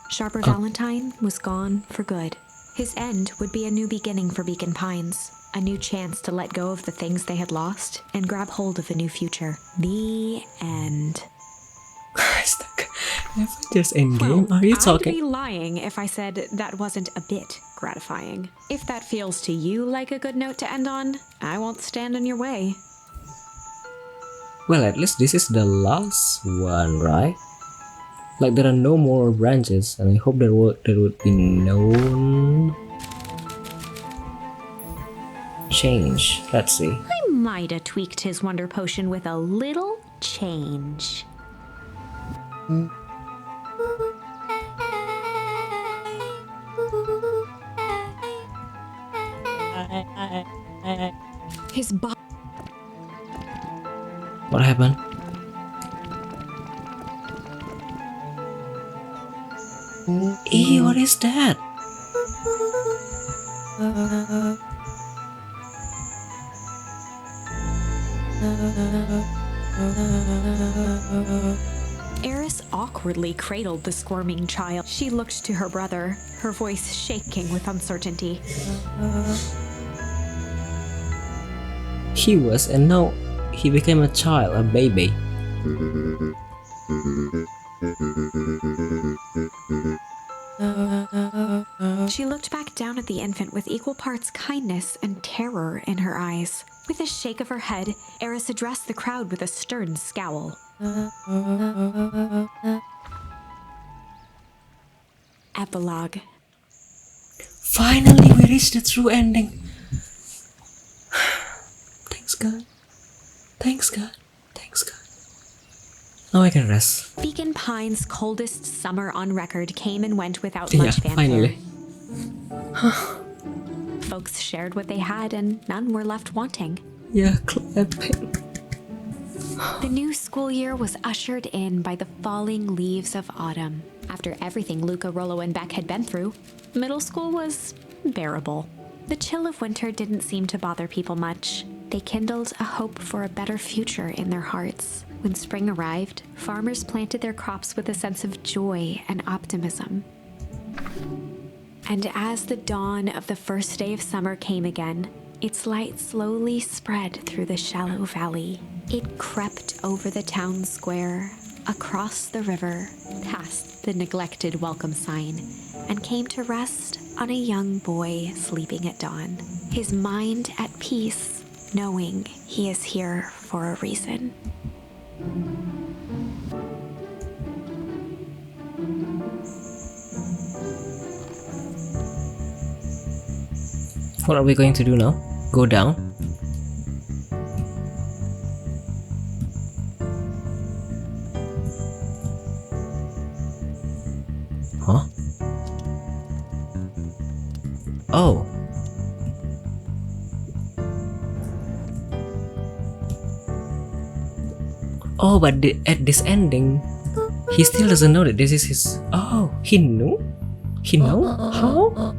Sharper Valentine was gone for good. His end would be a new beginning for Beacon Pines, a new chance to let go of the things they had lost and grab hold of a new future. The end. Avengers Endgame? Are you I'd talking? be lying if I said that wasn't a bit gratifying. If that feels to you like a good note to end on, I won't stand in your way. Well, at least this is the last one, right? Like there are no more branches, and I hope there would be no change. Let's see. I might have tweaked his wonder potion with a little change. His body. What happened? Ew, what is that? Eris awkwardly cradled the squirming child. She looked to her brother, her voice shaking with uncertainty. He was, and now he became a child, a baby. She looked back down at the infant with equal parts kindness and terror in her eyes. With a shake of her head, Eris addressed the crowd with a stern scowl. Epilogue. Finally, we reached the true ending. Thanks God. Thanks God. Thanks God. Now I can rest. Beacon Pines' coldest summer on record came and went without much fanfare. Finally. Folks shared what they had and none were left wanting. Yeah, clapping. The new school year was ushered in by the falling leaves of autumn. After everything Luca, Rollo, and Beck had been through, middle school was bearable. The chill of winter didn't seem to bother people much. They kindled a hope for a better future in their hearts. When spring arrived, farmers planted their crops with a sense of joy and optimism. And as the dawn of the first day of summer came again, its light slowly spread through the shallow valley. It crept over the town square, across the river, past the neglected welcome sign, and came to rest on a young boy sleeping at dawn, his mind at peace, knowing he is here for a reason. What are we going to do now? Go down? Huh? Oh. Oh, but at this ending, he still doesn't know that this is his. Oh, he knew? He know? How?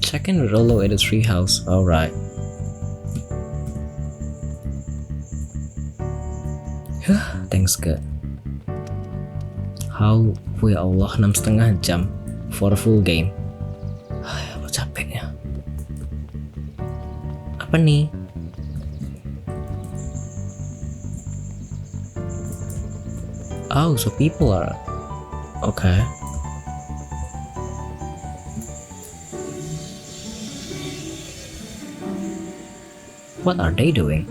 Check in with Rollo at the treehouse. Alright. Thanks God. How? Ya Allah, 6,5 jam for a full game. Apa capeknya? Apa nih? Oh, so people are okay. What are they doing?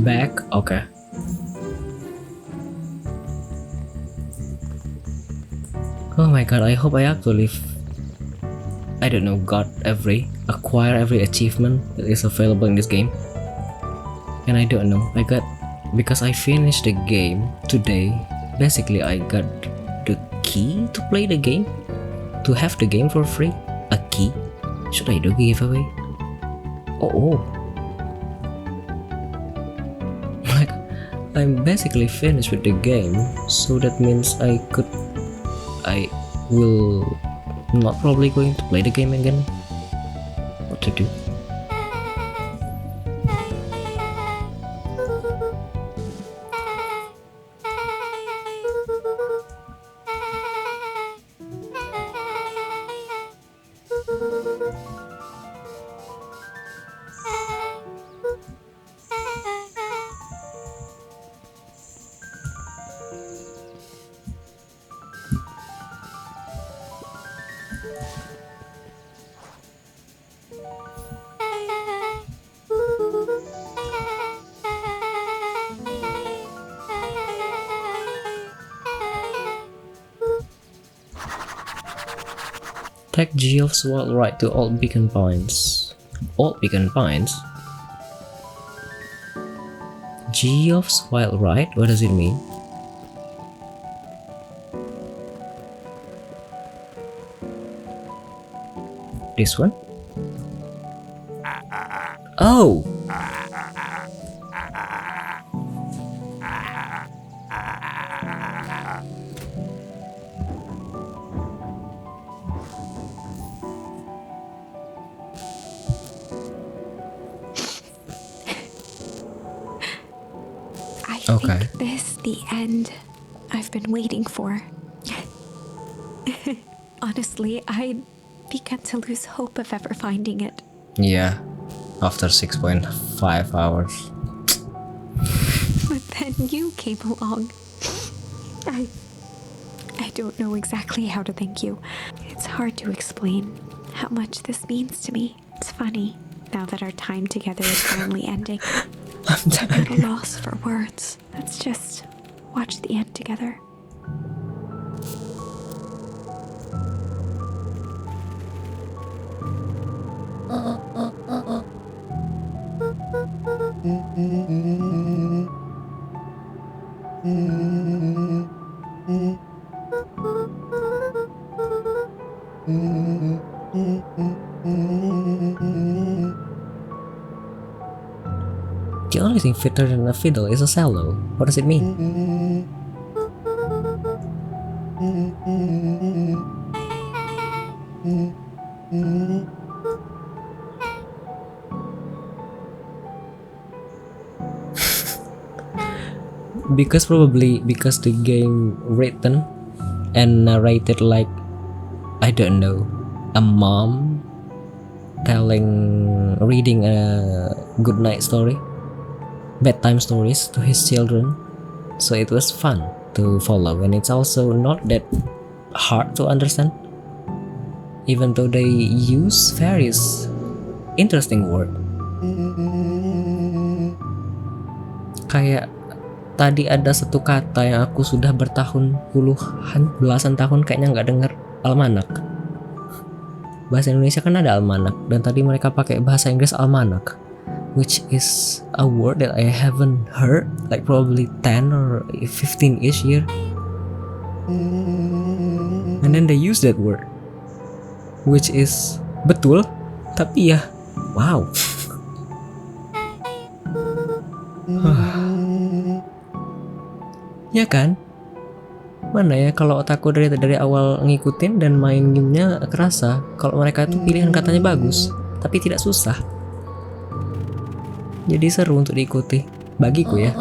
Back? Okay. Oh my god, I hope I actually I don't know, acquire every achievement that is available in this game. And I don't know, because I finished the game today, basically I got the key to play the game, to have the game for free, a key. Should I do giveaway? Oh. Like, I'm basically finished with the game, so that means I will not probably going to play the game again. What to do? Take Geoff's wild ride to Old Beacon Pines. Old Beacon Pines? Geoff's wild ride? What does it mean? This one? Oh! I think this the end I've been waiting for. Honestly, I'd begun to lose hope of ever finding it. Yeah, after 6.5 hours. But then you came along. I don't know exactly how to thank you. It's hard to explain how much this means to me. It's funny, now that our time together is finally ending. I'm at a loss for words. Let's just watch the end together. The only thing fitter than a fiddle is a cello. What does it mean? Because the game written and narrated like, I don't know, a mom reading a good night story, bedtime stories to his children, so it was fun to follow, and it's also not that hard to understand, even though they use various interesting word. Kayak tadi ada satu kata yang aku sudah belasan tahun kayaknya nggak dengar, almanak. Bahasa Indonesia kan ada almanak, dan tadi mereka pakai bahasa Inggris almanak, which is a word that I haven't heard like probably 10 or 15-ish year. And then they use that word, which is betul, tapi ya wow. Ya kan? Mana ya kalau otakku dari awal ngikutin dan main gamenya kerasa kalau mereka itu pilihan katanya bagus, tapi tidak susah. Jadi seru untuk diikuti, bagiku ya.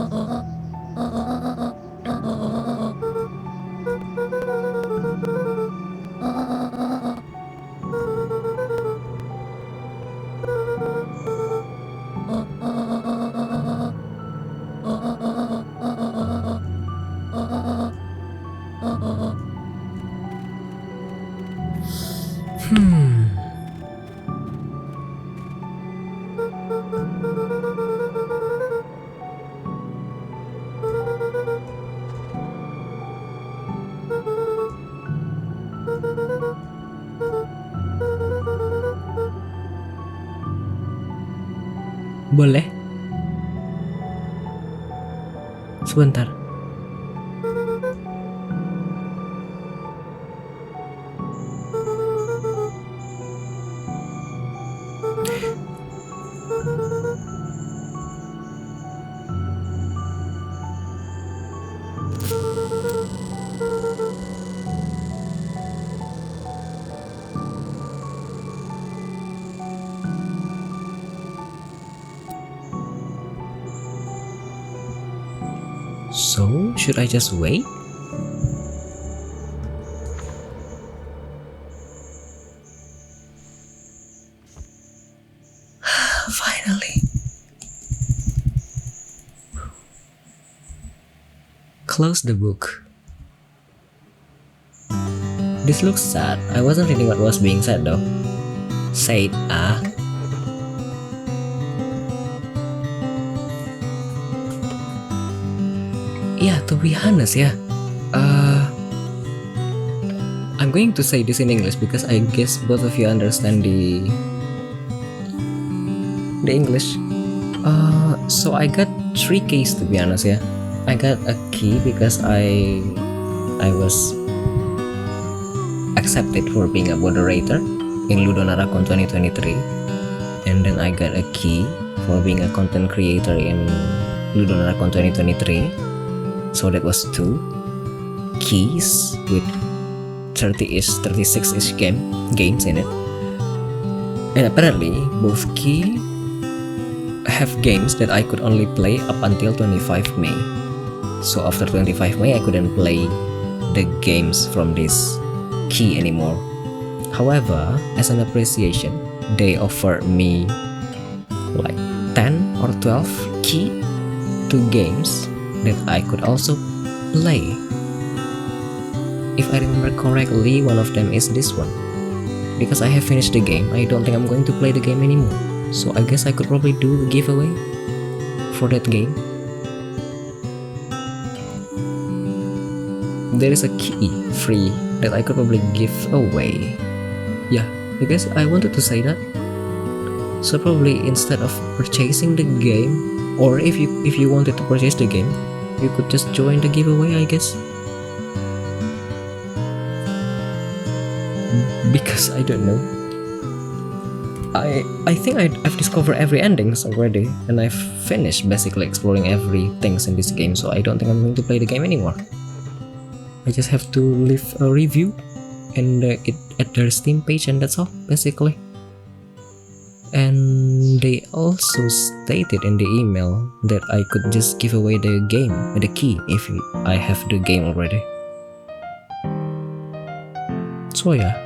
Boleh? Sebentar. So, should I just wait? Finally. Close the book. This looks sad. I wasn't reading what was being said though. Said, Yeah, to be honest, yeah. I'm going to say this in English because I guess both of you understand the English. So I got 3 keys to be honest, yeah. I got a key because I was accepted for being a moderator in Ludonaracon 2023, and then I got a key for being a content creator in Ludonaracon 2023. So that was 2 keys with 36-ish games in it. And apparently both key have games that I could only play up until 25 May. So after 25 May I couldn't play the games from this key anymore. However, as an appreciation, they offered me like 10 or 12 key to games that I could also play. If I remember correctly, one of them is this one. Because I have finished the game, I don't think I'm going to play the game anymore. So I guess I could probably do a giveaway for that game. There is a key free that I could probably give away. Yeah, I guess I wanted to say that. So probably instead of purchasing the game, or if you wanted to purchase the game, you could just join the giveaway, I guess. Because I don't know. I think I've discovered every endings already, and I've finished basically exploring everything in this game, so I don't think I'm going to play the game anymore. I just have to leave a review and it at their Steam page, and that's all basically. And they also stated in the email that I could just give away the game, the key, if I have the game already. So yeah,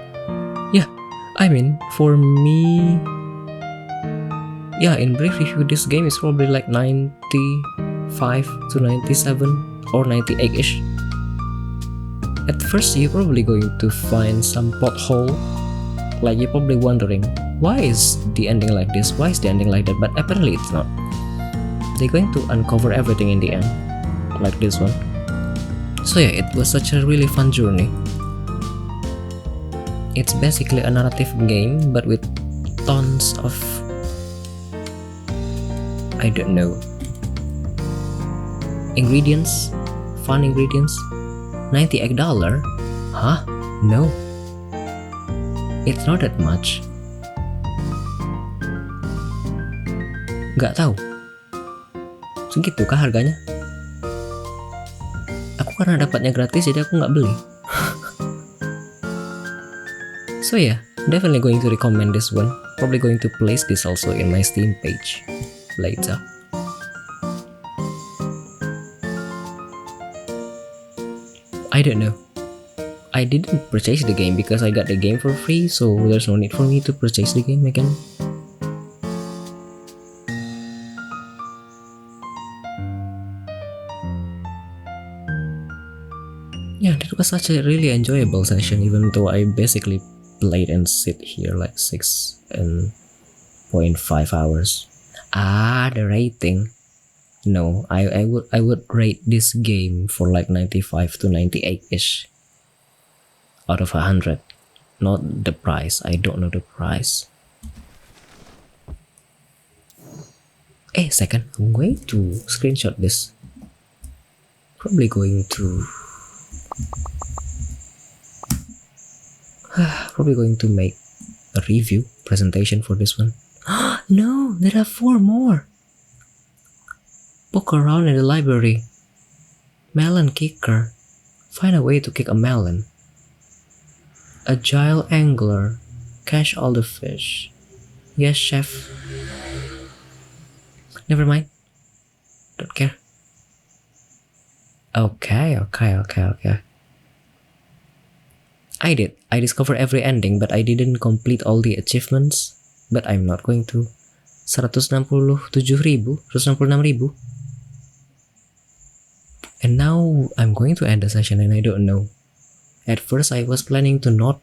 I mean, for me, yeah, in brief review, this game is probably like 95 to 97 or 98-ish. At first, you're probably going to find some plot hole, like you're probably wondering, why is the ending like this? Why is the ending like that? But apparently it's not. They're going to uncover everything in the end, like this one. So yeah, it was such a really fun journey. It's basically a narrative game, but with tons of, I don't know, ingredients, fun ingredients. $98? Huh? No. It's not that much. Gak tahu. Segitu kah harganya? Aku karena dapatnya gratis jadi aku nggak beli. So yeah, definitely going to recommend this one. Probably going to place this also in my Steam page later. I don't know. I didn't purchase the game because I got the game for free, so there's no need for me to purchase the game again. Yeah, that was such a really enjoyable session, even though I basically played and sit here like 6.5 hours. The rating. No, I would rate this game for like 95 to 98-ish out of 100. Not the price. I don't know the price. Second, I'm going to screenshot this. Probably going to make a review presentation for this one. No, there are 4 more. Poke around in the library. Melon kicker. Find a way to kick a melon. Agile angler. Catch all the fish. Yes, chef. Never mind. Don't care. Okay. I discovered every ending, but I didn't complete all the achievements. But I'm not going to. 166.000. And now I'm going to end the session and I don't know. At first I was planning to not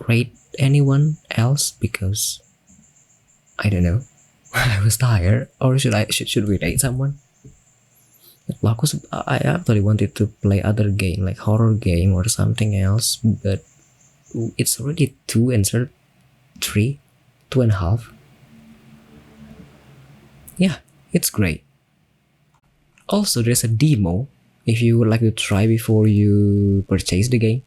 rate anyone else because I don't know. I was tired, or should we rate someone? I actually wanted to play other game like horror game or something else, but it's already 2 and 3, 2.5. Yeah, it's great. Also, there's a demo if you would like to try before you purchase the game.